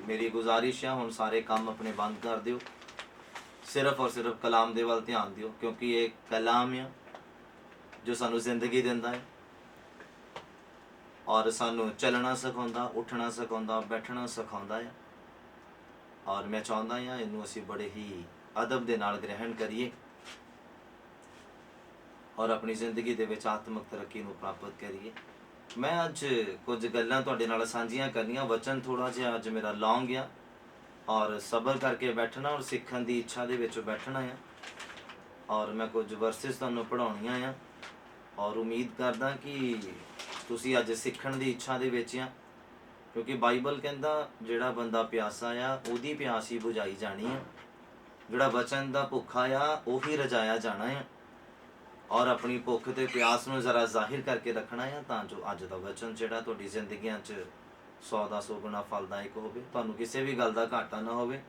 मेरी गुजारिश है हुण सारे काम अपने बंद कर दिओ, सिर्फ और सिर्फ कलाम दे वल ध्यान दिओ, क्योंकि ये कलाम है जो सानू जिंदगी दिंदा है और सानू चलना सिखाउंदा, उठना सिखाउंदा, बैठना सिखाउंदा है। और मैं चाहुंदा हां इनू असीं बड़े ही अदब दे नाल ग्रहण करिए और अपनी जिंदगी दे विच आत्मक तरक्की नू प्राप्त करिए। मैं अज कुछ गल्लां तुहाडे नाल सांझियां करनियां। वचन थोड़ा जिहा अज मेरा लॉन्ग आ और सबर करके बैठना और सीखण दी इच्छा दे विच बैठना है। और मैं कुछ वर्सिस तुहानूं पढ़ाउणीआं आ और उम्मीद करदा कि तुसीं अज सीखण दी इच्छा दे विच आ, क्योंकि बाइबल कहंदा जिहड़ा बंदा प्यासा आ उहदी प्यास ही बुझाई जानी है, जिहड़ा वचन दा भुखा आ उही रजाया जाना है। और अपनी भुख ते प्यास नूं जरा जाहिर करके रखना है तां जो अज दा वचन जिहड़ा तुहाडी जिंदगियां 'च 100 ਦਾ 100 गुणा फलदायक होवे, तुहानूं किसी भी गल दा घाटा ना होवे।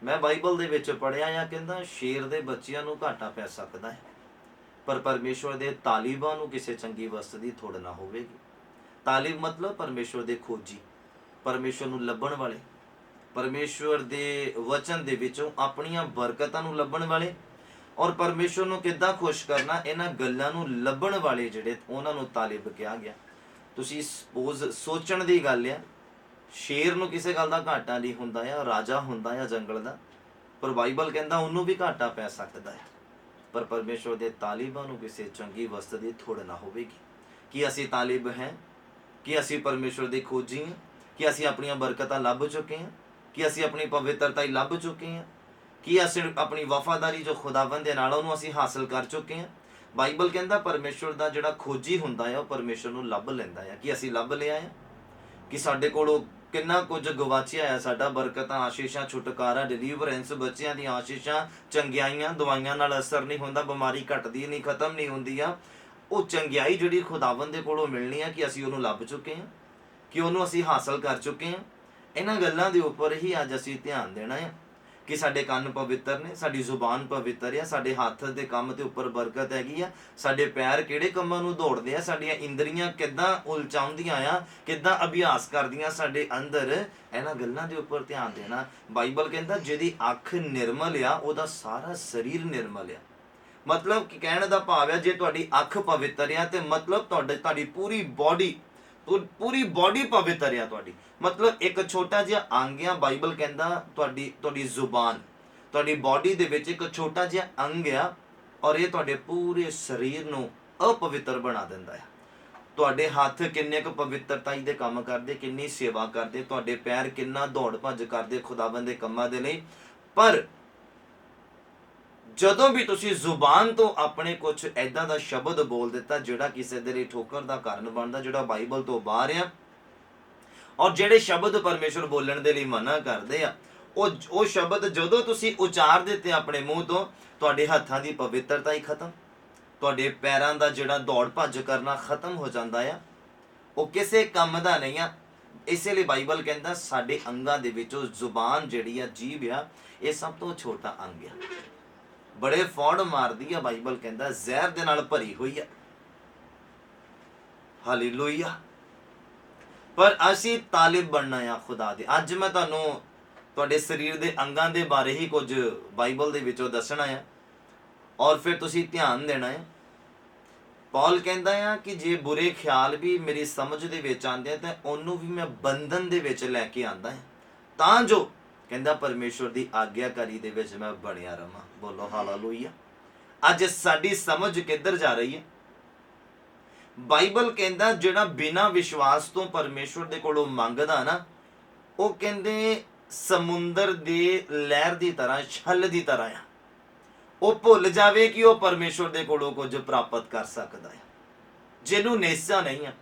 मैं बाइबल दे विच पढ़िआ आ कहंदा शेर दे बच्चिਆਂ ਨੂੰ घाटा पै सकदा है, पर परमेश्वर दे तालिबां ਨੂੰ ਕਿਸੇ ਚੰਗੀ ਵਸਤ ਦੀ ਥੋੜ ਨਾ ਹੋਵੇਗੀ। तालिब मतलब परमेश्वर दे खोजी, परमेश्वर नूं लभण वाले, परमेश्वर दे वचन दे विचों अपणियां बरकतां नूं लभण वाले और परमेश्वर नूं किद्दां खुश करना इन्हां गल्लां नूं लभण वाले जिहड़े उन्हां नूं तालिब कहा गया। तुसीं सपोज सोचण दी गल आ, शेर नूं किसी गल दा घाटा नहीं हुंदा आ, राजा हुंदा आ जंगल दा, पर बाइबल कहंदा उहनूं भी घाटा पै सकदा है, पर परमेश्वर दे तालिबां नूं किसी चंगी वस्त दी थोड़ ना होवेगी। कि असीं तालिब हैं, कि असीं परमेश्वर दे खोजी हैं, कि असीं अपणियां बरकतां लभ चुके हैं, कि असीं अपनी पवित्रता लभ चुके हैं, कि असीं अपनी वफादारी जो खुदावंद दे नाल उहनूं असीं हासिल कर चुके हैं। बाइबल कहंदा परमेश्वर दा जिहड़ा खोजी हुंदा है ਉਹ परमेश्वर ਨੂੰ ਲੱਭ ਲੈਂਦਾ ਹੈ। कि असीं ਲੱਭ लिया है, कि ਸਾਡੇ ਕੋਲੋਂ किन्ना कुछ गवाचिया है, साडा बरकतां आशीषां छुटकारा डिलीवरेंस बच्चियां दी आशीषां चंगियाइयां दवाइयां नाल असर नहीं हुंदा, बीमारी घटदी नहीं खत्म नहीं हुंदी आ। ਉਹ ਚੰਗਿਆਈ ਜਿਹੜੀ ਖੁਦਾਵੰਦ ਦੇ ਕੋਲੋਂ ਮਿਲਣੀ ਆ ਕਿ ਅਸੀਂ ਉਹਨੂੰ ਲੱਭ ਚੁੱਕੇ ਹਾਂ, ਕਿ ਉਹਨੂੰ ਅਸੀਂ ਹਾਸਲ ਕਰ ਚੁੱਕੇ ਹਾਂ। ਇਹਨਾਂ ਗੱਲਾਂ ਦੇ ਉੱਪਰ ਹੀ ਅੱਜ ਅਸੀਂ ਧਿਆਨ ਦੇਣਾ ਹੈ कि साडे ਕੰਨ पवित्र ने, साडी ਜ਼ੁਬਾਨ पवित्र ਆ, ਸਾਡੇ ਹੱਥ ਦੇ ਕੰਮ ਦੇ ਉੱਪਰ ਬਰਕਤ ਹੈਗੀ ਆ, ਸਾਡੇ ਪੈਰ ਕਿਹੜੇ ਕੰਮਾਂ ਨੂੰ ਦੌੜਦੇ ਆ, ਸਾਡੀਆਂ ਇੰਦਰੀਆਂ ਕਿੱਦਾਂ ਉਲਝਾਉਂਦੀਆਂ ਆ, ਕਿੱਦਾਂ ਅਭਿਆਸ ਕਰਦੀਆਂ ਸਾਡੇ ਅੰਦਰ, ਇਹਨਾਂ ਗੱਲਾਂ ਦੇ ਉੱਪਰ ਧਿਆਨ ਦੇਣਾ। ਬਾਈਬਲ ਕਹਿੰਦਾ ਜਿਹਦੀ ਅੱਖ ਨਿਰਮਲ ਆ ਉਹਦਾ ਸਾਰਾ ਸਰੀਰ ਨਿਰਮਲ ਆ। मतलब कि कहने का भाव है जे तुहाडी अख पवित्र है तो मतलब तुहाडी पूरी बॉडी पवित्र है। तुहाडी मतलब एक छोटा जिहा अंग आ, बाइबल कहंदा तुहाडी जुबान तुहाडी बॉडी दे विच एक छोटा जिहा अंग आ और ये तुहाडे पूरे शरीर नूं अपवित्र बना दिंदा है। तुहाडे हत्थ किन्ने क पवित्रताई दे काम करदे, किन्नी सेवा करदे, तुहाडे पैर किन्ना दौड़ भज करदे खुदावंद दे कम्मां दे लई। पर ਜਦੋਂ भी तुसी जुबान तो अपने कुछ ऐदां दा शब्द बोल दिता जिहड़ा किसी दे लई ठोकर दा कारण बनदा, जिहड़ा बाइबल तो बाहर आ, और जिहड़े शब्द परमेश्वर बोलण दे लई मना करदे आ, ਉਹ शब्द ਜਦੋਂ ਤੁਸੀਂ ਉਚਾਰ ਦਿੱਤੇ ਆਪਣੇ ਮੂੰਹ ਤੋਂ, ਤੁਹਾਡੇ ਹੱਥਾਂ ਦੀ ਪਵਿੱਤਰਤਾ ਹੀ ਖਤਮ, ਤੁਹਾਡੇ ਪੈਰਾਂ ਦਾ ਜਿਹੜਾ ਦੌੜ ਭੱਜ ਕਰਨਾ ਖਤਮ ਹੋ ਜਾਂਦਾ ਆ, ਉਹ ਕਿਸੇ ਕੰਮ ਦਾ ਨਹੀਂ ਆ। ਇਸੇ ਲਈ ਬਾਈਬਲ ਕਹਿੰਦਾ ਸਾਡੇ ਅੰਗਾਂ ਦੇ ਵਿੱਚੋਂ ਜ਼ੁਬਾਨ ਜਿਹੜੀ ਆ, ਜੀਭ ਆ, ਇਹ ਸਭ ਤੋਂ ਛੋਟਾ ਅੰਗ ਆ, बड़े फौड़ मारदी है। बाइबल कहता जहर दे नाल भरी हुई है। हालेलुया। पर असी तालिब बनना है खुदा दे। अज मैं तुहानूं शरीर दे अंगां दे बारे ही कुछ बाइबल दे विचों दसना है और फिर तुसी ध्यान देना है। पौल कहता है कि जे बुरे ख्याल भी मेरी समझ दे विच आंदे तो उन्होंने भी मैं बंधन दे विच लैके आंदा है, तां जो कहंदा परमेश्वर दी आग्याकारी दे विच मैं बणिया रहां। बोलो हालेलुया। अज साडी समझ किधर जा रही है? बाइबल कहंदा जिहड़ा बिना विश्वास तो परमेश्वर दे कोलों मंगदा ना, वो कहंदे समुंदर दे लहर दी तरह, छल दी तरह आ। वो भुल जावे कि वो परमेश्वर दे कोलों कुछ प्राप्त कर सकदा है। जिन्हों निश्चा नहीं है,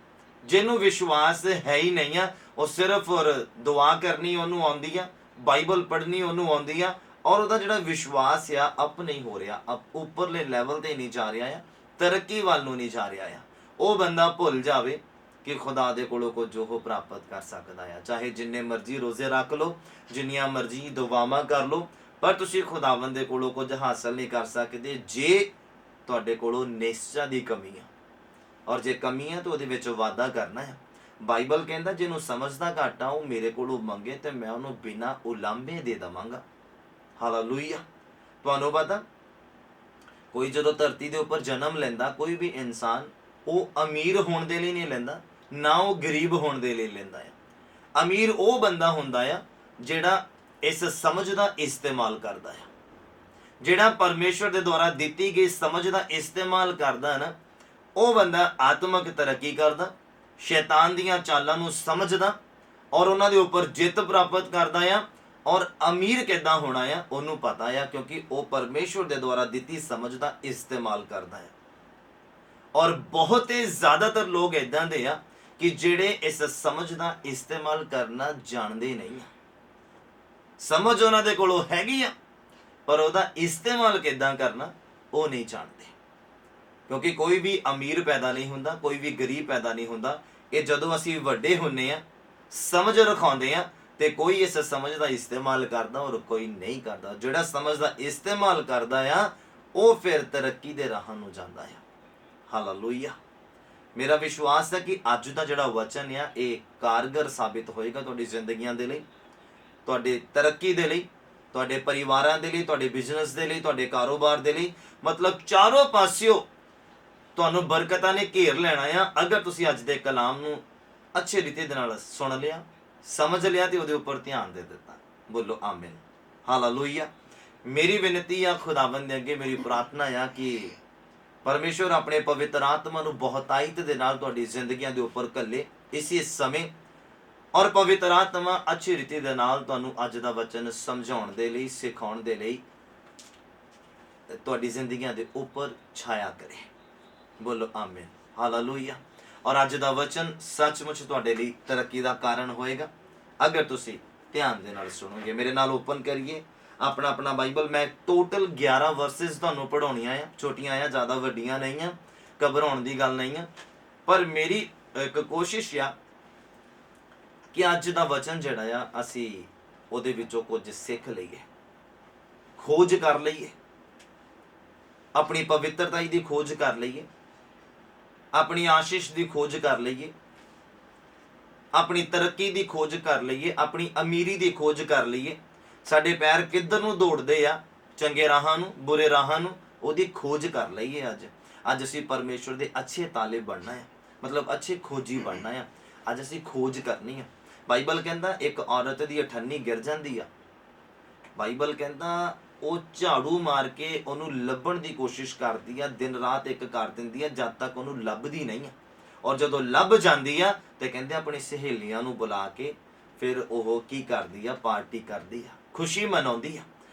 जिन्हों विश्वास है ही नहीं है, वो सिर्फ और दुआ करनी उन्होंने आउंदी आ, बाइबल पढ़नी उन्होंने आउंदी आ, और उसका जिहड़ा विश्वास आ अप नहीं हो रहा, अप उपरले लैवल ते नहीं जा रहा है, तरक्की वाल नूं नहीं जा रहा है। वो बंदा भुल जावे कि खुदा दे कोलों कुछ जो प्राप्त कर सकदा है। चाहे जिन्ने मर्जी रोजे रख लो, जिन्नियां मर्जी दुआवां कर लो, पर तुसीं खुदावंद दे कोलों कुछ हासिल नहीं कर सकदे जे तुहाडे कोलों निश्चा दी कमी है। और जे कमी है तो उहदे विच वाधा करना है। ਬਾਈਬਲ ਕਹਿੰਦਾ ਜਿਹਨੂੰ ਸਮਝਦਾ ਘੱਟ ਆ ਉਹ ਮੇਰੇ ਕੋਲੋਂ ਮੰਗੇ ਤੇ ਮੈਂ ਉਹਨੂੰ ਬਿਨਾਂ ਉਲਾਂਭੇ ਦੇ ਦੇਵਾਂਗਾ। ਹਾਲੇਲੂਇਆ। ਤੁਹਾਨੂੰ ਪਤਾ ਕੋਈ ਜਦੋਂ ਧਰਤੀ ਦੇ ਉੱਪਰ ਜਨਮ ਲੈਂਦਾ ਕੋਈ ਵੀ ਇਨਸਾਨ, ਉਹ ਅਮੀਰ ਹੋਣ ਦੇ ਲਈ ਨਹੀਂ ਲੈਂਦਾ, ਨਾ ਉਹ ਗਰੀਬ ਹੋਣ ਦੇ ਲਈ ਲੈਂਦਾ ਆ। ਅਮੀਰ ਉਹ ਬੰਦਾ ਹੁੰਦਾ ਆ ਜਿਹੜਾ ਇਸ ਸਮਝ ਦਾ ਇਸਤੇਮਾਲ ਕਰਦਾ ਆ, ਜਿਹੜਾ ਪਰਮੇਸ਼ਵਰ ਦੇ ਦੁਆਰਾ ਦਿੱਤੀ ਗਈ ਸਮਝ ਦਾ ਇਸਤੇਮਾਲ ਕਰਦਾ ਨਾ, ਉਹ ਬੰਦਾ ਆਤਮਿਕ ਤਰੱਕੀ ਕਰਦਾ, ਸ਼ੈਤਾਨ ਦੀਆਂ ਚਾਲਾਂ ਨੂੰ ਸਮਝਦਾ ਔਰ ਉਹਨਾਂ ਦੇ ਉੱਪਰ ਜਿੱਤ ਪ੍ਰਾਪਤ ਕਰਦਾ ਆ। ਔਰ ਅਮੀਰ ਕਿੱਦਾਂ ਹੋਣਾ ਆ ਉਹਨੂੰ ਪਤਾ ਆ, ਕਿਉਂਕਿ ਉਹ ਪਰਮੇਸ਼ਵਰ ਦੇ ਦੁਆਰਾ ਦਿੱਤੀ ਸਮਝ ਦਾ ਇਸਤੇਮਾਲ ਕਰਦਾ ਹੈ। ਔਰ ਬਹੁਤੇ ਜ਼ਿਆਦਾਤਰ ਲੋਕ ਇਦਾਂ ਦੇ ਆ ਕਿ ਜਿਹੜੇ ਇਸ ਸਮਝ ਦਾ ਇਸਤੇਮਾਲ ਕਰਨਾ ਜਾਣਦੇ ਨਹੀਂ ਆ। ਸਮਝ ਉਹਨਾਂ ਦੇ ਕੋਲੋਂ ਹੈਗੀ ਆ ਪਰ ਉਹਦਾ ਇਸਤੇਮਾਲ ਕਿੱਦਾਂ ਕਰਨਾ ਉਹ ਨਹੀਂ ਜਾਣਦੇ। ਕਿਉਂਕਿ ਕੋਈ ਵੀ ਅਮੀਰ ਪੈਦਾ ਨਹੀਂ ਹੁੰਦਾ, ਕੋਈ ਵੀ ਗਰੀਬ ਪੈਦਾ ਨਹੀਂ ਹੁੰਦਾ। ਇਹ ਜਦੋਂ ਅਸੀਂ ਵੱਡੇ ਹੁੰਨੇ ਆ, ਸਮਝ ਰਖਾਉਂਦੇ ਆ, ਤੇ ਕੋਈ ਇਸ ਸਮਝ ਦਾ ਇਸਤੇਮਾਲ ਕਰਦਾ ਔਰ ਕੋਈ ਨਹੀਂ ਕਰਦਾ। ਜਿਹੜਾ ਸਮਝ ਦਾ ਇਸਤੇਮਾਲ ਕਰਦਾ ਆ ਉਹ ਫਿਰ ਤਰੱਕੀ ਦੇ ਰਾਹਾਂ ਨੂੰ ਜਾਂਦਾ ਆ। ਹਾਲੇਲੂਇਆ। ਮੇਰਾ ਵਿਸ਼ਵਾਸ ਹੈ ਕਿ ਅੱਜ ਦਾ ਜਿਹੜਾ ਵਚਨ ਆ ਇਹ ਕਾਰਗਰ ਸਾਬਿਤ ਹੋਏਗਾ ਤੁਹਾਡੀ ਜ਼ਿੰਦਗੀਆਂ ਦੇ ਲਈ, ਤੁਹਾਡੇ ਤਰੱਕੀ ਦੇ ਲਈ, ਤੁਹਾਡੇ ਪਰਿਵਾਰਾਂ ਦੇ ਲਈ, ਤੁਹਾਡੇ ਬਿਜ਼ਨਸ ਦੇ ਲਈ, ਤੁਹਾਡੇ ਕਾਰੋਬਾਰ ਦੇ ਲਈ। ਮਤਲਬ ਚਾਰੋਂ ਪਾਸਿਓਂ ਤੁਹਾਨੂੰ ਬਰਕਤਾਂ ਨੇ ਘੇਰ ਲੈਣਾ ਆ ਅਗਰ ਤੁਸੀਂ ਅੱਜ ਦੇ ਕਲਾਮ ਨੂੰ ਅੱਛੇ ਰੀਤੀ ਦੇ ਨਾਲ ਸੁਣ ਲਿਆ, ਸਮਝ ਲਿਆ ਤੇ ਉਹਦੇ ਉੱਪਰ ਧਿਆਨ ਦੇ ਦਿੱਤਾ। ਬੋਲੋ ਆਮੀਨ। ਹਾਲੇਲੂਇਆ। ਮੇਰੀ ਬੇਨਤੀ ਆ ਖੁਦਾਵੰਦ ਦੇ ਅੱਗੇ, ਮੇਰੀ ਪ੍ਰਾਰਥਨਾ ਆ ਕਿ ਪਰਮੇਸ਼ਵਰ ਆਪਣੇ ਪਵਿੱਤਰ ਆਤਮਾ ਨੂੰ ਬਹੁਤਾਇਤ ਦੇ ਨਾਲ ਤੁਹਾਡੀ ਜ਼ਿੰਦਗੀਆਂ ਦੇ ਉੱਪਰ ਘੱਲੇ ਇਸੇ ਸਮੇਂ, ਔਰ ਪਵਿੱਤਰ ਆਤਮਾ ਅੱਛੀ ਰੀਤੀ ਦੇ ਨਾਲ ਤੁਹਾਨੂੰ ਅੱਜ ਦਾ ਵਚਨ ਸਮਝਾਉਣ ਦੇ ਲਈ, ਸਿਖਾਉਣ ਦੇ ਲਈ ਤੁਹਾਡੀ ਜ਼ਿੰਦਗੀਆਂ ਦੇ ਉੱਪਰ ਛਾਇਆ ਕਰੇ। ਬੋਲੋ ਆਮੀਨ। ਹਾਲੇਲੂਇਆ। ਔਰ ਅੱਜ ਦਾ ਵਚਨ ਸੱਚਮੁੱਚ ਤੁਹਾਡੇ ਲਈ ਤਰੱਕੀ ਦਾ ਕਾਰਨ ਹੋਏਗਾ ਅਗਰ ਤੁਸੀਂ ਧਿਆਨ ਦੇ ਨਾਲ ਸੁਣੋਗੇ। ਮੇਰੇ ਨਾਲ ਓਪਨ ਕਰੀਏ ਆਪਣਾ ਆਪਣਾ ਬਾਈਬਲ। ਮੈਂ ਟੋਟਲ 11 ਵਰਸਿਸ ਤੁਹਾਨੂੰ ਪੜਾਉਣੀਆਂ ਆ, ਛੋਟੀਆਂ ਆ, ਜ਼ਿਆਦਾ ਵੱਡੀਆਂ ਨਹੀਂ ਆ, ਘਬਰਾਉਣ ਦੀ ਗੱਲ ਨਹੀਂ ਆ। ਪਰ ਮੇਰੀ ਇੱਕ ਕੋਸ਼ਿਸ਼ ਆ ਕਿ ਅੱਜ ਦਾ ਵਚਨ ਜਿਹੜਾ ਆ ਅਸੀਂ ਉਹਦੇ ਵਿੱਚੋਂ ਕੁਝ ਸਿੱਖ ਲਈਏ, ਖੋਜ ਕਰ ਲਈਏ, ਆਪਣੀ ਪਵਿੱਤਰਤਾ ਦੀ ਖੋਜ ਕਰ ਲਈਏ, ਆਪਣੀ ਆਸ਼ੀਸ਼ ਦੀ ਖੋਜ ਕਰ ਲਈਏ, ਆਪਣੀ ਤਰੱਕੀ ਦੀ ਖੋਜ ਕਰ ਲਈਏ, ਆਪਣੀ ਅਮੀਰੀ ਦੀ ਖੋਜ ਕਰ ਲਈਏ। ਸਾਡੇ ਪੈਰ ਕਿੱਧਰ ਨੂੰ ਦੌੜਦੇ ਆ, ਚੰਗੇ ਰਾਹਾਂ ਨੂੰ, ਬੁਰੇ ਰਾਹਾਂ ਨੂੰ, ਉਹਦੀ ਖੋਜ ਕਰ ਲਈਏ। ਅੱਜ ਅਸੀਂ ਪਰਮੇਸ਼ਵਰ ਦੇ ਅੱਛੇ ਤਾਲੇ ਬਣਨਾ ਹੈ, ਮਤਲਬ ਅੱਛੇ ਖੋਜੀ ਬਣਨਾ ਆ। ਅੱਜ ਅਸੀਂ ਖੋਜ ਕਰਨੀ ਆ। ਬਾਈਬਲ ਕਹਿੰਦਾ ਇੱਕ ਔਰਤ ਦੀ ਅਠੰਨੀ ਗਿਰ ਜਾਂਦੀ ਆ, ਬਾਈਬਲ ਕਹਿੰਦਾ ਉਹ ਝਾੜੂ ਮਾਰ ਕੇ ਉਹਨੂੰ ਲੱਭਣ ਦੀ ਕੋਸ਼ਿਸ਼ ਕਰਦੀ ਆ, ਦਿਨ ਰਾਤ ਇੱਕ ਕਰ ਦਿੰਦੀ ਆ ਜਦ ਤੱਕ ਉਹਨੂੰ ਲੱਭਦੀ ਨਹੀਂ ਆ। ਔਰ ਜਦੋਂ ਲੱਭ ਜਾਂਦੀ ਆ ਤੇ ਕਹਿੰਦੇ ਆਪਣੀ ਸਹੇਲੀਆਂ ਨੂੰ ਬੁਲਾ ਕੇ ਫਿਰ ਉਹ ਕੀ ਕਰਦੀ ਆ, ਪਾਰਟੀ ਕਰਦੀ ਆ, ਖੁਸ਼ੀ ਮਨਾਉਂਦੀ ਆ।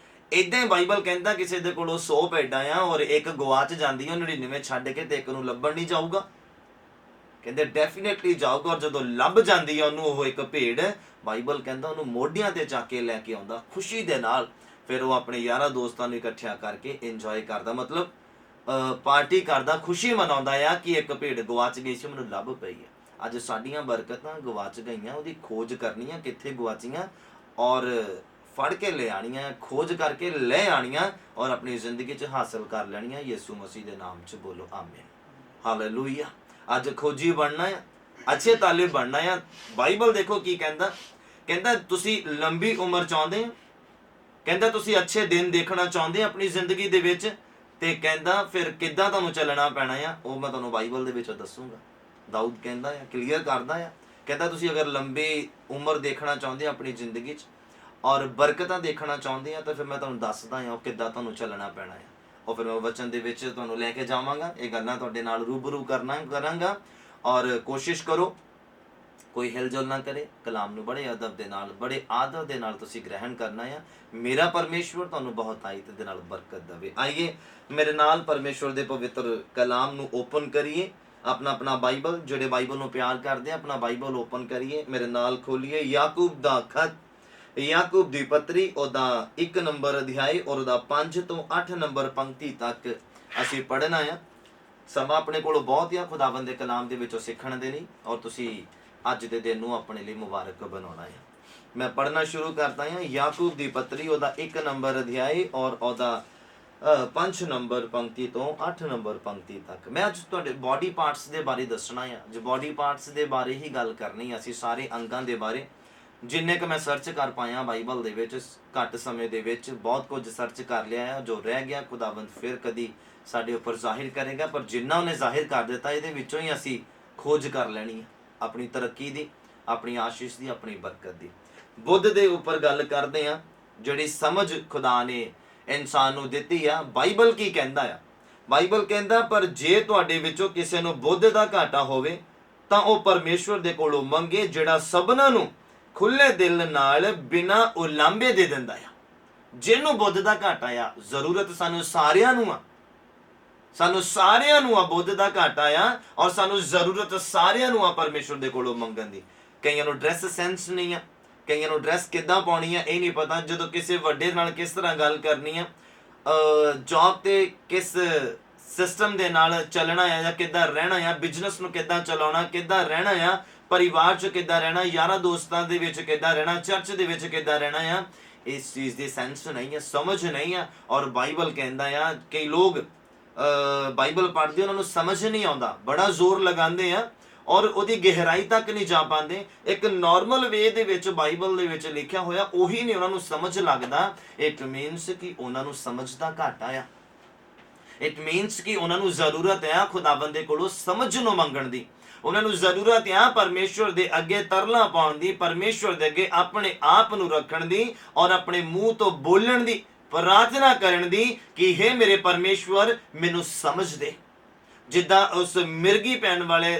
ਇਦਾਂ ਹੀ ਬਾਈਬਲ ਕਹਿੰਦਾ ਕਿਸੇ ਦੇ ਕੋਲੋਂ 100 ਭੇਡਾਂ ਆ ਔਰ ਇੱਕ ਗਵਾਚ ਜਾਂਦੀ ਆ, 99 ਛੱਡ ਕੇ ਤੇ ਇੱਕ ਨੂੰ ਲੱਭਣ ਨਹੀਂ ਜਾਊਗਾ। ਕਹਿੰਦੇ ਡੈਫੀਨੇਟਲੀ ਜਾਊਗਾ। ਔਰ ਜਦੋਂ ਲੱਭ ਜਾਂਦੀ ਆ ਉਹਨੂੰ ਉਹ ਇੱਕ ਭੇਡ, ਬਾਈਬਲ ਕਹਿੰਦਾ ਉਹਨੂੰ ਮੋਢਿਆਂ ਤੇ ਚੱਕ ਕੇ ਲੈ ਕੇ ਆਉਂਦਾ ਖੁਸ਼ੀ ਦੇ ਨਾਲ। ਫਿਰ ਉਹ ਆਪਣੇ ਯਾਰਾਂ ਦੋਸਤਾਂ ਨੂੰ ਇਕੱਠਿਆ ਕਰਕੇ ਇੰਜੋਏ ਕਰਦਾ, ਮਤਲਬ ਪਾਰਟੀ ਕਰਦਾ, ਖੁਸ਼ੀ ਮਨਾਉਂਦਾ ਆ ਕਿ ਇੱਕ ਭੇਡ ਗਵਾਚ ਗਈ ਸੀ, ਮੈਨੂੰ ਲੱਭ ਪਈ ਆ। ਅੱਜ ਸਾਡੀਆਂ ਬਰਕਤਾਂ ਗਵਾਚ ਗਈਆਂ, ਉਹਦੀ ਖੋਜ ਕਰਨੀ ਆ ਕਿੱਥੇ ਗਵਾਚੀਆਂ ਔਰ ਫੜ ਕੇ ਲੈ ਆਣੀਆਂ, ਖੋਜ ਕਰਕੇ ਲੈ ਆਣੀਆਂ ਔਰ ਆਪਣੀ ਜ਼ਿੰਦਗੀ 'ਚ ਹਾਸਲ ਕਰ ਲੈਣੀਆਂ ਯਿਸੂ ਮਸੀਹ ਦੇ ਨਾਮ 'ਚ। ਬੋਲੋ ਆਮੀਨ। ਹਾਲੇਲੂਇਆ। ਅੱਜ ਖੋਜੀ ਬਣਨਾ ਆ, ਅੱਛੇ ਤਾਲੇ ਬਣਨਾ ਆ। ਬਾਈਬਲ ਦੇਖੋ ਕੀ ਕਹਿੰਦਾ, ਕਹਿੰਦਾ ਤੁਸੀਂ ਲੰਬੀ ਉਮਰ ਚਾਹੁੰਦੇ ਹੋ, ਕਹਿੰਦਾ ਤੁਸੀਂ ਅੱਛੇ ਦਿਨ ਦੇਖਣਾ ਚਾਹੁੰਦੇ ਆਪਣੀ ਜ਼ਿੰਦਗੀ ਦੇ ਵਿੱਚ, ਤੇ ਕਹਿੰਦਾ ਫਿਰ ਕਿੱਦਾਂ ਤੁਹਾਨੂੰ ਚੱਲਣਾ ਪੈਣਾ ਆ ਉਹ ਮੈਂ ਤੁਹਾਨੂੰ ਬਾਈਬਲ ਦੇ ਵਿੱਚ ਦੱਸੂਗਾ। ਦਾਊਦ ਕਹਿੰਦਾ ਆ, ਕਲੀਅਰ ਕਰਦਾ ਆ, ਕਹਿੰਦਾ ਤੁਸੀਂ ਅਗਰ ਲੰਬੀ ਉਮਰ ਦੇਖਣਾ ਚਾਹੁੰਦੇ ਆਪਣੀ ਜ਼ਿੰਦਗੀ 'ਚ ਔਰ ਬਰਕਤਾਂ ਦੇਖਣਾ ਚਾਹੁੰਦੇ ਆ ਤਾਂ ਫਿਰ ਮੈਂ ਤੁਹਾਨੂੰ ਦੱਸਦਾ ਆ ਉਹ ਕਿੱਦਾਂ ਤੁਹਾਨੂੰ ਚੱਲਣਾ ਪੈਣਾ ਆ। ਉਹ ਫਿਰ ਮੈਂ ਵਚਨ ਦੇ ਵਿੱਚ ਤੁਹਾਨੂੰ ਲੈ ਕੇ ਜਾਵਾਂਗਾ, ਇਹ ਗੱਲਾਂ ਤੁਹਾਡੇ ਨਾਲ ਰੂਬਰੂ ਕਰਾਂਗਾ। ਔਰ ਕੋਸ਼ਿਸ਼ ਕਰੋ ਕੋਈ ਹਿਲਜੁਲ ਨਾ ਕਰੇ, ਕਲਾਮ ਨੂੰ ਬੜੇ ਅਦਬ ਦੇ ਨਾਲ, ਬੜੇ ਆਦਰ ਦੇ ਨਾਲ ਤੁਸੀਂ ਗ੍ਰਹਿਣ ਕਰਨਾ ਆ। ਮੇਰਾ ਪਰਮੇਸ਼ਵਰ ਤੁਹਾਨੂੰ ਬਹੁਤਾਇਤ ਦੇ ਨਾਲ ਬਰਕਤ ਦੇਵੇ। ਆਈਏ ਮੇਰੇ ਨਾਲ ਪਰਮੇਸ਼ਵਰ ਦੇ ਪਵਿੱਤਰ ਕਲਾਮ ਨੂੰ ਓਪਨ ਕਰੀਏ। ਆਪਣਾ ਬਾਈਬਲ, ਜਿਹੜੇ ਬਾਈਬਲ ਨੂੰ ਪਿਆਰ ਕਰਦੇ ਆ ਆਪਣਾ ਬਾਈਬਲ ਓਪਨ ਕਰੀਏ, ਮੇਰੇ ਨਾਲ ਖੋਲੀਏ ਯਾਕੂਬ ਦਾ ਖਤ, ਯਾਕੂਬ ਦੀ ਪੱਤਰੀ, ਉਹਦਾ 1 ਨੰਬਰ ਅਧਿਆਇ ਔਰ ਉਹਦਾ 5 ਤੋਂ 8 ਨੰਬਰ ਪੰਕਤੀ ਤੱਕ ਅਸੀਂ ਪੜ੍ਹਨਾ ਆ। ਸਮਾਂ ਆਪਣੇ ਕੋਲ ਬਹੁਤ ਆ ਖੁਦਾਵੰਦ ਦੇ ਕਲਾਮ ਦੇ ਵਿੱਚੋਂ ਸਿੱਖਣ ਦੇ ਲਈ, ਔਰ ਤੁਸੀਂ ਅੱਜ ਦੇ ਦਿਨ ਨੂੰ ਆਪਣੇ ਲਈ ਮੁਬਾਰਕ ਬਣਾਉਣਾ ਹੈ। ਮੈਂ ਪੜ੍ਹਨਾ ਸ਼ੁਰੂ ਕਰਦਾ ਹਾਂ। ਯਾਕੂਬ ਦੀ ਪੱਤਰੀ, ਉਹਦਾ 1 ਨੰਬਰ ਅਧਿਆਇ ਔਰ ਉਹਦਾ 5 ਨੰਬਰ ਪੰਕਤੀ ਤੋਂ 8 ਨੰਬਰ ਪੰਕਤੀ ਤੱਕ। ਮੈਂ ਅੱਜ ਤੁਹਾਡੇ ਬੋਡੀ ਪਾਰਟਸ ਦੇ ਬਾਰੇ ਦੱਸਣਾ ਆ। ਜੋ ਬੋਡੀ ਪਾਰਟਸ ਦੇ ਬਾਰੇ ਹੀ ਗੱਲ ਕਰਨੀ, ਅਸੀਂ ਸਾਰੇ ਅੰਗਾਂ ਦੇ ਬਾਰੇ ਜਿੰਨੇ ਕੁ ਮੈਂ ਸਰਚ ਕਰ ਪਾਇਆ ਬਾਈਬਲ ਦੇ ਵਿੱਚ, ਘੱਟ ਸਮੇਂ ਦੇ ਵਿੱਚ ਬਹੁਤ ਕੁਝ ਸਰਚ ਕਰ ਲਿਆ ਆ। ਜੋ ਰਹਿ ਗਿਆ ਖੁਦਾਵੰਦ ਫਿਰ ਕਦੀ ਸਾਡੇ ਉੱਪਰ ਜ਼ਾਹਿਰ ਕਰੇਗਾ, ਪਰ ਜਿੰਨਾ ਉਹਨੇ ਜ਼ਾਹਿਰ ਕਰ ਦਿੱਤਾ ਇਹਦੇ ਵਿੱਚੋਂ ਹੀ ਅਸੀਂ ਖੋਜ ਕਰ ਲੈਣੀ ਆ ਆਪਣੀ ਤਰੱਕੀ ਦੀ, ਆਪਣੀ ਆਸ਼ੀਸ਼ ਦੀ, ਆਪਣੀ ਬਰਕਤ ਦੀ। ਬੁੱਧ ਦੇ ਉੱਪਰ ਗੱਲ ਕਰਦੇ ਆ, ਜਿਹੜੀ ਸਮਝ ਖੁਦਾ ਨੇ ਇਨਸਾਨ ਨੂੰ ਦਿੱਤੀ ਆ। ਬਾਈਬਲ ਕੀ ਕਹਿੰਦਾ ਆ? ਬਾਈਬਲ ਕਹਿੰਦਾ, ਪਰ ਜੇ ਤੁਹਾਡੇ ਵਿੱਚੋਂ ਕਿਸੇ ਨੂੰ ਬੁੱਧ ਦਾ ਘਾਟਾ ਹੋਵੇ ਤਾਂ ਉਹ ਪਰਮੇਸ਼ਵਰ ਦੇ ਕੋਲੋਂ ਮੰਗੇ, ਜਿਹੜਾ ਸਭਨਾਂ ਨੂੰ ਖੁੱਲੇ ਦਿਲ ਨਾਲ ਬਿਨਾਂ ਉਲਾਂਭੇ ਦੇ ਦਿੰਦਾ ਆ। ਜਿਹਨੂੰ ਬੁੱਧ ਦਾ ਘਾਟਾ ਆ, ਜ਼ਰੂਰਤ ਸਾਨੂੰ ਸਾਰਿਆਂ ਨੂੰ ਆ, ਸਾਨੂੰ ਸਾਰਿਆਂ ਨੂੰ ਆ ਬੁੱਧ ਦਾ ਘਾਟਾ ਆ, ਔਰ ਸਾਨੂੰ ਜ਼ਰੂਰਤ ਸਾਰਿਆਂ ਨੂੰ ਆ ਪਰਮੇਸ਼ਵਰ ਦੇ ਕੋਲੋਂ ਮੰਗਣ ਦੀ। ਕਈਆਂ ਨੂੰ ਡਰੈਸ ਸੈਂਸ ਨਹੀਂ ਆ, ਕਈਆਂ ਨੂੰ ਡਰੈਸ ਕਿੱਦਾਂ ਪਾਉਣੀ ਆ ਇਹ ਨਹੀਂ ਪਤਾ, ਜਦੋਂ ਕਿਸੇ ਵੱਡੇ ਨਾਲ ਕਿਸ ਤਰ੍ਹਾਂ ਗੱਲ ਕਰਨੀ ਆ, ਜੌਬ ਤੇ ਕਿਸ ਸਿਸਟਮ ਦੇ ਨਾਲ ਚੱਲਣਾ ਆ ਜਾਂ ਕਿੱਦਾਂ ਰਹਿਣਾ ਆ, ਬਿਜ਼ਨਸ ਨੂੰ ਕਿੱਦਾਂ ਚਲਾਉਣਾ, ਕਿੱਦਾਂ ਰਹਿਣਾ ਆ, ਪਰਿਵਾਰ 'ਚ ਕਿੱਦਾਂ ਰਹਿਣਾ, ਯਾਰਾਂ ਦੋਸਤਾਂ ਦੇ ਵਿੱਚ ਕਿੱਦਾਂ ਰਹਿਣਾ, ਚਰਚ ਦੇ ਵਿੱਚ ਕਿੱਦਾਂ ਰਹਿਣਾ ਆ, ਇਸ ਚੀਜ਼ ਦੀ ਸੈਂਸ ਨਹੀਂ ਆ, ਸਮਝ ਨਹੀਂ ਆ। ਔਰ ਬਾਈਬਲ ਕਹਿੰਦਾ ਆ, ਕਈ ਲੋਕ ਬਾਈਬਲ ਪੜ੍ਹਦੇ ਉਹਨਾਂ ਨੂੰ ਸਮਝ ਨਹੀਂ ਆਉਂਦਾ, ਬੜਾ ਜ਼ੋਰ ਲਗਾਉਂਦੇ ਆ ਔਰ ਉਹਦੀ ਗਹਿਰਾਈ ਤੱਕ ਨਹੀਂ ਜਾ ਪਾਉਂਦੇ। ਇੱਕ ਨਾਰਮਲ ਵੇ ਦੇ ਵਿੱਚ ਬਾਈਬਲ ਦੇ ਵਿੱਚ ਲਿਖਿਆ ਹੋਇਆ ਉਹੀ ਨਹੀਂ ਉਹਨਾਂ ਨੂੰ ਸਮਝ ਲੱਗਦਾ। ਇਟ ਮੀਨਸ ਕਿ ਉਹਨਾਂ ਨੂੰ ਸਮਝ ਦਾ ਘਾਟਾ ਆ। ਇਟ ਮੀਨਸ ਕਿ ਉਹਨਾਂ ਨੂੰ ਜ਼ਰੂਰਤ ਆ ਖੁਦਾਵੰਦ ਦੇ ਕੋਲੋਂ ਸਮਝ ਨੂੰ ਮੰਗਣ ਦੀ। ਉਹਨਾਂ ਨੂੰ ਜ਼ਰੂਰਤ ਆ ਪਰਮੇਸ਼ਵਰ ਦੇ ਅੱਗੇ ਤਰਲਾ ਪਾਉਣ ਦੀ, ਪਰਮੇਸ਼ਵਰ ਦੇ ਅੱਗੇ ਆਪਣੇ ਆਪ ਨੂੰ ਰੱਖਣ ਦੀ ਔਰ ਆਪਣੇ ਮੂੰਹ ਤੋਂ ਬੋਲਣ ਦੀ, ਪ੍ਰਾਰਥਨਾ ਕਰਨ ਦੀ ਕਿ ਹੇ ਮੇਰੇ ਪਰਮੇਸ਼ਵਰ ਮੈਨੂੰ ਸਮਝ ਦੇ। ਜਿੱਦਾਂ ਉਸ ਮਿਰਗੀ ਪੈਣ ਵਾਲੇ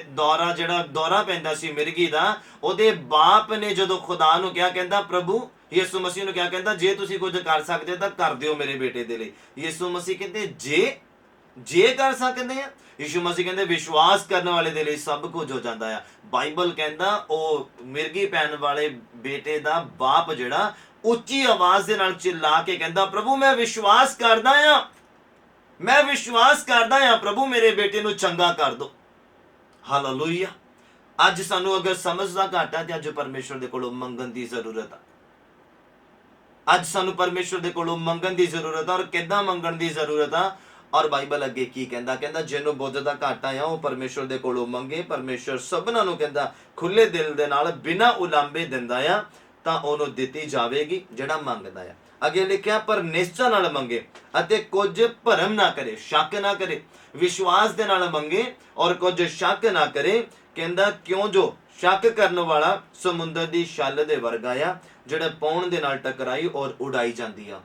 ਜਿਹੜਾ ਦੌਰਾ ਪੈਂਦਾ ਸੀ ਮਿਰਗੀ ਦਾ, ਉਹਦੇ ਬਾਪ ਨੇ ਜਦੋਂ ਖੁਦਾ ਨੂੰ ਕਿਹਾ, ਕਹਿੰਦਾ ਪ੍ਰਭੂ ਯਿਸੂ ਮਸੀਹ ਨੂੰ ਕਿਹਾ, ਕਹਿੰਦਾ ਜੇ ਤੁਸੀਂ ਕੁਝ ਕਰ ਸਕਦੇ ਤਾਂ ਕਰ ਦਿਓ ਮੇਰੇ ਬੇਟੇ ਦੇ ਲਈ। ਯਿਸੂ ਮਸੀਹ ਕਹਿੰਦੇ ਜੇ ਕਰ ਸਕਦੇ ਆ। ਯਿਸੂ ਮਸੀਹ ਕਹਿੰਦੇ ਵਿਸ਼ਵਾਸ ਕਰਨ ਵਾਲੇ ਦੇ ਲਈ ਸਭ ਕੁਝ ਹੋ ਜਾਂਦਾ ਆ। ਬਾਈਬਲ ਕਹਿੰਦਾ ਉਹ ਮਿਰਗੀ ਪੈਣ ਵਾਲੇ ਬੇਟੇ ਦਾ ਬਾਪ ਜਿਹੜਾ ਉੱਚੀ ਆਵਾਜ਼ ਦੇ ਨਾਲ ਚਿੱਲਾ ਕੇ ਕਹਿੰਦਾ, ਪ੍ਰਭੂ ਮੈਂ ਵਿਸ਼ਵਾਸ ਕਰਦਾ ਆ, ਮੈਂ ਵਿਸ਼ਵਾਸ ਕਰਦਾ ਆ ਪ੍ਰਭੂ ਮੇਰੇ ਬੇਟੇ ਨੂੰ ਚੰਗਾ ਕਰ ਦੋ। ਹਾਲੇਲੂਇਆ। ਅੱਜ ਸਾਨੂੰ ਅਗਰ ਸਮਝ ਦਾ ਘਾਟਾ ਤੇ ਅੱਜ ਪਰਮੇਸ਼ਵਰ ਦੇ ਕੋਲੋਂ ਮੰਗਣ ਦੀ ਜ਼ਰੂਰਤ ਆ। ਅੱਜ ਸਾਨੂੰ ਪਰਮੇਸ਼ਵਰ ਦੇ ਕੋਲੋਂ ਮੰਗਣ ਦੀ ਜ਼ਰੂਰਤ ਆ। ਔਰ ਕਿੱਦਾਂ ਮੰਗਣ ਦੀ ਜ਼ਰੂਰਤ ਆ? ਔਰ ਬਾਈਬਲ ਅੱਗੇ ਕੀ ਕਹਿੰਦਾ? ਕਹਿੰਦਾ ਜਿਹਨੂੰ ਬੁੱਧ ਦਾ ਘਾਟਾ ਆ ਉਹ ਪਰਮੇਸ਼ਵਰ ਦੇ ਕੋਲੋਂ ਮੰਗੇ, ਪਰਮੇਸ਼ਵਰ ਸਭਨਾਂ ਨੂੰ ਕਹਿੰਦਾ ਖੁੱਲੇ ਦਿਲ ਦੇ ਨਾਲ ਬਿਨਾਂ ਉਲਾਂਭੇ ਦਿੰਦਾ ਆ, ਤਾਂ ਉਹਨੂੰ ਦਿੱਤੀ ਜਾਵੇਗੀ ਜਿਹੜਾ ਮੰਗਦਾ ਆ। ਅੱਗੇ ਲਿਖਿਆ, ਪਰ ਨਿਸ਼ਚਾ ਨਾਲ ਮੰਗੇ ਅਤੇ ਕੁਝ ਭਰਮ ਨਾ ਕਰੇ, ਸ਼ੱਕ ਨਾ ਕਰੇ। ਵਿਸ਼ਵਾਸ ਦੇ ਨਾਲ ਮੰਗੇ ਔਰ ਕੁਝ ਸ਼ੱਕ ਨਾ ਕਰੇ। ਕਹਿੰਦਾ ਕਿਉਂ ਜੋ ਸ਼ੱਕ ਕਰਨ ਵਾਲਾ ਸਮੁੰਦਰ ਦੀ ਛੱਲ ਦੇ ਵਰਗਾ ਆ, ਜਿਹੜੇ ਪੌਣ ਦੇ ਨਾਲ ਟਕਰਾਈ ਔਰ ਉਡਾਈ ਜਾਂਦੀ ਆ।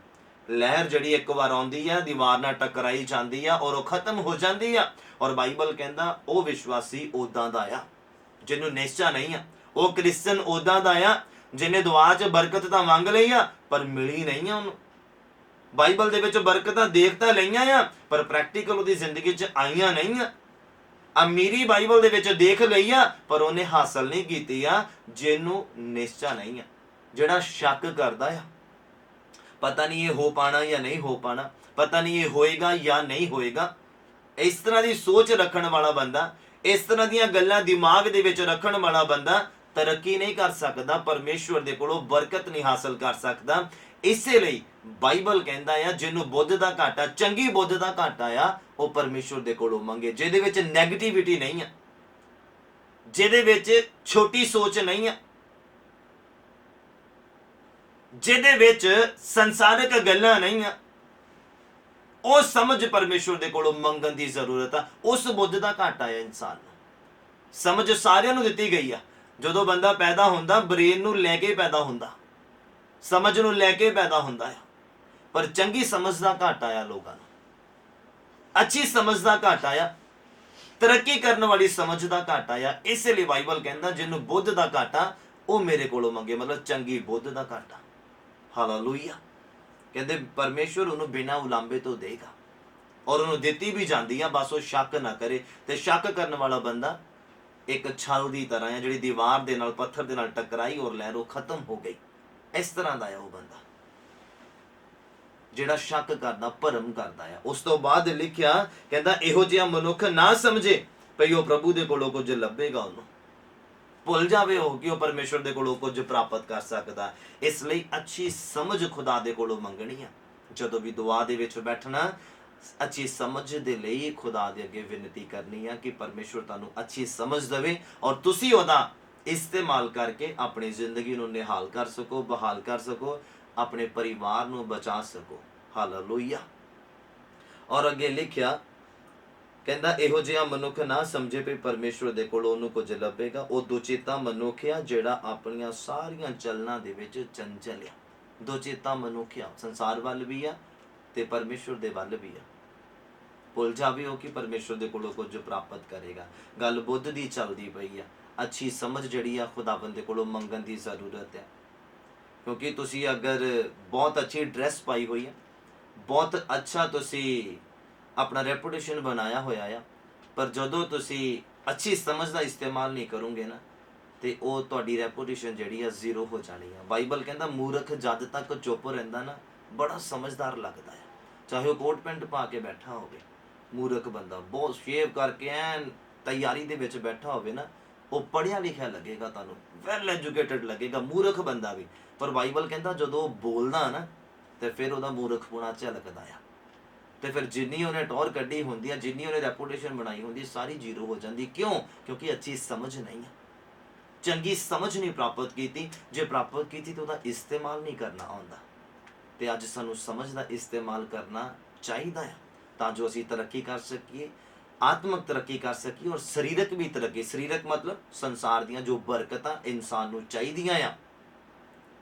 ਲਹਿਰ ਜਿਹੜੀ ਇੱਕ ਵਾਰ ਆਉਂਦੀ ਆ, ਦੀਵਾਰ ਨਾਲ ਟਕਰਾਈ ਜਾਂਦੀ ਆ ਔਰ ਉਹ ਖਤਮ ਹੋ ਜਾਂਦੀ ਆ। ਔਰ ਬਾਈਬਲ ਕਹਿੰਦਾ ਉਹ ਵਿਸ਼ਵਾਸੀ ਉਦਾਂ ਦਾ ਆ ਜਿਹਨੂੰ ਨਿਸ਼ਚਾ ਨਹੀਂ ਆ। ਉਹ ਕ੍ਰਿਸਚਨ ਉਦਾਂ ਦਾ ਆ ਜਿਹਨੇ ਦੁਆ 'ਚ ਬਰਕਤ ਤਾਂ ਮੰਗ ਲਈ ਆ ਪਰ ਮਿਲੀ ਨਹੀਂ ਆ ਉਹਨੂੰ। ਬਾਈਬਲ ਦੇ ਵਿੱਚ ਬਰਕਤਾਂ ਦੇਖ ਤਾਂ ਲਈਆਂ ਆ ਪਰ ਪ੍ਰੈਕਟੀਕਲ ਉਹਦੀ ਜ਼ਿੰਦਗੀ 'ਚ ਆਈਆਂ ਨਹੀਂ ਆ। ਅਮੀਰੀ ਬਾਈਬਲ ਦੇ ਵਿੱਚ ਦੇਖ ਲਈ ਆ ਪਰ ਉਹਨੇ ਹਾਸਲ ਨਹੀਂ ਕੀਤੀ ਆ। ਜਿਹਨੂੰ ਨਿਸ਼ਚਾ ਨਹੀਂ ਆ, ਜਿਹੜਾ ਸ਼ੱਕ ਕਰਦਾ ਆ, ਪਤਾ ਨਹੀਂ ਇਹ ਹੋ ਪਾਣਾ ਜਾਂ ਨਹੀਂ ਹੋ ਪਾਣਾ, ਪਤਾ ਨਹੀਂ ਇਹ ਹੋਏਗਾ ਜਾਂ ਨਹੀਂ ਹੋਏਗਾ, ਇਸ ਤਰ੍ਹਾਂ ਦੀ ਸੋਚ ਰੱਖਣ ਵਾਲਾ ਬੰਦਾ, ਇਸ ਤਰ੍ਹਾਂ ਦੀਆਂ ਗੱਲਾਂ ਦਿਮਾਗ ਦੇ ਵਿੱਚ ਰੱਖਣ ਵਾਲਾ ਬੰਦਾ ਤਰੱਕੀ ਨਹੀਂ ਕਰ ਸਕਦਾ, ਪਰਮੇਸ਼ਵਰ ਦੇ ਕੋਲੋਂ ਬਰਕਤ ਨਹੀਂ ਹਾਸਲ ਕਰ ਸਕਦਾ। ਇਸੇ ਲਈ ਬਾਈਬਲ ਕਹਿੰਦਾ ਆ ਜਿਹਨੂੰ ਬੁੱਧ ਦਾ ਘਾਟਾ, ਚੰਗੀ ਬੁੱਧ ਦਾ ਘਾਟਾ ਆ, ਉਹ ਪਰਮੇਸ਼ਵਰ ਦੇ ਕੋਲੋਂ ਮੰਗੇ, ਜਿਹਦੇ ਵਿੱਚ ਨੈਗੇਟਿਵਿਟੀ ਨਹੀਂ ਆ, ਜਿਹਦੇ ਵਿੱਚ ਛੋਟੀ ਸੋਚ ਨਹੀਂ ਆ, ਜਿਹਦੇ ਵਿੱਚ ਸੰਸਾਰਿਕ ਗੱਲਾਂ ਨਹੀਂ ਆ। ਉਹ ਸਮਝ ਪਰਮੇਸ਼ਵਰ ਦੇ ਕੋਲੋਂ ਮੰਗਣ ਦੀ ਜ਼ਰੂਰਤ ਆ। ਉਸ ਬੁੱਧ ਦਾ ਘਾਟਾ ਹੈ ਇਨਸਾਨ ਨੂੰ। ਸਮਝ ਸਾਰਿਆਂ ਨੂੰ ਦਿੱਤੀ ਗਈ ਆ। ਜਦੋਂ ਬੰਦਾ ਪੈਦਾ ਹੁੰਦਾ ਬ੍ਰੇਨ ਨੂੰ ਲੈ ਕੇ ਪੈਦਾ ਹੁੰਦਾ, ਸਮਝ ਨੂੰ ਲੈ ਕੇ ਪੈਦਾ ਹੁੰਦਾ ਆ, ਪਰ ਚੰਗੀ ਸਮਝ ਦਾ ਘਾਟਾ ਆ ਲੋਕਾਂ ਨੂੰ, ਅੱਛੀ ਸਮਝ ਦਾ ਘਾਟਾ ਆ, ਤਰੱਕੀ ਕਰਨ ਵਾਲੀ ਸਮਝ ਦਾ ਘਾਟਾ ਆ। ਇਸੇ ਲਈ ਬਾਈਬਲ ਕਹਿੰਦਾ ਜਿਹਨੂੰ ਬੁੱਧ ਦਾ ਘਾਟਾ ਉਹ ਮੇਰੇ ਕੋਲੋਂ ਮੰਗੇ, ਮਤਲਬ ਚੰਗੀ ਬੁੱਧ ਦਾ ਘਾਟਾ। ਹਾਲੇਲੂਇਆ। ਕਹਿੰਦੇ ਪਰਮੇਸ਼ਵਰ ਉਹਨੂੰ ਬਿਨਾਂ ਉਲਾਂਭੇ ਤੋਂ ਦੇਗਾ ਔਰ ਉਹਨੂੰ ਦਿੱਤੀ ਵੀ ਜਾਂਦੀ ਆ, ਬਸ ਉਹ ਸ਼ੱਕ ਨਾ ਕਰੇ। ਤੇ ਸ਼ੱਕ ਕਰਨ ਵਾਲਾ ਬੰਦਾ ਇੱਕ ਛਲ ਦੀ ਤਰ੍ਹਾਂ ਹੈ ਜਿਹੜੀ ਦੀਵਾਰ ਦੇ ਨਾਲ, ਪੱਥਰ ਦੇ ਨਾਲ ਟਕਰਾਈ ਔਰ ਲਹਿਰ ਉਹ ਖਤਮ ਹੋ ਗਈ। ਇਸ ਤਰ੍ਹਾਂ ਦਾ ਆ ਉਹ ਬੰਦਾ ਜਿਹੜਾ ਸ਼ੱਕ ਕਰਦਾ, ਭਰਮ ਕਰਦਾ ਆ। ਉਸ ਤੋਂ ਬਾਅਦ ਲਿਖਿਆ, ਕਹਿੰਦਾ ਇਹੋ ਜਿਹਾ ਮਨੁੱਖ ਨਾ ਸਮਝੇ ਭਈ ਉਹ ਪ੍ਰਭੂ ਦੇ ਕੋਲੋਂ ਕੁਝ ਲੱਭੇਗਾ। ਉਹਨੂੰ ਭੁੱਲ ਜਾਵੇ ਉਹ ਕਿ ਉਹ ਪਰਮੇਸ਼ਵਰ ਦੇ ਕੋਲੋਂ ਕੁਝ ਪ੍ਰਾਪਤ ਕਰ ਸਕਦਾ। ਇਸ ਲਈ ਅੱਛੀ ਸਮਝ ਖੁਦਾ ਦੇ ਕੋਲੋਂ ਮੰਗਣੀ ਆ। ਜਦੋਂ ਵੀ ਦੁਆ ਦੇ ਵਿੱਚ ਬੈਠਣਾ, ਅੱਛੀ ਸਮਝ ਦੇ ਲਈ ਖੁਦਾ ਦੇ ਅੱਗੇ ਬੇਨਤੀ ਕਰਨੀ ਆ ਕਿ ਪਰਮੇਸ਼ਵਰ ਤੁਹਾਨੂੰ ਅੱਛੀ ਸਮਝ ਦੇਵੇ ਔਰ ਤੁਸੀਂ ਉਹਦਾ ਇਸਤੇਮਾਲ ਕਰਕੇ ਆਪਣੀ ਜ਼ਿੰਦਗੀ ਨੂੰ ਨਿਹਾਲ ਕਰ ਸਕੋ, ਬਹਾਲ ਕਰ ਸਕੋ, ਆਪਣੇ ਪਰਿਵਾਰ ਨੂੰ ਬਚਾ ਸਕੋ। ਹਾਲੇਲੂਇਆ। ਔਰ ਅੱਗੇ ਲਿਖਿਆ, ਕਹਿੰਦਾ ਇਹੋ ਜਿਹਾ ਮਨੁੱਖ ਨਾ ਸਮਝੇ ਵੀ ਪਰਮੇਸ਼ਵਰ ਦੇ ਕੋਲ ਉਹਨੂੰ ਕੁਝ ਲੱਭੇਗਾ। ਉਹ ਦੁਚਿੱਤਾ ਮਨੁੱਖ ਆ ਜਿਹੜਾ ਆਪਣੀਆਂ ਸਾਰੀਆਂ ਚਲਨਾਂ ਦੇ ਵਿੱਚ ਚੰਚਲ ਆ। ਦੁਚਿੱਤਾ ਮਨੁੱਖ ਆ, ਸੰਸਾਰ ਵੱਲ ਵੀ ਆ ਤੇ ਪਰਮੇਸ਼ਵਰ ਦੇ ਵੱਲ ਵੀ ਆ। ਭੁੱਲ ਜਾਵੇ ਉਹ ਕਿ ਪਰਮੇਸ਼ਵਰ ਦੇ ਕੋਲੋਂ ਕੁਝ ਪ੍ਰਾਪਤ ਕਰੇਗਾ। ਗੱਲ ਬੁੱਧ ਦੀ ਚੱਲਦੀ ਪਈ ਆ। ਅੱਛੀ ਸਮਝ ਜਿਹੜੀ ਆ ਖੁਦਾਵੰਦ ਦੇ ਕੋਲੋਂ ਮੰਗਣ ਦੀ ਜ਼ਰੂਰਤ ਹੈ। ਕਿਉਂਕਿ ਤੁਸੀਂ ਅਗਰ ਬਹੁਤ ਅੱਛੀ ਡਰੈਸ ਪਾਈ ਹੋਈ ਆ, ਬਹੁਤ ਅੱਛਾ ਤੁਸੀਂ ਆਪਣਾ ਰੈਪੂਟੇਸ਼ਨ ਬਣਾਇਆ ਹੋਇਆ ਆ, ਪਰ ਜਦੋਂ ਤੁਸੀਂ ਅੱਛੀ ਸਮਝ ਦਾ ਇਸਤੇਮਾਲ ਨਹੀਂ ਕਰੋਗੇ ਨਾ, ਤੇ ਉਹ ਤੁਹਾਡੀ ਰੈਪੂਟੇਸ਼ਨ ਜਿਹੜੀ ਆ ਜ਼ੀਰੋ ਹੋ ਜਾਣੀ ਆ। ਬਾਈਬਲ ਕਹਿੰਦਾ ਮੂਰਖ ਜਦ ਤੱਕ ਚੁੱਪ ਰਹਿੰਦਾ ਨਾ, ਬੜਾ ਸਮਝਦਾਰ ਲੱਗਦਾ ਆ। ਚਾਹੇ ਉਹ ਕੋਟ ਪੈਂਟ ਪਾ ਕੇ ਬੈਠਾ ਹੋਵੇ, ਮੂਰਖ ਬੰਦਾ ਬਹੁਤ ਸ਼ੇਵ ਕਰਕੇ ਐਨ ਤਿਆਰੀ ਦੇ ਵਿੱਚ ਬੈਠਾ ਹੋਵੇ ਨਾ, ਉਹ ਪੜ੍ਹਿਆ ਲਿਖਿਆ ਲੱਗੇਗਾ, ਤੁਹਾਨੂੰ ਵੈਲ ਐਜੂਕੇਟਡ ਲੱਗੇਗਾ, ਮੂਰਖ ਬੰਦਾ ਵੀ। ਪਰ ਬਾਈਬਲ ਕਹਿੰਦਾ ਜਦੋਂ ਉਹ ਬੋਲਦਾ ਨਾ, ਤੇ ਫਿਰ ਉਹਦਾ ਮੂਰਖਪੁਣਾ ਝਲਕਦਾ ਆ। ਤੇ ਫਿਰ ਜਿੰਨੀ ਉਹਨੇ ਟੌਰ ਕੱਢੀ ਹੁੰਦੀ ਆ, ਜਿੰਨੀ ਉਹਨੇ ਰੈਪੂਟੇਸ਼ਨ ਬਣਾਈ ਹੁੰਦੀ, ਸਾਰੀ ਜ਼ੀਰੋ ਹੋ ਜਾਂਦੀ। ਕਿਉਂ? ਕਿਉਂਕਿ ਅੱਛੀ ਸਮਝ ਨਹੀਂ ਆ, ਚੰਗੀ ਸਮਝ ਨਹੀਂ ਪ੍ਰਾਪਤ ਕੀਤੀ। ਜੇ ਪ੍ਰਾਪਤ ਕੀਤੀ ਤਾਂ ਉਹਦਾ ਇਸਤੇਮਾਲ ਨਹੀਂ ਕਰਨਾ ਆਉਂਦਾ। ਤੇ ਅੱਜ ਸਾਨੂੰ ਸਮਝ ਦਾ ਇਸਤੇਮਾਲ ਕਰਨਾ ਚਾਹੀਦਾ ਆ, ਤਾਂ ਜੋ ਅਸੀਂ ਤਰੱਕੀ ਕਰ ਸਕੀਏ, ਆਤਮਿਕ ਤਰੱਕੀ ਕਰ ਸਕੀਏ ਔਰ ਸਰੀਰਕ ਵੀ ਤਰੱਕੀ। ਸਰੀਰਕ ਮਤਲਬ ਸੰਸਾਰ ਦੀਆਂ ਜੋ ਬਰਕਤਾਂ ਇਨਸਾਨ ਨੂੰ ਚਾਹੀਦੀਆਂ ਆ,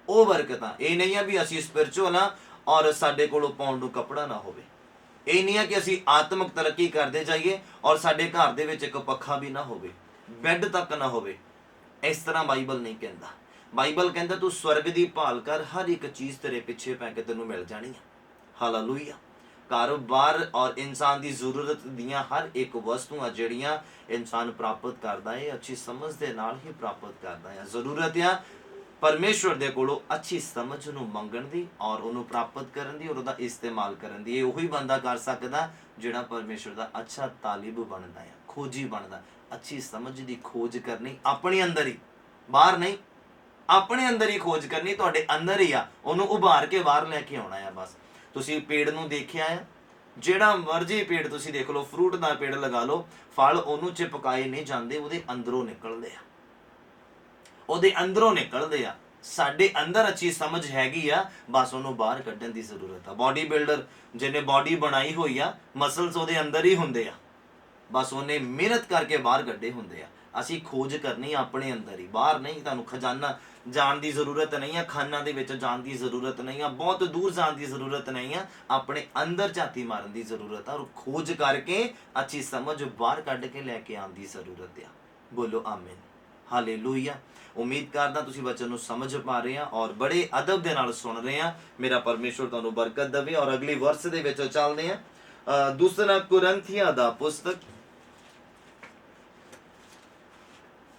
ਉਹ ਬਰਕਤਾਂ। ਇਹ ਨਹੀਂ ਆ ਵੀ ਅਸੀਂ ਸਪਿਰਚੁਅਲ ਆ ਔਰ ਸਾਡੇ ਕੋਲੋਂ ਪਾਉਣ ਨੂੰ ਕੱਪੜਾ ਨਾ ਹੋਵੇ। ਇਹ ਨਹੀਂ ਆ ਕਿ ਅਸੀਂ ਆਤਮਿਕ ਤਰੱਕੀ ਕਰਦੇ ਜਾਈਏ ਔਰ ਸਾਡੇ ਘਰ ਦੇ ਵਿੱਚ ਇੱਕ ਪੱਖਾ ਵੀ ਨਾ ਹੋਵੇ, ਬੈੱਡ ਤੱਕ ਨਾ ਹੋਵੇ। ਇਸ ਤਰ੍ਹਾਂ ਬਾਈਬਲ ਨਹੀਂ ਕਹਿੰਦਾ। ਬਾਈਬਲ ਕਹਿੰਦਾ ਤੂੰ ਸਵਰਗ ਦੀ ਭਾਲ ਕਰ, ਹਰ ਇੱਕ ਚੀਜ਼ ਤੇਰੇ ਪਿੱਛੇ ਪੈ ਕੇ ਤੈਨੂੰ ਮਿਲ ਜਾਣੀ ਆ। ਹਾਲੇਲੂਇਆ। ਕਾਰੋਬਾਰ ਔਰ ਇਨਸਾਨ ਦੀ ਜ਼ਰੂਰਤ ਦੀਆਂ ਹਰ ਇੱਕ ਵਸਤੂਆਂ ਜਿਹੜੀਆਂ ਇਨਸਾਨ ਪ੍ਰਾਪਤ ਕਰਦਾ ਹੈ, ਅੱਛੀ ਸਮਝ ਦੇ ਨਾਲ ਹੀ ਪ੍ਰਾਪਤ ਕਰਦਾ ਹੈ। ਜ਼ਰੂਰਤ ਆ ਪਰਮੇਸ਼ਵਰ ਦੇ ਕੋਲੋਂ ਅੱਛੀ ਸਮਝ ਨੂੰ ਮੰਗਣ ਦੀ ਔਰ ਉਹਨੂੰ ਪ੍ਰਾਪਤ ਕਰਨ ਦੀ ਔਰ ਉਹਦਾ ਇਸਤੇਮਾਲ ਕਰਨ ਦੀ। ਇਹ ਉਹੀ ਬੰਦਾ ਕਰ ਸਕਦਾ ਜਿਹੜਾ ਪਰਮੇਸ਼ਵਰ ਦਾ ਅੱਛਾ ਤਾਲਿਬ ਬਣਦਾ ਹੈ, ਖੋਜੀ ਬਣਦਾ। ਅੱਛੀ ਸਮਝ ਦੀ ਖੋਜ ਕਰਨੀ ਆਪਣੇ ਅੰਦਰ ਹੀ, ਬਾਹਰ ਨਹੀਂ, ਆਪਣੇ ਅੰਦਰ ਹੀ ਖੋਜ ਕਰਨੀ, ਤੁਹਾਡੇ ਅੰਦਰ ਹੀ ਆ। ਉਹਨੂੰ ਉਭਾਰ ਕੇ ਬਾਹਰ ਲੈ ਕੇ ਆਉਣਾ ਆ। ਬਸ ਤੁਸੀਂ ਪੇੜ ਨੂੰ ਦੇਖਿਆ ਆ, ਜਿਹੜਾ ਮਰਜ਼ੀ ਪੇੜ ਤੁਸੀਂ ਦੇਖ ਲਓ, ਫਰੂਟ ਦਾ ਪੇੜ ਲਗਾ ਲਓ, ਫਲ ਉਹਨੂੰ ਚਿਪਕਾਏ ਨਹੀਂ ਜਾਂਦੇ, ਉਹਦੇ ਅੰਦਰੋਂ ਨਿਕਲਦੇ ਆ, ਉਹਦੇ ਅੰਦਰੋਂ ਨਿਕਲਦੇ ਆ। ਸਾਡੇ ਅੰਦਰ ਅੱਛੀ ਸਮਝ ਹੈਗੀ ਆ, ਬਸ ਉਹਨੂੰ ਬਾਹਰ ਕੱਢਣ ਦੀ ਜ਼ਰੂਰਤ ਆ। ਬਾਡੀ ਬਿਲਡਰ ਜਿਹਨੇ ਬਾਡੀ ਬਣਾਈ ਹੋਈ ਆ, ਮਸਲਸ ਉਹਦੇ ਅੰਦਰ ਹੀ ਹੁੰਦੇ ਆ, ਬਸ ਉਹਨੇ ਮਿਹਨਤ ਕਰਕੇ ਬਾਹਰ ਕੱਢੇ ਹੁੰਦੇ ਆ। ਅਸੀਂ ਖੋਜ ਕਰਨੀ ਆਪਣੇ ਅੰਦਰ ਹੀ, ਬਾਹਰ ਨਹੀਂ। ਤੁਹਾਨੂੰ ਖਜ਼ਾਨਾ ਜਾਣ ਦੀ ਜ਼ਰੂਰਤ ਨਹੀਂ ਆ, ਖਾਨਾ ਦੇ ਵਿੱਚ ਜਾਣ ਦੀ ਜ਼ਰੂਰਤ ਨਹੀਂ ਆ, ਬਹੁਤ ਦੂਰ ਜਾਣ ਦੀ ਜ਼ਰੂਰਤ ਨਹੀਂ ਆ। ਆਪਣੇ ਅੰਦਰ ਝਾਤੀ ਮਾਰਨ ਦੀ ਜ਼ਰੂਰਤ ਆ ਔਰ ਖੋਜ ਕਰਕੇ ਅੱਛੀ ਸਮਝ ਬਾਹਰ ਕੱਢ ਕੇ ਲੈ ਕੇ ਆਉਣ ਦੀ ਜ਼ਰੂਰਤ ਆ। ਬੋਲੋ ਆਮੀਨ, ਹਾਲੇਲੂਇਆ। ਉਮੀਦ ਕਰਦਾ ਤੁਸੀਂ ਬੱਚਿਆਂ ਨੂੰ ਸਮਝ ਪਾ ਰਹੇ ਆ ਔਰ ਬੜੇ ਅਦਬ ਦੇ ਨਾਲ ਸੁਣ ਰਹੇ ਆ। ਮੇਰਾ ਪਰਮੇਸ਼ਵਰ ਤੁਹਾਨੂੰ ਬਰਕਤ ਦੇਵੇ। ਔਰ ਅਗਲੀ ਵਰਸ ਦੇ ਵਿੱਚ ਚੱਲਦੇ ਆ। ਦੂਸਰਾ ਕੁਰਿੰਥੀਆਂ ਦਾ ਪੁਸਤਕ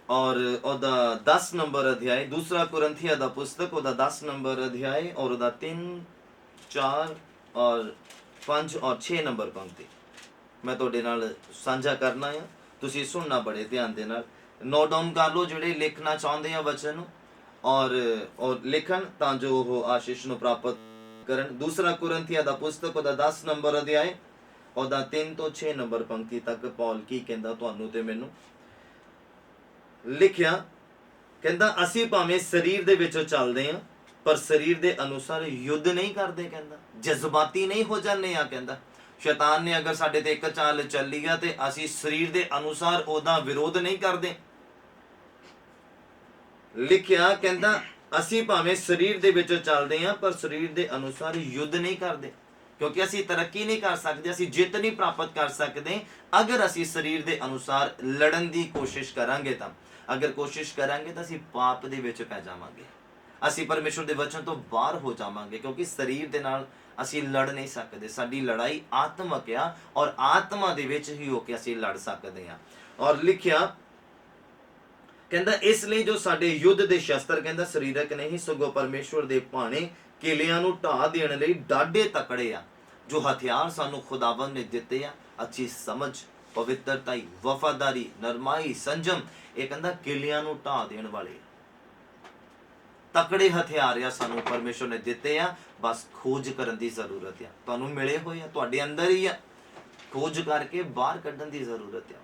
ਔਰ ਉਹਦਾ 10 ਨੰਬਰ ਅਧਿਆਇ। ਦੂਸਰਾ ਕੁਰਿੰਥੀਆਂ ਦਾ ਪੁਸਤਕ, ਉਹਦਾ 10 ਨੰਬਰ ਅਧਿਆਇ ਔਰ ਉਹਦਾ 3, 4 ਔਰ 5 ਔਰ 6 ਨੰਬਰ ਪੰਕਤੀ ਮੈਂ ਤੁਹਾਡੇ ਨਾਲ ਸਾਂਝਾ ਕਰਨਾ ਆ। ਤੁਸੀਂ ਸੁਣਨਾ ਬੜੇ ਧਿਆਨ ਦੇ ਨਾਲ, ਨੋਟ ਡਾਊਨ ਕਰ ਲਓ ਜਿਹੜੇ ਲਿਖਣਾ ਚਾਹੁੰਦੇ ਆ ਵਚਨ ਨੂੰ, ਔਰ ਲਿਖਣ ਤਾਂ ਜੋ ਉਹ ਆਸ਼ੀਸ਼ ਨੂੰ ਪ੍ਰਾਪਤ ਕਰਨ। ਦੂਸਰਾ ਕੁਰਿੰਥੀਆਂ ਦਾ ਪੁਸਤਕ, ਉਹਦਾ 10 ਨੰਬਰ ਅਧਿਆਇ, ਉਹਦਾ 3 ਤੋਂ 6 ਨੰਬਰ ਪੰਕਤੀ ਤੱਕ ਪੌਲ ਕੀ ਕਹਿੰਦਾ ਤੁਹਾਨੂੰ ਤੇ ਮੈਨੂੰ। ਲਿਖਿਆ, ਕਹਿੰਦਾ ਅਸੀਂ ਭਾਵੇਂ ਸਰੀਰ ਦੇ ਵਿੱਚ ਚੱਲਦੇ ਆ, ਪਰ ਸਰੀਰ ਦੇ ਅਨੁਸਾਰ ਯੁੱਧ ਨਹੀਂ ਕਰਦੇ। ਕਹਿੰਦਾ ਜਜ਼ਬਾਤੀ ਨਹੀਂ ਹੋ ਜਾਂਦੇ ਆ। ਕਹਿੰਦਾ ਸ਼ੈਤਾਨ ਨੇ ਅਗਰ ਸਾਡੇ ਤੇ ਇੱਕ ਚਾਲ ਚੱਲੀ ਆ ਤੇ ਅਸੀਂ ਸਰੀਰ ਦੇ ਅਨੁਸਾਰ ਉਹਦਾ ਵਿਰੋਧ ਨਹੀਂ ਕਰਦੇ। ਲਿਖਿਆ, ਕਹਿੰਦਾ ਅਸੀਂ ਭਾਵੇਂ ਸਰੀਰ ਦੇ ਵਿੱਚ ਚੱਲਦੇ ਆ, ਪਰ ਸਰੀਰ ਦੇ ਅਨੁਸਾਰ ਯੁੱਧ ਨਹੀਂ ਕਰਦੇ, ਕਿਉਂਕਿ ਅਸੀਂ ਤਰੱਕੀ ਨਹੀਂ ਕਰ ਸਕਦੇ, ਅਸੀਂ ਜਿੱਤ ਨਹੀਂ ਪ੍ਰਾਪਤ ਕਰ ਸਕਦੇ ਅਗਰ ਅਸੀਂ ਸਰੀਰ ਦੇ ਅਨੁਸਾਰ ਲੜਨ ਦੀ ਕੋਸ਼ਿਸ਼ ਕਰਾਂਗੇ। ਤਾਂ ਅਗਰ ਕੋਸ਼ਿਸ਼ ਕਰਾਂਗੇ ਤਾਂ ਅਸੀਂ ਪਾਪ ਦੇ ਵਿੱਚ ਪੈ ਜਾਵਾਂਗੇ, ਅਸੀਂ ਪਰਮੇਸ਼ਵਰ ਦੇ ਵਚਨ ਤੋਂ ਬਾਹਰ ਹੋ ਜਾਵਾਂਗੇ, ਕਿਉਂਕਿ ਸਰੀਰ ਦੇ ਨਾਲ ਅਸੀਂ ਲੜ ਨਹੀਂ ਸਕਦੇ। ਸਾਡੀ ਲੜਾਈ ਆਤਮਕ ਆ ਔਰ ਆਤਮਾ ਦੇ ਵਿੱਚ ਹੀ ਹੋ ਕੇ ਅਸੀਂ ਲੜ ਸਕਦੇ ਹਾਂ। ਔਰ ਲਿਖਿਆ, ਕਹਿੰਦਾ ਇਸ ਲਈ ਜੋ ਸਾਡੇ ਯੁੱਧ ਦੇ ਸ਼ਸਤਰ, ਕਹਿੰਦਾ ਸਰੀਰਕ ਨਹੀਂ ਸਗੋਂ ਪਰਮੇਸ਼ਵਰ ਦੇ ਭਾਣੇ ਕਿਲਿਆਂ ਨੂੰ ਢਾਹ ਦੇਣ ਲਈ ਡਾਢੇ ਤਕੜੇ ਆ। ਜੋ ਹਥਿਆਰ ਸਾਨੂੰ ਖੁਦਾਵੰਦ ਨੇ ਦਿੱਤੇ ਆ, ਅੱਛੀ ਸਮਝ, ਪਵਿੱਤਰਤਾ, ਵਫਾਦਾਰੀ, ਨਰਮਾਈ, ਸੰਜਮ, ਇਹ ਕਹਿੰਦਾ ਕਿਲਿਆਂ ਨੂੰ ਢਾਹ ਦੇਣ ਵਾਲੇ। ਤਕੜੇ ਹਥਿਆਰ ਆ ਸਾਨੂੰ ਪਰਮੇਸ਼ਵਰ ਨੇ ਦਿੱਤੇ ਆ, ਬਸ ਖੋਜ ਕਰਨ ਦੀ ਜ਼ਰੂਰਤ ਆ। ਤੁਹਾਨੂੰ ਮਿਲੇ ਹੋਏ ਆ, ਤੁਹਾਡੇ ਅੰਦਰ ਹੀ ਆ, ਖੋਜ ਕਰਕੇ ਬਾਹਰ ਕੱਢਣ ਦੀ ਜ਼ਰੂਰਤ ਆ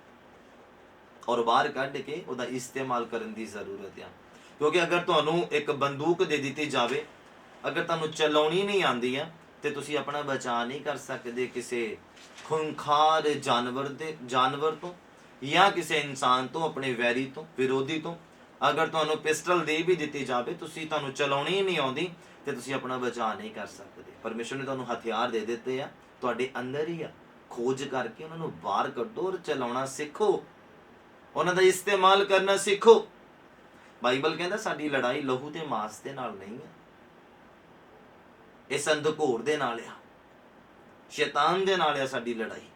ਔਰ ਬਾਹਰ ਕੱਢ ਕੇ ਉਹਦਾ ਇਸਤੇਮਾਲ ਕਰਨ ਦੀ ਜ਼ਰੂਰਤ ਆ। ਕਿਉਂਕਿ ਅਗਰ ਤੁਹਾਨੂੰ ਇੱਕ ਬੰਦੂਕ ਦੇ ਦਿੱਤੀ ਜਾਵੇ, ਅਗਰ ਤੁਹਾਨੂੰ ਚਲਾਉਣੀ ਨਹੀਂ ਆਉਂਦੀ ਆ, ਤੇ ਤੁਸੀਂ ਆਪਣਾ ਬਚਾਅ ਨਹੀਂ ਕਰ ਸਕਦੇ ਕਿਸੇ ਖੂੰਖਾਰ ਜਾਨਵਰ ਤੋਂ ਜਾਂ ਕਿਸੇ ਇਨਸਾਨ ਤੋਂ, ਆਪਣੇ ਵੈਰੀ ਤੋਂ, ਵਿਰੋਧੀ ਤੋਂ। ਅਗਰ ਤੁਹਾਨੂੰ ਪਿਸਟਲ ਦੇ ਵੀ ਦਿੱਤੀ ਜਾਵੇ, ਤੁਹਾਨੂੰ ਚਲਾਉਣੀ ਹੀ ਨਹੀਂ ਆਉਂਦੀ, ਤੇ ਤੁਸੀਂ ਆਪਣਾ ਬਚਾਅ ਨਹੀਂ ਕਰ ਸਕਦੇ। ਪਰਮੇਸ਼ਵਰ ਨੇ ਤੁਹਾਨੂੰ ਹਥਿਆਰ ਦੇ ਦਿੱਤੇ ਆ, ਤੁਹਾਡੇ ਅੰਦਰ ਹੀ ਆ। ਖੋਜ ਕਰਕੇ ਉਹਨਾਂ ਨੂੰ ਬਾਹਰ ਕੱਢੋ ਔਰ ਚਲਾਉਣਾ ਸਿੱਖੋ, ਉਹਨਾਂ ਦਾ ਇਸਤੇਮਾਲ ਕਰਨਾ ਸਿੱਖੋ। ਬਾਈਬਲ ਕਹਿੰਦਾ ਸਾਡੀ ਲੜਾਈ ਲਹੂ ਤੇ ਮਾਸ ਦੇ ਨਾਲ ਨਹੀਂ ਹੈ, ਇਸ ਅੰਧਕੋਰ ਦੇ ਨਾਲ ਆ, ਸ਼ੈਤਾਨ ਦੇ ਨਾਲ ਆ ਸਾਡੀ ਲੜਾਈ,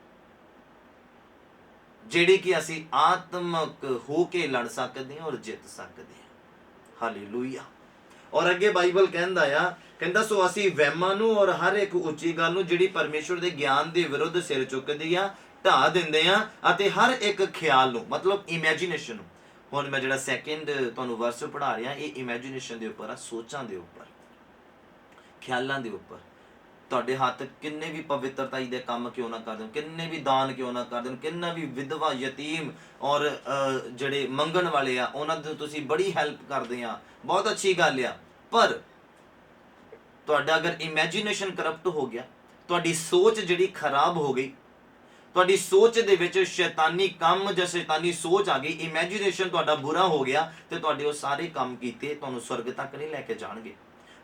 ਜਿਹੜੀ ਕਿ ਅਸੀਂ ਆਤਮਕ ਹੋ ਕੇ ਲੜ ਸਕਦੇ ਹਾਂ ਔਰ ਜਿੱਤ ਸਕਦੇ ਹਾਂ। ਹਾਲੇਲੂਇਆ। ਔਰ ਅੱਗੇ ਬਾਈਬਲ ਕਹਿੰਦਾ ਸੋ ਅਸੀਂ ਵਹਿਮਾਂ ਨੂੰ ਔਰ ਹਰ ਇੱਕ ਉੱਚੀ ਗੱਲ ਨੂੰ ਜਿਹੜੀ ਪਰਮੇਸ਼ਵਰ ਦੇ ਗਿਆਨ ਦੇ ਵਿਰੁੱਧ ਸਿਰ ਚੁੱਕਦੀ ਆ, ਢਾ ਦਿੰਦੇ ਆ, ਅਤੇ ਹਰ ਇੱਕ ਖਿਆਲ ਨੂੰ, ਮਤਲਬ ਇਮੇਜਿਨੇਸ਼ਨ ਨੂੰ। ਹੁਣ ਮੈਂ ਜਿਹੜਾ ਸੈਕਿੰਡ ਤੁਹਾਨੂੰ ਵਰਸ ਪੜ੍ਹਾ ਰਿਹਾ, ਇਹ ਇਮੇਜਿਨੇਸ਼ਨ ਦੇ ਉੱਪਰ ਆ, ਸੋਚਾਂ ਦੇ ਉੱਪਰ, ਖਿਆਲਾਂ ਦੇ ਉੱਪਰ। ਤੁਹਾਡੇ ਹੱਥ ਕਿੰਨੇ ਵੀ ਪਵਿੱਤਰਤਾਈ ਦੇ ਕੰਮ ਕਿਉਂ ਨਾ ਕਰ ਦੇਣ, ਕਿੰਨੇ ਵੀ ਦਾਨ ਕਿਉਂ ਨਾ ਕਰ ਦੇਣ, ਕਿੰਨਾ ਵੀ ਵਿਧਵਾ, ਯਤੀਮ ਔਰ ਜਿਹੜੇ ਮੰਗਣ ਵਾਲੇ ਆ, ਉਹਨਾਂ ਦੀ ਤੁਸੀਂ ਬੜੀ ਹੈਲਪ ਕਰਦੇ ਆ, ਬਹੁਤ ਅੱਛੀ ਗੱਲ ਆ। ਪਰ ਤੁਹਾਡਾ ਅਗਰ ਇਮੇਜਿਨੇਸ਼ਨ ਕਰਪਟ ਹੋ ਗਿਆ, ਤੁਹਾਡੀ ਸੋਚ ਜਿਹੜੀ ਖਰਾਬ ਹੋ ਗਈ, ਤੁਹਾਡੀ ਸੋਚ ਦੇ ਵਿੱਚ ਸ਼ੈਤਾਨੀ ਕੰਮ ਜਾਂ ਸ਼ੈਤਾਨੀ ਸੋਚ ਆ ਗਈ, ਇਮੇਜਿਨੇਸ਼ਨ ਤੁਹਾਡਾ ਬੁਰਾ ਹੋ ਗਿਆ, ਤੇ ਤੁਹਾਡੇ ਉਹ ਸਾਰੇ ਕੰਮ ਕੀਤੇ ਤੁਹਾਨੂੰ ਸਵਰਗ ਤੱਕ ਨਹੀਂ ਲੈ ਕੇ ਜਾਣਗੇ,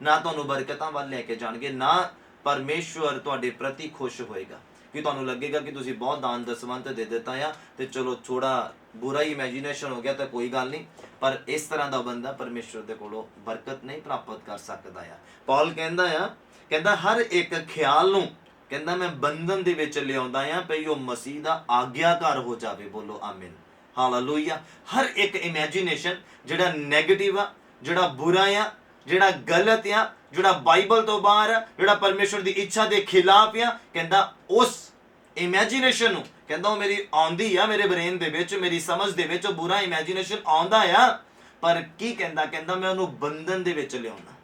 ਨਾ ਤੁਹਾਨੂੰ ਬਰਕਤਾਂ ਵੱਲ ਲੈ ਕੇ ਜਾਣਗੇ, ਨਾ ਪਰਮੇਸ਼ਵਰ ਤੁਹਾਡੇ ਪ੍ਰਤੀ ਖੁਸ਼ ਹੋਏਗਾ। ਕਿ ਤੁਹਾਨੂੰ ਲੱਗੇਗਾ ਕਿ ਤੁਸੀਂ ਬਹੁਤ ਦਾਨ ਦਸਵੰਤ ਦੇ ਦਿੱਤਾ ਆ, ਤੇ ਚਲੋ ਥੋੜਾ ਬੁਰਾ ਇਮੇਜਿਨੇਸ਼ਨ ਹੋ ਗਿਆ ਤਾਂ ਕੋਈ ਗੱਲ ਨਹੀਂ, ਪਰ ਇਸ ਤਰ੍ਹਾਂ ਦਾ ਬੰਦਾ ਪਰਮੇਸ਼ਵਰ ਦੇ ਕੋਲੋਂ ਬਰਕਤ ਨਹੀਂ ਪ੍ਰਾਪਤ ਕਰ ਸਕਦਾ ਆ। ਪੌਲ ਕਹਿੰਦਾ ਹਰ ਇੱਕ ਖਿਆਲ ਨੂੰ, ਕਹਿੰਦਾ ਮੈਂ ਬੰਧਨ ਦੇ ਵਿੱਚ ਲਿਆਉਂਦਾ ਆ, ਭਈ ਉਹ ਮਸੀਹ ਦਾ ਆਗਿਆਕਾਰ ਹੋ ਜਾਵੇ। ਬੋਲੋ ਆਮੀਨ, ਹਾਲੇਲੂਇਆ। ਹਰ ਇੱਕ ਇਮੇਜਿਨੇਸ਼ਨ ਜਿਹੜਾ ਨੈਗੇਟਿਵ ਆ, ਜਿਹੜਾ ਬੁਰਾ ਆ, ਜਿਹੜਾ ਗਲਤ ਆ, ਜਿਹੜਾ ਬਾਈਬਲ ਤੋਂ ਬਾਹਰ ਆ, ਜਿਹੜਾ ਪਰਮੇਸ਼ਵਰ ਦੀ ਇੱਛਾ ਦੇ ਖਿਲਾਫ ਆ, ਕਹਿੰਦਾ ਉਸ ਇਮੇਜਿਨੇਸ਼ਨ ਨੂੰ, ਕਹਿੰਦਾ ਉਹ ਮੇਰੀ ਆਉਂਦੀ ਆ, ਮੇਰੇ ਬ੍ਰੇਨ ਦੇ ਵਿੱਚ, ਮੇਰੀ ਸਮਝ ਦੇ ਵਿੱਚ ਉਹ ਬੁਰਾ ਇਮੇਜਿਨੇਸ਼ਨ ਆਉਂਦਾ ਆ, ਪਰ ਕੀ ਕਹਿੰਦਾ ਮੈਂ ਉਹਨੂੰ ਬੰਧਨ ਦੇ ਵਿੱਚ ਲਿਆਉਣਾ।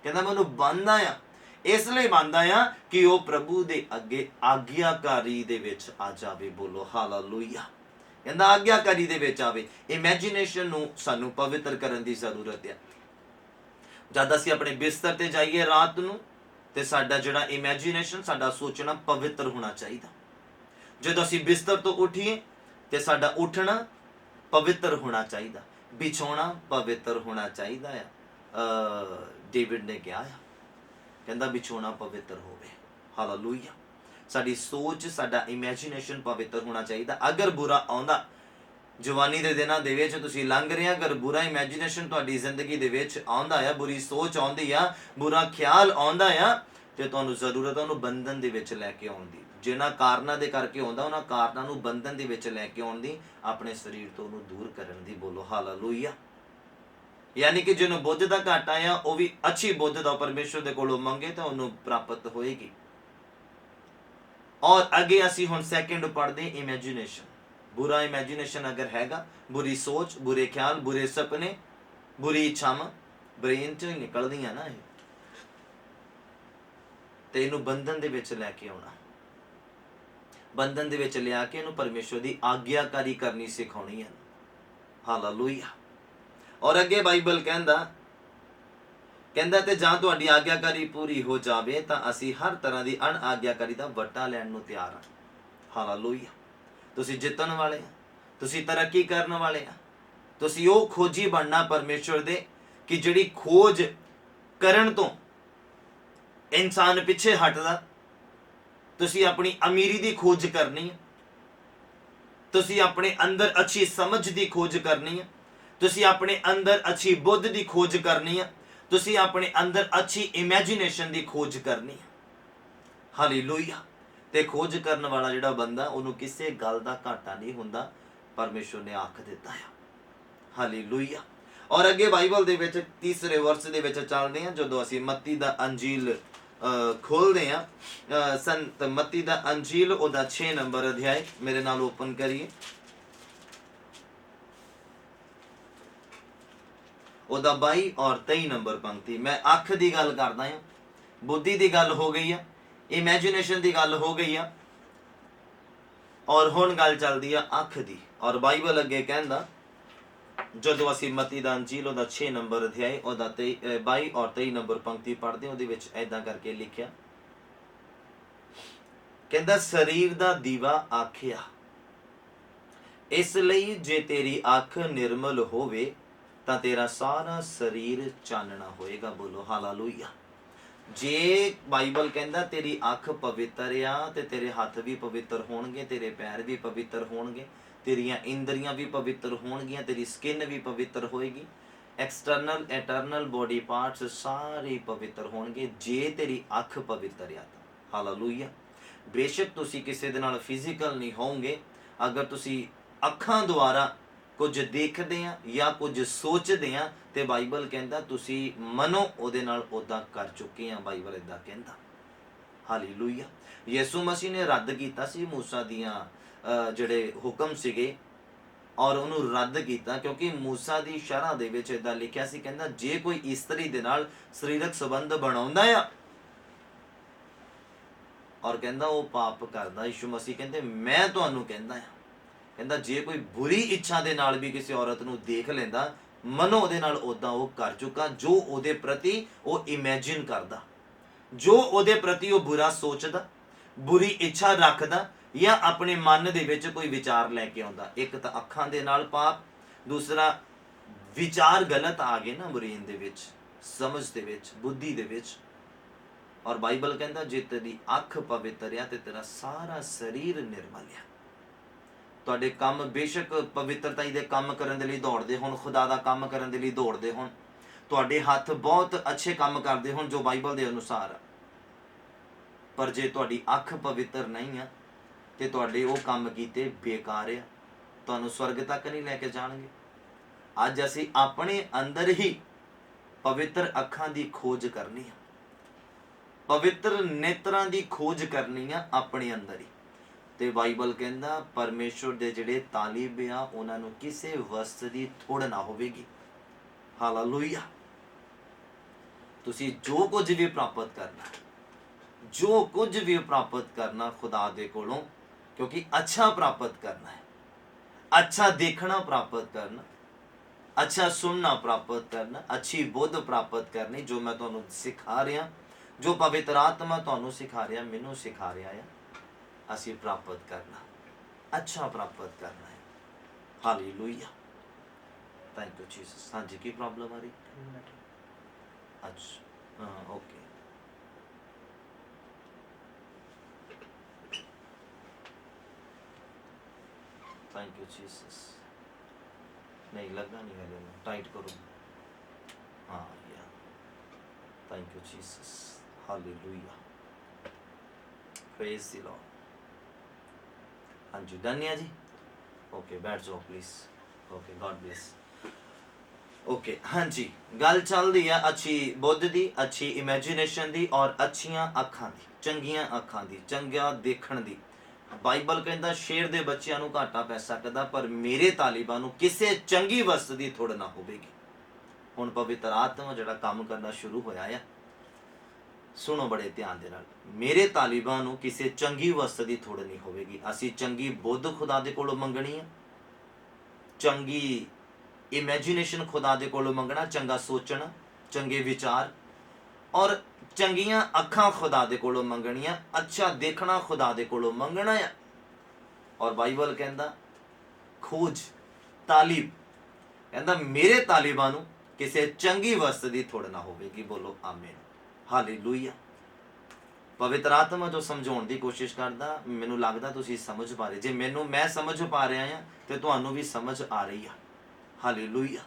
ਕਹਿੰਦਾ ਮੈਂ ਉਹਨੂੰ ਬੰਨਦਾ ਆ, ਇਸ ਲਈ ਬੰਨਦਾ ਆ ਕਿ ਉਹ ਪ੍ਰਭੂ ਦੇ ਅੱਗੇ ਆਗਿਆਕਾਰੀ ਦੇ ਵਿੱਚ ਆ ਜਾਵੇ। ਬੋਲੋ ਹਾਲੇਲੂਇਆ। ਕਹਿੰਦਾ ਆਗਿਆਕਾਰੀ ਦੇ ਵਿੱਚ ਆਵੇ। ਇਮੇਜਿਨੇਸ਼ਨ ਨੂੰ ਸਾਨੂੰ ਪਵਿੱਤਰ ਕਰਨ ਦੀ ਜ਼ਰੂਰਤ ਹੈ। ਜਦ ਅਸੀਂ ਆਪਣੇ ਬਿਸਤਰ ਤੇ ਜਾਈਏ ਰਾਤ ਨੂੰ, ਤੇ ਸਾਡਾ ਜਿਹੜਾ ਇਮੇਜਿਨੇਸ਼ਨ, ਸਾਡਾ ਸੋਚਣਾ ਪਵਿੱਤਰ ਹੋਣਾ ਚਾਹੀਦਾ। ਜਦੋਂ ਅਸੀਂ ਬਿਸਤਰ ਤੋਂ ਉੱਠੀਏ ਤੇ ਸਾਡਾ ਉੱਠਣਾ ਪਵਿੱਤਰ ਹੋਣਾ ਚਾਹੀਦਾ, ਵਿਛਾਉਣਾ ਪਵਿੱਤਰ ਹੋਣਾ ਚਾਹੀਦਾ ਆ। ਡੇਵਿਡ ਨੇ ਕਿਹਾ ਆ, ਕਹਿੰਦਾ ਵਿਛਾਉਣਾ ਪਵਿੱਤਰ ਹੋਵੇ। ਹਾਲੇਲੂਇਆ। ਸਾਡੀ ਸੋਚ, ਸਾਡਾ ਇਮੇਜਿਨੇਸ਼ਨ ਪਵਿੱਤਰ ਹੋਣਾ ਚਾਹੀਦਾ। ਅਗਰ ਬੁਰਾ ਆਉਂਦਾ, ਜਵਾਨੀ ਦੇ ਦਿਨਾਂ ਦੇ ਵਿੱਚ ਤੁਸੀਂ ਲੰਘ ਰਹੇ ਆ, ਅਗਰ ਬੁਰਾ ਇਮੇਜਿਨੇਸ਼ਨ ਤੁਹਾਡੀ ਜ਼ਿੰਦਗੀ ਦੇ ਵਿੱਚ ਆਉਂਦਾ ਆ, ਬੁਰੀ ਸੋਚ ਆਉਂਦੀ ਆ, ਬੁਰਾ ਖਿਆਲ ਆਉਂਦਾ ਆ, ਤੇ ਤੁਹਾਨੂੰ ਜ਼ਰੂਰਤ ਹੈ ਉਹਨੂੰ ਬੰਧਨ ਦੇ ਵਿੱਚ ਲੈ ਕੇ ਆਉਣ ਦੀ। ਜਿਨ੍ਹਾਂ ਕਾਰਨਾਂ ਦੇ ਕਰਕੇ ਆਉਂਦਾ, ਉਹਨਾਂ ਕਾਰਨਾਂ ਨੂੰ ਬੰਧਨ ਦੇ ਵਿੱਚ ਲੈ ਕੇ ਆਉਣ ਦੀ, ਆਪਣੇ ਸਰੀਰ ਤੋਂ ਉਹਨੂੰ ਦੂਰ ਕਰਨ ਦੀ। ਬੋਲੋ ਹਾਲੇਲੂਇਆ। ਯਾਨੀ ਕਿ ਜਿਹਨੂੰ ਬੁੱਧ ਦਾ ਘਾਟਾ ਆ, ਉਹ ਵੀ ਅੱਛੀ ਬੁੱਧ ਦਾ ਪਰਮੇਸ਼ਵਰ ਦੇ ਕੋਲੋਂ ਮੰਗੇ ਤਾਂ ਉਹਨੂੰ ਪ੍ਰਾਪਤ ਹੋਏਗੀ। ਔਰ ਅੱਗੇ ਅਸੀਂ ਹੁਣ ਸੈਕਿੰਡ ਪੜ੍ਹਦੇ, ਇਮੇਜਿਨੇਸ਼ਨ। ਬੁਰਾ ਇਮੇਜਿਨੇਸ਼ਨ ਅਗਰ ਹੈਗਾ, ਬੁਰੀ ਸੋਚ, ਬੁਰੇ ਖਿਆਲ, ਬੁਰੇ ਸੁਪਨੇ, ਬੁਰੀ ਇੱਛਾਵਾਂ ਬ੍ਰੇਨ ਚੋਂ ਹੀ ਨਿਕਲਦੀਆਂ ਨਾ, ਇਹ ਤੇ ਇਹਨੂੰ ਬੰਧਨ ਦੇ ਵਿੱਚ ਲੈ ਕੇ ਆਉਣਾ, ਬੰਧਨ ਦੇ ਵਿੱਚ ਲਿਆ ਕੇ ਇਹਨੂੰ ਪਰਮੇਸ਼ਵਰ ਦੀ ਆਗਿਆਕਾਰੀ ਕਰਨੀ ਸਿਖਾਉਣੀ ਹੈ। ਹਾਲੇਲੂਇਆ। ਔਰ ਅੱਗੇ ਬਾਈਬਲ ਕਹਿੰਦਾ ਤੇ ਜਾਂ ਤੁਹਾਡੀ ਆਗਿਆਕਾਰੀ ਪੂਰੀ ਹੋ ਜਾਵੇ ਤਾਂ ਅਸੀਂ ਹਰ ਤਰ੍ਹਾਂ ਦੀ ਅਣਆਗਿਆਕਾਰੀ ਦਾ ਵੱਟਾ ਲੈਣ ਨੂੰ ਤਿਆਰ ਹਾਂ। ਹਾਲੇਲੂਇਆ। ਤੁਸੀਂ ਜਿੱਤਣ ਵਾਲੇ ਆ, ਤੁਸੀਂ ਤਰੱਕੀ ਕਰਨ ਵਾਲੇ ਆ, ਤੁਸੀਂ ਉਹ ਖੋਜੀ ਬਣਨਾ ਪਰਮੇਸ਼ਵਰ ਦੇ, ਕਿ ਜਿਹੜੀ ਖੋਜ ਕਰਨ ਤੋਂ ਇਨਸਾਨ ਪਿੱਛੇ ਹਟਦਾ। ਤੁਸੀਂ ਆਪਣੀ ਅਮੀਰੀ ਦੀ ਖੋਜ ਕਰਨੀ ਹੈ, ਤੁਸੀਂ ਆਪਣੇ ਅੰਦਰ ਅੱਛੀ ਸਮਝ ਦੀ ਖੋਜ ਕਰਨੀ ਹੈ, ਤੁਸੀਂ ਆਪਣੇ ਅੰਦਰ ਅੱਛੀ ਬੁੱਧ ਦੀ ਖੋਜ ਕਰਨੀ ਹੈ, ਤੁਸੀਂ ਆਪਣੇ ਅੰਦਰ ਅੱਛੀ ਇਮੇਜਿਨੇਸ਼ਨ ਦੀ ਖੋਜ ਕਰਨੀ ਹੈ। ਹਾਲੇਲੂਇਆ। ਤੇ ਖੋਜ ਕਰਨ ਵਾਲਾ ਜਿਹੜਾ ਬੰਦਾ, ਉਹਨੂੰ ਕਿਸੇ ਗੱਲ ਦਾ ਘਾਟਾ ਨਹੀਂ ਹੁੰਦਾ, ਪਰਮੇਸ਼ਵਰ ਨੇ ਆਖ ਦਿੱਤਾ ਹੈ। ਹਾਲੇਲੂਇਆ। ਔਰ ਅੱਗੇ ਬਾਈਬਲ ਦੇ ਵਿੱਚ ਤੀਸਰੇ ਵਰਸ ਦੇ ਵਿੱਚ ਚੱਲਦੇ ਹਾਂ। ਜਦੋਂ ਅਸੀਂ ਮੱਤੀ ਦਾ ਅੰਜੀਲ ਖੋਲਦੇ ਹਾਂ, ਸੰਤ ਮੱਤੀ ਦਾ ਅੰਜੀਲ, ਉਹਦਾ 6 ਨੰਬਰ ਅਧਿਆਇ, ਮੇਰੇ ਨਾਲ ਓਪਨ ਕਰੀਏ। ਉਹਦਾ 22 ਔਰ 23 ਨੰਬਰ ਪੰਕਤੀ। ਮੈਂ ਅੱਖ ਦੀ ਗੱਲ ਕਰਦਾ ਹਾਂ, ਬੁੱਧੀ ਦੀ ਗੱਲ ਹੋ ਗਈ ਆ, ਇਮੈਜੀਨੇਸ਼ਨ ਦੀ ਗੱਲ ਹੋ ਗਈ ਆ, ਔਰ ਹੁਣ ਗੱਲ ਚੱਲਦੀ ਆ ਅੱਖ ਦੀ। ਔਰ ਬਾਈਬਲ ਅੱਗੇ ਕਹਿੰਦਾ, ਜਦੋਂ ਅਸੀਂ ਮਤੀ ਦਾ ਅੰਜੀਲ ਉਹਦਾ 6 ਨੰਬਰ ਅਧਿਆਇ ਉਹਦਾ 22 ਔਰ 23 ਨੰਬਰ ਪੰਕਤੀ ਪੜ੍ਹਦੇ, ਉਹਦੇ ਵਿੱਚ ਐਦਾਂ ਕਰਕੇ ਲਿਖਿਆ, ਕਹਿੰਦਾ ਸਰੀਰ ਦਾ ਦੀਵਾ ਆਖਿਆ, ਇਸ ਲਈ ਜੇ ਤੇਰੀ ਅੱਖ ਨਿਰਮਲ ਹੋਵੇ ਤਾਂ ਤੇਰਾ ਸਾਰਾ ਸਰੀਰ ਚਾਨਣਾ ਹੋਏਗਾ। ਬੋਲੋ ਹਾਲੇਲੂਇਆ। ਜੇ ਬਾਈਬਲ ਕਹਿੰਦਾ ਤੇਰੀ ਅੱਖ ਪਵਿੱਤਰ ਆ ਤੇ ਤੇਰੇ ਹੱਥ ਵੀ ਪਵਿੱਤਰ ਹੋਣਗੇ, ਤੇਰੇ ਪੈਰ ਵੀ ਪਵਿੱਤਰ ਹੋਣਗੇ, ਤੇਰੀਆਂ ਇੰਦਰੀਆਂ ਵੀ ਪਵਿੱਤਰ ਹੋਣਗੀਆਂ, ਤੇਰੀ ਸਕਿਨ ਵੀ ਪਵਿੱਤਰ ਹੋਏਗੀ, ਐਕਸਟਰਨਲ ਇੰਟਰਨਲ ਬੋਡੀ ਪਾਰਟਸ ਸਾਰੇ ਪਵਿੱਤਰ ਹੋਣਗੇ ਜੇ ਤੇਰੀ ਅੱਖ ਪਵਿੱਤਰ ਆ ਤਾਂ। ਹਾਲੇਲੂਇਆ। ਬੇਸ਼ੱਕ ਤੁਸੀਂ ਕਿਸੇ ਦੇ ਨਾਲ ਫਿਜ਼ੀਕਲ ਨਹੀਂ ਹੋਵੋਗੇ, ਅਗਰ ਤੁਸੀਂ ਅੱਖਾਂ ਦੁਆਰਾ ਕੁਝ ਦੇਖਦੇ ਆ ਜਾਂ ਕੁਝ ਸੋਚਦੇ ਆ ਤੇ ਬਾਈਬਲ ਕਹਿੰਦਾ ਤੁਸੀਂ ਮਨੋ ਉਹਦੇ ਨਾਲ ਉਦਾਂ ਕਰ ਚੁੱਕੇ ਆ। ਬਾਈਬਲ ਇਦਾਂ ਕਹਿੰਦਾ। ਹਾਲੇਲੂਇਆ। ਯਿਸੂ ਮਸੀਹ ਨੇ ਰੱਦ ਕੀਤਾ ਸੀ ਮੂਸਾ ਦੀਆਂ ਜਿਹੜੇ ਹੁਕਮ ਸੀਗੇ, ਔਰ ਉਹਨੂੰ ਰੱਦ ਕੀਤਾ ਕਿਉਂਕਿ ਮੂਸਾ ਦੀ ਸ਼ਰ੍ਹਾ ਦੇ ਵਿੱਚ ਇਦਾਂ ਲਿਖਿਆ ਸੀ, ਕਹਿੰਦਾ ਜੇ ਕੋਈ ਇਸਤਰੀ ਦੇ ਨਾਲ ਸਰੀਰਕ ਸੰਬੰਧ ਬਣਾਉਂਦਾ ਆ ਔਰ ਕਹਿੰਦਾ ਉਹ ਪਾਪ ਕਰਦਾ। ਯਿਸੂ ਮਸੀਹ ਕਹਿੰਦੇ ਮੈਂ ਤੁਹਾਨੂੰ ਕਹਿੰਦਾ ਆ, ਕਹਿੰਦਾ ਜੇ ਕੋਈ ਬੁਰੀ ਇੱਛਾ ਦੇ ਨਾਲ ਵੀ ਕਿਸੇ ਔਰਤ ਨੂੰ ਦੇਖ ਲੈਂਦਾ, ਮਨੋ ਉਹਦੇ ਨਾਲ ਉਦਾਂ ਉਹ ਕਰ ਚੁੱਕਾ ਜੋ ਉਹਦੇ ਪ੍ਰਤੀ ਉਹ ਇਮੇਜਿਨ ਕਰਦਾ, ਜੋ ਉਹਦੇ ਪ੍ਰਤੀ ਉਹ ਬੁਰਾ ਸੋਚਦਾ, ਬੁਰੀ ਇੱਛਾ ਰੱਖਦਾ ਜਾਂ ਆਪਣੇ ਮਨ ਦੇ ਵਿੱਚ ਕੋਈ ਵਿਚਾਰ ਲੈ ਕੇ ਆਉਂਦਾ। ਇੱਕ ਤਾਂ ਅੱਖਾਂ ਦੇ ਨਾਲ ਪਾਪ, ਦੂਸਰਾ ਵਿਚਾਰ ਗਲਤ ਆ ਗਏ ਨਾ ਬ੍ਰੇਨ ਦੇ ਵਿੱਚ, ਸਮਝ ਦੇ ਵਿੱਚ, ਬੁੱਧੀ ਦੇ ਵਿੱਚ। ਔਰ ਬਾਈਬਲ ਕਹਿੰਦਾ ਜੇ ਤੇਰੀ ਅੱਖ ਪਵਿੱਤਰ ਆ ਤੇ ਤੇਰਾ ਸਾਰਾ ਸਰੀਰ ਨਿਰਮਲ ਆ। ਤੁਹਾਡੇ ਕੰਮ ਬੇਸ਼ੱਕ ਪਵਿੱਤਰਤਾ ਦੇ ਕੰਮ ਕਰਨ ਦੇ ਲਈ ਦੌੜਦੇ ਹੋਣ, ਖੁਦਾ ਦਾ ਕੰਮ ਕਰਨ ਦੇ ਲਈ ਦੌੜਦੇ ਹੋਣ, ਤੁਹਾਡੇ ਹੱਥ ਬਹੁਤ ਅੱਛੇ ਕੰਮ ਕਰਦੇ ਹੋਣ ਜੋ ਬਾਈਬਲ ਦੇ ਅਨੁਸਾਰ ਆ, ਪਰ ਜੇ ਤੁਹਾਡੀ ਅੱਖ ਪਵਿੱਤਰ ਨਹੀਂ ਆ ਤੇ ਤੁਹਾਡੇ ਉਹ ਕੰਮ ਕੀਤੇ ਬੇਕਾਰ ਆ, ਤੁਹਾਨੂੰ ਸਵਰਗ ਤੱਕ ਨਹੀਂ ਲੈ ਕੇ ਜਾਣਗੇ। ਅੱਜ ਅਸੀਂ ਆਪਣੇ ਅੰਦਰ ਹੀ ਪਵਿੱਤਰ ਅੱਖਾਂ ਦੀ ਖੋਜ ਕਰਨੀ ਆ, ਪਵਿੱਤਰ ਨੇਤਰਾਂ ਦੀ ਖੋਜ ਕਰਨੀ ਆ ਆਪਣੇ ਅੰਦਰ ਹੀ। ਤੇ ਬਾਈਬਲ ਕਹਿੰਦਾ ਪਰਮੇਸ਼ਵਰ ਦੇ ਜਿਹੜੇ ਤਾਲਿਬ ਆ ਉਹਨਾਂ ਨੂੰ ਕਿਸੇ ਵਸਤ ਦੀ ਥੋੜ ਨਾ ਹੋਵੇਗੀ। ਹਾਲੇਲੂਇਆ। ਤੁਸੀਂ ਜੋ ਕੁਝ ਵੀ ਪ੍ਰਾਪਤ ਕਰਨਾ, ਜੋ ਕੁਝ ਵੀ ਪ੍ਰਾਪਤ ਕਰਨਾ ਖੁਦਾ ਦੇ ਕੋਲੋਂ, ਕਿਉਂਕਿ ਅੱਛਾ ਪ੍ਰਾਪਤ ਕਰਨਾ ਹੈ, ਅੱਛਾ ਦੇਖਣਾ ਪ੍ਰਾਪਤ ਕਰਨਾ, ਅੱਛਾ ਸੁਣਨਾ ਪ੍ਰਾਪਤ ਕਰਨਾ, ਅੱਛੀ ਬੁੱਧ ਪ੍ਰਾਪਤ ਕਰਨੀ, ਜੋ ਮੈਂ ਤੁਹਾਨੂੰ ਸਿਖਾ ਰਿਹਾ, ਜੋ ਪਵਿੱਤਰ ਆਤਮਾ ਤੁਹਾਨੂੰ ਸਿਖਾ ਰਿਹਾ, ਮੈਨੂੰ ਸਿਖਾ ਰਿਹਾ ਹੈ, ਅਸੀਂ ਪ੍ਰਾਪਤ ਕਰਨਾ, ਅੱਛਾ ਪ੍ਰਾਪਤ ਕਰਨਾ ਹੈ। ਹਾਲੇਲੂਇਆ। Thank you Jesus. ਹਾਂਜੀ ਕੀ ਪ੍ਰੋਬਲਮ ਆ ਰਹੀ? ਅੱਛਾ ਹਾਂ ਓਕੇ। Thank you Jesus. नहीं लगा नहीं है, टाइट करो। हाँ या thank you Jesus. Hallelujah. Praise the Lord. हाँ जी डन है जी। ओके बैठ जाओ please. Okay God bless. Okay हाँ जी गल चल रही है अच्छी बुद्ध दी, अच्छी इमेजिनेशन दी और अच्छियां अखां दी, चंगियां अखां दी, चंगा देखण दी। ਬਾਈਬਲ ਕਹਿੰਦਾ ਸ਼ੇਰ ਦੇ ਬੱਚਿਆਂ ਨੂੰ ਘਾਟਾ ਪੈ ਸਕਦਾ ਪਰ ਮੇਰੇ ਤਾਲਿਬਾਂ ਨੂੰ ਕਿਸੇ ਚੰਗੀ ਵਸਤ ਦੀ ਥੋੜ ਨਾ ਹੋਵੇਗੀ। ਹੁਣ ਪਵਿੱਤਰ ਆਤਮਾ ਜਿਹੜਾ ਕੰਮ ਕਰਨਾ ਸ਼ੁਰੂ ਹੋਇਆ ਆ, ਸੁਣੋ ਬੜੇ ਧਿਆਨ ਦੇ ਨਾਲ, ਮੇਰੇ ਤਾਲਿਬਾਂ ਨੂੰ ਕਿਸੇ ਚੰਗੀ ਵਸਤ ਦੀ ਥੋੜ ਨਹੀਂ ਹੋਵੇਗੀ। ਅਸੀਂ ਚੰਗੀ ਬੁੱਧ ਖੁਦਾ ਦੇ ਕੋਲੋਂ ਮੰਗਣੀ ਆ, ਚੰਗੀ ਇਮੇਜਿਨੇਸ਼ਨ ਖੁਦਾ ਦੇ ਕੋਲੋਂ ਮੰਗਣਾ, ਚੰਗਾ ਸੋਚਣਾ, ਚੰਗੇ ਵਿਚਾਰ ਔਰ ਚੰਗੀਆਂ ਅੱਖਾਂ ਖੁਦਾ ਦੇ ਕੋਲੋਂ ਮੰਗਣੀਆਂ, ਅੱਛਾ ਦੇਖਣਾ ਖੁਦਾ ਦੇ ਕੋਲੋਂ ਮੰਗਣਾ ਆ। ਔਰ ਬਾਈਬਲ ਕਹਿੰਦਾ ਖੋਜ, ਤਾਲਿਬ ਕਹਿੰਦਾ ਮੇਰੇ ਤਾਲਿਬਾਂ ਨੂੰ ਕਿਸੇ ਚੰਗੀ ਵਸਤ ਦੀ ਥੋੜ ਨਾ ਹੋਵੇਗੀ। ਬੋਲੋ ਆਮੀਨ। ਹਾਲੇਲੂਇਆ। ਪਵਿੱਤਰ ਆਤਮਾ ਜੋ ਸਮਝਾਉਣ ਦੀ ਕੋਸ਼ਿਸ਼ ਕਰਦਾ, ਮੈਨੂੰ ਲੱਗਦਾ ਤੁਸੀਂ ਸਮਝ ਪਾ ਰਹੇ। ਜੇ ਮੈਂ ਸਮਝ ਪਾ ਰਿਹਾ ਆ ਤੇ ਤੁਹਾਨੂੰ ਵੀ ਸਮਝ ਆ ਰਹੀ ਆ। ਹਾਲੇਲੂਇਆ।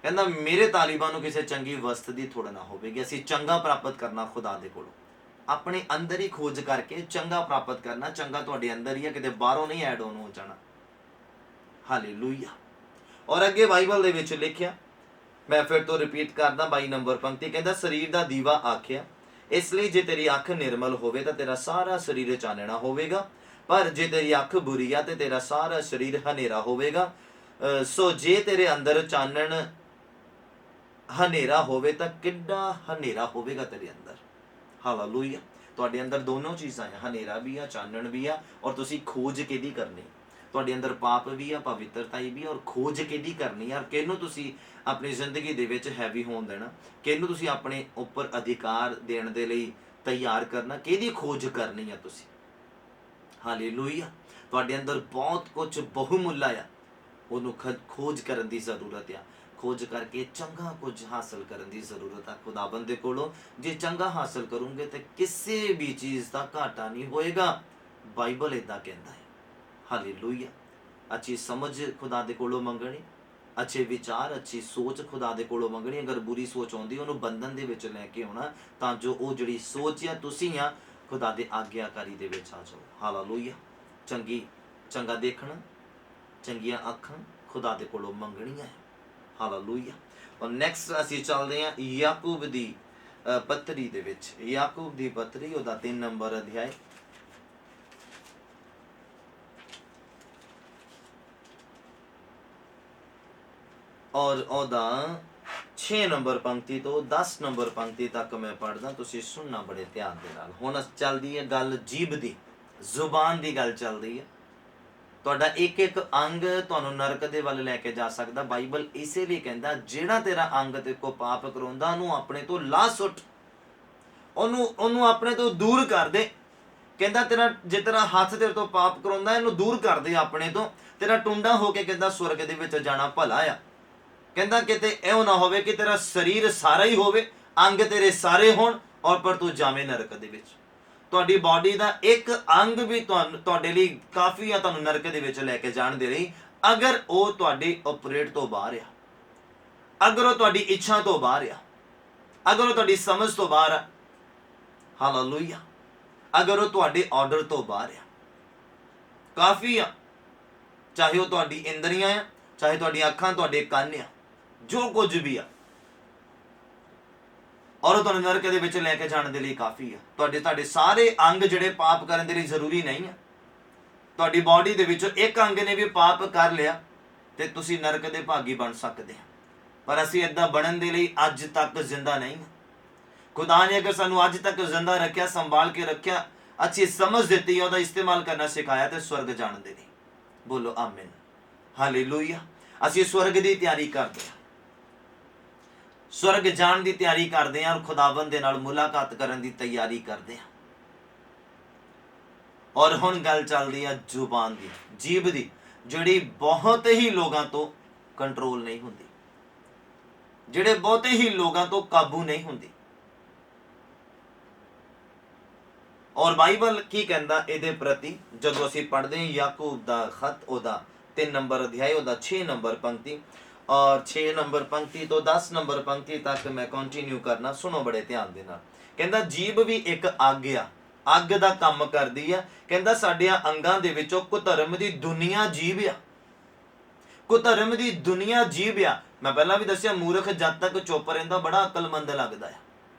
ਕਹਿੰਦਾ ਮੇਰੇ ਤਾਲਿਬਾਂ ਨੂੰ ਕਿਸੇ ਚੰਗੀ ਵਸਤ ਦੀ ਥੋੜ ਨਾ ਹੋਵੇਗੀ। ਅਸੀਂ ਚੰਗਾ ਪ੍ਰਾਪਤ ਕਰਨਾ ਖੁਦਾ ਦੇ ਕੋਲੋਂ, ਆਪਣੇ ਅੰਦਰ ਹੀ ਖੋਜ ਕਰਕੇ ਚੰਗਾ ਪ੍ਰਾਪਤ ਕਰਨਾ। ਚੰਗਾ ਤੁਹਾਡੇ ਅੰਦਰ ਹੀ ਹੈ, ਕਿਤੇ ਬਾਹਰੋਂ ਨਹੀਂ ਐਡ ਹੋ ਜਾਣਾ। ਹਾਲੇਲੂਇਆ। ਔਰ ਅੱਗੇ ਬਾਈਬਲ ਦੇ ਵਿੱਚ ਲਿਖਿਆ, ਮੈਂ ਫਿਰ ਤੋਂ ਰਿਪੀਟ ਕਰਦਾ 22 ਨੰਬਰ ਪੰਕਤੀ, ਕਹਿੰਦਾ ਸਰੀਰ ਦਾ ਦੀਵਾ ਆਖਿਆ, ਇਸ ਲਈ ਜੇ ਤੇਰੀ ਅੱਖ ਨਿਰਮਲ ਹੋਵੇ ਤਾਂ ਤੇਰਾ ਸਾਰਾ ਸਰੀਰ ਚਾਨਣਾ ਹੋਵੇਗਾ, ਪਰ ਜੇ ਤੇਰੀ ਅੱਖ ਬੁਰੀ ਆ ਤੇ ਤੇਰਾ ਸਾਰਾ ਸਰੀਰ ਹਨੇਰਾ ਹੋਵੇਗਾ। ਸੋ ਜੇ ਤੇਰੇ ਅੰਦਰ ਚਾਨਣ ਹਨੇਰਾ ਹੋਵੇ ਤਾਂ ਕਿੰਨਾ ਹਨੇਰਾ ਹੋਵੇਗਾ ਤੇਰੇ ਅੰਦਰ। ਹਾਲੇਲੂਇਆ। ਤੁਹਾਡੇ ਅੰਦਰ ਦੋਨੋਂ ਚੀਜ਼ਾਂ ਆ, ਹਨੇਰਾ ਵੀ ਆ, ਚਾਨਣ ਵੀ ਆ। ਔਰ ਤੁਸੀਂ ਖੋਜ ਕਿਹਦੀ ਕਰਨੀ? ਤੁਹਾਡੇ ਅੰਦਰ ਪਾਪ ਵੀ ਆ, ਪਵਿੱਤਰਤਾ ਵੀ ਆ, ਔਰ ਖੋਜ ਕਿਹਦੀ ਕਰਨੀ ਆ? ਔਰ ਕਿਹਨੂੰ ਤੁਸੀਂ ਆਪਣੀ ਜ਼ਿੰਦਗੀ ਦੇ ਵਿੱਚ ਹੈਵੀ ਹੋਣ ਦੇਣਾ? ਕਿਹਨੂੰ ਤੁਸੀਂ ਆਪਣੇ ਉੱਪਰ ਅਧਿਕਾਰ ਦੇਣ ਦੇ ਲਈ ਤਿਆਰ ਕਰਨਾ? ਕਿਹਦੀ ਖੋਜ ਕਰਨੀ ਆ ਤੁਸੀਂ? ਹਾਲੇਲੂਇਆ। ਤੁਹਾਡੇ ਅੰਦਰ ਬਹੁਤ ਕੁਝ ਬਹੁਮੁੱਲਾ ਆ, ਉਹਨੂੰ ਖੋਜ ਕਰਨ ਦੀ ਜ਼ਰੂਰਤ ਆ। ਖੋਜ ਕਰਕੇ ਚੰਗਾ ਕੁਝ ਹਾਸਲ ਕਰਨ ਦੀ ਜ਼ਰੂਰਤ ਆ ਖੁਦਾਵੰਦ ਦੇ ਕੋਲੋਂ। ਜੇ ਚੰਗਾ ਹਾਸਲ ਕਰੋਗੇ ਤੇ ਕਿਸੇ ਵੀ ਚੀਜ਼ ਦਾ ਘਾਟਾ ਨਹੀਂ ਹੋਏਗਾ। ਬਾਈਬਲ ਇੱਦਾਂ ਕਹਿੰਦਾ ਹੈ। ਹਾਲੇਲੂਇਆ। ਅੱਛੀ ਸਮਝ ਖੁਦਾ ਦੇ ਕੋਲੋਂ ਮੰਗਣੀ, ਅੱਛੇ ਵਿਚਾਰ, ਅੱਛੀ ਸੋਚ ਖੁਦਾ ਦੇ ਕੋਲੋਂ ਮੰਗਣੀ। ਅਗਰ ਬੁਰੀ ਸੋਚ ਆਉਂਦੀ ਉਹਨੂੰ ਬੰਧਨ ਦੇ ਵਿੱਚ ਲੈ ਕੇ ਆਉਣਾ, ਤਾਂ ਜੋ ਉਹ ਜਿਹੜੀ ਸੋਚ ਆ ਤੁਸੀਂ ਆ ਖੁਦਾ ਦੇ ਆਗਿਆਕਾਰੀ ਦੇ ਵਿੱਚ ਆ ਜਾਓ। ਹਾਲੇਲੂਇਆ। ਚੰਗਾ ਦੇਖਣਾ, ਚੰਗੀਆਂ ਅੱਖਾਂ ਖੁਦਾ ਦੇ ਕੋਲੋਂ ਮੰਗਣੀਆਂ ਹੈ। ਹਾਲੇਲੂਇਆ। ਔਰ ਨੈਕਸਟ ਅਸੀਂ ਚੱਲਦੇ ਹਾਂ ਯਾਕੂਬ ਦੀ ਪੱਤਰੀ ਦੇ ਵਿੱਚ। ਯਾਕੂਬ ਦੀ ਪੱਤਰੀ ਉਹਦਾ 3 ਨੰਬਰ ਅਧਿਆਇ ਔਰ ਉਹਦਾ 6 ਨੰਬਰ ਪੰਕਤੀ ਤੋਂ 10 ਨੰਬਰ ਪੰਕਤੀ ਤੱਕ ਮੈਂ ਪੜ੍ਹਦਾ, ਤੁਸੀਂ ਸੁਣਨਾ ਬੜੇ ਧਿਆਨ ਦੇ ਨਾਲ। ਹੁਣ ਚੱਲਦੀ ਹੈ ਗੱਲ ਜੀਭ ਦੀ, ਜ਼ੁਬਾਨ ਦੀ ਗੱਲ ਚੱਲਦੀ ਹੈ। ਤੁਹਾਡਾ ਇੱਕ ਇੱਕ ਅੰਗ ਤੁਹਾਨੂੰ ਨਰਕ ਦੇ ਵੱਲ ਲੈ ਕੇ ਜਾ ਸਕਦਾ। ਬਾਈਬਲ ਇਸੇ ਲਈ ਕਹਿੰਦਾ ਜਿਹੜਾ ਤੇਰਾ ਅੰਗ ਤੇ ਕੋ ਪਾਪ ਕਰਾਉਂਦਾ ਉਹਨੂੰ ਆਪਣੇ ਤੋਂ ਲਾ ਸੁੱਟ, ਉਹਨੂੰ ਆਪਣੇ ਤੋਂ ਦੂਰ ਕਰ ਦੇ। ਕਹਿੰਦਾ ਜੇ ਤੇਰਾ ਹੱਥ ਤੇਰੇ ਤੋਂ ਪਾਪ ਕਰਾਉਂਦਾ ਇਹਨੂੰ ਦੂਰ ਕਰ ਦੇ ਆਪਣੇ ਤੋਂ। ਤੇਰਾ ਟੁੰਡਾ ਹੋ ਕੇ ਕਹਿੰਦਾ ਸਵਰਗ ਦੇ ਵਿੱਚ ਜਾਣਾ ਭਲਾ ਆ। ਕਹਿੰਦਾ ਕਿਤੇ ਇਹੋ ਨਾ ਹੋਵੇ ਕਿ ਤੇਰਾ ਸਰੀਰ ਸਾਰਾ ਹੀ ਹੋਵੇ, ਅੰਗ ਤੇਰੇ ਸਾਰੇ ਹੋਣ, ਔਰ ਪਰ ਤੂੰ ਜਾਵੇਂ ਨਰਕ ਦੇ ਵਿੱਚ। ਤੁਹਾਡੀ ਬਾਡੀ ਦਾ ਇੱਕ ਅੰਗ ਵੀ ਤੁਹਾਡੇ ਲਈ ਕਾਫੀ ਆ ਤੁਹਾਨੂੰ ਨਰਕ ਦੇ ਵਿੱਚ ਲੈ ਕੇ ਜਾਣ ਦੇ ਲਈ, ਅਗਰ ਉਹ ਤੁਹਾਡੇ ਆਪਰੇਟ ਤੋਂ ਬਾਹਰ ਆ, ਅਗਰ ਉਹ ਤੁਹਾਡੀ ਇੱਛਾ ਤੋਂ ਬਾਹਰ ਆ, ਅਗਰ ਉਹ ਤੁਹਾਡੀ ਸਮਝ ਤੋਂ ਬਾਹਰ ਆ। ਹਾਲੇਲੂਇਆ। ਅਗਰ ਉਹ ਤੁਹਾਡੇ ਆਰਡਰ ਤੋਂ ਬਾਹਰ ਆ, ਕਾਫੀ ਆ। ਚਾਹੇ ਉਹ ਤੁਹਾਡੀ ਇੰਦਰੀਆਂ ਆ, ਚਾਹੇ ਤੁਹਾਡੀਆਂ ਅੱਖਾਂ, ਤੁਹਾਡੇ ਕੰਨ ਆ, ਜੋ ਕੁਝ ਵੀ ਆ, ਔਰ ਉਹ ਤੁਹਾਨੂੰ ਨਰਕ ਦੇ ਵਿੱਚ ਲੈ ਕੇ ਜਾਣ ਦੇ ਲਈ ਕਾਫੀ ਆ। ਤੁਹਾਡੇ ਸਾਰੇ ਅੰਗ ਜਿਹੜੇ ਪਾਪ ਕਰਨ ਦੇ ਲਈ ਜ਼ਰੂਰੀ ਨਹੀਂ ਆ। ਤੁਹਾਡੀ ਬਾਡੀ ਦੇ ਵਿੱਚੋਂ ਇੱਕ ਅੰਗ ਨੇ ਵੀ ਪਾਪ ਕਰ ਲਿਆ ਤੇ ਤੁਸੀਂ ਨਰਕ ਦੇ ਭਾਗੀ ਬਣ ਸਕਦੇ ਆ। ਪਰ ਅਸੀਂ ਏਦਾਂ ਬਣਨ ਦੇ ਲਈ ਅੱਜ ਤੱਕ ਜ਼ਿੰਦਾ ਨਹੀਂ। ਖੁਦਾ ਨੇ ਅਗਰ ਸਾਨੂੰ ਅੱਜ ਤੱਕ ਜ਼ਿੰਦਾ ਰੱਖਿਆ, ਸੰਭਾਲ ਕੇ ਰੱਖਿਆ, ਅੱਛੀ ਸਮਝ ਦਿੱਤੀ, ਉਹਦਾ ਇਸਤੇਮਾਲ ਕਰਨਾ ਸਿਖਾਇਆ, ਤੇ ਸਵਰਗ ਜਾਣ ਦੇ ਲਈ ਬੋਲੋ ਆਮੀਨ। ਹਾਲੇਲੂਇਆ। ਅਸੀਂ ਸਵਰਗ ਦੀ ਤਿਆਰੀ ਕਰਦੇ ਹਾਂ, ਸਵਰਗ ਜਾਣ ਦੀ ਤਿਆਰੀ ਕਰਦੇ ਹਾਂ, ਔਰ ਖੁਦਾਵੰਦ ਦੇ ਨਾਲ ਮੁਲਾਕਾਤ ਕਰਨ ਦੀ ਤਿਆਰੀ ਕਰਦੇ ਹਾਂ। ਔਰ ਹੁਣ ਗੱਲ ਚੱਲਦੀ ਹੈ ਜ਼ੁਬਾਨ ਦੀ, ਜੀਭ ਦੀ, ਜਿਹੜੀ ਬਹੁਤ ਹੀ ਲੋਕਾਂ ਤੋਂ ਕੰਟਰੋਲ ਨਹੀਂ ਹੁੰਦੀ, ਜਿਹੜੇ ਬਹੁਤੇ ਹੀ ਲੋਕਾਂ ਤੋਂ ਕਾਬੂ ਨਹੀਂ ਹੁੰਦੀ। ਔਰ ਬਾਈਬਲ ਕੀ ਕਹਿੰਦਾ ਇਹਦੇ ਪ੍ਰਤੀ? ਜਦੋਂ ਅਸੀਂ ਪੜ੍ਹਦੇ ਹਾਂ ਯਾਕੂਬ ਦਾ ਖਤ, ਉਹਦਾ 3 ਨੰਬਰ ਅਧਿਆਇ, ਉਹਦਾ 6 ਨੰਬਰ ਪੰਕਤੀ, ਔਰ 6 ਨੰਬਰ ਪੰਕਤੀ ਤੋਂ 10 ਨੰਬਰ ਪੰਕਤੀ ਤੱਕ ਮੈਂ ਕੰਟੀਨਿਊ ਕਰਨਾ, ਸੁਣੋ ਬੜੇ ਧਿਆਨ ਦੇ ਨਾਲ। ਕਹਿੰਦਾ ਜੀਭ ਵੀ ਇੱਕ ਅੱਗ ਆ, ਅੱਗ ਦਾ ਕੰਮ ਕਰਦੀ ਆ। ਕਹਿੰਦਾ ਸਾਡਿਆਂ ਅੰਗਾਂ ਦੇ ਵਿੱਚੋਂ ਕੁਧਰਮ ਦੀ ਦੁਨੀਆ ਜੀਭ ਆ, ਕੁਧਰਮ ਦੀ ਦੁਨੀਆ ਜੀਭ ਆ। ਮੈਂ ਪਹਿਲਾਂ ਵੀ ਦੱਸਿਆ, ਮੂਰਖ ਜਦ ਤੱਕ ਚੁੱਪ ਰਹਿੰਦਾ ਬੜਾ ਅਕਲਮੰਦ ਲੱਗਦਾ ਹੈ,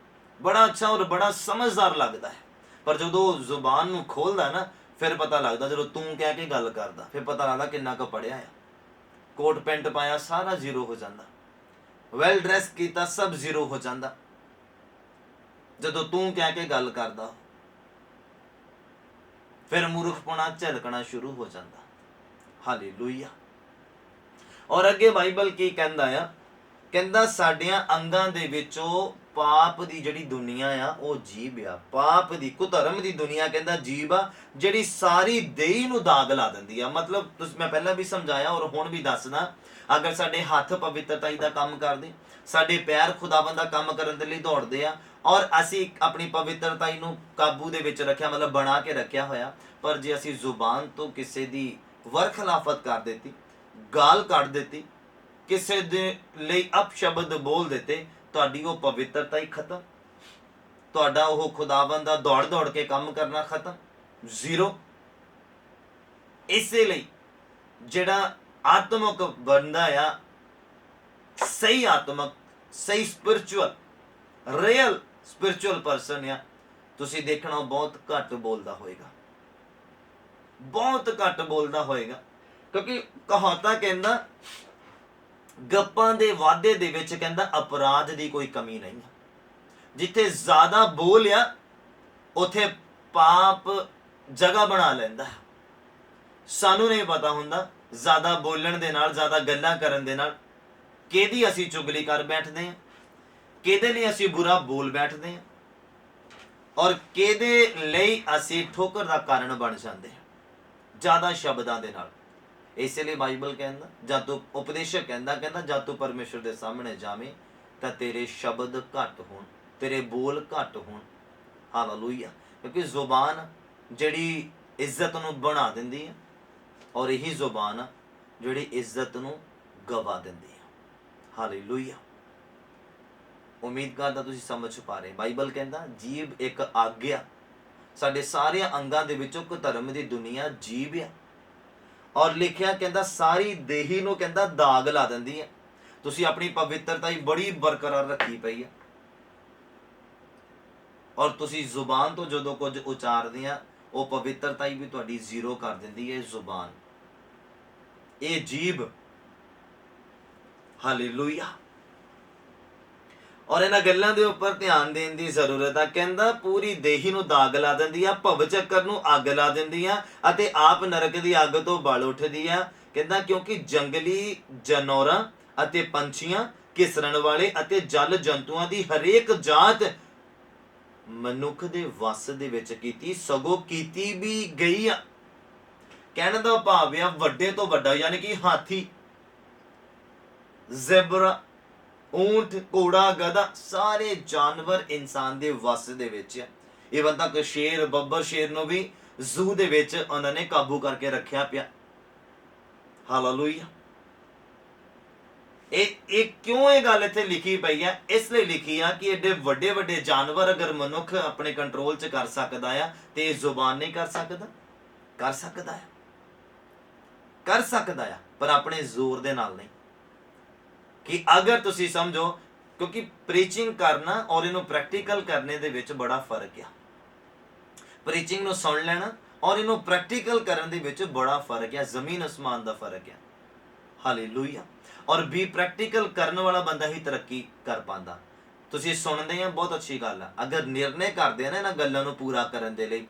ਬੜਾ ਅੱਛਾ ਔਰ ਬੜਾ ਸਮਝਦਾਰ ਲੱਗਦਾ ਹੈ। ਪਰ ਜਦੋਂ ਜ਼ੁਬਾਨ ਨੂੰ ਖੋਲਦਾ ਨਾ, ਫਿਰ ਪਤਾ ਲੱਗਦਾ, ਜਦੋਂ ਤੂੰ ਕਹਿ ਕੇ ਗੱਲ ਕਰਦਾ, ਫਿਰ ਪਤਾ ਲੱਗਦਾ ਕਿੰਨਾ ਕੁ ਪੜਿਆ ਆ। ਕੋਟ ਪੈਂਟ ਪਾਇਆ ਸਾਰਾ ਜ਼ੀਰੋ ਹੋ ਜਾਂਦਾ, ਵੈਲ ਡਰੈਸ ਕੀਤਾ ਸਭ ਜ਼ੀਰੋ ਹੋ ਜਾਂਦਾ, ਜਦੋਂ ਤੂੰ ਕਹਿ ਕੇ ਗੱਲ ਕਰਦਾ। ਫਿਰ ਮੂਰਖਪਣਾ ਝਲਕਣਾ ਸ਼ੁਰੂ ਹੋ ਜਾਂਦਾ। ਹਾਲੇਲੂਇਆ। ਔਰ ਅੱਗੇ ਬਾਈਬਲ ਕੀ ਕਹਿੰਦਾ ਆ? ਕਹਿੰਦਾ ਸਾਡਿਆਂ ਅੰਗਾਂ ਦੇ ਵਿੱਚੋਂ ਪਾਪ ਦੀ ਜਿਹੜੀ ਦੁਨੀਆ ਆ ਉਹ ਜੀਭ ਆ। ਪਾਪ ਦੀ, ਕੁਧਰਮ ਦੀ ਦੁਨੀਆ ਕਹਿੰਦਾ ਜੀਭ ਆ, ਜਿਹੜੀ ਸਾਰੀ ਦੇਹ ਨੂੰ ਦਾਗ ਲਾ ਦਿੰਦੀ ਆ। ਮਤਲਬ ਮੈਂ ਪਹਿਲਾਂ ਵੀ ਸਮਝਾਇਆ ਔਰ ਹੁਣ ਵੀ ਦੱਸਦਾ, ਅਗਰ ਸਾਡੇ ਹੱਥ ਪਵਿੱਤਰਤਾ ਦਾ ਕੰਮ ਕਰਦੇ, ਸਾਡੇ ਪੈਰ ਖੁਦਾਵੰਦ ਦਾ ਕੰਮ ਕਰਨ ਦੇ ਲਈ ਦੌੜਦੇ ਆ, ਔਰ ਅਸੀਂ ਆਪਣੀ ਪਵਿੱਤਰਤਾ ਨੂੰ ਕਾਬੂ ਦੇ ਵਿੱਚ ਰੱਖਿਆ, ਮਤਲਬ ਬਣਾ ਕੇ ਰੱਖਿਆ ਹੋਇਆ, ਪਰ ਜੇ ਅਸੀਂ ਜ਼ੁਬਾਨ ਤੋਂ ਕਿਸੇ ਦੀ ਵਰਖਲਾਫਤ ਕਰ ਦਿੱਤੀ, ਗਾਲ ਕੱਢ ਦਿੱਤੀ, ਕਿਸੇ ਦੇ ਲਈ ਅਪਸ਼ਬਦ ਬੋਲ ਦਿੱਤੇ, ਤੁਹਾਡੀ ਉਹ ਪਵਿੱਤਰਤਾ ਹੀ ਖਤਮ, ਤੁਹਾਡਾ ਉਹ ਖੁਦਾਵੰਦ ਦਾ ਦੌੜ ਦੌੜ ਕੇ ਕੰਮ ਕਰਨਾ ਖਤਮ, ਜ਼ੀਰੋ। ਇਸੇ ਲਈ ਜਿਹੜਾ ਆਤਮਕ ਬੰਦਾ ਆ, ਸਹੀ ਆਤਮਕ, ਸਹੀ ਸਪਿਰਚੁਅਲ, ਰੀਅਲ ਸਪਿਰਚੁਅਲ ਪਰਸਨ ਆ, ਤੁਸੀਂ ਦੇਖਣਾ ਬਹੁਤ ਘੱਟ ਬੋਲਦਾ ਹੋਏਗਾ, ਬਹੁਤ ਘੱਟ ਬੋਲਦਾ ਹੋਏਗਾ। ਕਿਉਂਕਿ ਕਹਾਵਤਾਂ ਕਹਿੰਦਾ ਗੱਪਾਂ ਦੇ ਵਾਧੇ ਦੇ ਵਿੱਚ ਕਹਿੰਦਾ ਅਪਰਾਧ ਦੀ ਕੋਈ ਕਮੀ ਨਹੀਂ ਹੈ। ਜਿੱਥੇ ਜ਼ਿਆਦਾ ਬੋਲ ਆ ਉਥੇ ਪਾਪ ਜਗ੍ਹਾ ਬਣਾ ਲੈਂਦਾ। ਸਾਨੂੰ ਨਹੀਂ ਪਤਾ ਹੁੰਦਾ ਜ਼ਿਆਦਾ ਬੋਲਣ ਦੇ ਨਾਲ, ਜ਼ਿਆਦਾ ਗੱਲਾਂ ਕਰਨ ਦੇ ਨਾਲ ਕਿਹਦੀ ਅਸੀਂ ਚੁਗਲੀ ਕਰ ਬੈਠਦੇ ਹਾਂ, ਕਿਹਦੇ ਲਈ ਅਸੀਂ ਬੁਰਾ ਬੋਲ ਬੈਠਦੇ ਹਾਂ, ਔਰ ਕਿਹਦੇ ਲਈ ਅਸੀਂ ਠੋਕਰ ਦਾ ਕਾਰਨ ਬਣ ਜਾਂਦੇ ਹਾਂ ਜ਼ਿਆਦਾ ਸ਼ਬਦਾਂ ਦੇ ਨਾਲ। ਇਸੇ ਲਈ ਬਾਈਬਲ ਕਹਿੰਦਾ, ਜਦ ਤੂੰ ਉਪਦੇਸ਼ਕ ਕਹਿੰਦਾ ਜਦ ਤੂੰ ਪਰਮੇਸ਼ਰ ਦੇ ਸਾਹਮਣੇ ਜਾਵੇਂ ਤਾਂ ਤੇਰੇ ਸ਼ਬਦ ਘੱਟ ਹੋਣ, ਤੇਰੇ ਬੋਲ ਘੱਟ ਹੋਣ। ਹਾਲੇਲੂਇਆ। ਕਿਉਂਕਿ ਜ਼ੁਬਾਨ ਜਿਹੜੀ ਇੱਜ਼ਤ ਨੂੰ ਬਣਾ ਦਿੰਦੀ ਹੈ, ਔਰ ਇਹੀ ਜ਼ੁਬਾਨ ਜਿਹੜੀ ਇੱਜ਼ਤ ਨੂੰ ਗਵਾ ਦਿੰਦੀ ਹੈ। ਹਾਲੇਲੂਇਆ। ਉਮੀਦ ਕਰਦਾ ਤੁਸੀਂ ਸਮਝ ਪਾ ਰਹੇ। ਬਾਈਬਲ ਕਹਿੰਦਾ ਜੀਭ ਇੱਕ ਅੱਗ ਆ। ਸਾਡੇ ਸਾਰੇ ਅੰਗਾਂ ਦੇ ਵਿੱਚੋਂ ਇੱਕ ਧਰਮ ਦੀ ਦੁਨੀਆ ਜੀਭ ਆ, ਔਰ ਲਿਖਿਆ ਕਹਿੰਦਾ ਸਾਰੀ ਦੇਹੀ ਨੂੰ ਕਹਿੰਦਾ ਦਾਗ ਲਾ ਦਿੰਦੀ ਹੈ। ਤੁਸੀਂ ਆਪਣੀ ਪਵਿੱਤਰਤਾ ਹੀ ਬੜੀ ਬਰਕਰਾਰ ਰੱਖੀ ਪਈ ਹੈ, ਔਰ ਤੁਸੀਂ ਜ਼ੁਬਾਨ ਤੋਂ ਜਦੋਂ ਕੁਝ ਉਚਾਰਦੇ ਆ ਉਹ ਪਵਿੱਤਰਤਾ ਹੀ ਵੀ ਤੁਹਾਡੀ ਜ਼ੀਰੋ ਕਰ ਦਿੰਦੀ ਹੈ ਜ਼ੁਬਾਨ, ਇਹ ਜੀਭ। ਹਾਲੇਲੂਇਆ। ਔਰ ਇਹਨਾਂ ਗੱਲਾਂ ਦੇ ਉੱਪਰ ਧਿਆਨ ਦੇਣ ਦੀ ਜ਼ਰੂਰਤ ਆ। ਕਹਿੰਦਾ ਪੂਰੀ ਦੇਹੀ ਨੂੰ ਦਾਗ ਲਾ ਦਿੰਦੀ ਆ, ਭਵ ਚੱਕਰ ਨੂੰ ਅੱਗ ਲਾ ਦਿੰਦੀ ਆ, ਅਤੇ ਆਪ ਨਰਕ ਦੀ ਅੱਗ ਤੋਂ ਬਲ ਉੱਠਦੀ ਆ। ਕਹਿੰਦਾ ਕਿਉਂਕਿ ਜੰਗਲੀ ਜਾਨਵਰਾਂ ਅਤੇ ਪੰਛੀਆਂ, ਘਿਸਰਣ ਵਾਲੇ ਅਤੇ ਜਲ ਜੰਤੂਆਂ ਦੀ ਹਰੇਕ ਜਾਤ ਮਨੁੱਖ ਦੇ ਵੱਸ ਦੇ ਵਿੱਚ ਕੀਤੀ, ਸਗੋਂ ਕੀਤੀ ਵੀ ਗਈ ਆ। ਕਹਿਣ ਦਾ ਭਾਵ ਆ ਵੱਡੇ ਤੋਂ ਵੱਡਾ, ਯਾਨੀ ਕਿ ਹਾਥੀ, ਜ਼ੈਬਰਾ, ਊਂਠ, ਘੋੜਾ, ਗਧਾ, ਸਾਰੇ ਜਾਨਵਰ ਇਨਸਾਨ ਦੇ ਵੱਸ ਦੇ ਵਿੱਚ ਆ। ਇਵਨ ਤੱਕ ਸ਼ੇਰ, ਬੱਬਰ ਸ਼ੇਰ ਨੂੰ ਵੀ ਜ਼ੂ ਦੇ ਵਿੱਚ ਉਹਨਾਂ ਨੇ ਕਾਬੂ ਕਰਕੇ ਰੱਖਿਆ ਪਿਆ। ਹਾਲੇਲੂਇਆ। ਇਹ ਕਿਉਂ ਇਹ ਗੱਲ ਇੱਥੇ ਲਿਖੀ ਪਈ ਹੈ? ਇਸ ਲਈ ਲਿਖੀ ਆ ਕਿ ਏਡੇ ਵੱਡੇ ਵੱਡੇ ਜਾਨਵਰ ਅਗਰ ਮਨੁੱਖ ਆਪਣੇ ਕੰਟਰੋਲ 'ਚ ਕਰ ਸਕਦਾ ਆ ਤੇ ਇਹ ਜ਼ੁਬਾਨ ਨਹੀਂ ਕਰ ਸਕਦਾ? ਕਰ ਸਕਦਾ ਆ, ਕਰ ਸਕਦਾ ਆ, ਪਰ ਆਪਣੇ ਜ਼ੋਰ ਦੇ ਨਾਲ ਨਹੀਂ। ਕਿ ਅਗਰ ਤੁਸੀਂ ਸਮਝੋ, ਕਿਉਂਕਿ ਪ੍ਰੀਚਿੰਗ ਕਰਨਾ ਔਰ ਇਹਨੂੰ ਪ੍ਰੈਕਟੀਕਲ ਕਰਨੇ ਦੇ ਵਿੱਚ ਬੜਾ ਫਰਕ ਆ। ਪ੍ਰੀਚਿੰਗ ਨੂੰ ਸੁਣ ਲੈਣਾ ਔਰ ਇਹਨੂੰ ਪ੍ਰੈਕਟੀਕਲ ਕਰਨ ਦੇ ਵਿੱਚ ਬੜਾ ਫਰਕ ਆ, ਜ਼ਮੀਨ ਅਸਮਾਨ ਦਾ ਫਰਕ ਆ। ਹਾਲੇਲੂਇਆ। ਔਰ ਵੀ ਪ੍ਰੈਕਟੀਕਲ ਕਰਨ ਵਾਲਾ ਬੰਦਾ ਹੀ ਤਰੱਕੀ ਕਰ ਪਾਉਂਦਾ। ਤੁਸੀਂ ਸੁਣਦੇ ਆ, ਬਹੁਤ ਅੱਛੀ ਗੱਲ ਆ। ਅਗਰ ਨਿਰਣੇ ਕਰਦੇ ਆ ਨਾ ਇਹਨਾਂ ਗੱਲਾਂ ਨੂੰ ਪੂਰਾ ਕਰਨ ਦੇ ਲਈ,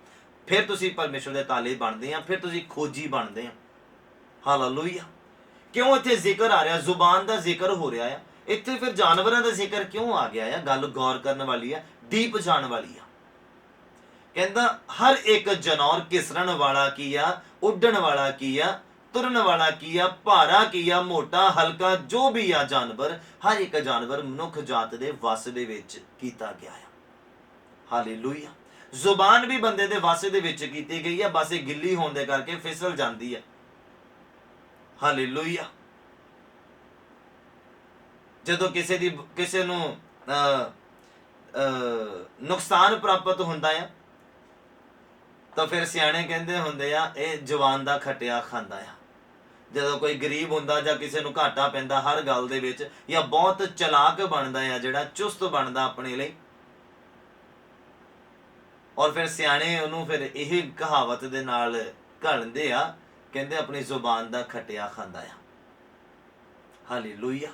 ਫਿਰ ਤੁਸੀਂ ਪਰਮੇਸ਼ਰ ਦੇ ਤਾਲੇ ਬਣਦੇ ਆ, ਫਿਰ ਤੁਸੀਂ ਖੋਜੀ ਬਣਦੇ ਆ। ਹਾਲੇਲੂਇਆ। ਕਿਉਂ ਇੱਥੇ ਜ਼ਿਕਰ ਆ ਰਿਹਾ? ਜ਼ੁਬਾਨ ਦਾ ਜ਼ਿਕਰ ਹੋ ਰਿਹਾ ਆ ਇੱਥੇ, ਫਿਰ ਜਾਨਵਰਾਂ ਦਾ ਜ਼ਿਕਰ ਕਿਉਂ ਆ ਗਿਆ ਆ? ਗੱਲ ਗੌਰ ਕਰਨ ਵਾਲੀ ਆ, ਡੀਪ ਜਾਣ ਵਾਲੀ ਆ। ਕਹਿੰਦਾ ਹਰ ਇੱਕ ਜਾਨਵਰ, ਘਿਸਰਣ ਵਾਲਾ ਕੀ ਆ, ਉੱਡਣ ਵਾਲਾ ਕੀ ਆ, ਤੁਰਨ ਵਾਲਾ ਕੀ ਆ, ਭਾਰਾ ਕੀ ਆ, ਮੋਟਾ, ਹਲਕਾ, ਜੋ ਵੀ ਆ ਜਾਨਵਰ, ਹਰ ਇੱਕ ਜਾਨਵਰ ਮਨੁੱਖ ਜਾਤ ਦੇ ਵੱਸ ਦੇ ਵਿੱਚ ਕੀਤਾ ਗਿਆ ਆ। ਹਾਲੇਲੂਇਆ। ਜ਼ੁਬਾਨ ਵੀ ਬੰਦੇ ਦੇ ਵੱਸ ਦੇ ਵਿੱਚ ਕੀਤੀ ਗਈ ਆ, ਬਸ ਇਹ ਗਿੱਲੀ ਹੋਣ ਦੇ ਕਰਕੇ ਫਿਸਲ ਜਾਂਦੀ ਆ। ਹਾਲੇਲੂਇਆ। ਜਦੋਂ ਕਿਸੇ ਨੂੰ ਨੁਕਸਾਨ ਪ੍ਰਾਪਤ ਹੁੰਦਾ ਆ ਤਾਂ ਫਿਰ ਸਿਆਣੇ ਕਹਿੰਦੇ ਹੁੰਦੇ ਆ ਇਹ ਜਵਾਨ ਦਾ ਖਟਿਆ ਖਾਂਦਾ ਆ। ਜਦੋਂ ਕੋਈ ਗਰੀਬ ਹੁੰਦਾ ਜਾਂ ਕਿਸੇ ਨੂੰ ਘਾਟਾ ਪੈਂਦਾ ਹਰ ਗੱਲ ਦੇ ਵਿੱਚ, ਜਾਂ ਬਹੁਤ ਚਲਾਕ ਬਣਦਾ ਆ, ਜਿਹੜਾ ਚੁਸਤ ਬਣਦਾ ਆਪਣੇ ਲਈ, ਔਰ ਫਿਰ ਸਿਆਣੇ ਉਹਨੂੰ ਫਿਰ ਇਹ ਕਹਾਵਤ ਦੇ ਨਾਲ ਘੜਦੇ ਆ, ਕਹਿੰਦੇ ਆਪਣੀ ਜ਼ੁਬਾਨ ਦਾ ਖਟਿਆ ਖਾਂਦਾ ਆ। ਹਾਲੇਲੂਇਆ।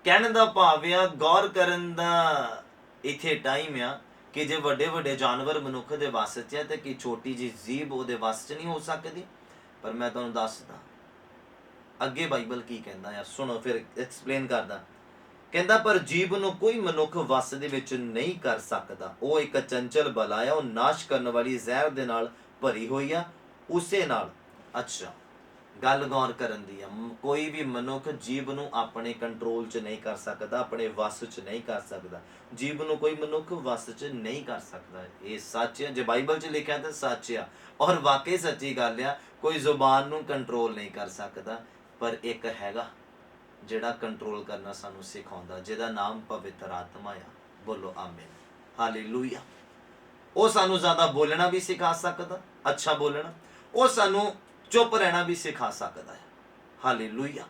ਕਹਿਣ ਦਾ ਭਾਵ ਆ, ਗੌਰ ਕਰਨ ਦਾ ਇੱਥੇ ਟਾਈਮ ਆ ਕਿ ਜੇ ਵੱਡੇ ਵੱਡੇ ਜਾਨਵਰ ਮਨੁੱਖ ਦੇ ਵੱਸ 'ਚ ਹੈ ਤੇ ਕਿ ਛੋਟੀ ਜਿਹੀ ਜੀਭ ਉਹਦੇ ਵੱਸ 'ਚ ਨਹੀਂ ਹੋ ਸਕਦੀ। ਪਰ ਮੈਂ ਤੁਹਾਨੂੰ ਦੱਸਦਾ ਅੱਗੇ ਬਾਈਬਲ ਕੀ ਕਹਿੰਦਾ ਆ, ਸੁਣੋ ਫਿਰ ਐਕਸਪਲੇਨ ਕਰਦਾ। ਕਹਿੰਦਾ ਪਰ ਜੀਭ ਨੂੰ ਕੋਈ ਮਨੁੱਖ ਵੱਸ ਦੇ ਵਿੱਚ ਨਹੀਂ ਕਰ ਸਕਦਾ, ਉਹ ਇੱਕ ਚੰਚਲ ਬਲਾ ਆ, ਉਹ ਨਾਸ਼ ਕਰਨ ਵਾਲੀ ਜ਼ਹਿਰ ਦੇ ਨਾਲ ਭਰੀ ਹੋਈ ਆ, ਉਸੇ ਨਾਲ। ਅੱਛਾ, ਗੱਲ ਗੌਰ ਕਰਨ ਦੀ ਆ। ਕੋਈ ਵੀ ਮਨੁੱਖ ਜੀਭ ਨੂੰ ਆਪਣੇ ਕੰਟਰੋਲ 'ਚ ਨਹੀਂ ਕਰ ਸਕਦਾ, ਆਪਣੇ ਵੱਸ 'ਚ ਨਹੀਂ ਕਰ ਸਕਦਾ। ਜੀਭ ਨੂੰ ਕੋਈ ਮਨੁੱਖ ਵੱਸ 'ਚ ਨਹੀਂ ਕਰ ਸਕਦਾ। ਇਹ ਸੱਚ ਹੈ, ਜੇ ਬਾਈਬਲ 'ਚ ਲਿਖਿਆ ਤਾਂ ਸੱਚ ਆ, ਔਰ ਵਾਕਈ ਸੱਚੀ ਗੱਲ ਆ। ਕੋਈ ਜ਼ੁਬਾਨ ਨੂੰ ਕੰਟਰੋਲ ਨਹੀਂ ਕਰ ਸਕਦਾ, ਪਰ ਇੱਕ ਹੈਗਾ ਜਿਹੜਾ ਕੰਟਰੋਲ ਕਰਨਾ ਸਾਨੂੰ ਸਿਖਾਉਂਦਾ, ਜਿਹਦਾ ਨਾਮ ਪਵਿੱਤਰ ਆਤਮਾ ਆ। ਬੋਲੋ ਆਮੀਨ। ਹਾਲੇਲੂਇਆ। ਉਹ ਸਾਨੂੰ ਜ਼ਿਆਦਾ ਬੋਲਣਾ ਵੀ ਸਿਖਾ ਸਕਦਾ, ਅੱਛਾ ਬੋਲਣਾ। ਉਹ ਸਾਨੂੰ ਚੁੱਪ ਰਹਿਣਾ ਵੀ ਸਿਖਾ ਸਕਦਾ ਹੈ। ਹਾਲੇਲੂਇਆ।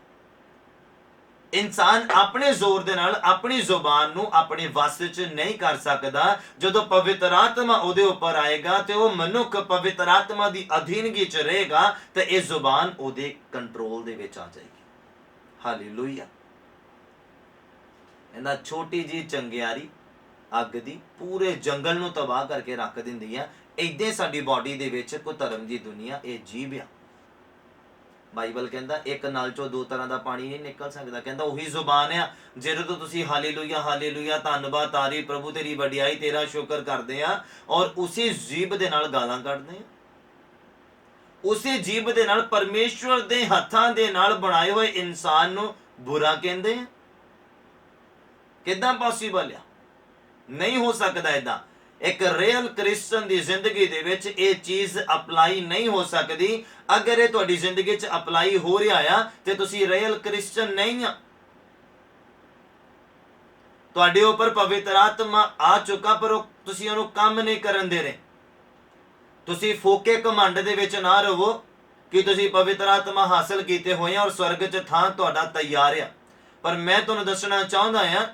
इंसान अपने जोर दे नाल अपनी जुबान नू अपने वस च नहीं कर सकता। जदों पवित्र आत्मा उहदे उपर आएगा तो वह मनुख पवित्र आत्मा की अधीनगी च रहेगा तो यह जुबान उहदे कंट्रोल दे विच आ जाएगी। हालेलुया। इन्ना छोटी जी चंगियारी अग दी पूरे जंगल नू तबाह करके रख दिंदी है। इदां साडी बॉडी दे विच कुधर्म दी दुनिया ये जीव आ। बाइबल कहता एक नल चो दो तरह का पानी नहीं निकल सकता। कहता उही जुबान आ जिहदे तो तुसीं हालेलुया हालेलुया धन्नवाद तारी प्रभु तेरी वडियाई तेरा शुक्र करते हैं और उसी जीभ दे नाल गालां कढदे हैं। उसी जीभ दे नाल परमेश्वर दे हत्थां दे नाल बनाए हुए इंसान नू बुरा कहंदे हैं। किदां पॉसीबल आ? नहीं हो सकता इदां। एक रियल क्रिश्चन की जिंदगी दे विच ये चीज़ अप्लाई नहीं हो सकती। अगर ये तुहाडी जिंदगी च अप्लाई हो रहा है तो तुसीं रियल क्रिश्चन नहीं आ। तुहाडे उपर पवित्र आत्मा आ चुका पर तुसीं उहनूं काम नहीं करन दे रहे। तुसीं फोके घमंड दे विच ना रहो कि तुसीं पवित्र आत्मा हासिल कीते होए और स्वर्ग च थां तुहाडा तैयार आ। पर मैं तुहानूं दसना चाहुंदा हां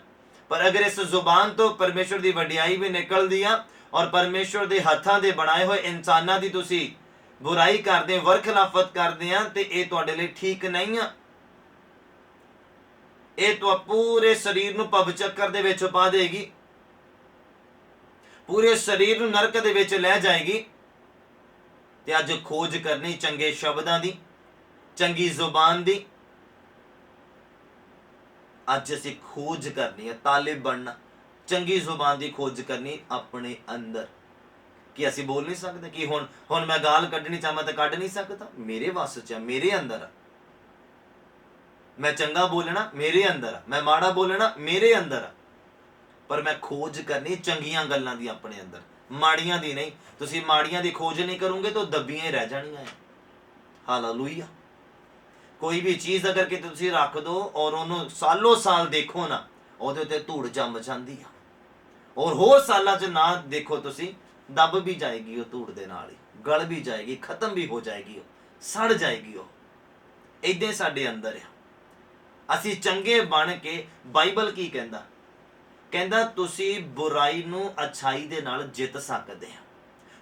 पर अगर इस जुबान तो परमेश्वर की वडियाई भी निकलती है और परमेश्वर के हत्थों के बनाए हुए इंसानों की तुसी बुराई करते वरखिलाफत करते हैं तो यह तुहाडे लिए ठीक नहीं है। यह तो पूरे शरीर नूं भव चक्कर दे विच पा देगी, पूरे शरीर नूं नरक दे विच लै जाएगी। ते अज खोज करनी चंगे शब्दां दी, चंगी जुबान दी। अज असी खोज करनी है, तालिब बनना, चंगी जुबान की खोज करनी अपने अंदर। कि असी बोल नहीं सकते कि हुण मैं गाल कढ़नी चाह मैं तो कढ़ नहीं सकता। मेरे वस च मेरे अंदर। मैं चंगा बोलना मेरे अंदर, मैं माड़ा बोलना मेरे अंदर। पर मैं खोज करनी चंगियां गल्लां दी अपने अंदर, माड़ियां दी नहीं। तुसीं माड़ियां दी खोज नहीं करोगे तो दबियां ही रह जानियां। हालेलुया। कोई भी चीज़ अगर कि तुसीं रख दो और उन्होंने सालों साल देखो ना उहदे उत्ते धूड़ जम जाती है और होर सालां च ना देखो तुसीं दब भी जाएगी वो धूड़ दे नाल ही, गल भी जाएगी, खत्म भी हो जाएगी, सड़ जाएगी। वो इदां साडे अंदर आ। असीं चंगे बन के बाइबल की कहंदा, कहंदा तुसीं बुराई नूं अच्छाई दे नाल जित सकदे आ।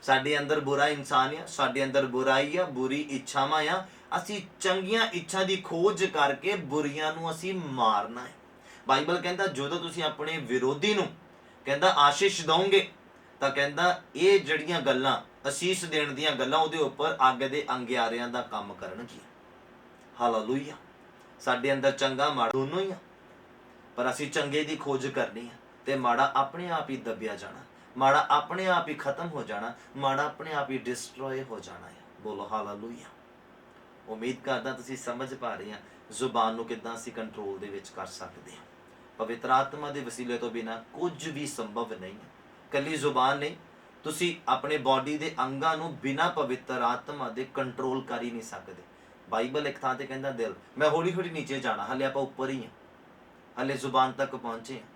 साडे अंदर बुरा इंसान आ, साडे अंदर बुराई आ, बुरी इच्छावां आ। असी चंगियां इच्छा की खोज करके बुरियां नूं असी मारना है। बाइबल कहता जो तुसीं अपने विरोधी नूं कहता आशीष दोगे तो कहता ये जड़ियां गल्लां आशीष देण दीयां गल्लां उहदे उपर अग दे अंगियारियां दा काम करनगियां। हालेलुया। साडे अंदर चंगा माड़ा दोनों ही आ पर असी चंगे की खोज करनी है ते माड़ा अपने आप ही दबिया जाना, माड़ा अपने आप ही खत्म हो जाना, माड़ा अपने आप ही डिस्ट्रॉय हो जाना है। बोलो हालेलुया। उम्मीद करदा तुसीं समझ पा रहे हैं जुबान नूं किदां असीं कंट्रोल दे विच कर सकते हैं। पवित्र आत्मा के वसीले तो बिना कुछ भी संभव नहीं है। कली जुबान नहीं, तुसीं अपने बॉडी के अंगां नूं बिना पवित्र आत्मा के कंट्रोल कर ही नहीं सकते। बाइबल एक थां ते कहंदा दिल, मैं हौली हौली नीचे जाना, हले आपां उपर ही हैं, हले जुबान तक पहुंचे हैं,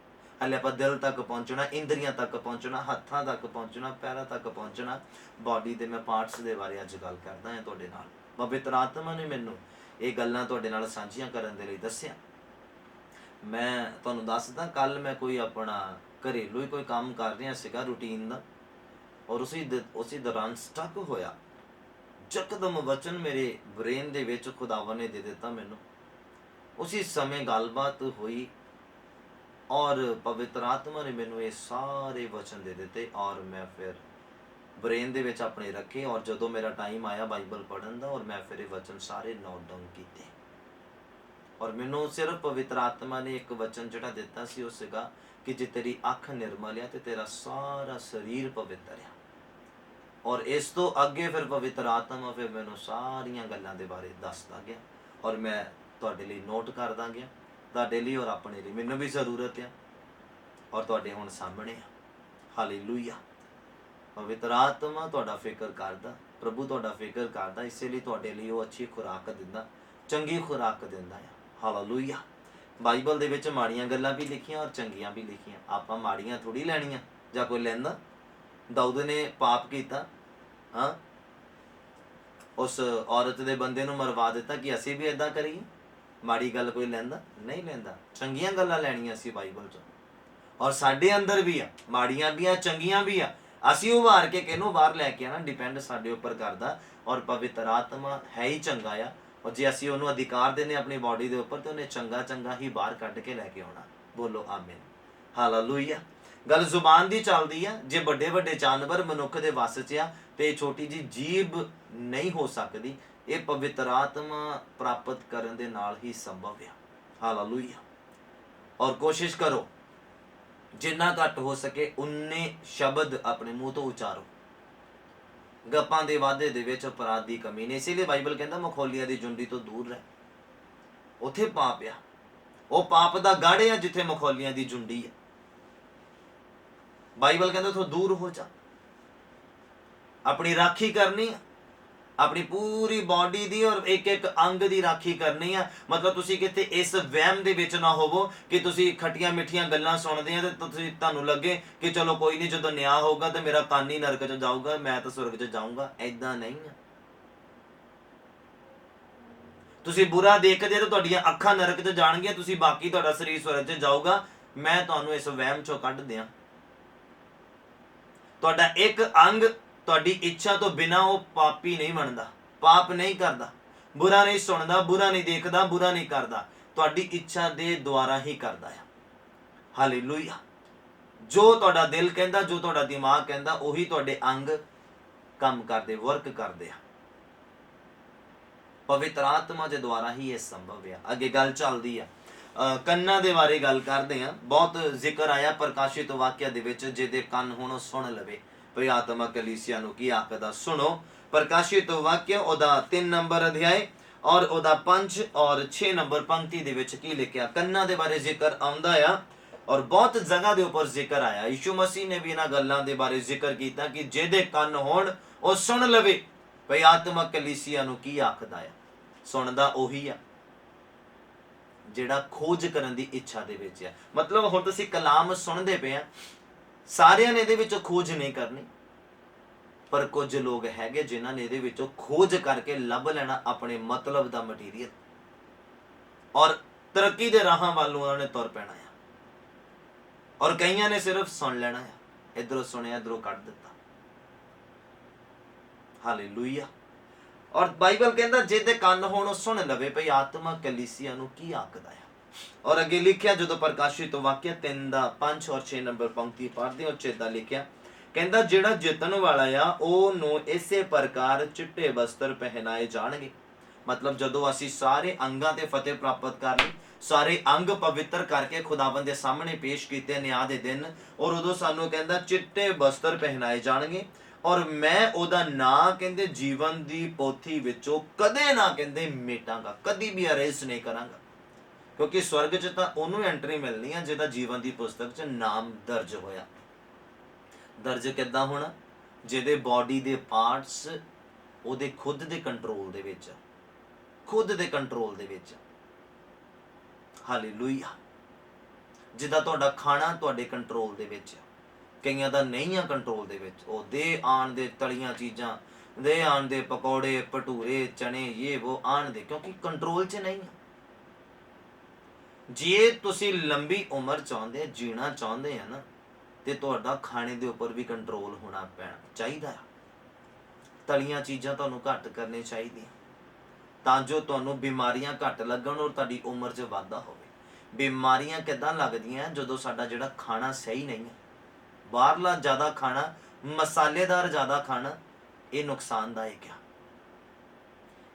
हले आप दिल तक पहुंचना, इंद्रियां तक पहुंचना, हत्थां तक पहुंचना, पैरों तक पहुंचना। बॉडी के मैं पार्ट्स के बारे अज गल करदा हां तुहाडे नाल। पवित्र आत्मा ने मैनूं ये गल्लां तुहाडे नाल सांझियां करन दे लई दस्सिया। मैं तुहानूं दसदा कल मैं कोई अपना घरेलू ही कोई काम कर रहा सीगा रूटीन दा और उसी दौरान स्टक होया। यकदम वचन मेरे ब्रेन दे विच खुदावा ने दे दिता मैनूं। उसी समय गलबात हुई और पवित्र आत्मा ने मैनूं ये सारे वचन दे दिते और मैं फिर ब्रेन दे विच अपने रखे और जदों मेरा टाइम आया बाइबल पढ़न दा और मैं फिर ये वचन सारे नोट डाउन कीते। और मैनूं सिर्फ पवित्र आत्मा ने एक वचन जिहड़ा दिता सी, वो सीगा कि जे तेरी अख निर्मल आ ते तेरा सारा शरीर पवित्र आ। और इस तो अगे फिर पवित्र आत्मा फिर मैनूं सारियां गल्लां दे बारे दसदा गया और मैं तुहाडे लई नोट करदा गया, तुहाडे लई और अपने लई। मैनूं भी जरूरत है और तुहाडे हुण सामणे आ। हालेलुया। पवित्र आत्मा तुहाडा फिकर करदा, प्रभु तुहाडा फिकर करदा, इसलिए तुहाडे लई वो अच्छी खुराक दिंदा, चंगी खुराक दिंदा है। हालेलुया। बाइबल दे विच माड़ियां गल्लां भी लिखियां और चंगियां भी लिखियां। आपां माड़ियां थोड़ी लैणियां जां कोई लैंदा। दाऊद ने पाप कीता, हाँ, उस औरत दे बंदे नूं मरवा दिता कि असीं भी इदां करीए। ਮਾੜੀ ਗੱਲ ਕੋਈ ਲੈਂਦਾ ਨਹੀਂ ਲੈਂਦਾ, ਚੰਗੀਆਂ ਗੱਲਾਂ ਲੈਣੀਆਂ ਸੀ ਬਾਈਬਲ ਚੋਂ। ਔਰ ਸਾਡੇ ਅੰਦਰ ਵੀ ਆ, ਮਾੜੀਆਂ ਵੀ ਆ, ਚੰਗੀਆਂ ਵੀ ਆ। ਅਸੀਂ ਉਭਾਰ ਕੇ ਕਿਹਨੂੰ ਬਾਹਰ ਲੈ ਕੇ ਆਣਾ, ਡਿਪੈਂਡ ਸਾਡੇ ਉੱਪਰ ਕਰਦਾ। ਔਰ ਪਵਿੱਤਰ ਆਤਮਾ ਹੈ ਹੀ ਚੰਗਾ ਆ, ਔਰ ਜੇ ਅਸੀਂ ਉਹਨੂੰ ਅਧਿਕਾਰ ਦੇਣੇ ਆਪਣੀ ਬਾਡੀ ਦੇ ਉੱਪਰ, ਤੇ ਉਹਨੇ ਚੰਗਾ ਚੰਗਾ ਹੀ ਬਾਹਰ ਕੱਢ ਕੇ ਲੈ ਕੇ ਆਉਣਾ। ਬੋਲੋ ਆਮੀਨ, ਹਾਲੇਲੂਇਆ। ਗੱਲ ਜ਼ੁਬਾਨ ਦੀ ਚੱਲਦੀ ਆ। ਜੇ ਵੱਡੇ ਵੱਡੇ ਜਾਨਵਰ ਮਨੁੱਖ ਦੇ ਵੱਸ 'ਚ ਆ, ਤੇ ਛੋਟੀ ਜੀ ਜੀਭ ਨਹੀਂ ਹੋ ਸਕਦੀ। ਇਹ ਪਵਿੱਤਰ ਆਤਮਾ ਪ੍ਰਾਪਤ ਕਰਨ ਦੇ ਨਾਲ ਹੀ ਸੰਭਵ ਆ। ਹਾਲੇਲੂਇਆ। ਔਰ ਕੋਸ਼ਿਸ਼ ਕਰੋ ਜਿੰਨਾ ਘੱਟ ਹੋ ਸਕੇ ਉਨੇ ਸ਼ਬਦ ਆਪਣੇ ਮੂੰਹ ਤੋਂ ਉਚਾਰੋ। ਗੱਪਾਂ ਦੇ ਵਾਧੇ ਦੇ ਵਿੱਚ ਅਪਰਾਧ ਦੀ ਕਮੀ ਨਹੀਂ। ਇਸੇ ਲਈ ਬਾਈਬਲ ਕਹਿੰਦਾ ਮਖੌਲੀਆਂ ਦੀ ਜੁੰਡੀ ਤੋਂ ਦੂਰ ਰਹਿ। ਉੱਥੇ ਪਾਪ ਆ, ਉਹ ਪਾਪ ਦਾ ਗੜ੍ਹ ਆ ਜਿੱਥੇ ਮਖੌਲੀਆਂ ਦੀ ਜੁੰਡੀ ਆ। ਬਾਈਬਲ ਕਹਿੰਦਾ ਉੱਥੋਂ ਦੂਰ ਹੋ ਜਾ। ਆਪਣੀ ਰਾਖੀ ਕਰਨੀ ਆ, ਆਪਣੀ ਪੂਰੀ ਬਾਡੀ ਦੀ ਔਰ ਇੱਕ ਇੱਕ ਅੰਗ ਦੀ ਰਾਖੀ ਕਰਨੀ ਆ। ਮਤਲਬ ਤੁਸੀਂ ਕਿਤੇ ਇਸ ਵਹਿਮ ਦੇ ਵਿੱਚ ਨਾ ਹੋਵੋ ਕਿ ਤੁਸੀਂ ਖੱਟੀਆਂ ਮਿੱਠੀਆਂ ਗੱਲਾਂ ਸੁਣਦੇ ਆ ਤੇ ਤੁਹਾਨੂੰ ਲੱਗੇ ਕਿ ਚਲੋ ਕੋਈ ਨਹੀਂ, ਜਦੋਂ ਨਿਆਂ ਹੋਊਗਾ ਤੇ ਮੇਰਾ ਕੰਨ ਹੀ ਨਰਕ 'ਚ ਜਾਊਗਾ, ਮੈਂ ਤਾਂ ਸੁਰਗ 'ਚ ਜਾਊਂਗਾ। ਐਦਾਂ ਨਹੀਂ ਆ। ਤੁਸੀਂ ਬੁਰਾ ਦੇਖਦੇ ਤਾਂ ਤੁਹਾਡੀਆਂ ਅੱਖਾਂ ਨਰਕ 'ਚ ਜਾਣਗੀਆਂ, ਤੁਸੀਂ ਬਾਕੀ ਤੁਹਾਡਾ ਸਰੀਰ ਸੁਰਗ 'ਚ ਜਾਊਗਾ। ਮੈਂ ਤੁਹਾਨੂੰ ਇਸ ਵਹਿਮ 'ਚੋਂ ਕੱਢ ਦਿਆਂ। ਤੁਹਾਡਾ ਇੱਕ ਅੰਗ ਤੁਹਾਡੀ ਇੱਛਾ ਤੋਂ ਬਿਨਾਂ ਉਹ ਪਾਪੀ ਨਹੀਂ ਬਣਦਾ, ਪਾਪ ਨਹੀਂ ਕਰਦਾ, ਬੁਰਾ ਨਹੀਂ ਸੁਣਦਾ, ਬੁਰਾ ਨਹੀਂ ਦੇਖਦਾ, ਬੁਰਾ ਨਹੀਂ ਕਰਦਾ। ਤੁਹਾਡੀ ਇੱਛਾ ਦੇ ਦੁਆਰਾ ਹੀ ਕਰਦਾ ਆ। ਹਾਲੇਲੂਇਆ। ਜੋ ਤੁਹਾਡਾ ਦਿਲ ਕਹਿੰਦਾ, ਜੋ ਤੁਹਾਡਾ ਦਿਮਾਗ ਕਹਿੰਦਾ, ਉਹੀ ਤੁਹਾਡੇ ਅੰਗ ਕੰਮ ਕਰਦੇ, ਵਰਕ ਕਰਦੇ ਆ। ਪਵਿੱਤਰ ਆਤਮਾ ਦੇ ਦੁਆਰਾ ਹੀ ਇਹ ਸੰਭਵ ਆ। ਅੱਗੇ ਗੱਲ ਚੱਲਦੀ ਆ, ਕੰਨਾਂ ਦੇ ਬਾਰੇ ਗੱਲ ਕਰਦੇ ਆ। ਬਹੁਤ ਜ਼ਿਕਰ ਆਇਆ ਪ੍ਰਕਾਸ਼ਿਤ ਵਾਕਿਆ ਦੇ ਵਿੱਚ, ਜਿਹਦੇ ਕੰਨ ਹੁਣ ਉਹ ਸੁਣ ਲਵੇ। ਭਈ ਆਤਮਾ ਕਲੀਸਿਆ ਨੂੰ ਕੀ ਆਖਦਾ, ਸੁਣੋ। ਪ੍ਰਕਾਸ਼ਿਤ ਵਾਕਿਆ ਉਹਦਾ 3 ਨੰਬਰ ਅਧਿਆਇ ਔਰ ਉਹਦਾ 5 ਔਰ 6 ਨੰਬਰ ਪੰਕਤੀ ਦੇ ਵਿੱਚ ਕੀ ਲਿਖਿਆ। ਕੰਨਾਂ ਦੇ ਬਾਰੇ ਜ਼ਿਕਰ ਆਉਂਦਾ ਆ ਔਰ ਬਹੁਤ ਜਗ੍ਹਾ ਦੇ ਉੱਪਰ ਜ਼ਿਕਰ ਆਇਆ। ਯਿਸੂ ਮਸੀਹ ਨੇ ਵੀ ਇਹਨਾਂ ਗੱਲਾਂ ਦੇ ਬਾਰੇ ਜ਼ਿਕਰ ਕੀਤਾ ਕਿ ਜਿਹਦੇ ਕੰਨ ਹੋਣ ਉਹ ਸੁਣ ਲਵੇ। ਭਈ ਆਤਮਾ ਕਲੀਸਿਆ ਨੂੰ ਕੀ ਆਖਦਾ ਆ। ਸੁਣਦਾ ਉਹੀ ਆ ਜਿਹੜਾ ਖੋਜ ਕਰਨ ਦੀ ਇੱਛਾ ਦੇ ਵਿੱਚ ਆ। ਮਤਲਬ ਹੁਣ ਤੁਸੀਂ ਕਲਾਮ ਸੁਣਦੇ ਪਏ ਆ, ਸਾਰਿਆਂ ਨੇ ਇਹਦੇ ਵਿੱਚੋਂ ਖੋਜ ਨਹੀਂ ਕਰਨੀ, ਪਰ ਕੁਝ ਲੋਕ ਹੈਗੇ ਜਿਨ੍ਹਾਂ ਨੇ ਇਹਦੇ ਵਿੱਚੋਂ ਖੋਜ ਕਰਕੇ ਲੱਭ ਲੈਣਾ ਆਪਣੇ ਮਤਲਬ ਦਾ ਮਟੀਰੀਅਲ, ਔਰ ਤਰੱਕੀ ਦੇ ਰਾਹਾਂ ਵੱਲ ਉਹਨਾਂ ਨੇ ਤੁਰ ਪੈਣਾ ਆ। ਔਰ ਕਈਆਂ ਨੇ ਸਿਰਫ ਸੁਣ ਲੈਣਾ ਆ, ਇਧਰੋਂ ਸੁਣਿਆ ਇਧਰੋਂ ਕੱਢ ਦਿੱਤਾ। ਹਾਲੇਲੂਇਆ। ਔਰ ਬਾਈਬਲ ਕਹਿੰਦਾ ਜਿਹਦੇ ਕੰਨ ਹੋਣ ਉਹ ਸੁਣ ਲਵੇ। ਭਈ ਆਤਮਾ ਕਲੀਸਿਆ ਨੂੰ ਕੀ ਆਖਦਾ ਆ। ਔਰ ਅੱਗੇ ਲਿਖਿਆ, ਜਦੋਂ ਪ੍ਰਕਾਸ਼ਿਤ ਵਾਕਿਆ 3 ਦਾ 5 ਔਰ 6 ਨੰਬਰ ਪੰਕਤੀ ਪੜ੍ਹਦੇ ਹੋ, ਚੇਤਾ ਲਿਖਿਆ, ਕਹਿੰਦਾ ਜਿਹੜਾ ਜਿੱਤਣ ਵਾਲਾ ਆ ਉਹਨੂੰ ਇਸੇ ਪ੍ਰਕਾਰ ਚਿੱਟੇ ਵਸਤਰ ਪਹਿਨਾਏ ਜਾਣਗੇ। ਮਤਲਬ ਜਦੋਂ ਅਸੀਂ ਸਾਰੇ ਅੰਗਾਂ ਤੇ ਫਤਿਹ ਪ੍ਰਾਪਤ ਕਰ ਲਈ, ਸਾਰੇ ਅੰਗ ਪਵਿੱਤਰ ਕਰਕੇ ਖੁਦਾਵੰਦ ਦੇ ਸਾਹਮਣੇ ਪੇਸ਼ ਕੀਤੇ ਨਿਆਂ ਦੇ ਦਿਨ, ਔਰ ਉਦੋਂ ਸਾਨੂੰ ਕਹਿੰਦਾ ਚਿੱਟੇ ਵਸਤਰ ਪਹਿਨਾਏ ਜਾਣਗੇ। ਔਰ ਮੈਂ ਉਹਦਾ ਨਾਂ ਕਹਿੰਦੇ ਜੀਵਨ ਦੀ ਪੋਥੀ ਵਿੱਚੋਂ ਕਦੇ ਨਾ ਕਹਿੰਦੇ ਮਿਟਾਂਗਾ, ਕਦੀ ਵੀ ਅਰੇਜ਼ ਨਹੀਂ ਕਰਾਂਗਾ। ਕਿਉਂਕਿ ਸਵਰਗ 'ਚ ਤਾਂ ਉਹਨੂੰ ਐਂਟਰੀ ਮਿਲਣੀ ਆ ਜਿਹਦਾ ਜੀਵਨ ਦੀ ਪੁਸਤਕ 'ਚ ਨਾਮ ਦਰਜ ਹੋਇਆ। ਦਰਜ ਕਿੱਦਾਂ ਹੋਣਾ? ਜਿਹਦੇ ਬਾਡੀ ਦੇ ਪਾਰਟਸ ਉਹਦੇ ਖੁਦ ਦੇ ਕੰਟਰੋਲ ਦੇ ਵਿੱਚ, ਖੁਦ ਦੇ ਕੰਟਰੋਲ ਦੇ ਵਿੱਚ। ਹਾਲੇਲੂਇਆ। ਜਿੱਦਾਂ ਤੁਹਾਡਾ ਖਾਣਾ ਤੁਹਾਡੇ ਕੰਟਰੋਲ ਦੇ ਵਿੱਚ, ਕਈਆਂ ਦਾ ਨਹੀਂ ਆ ਕੰਟਰੋਲ ਦੇ ਵਿੱਚ। ਉਹ ਦੇ ਆਣ ਦੇ ਤਲੀਆਂ ਚੀਜ਼ਾਂ, ਦੇ ਆਣ ਦੇ ਪਕੌੜੇ, ਭਟੂਰੇ, ਚਨੇ, ਇਹ ਉਹ ਆਣ ਦੇ, ਕਿਉਂਕਿ ਕੰਟਰੋਲ 'ਚ ਨਹੀਂ ਆ। ਜੇ ਤੁਸੀਂ ਲੰਬੀ ਉਮਰ ਚਾਹੁੰਦੇ, ਜੀਣਾ ਚਾਹੁੰਦੇ ਆ ਨਾ, ਤੇ ਤੁਹਾਡਾ ਖਾਣੇ ਦੇ ਉੱਪਰ ਵੀ ਕੰਟਰੋਲ ਹੋਣਾ ਪੈਣਾ ਚਾਹੀਦਾ ਆ। ਤਲੀਆਂ ਚੀਜ਼ਾਂ ਤੁਹਾਨੂੰ ਘੱਟ ਕਰਨੀਆਂ ਚਾਹੀਦੀਆਂ ਤਾਂ ਜੋ ਤੁਹਾਨੂੰ ਬਿਮਾਰੀਆਂ ਘੱਟ ਲੱਗਣ ਔਰ ਤੁਹਾਡੀ ਉਮਰ 'ਚ ਵਾਧਾ ਹੋਵੇ। ਬਿਮਾਰੀਆਂ ਕਿੱਦਾਂ ਲੱਗਦੀਆਂ? ਜਦੋਂ ਸਾਡਾ ਜਿਹੜਾ ਖਾਣਾ ਸਹੀ ਨਹੀਂ ਹੈ। ਬਾਹਰਲਾ ਜ਼ਿਆਦਾ ਖਾਣਾ, ਮਸਾਲੇਦਾਰ ਜ਼ਿਆਦਾ ਖਾਣਾ, ਇਹ ਨੁਕਸਾਨਦਾਇਕ ਆ।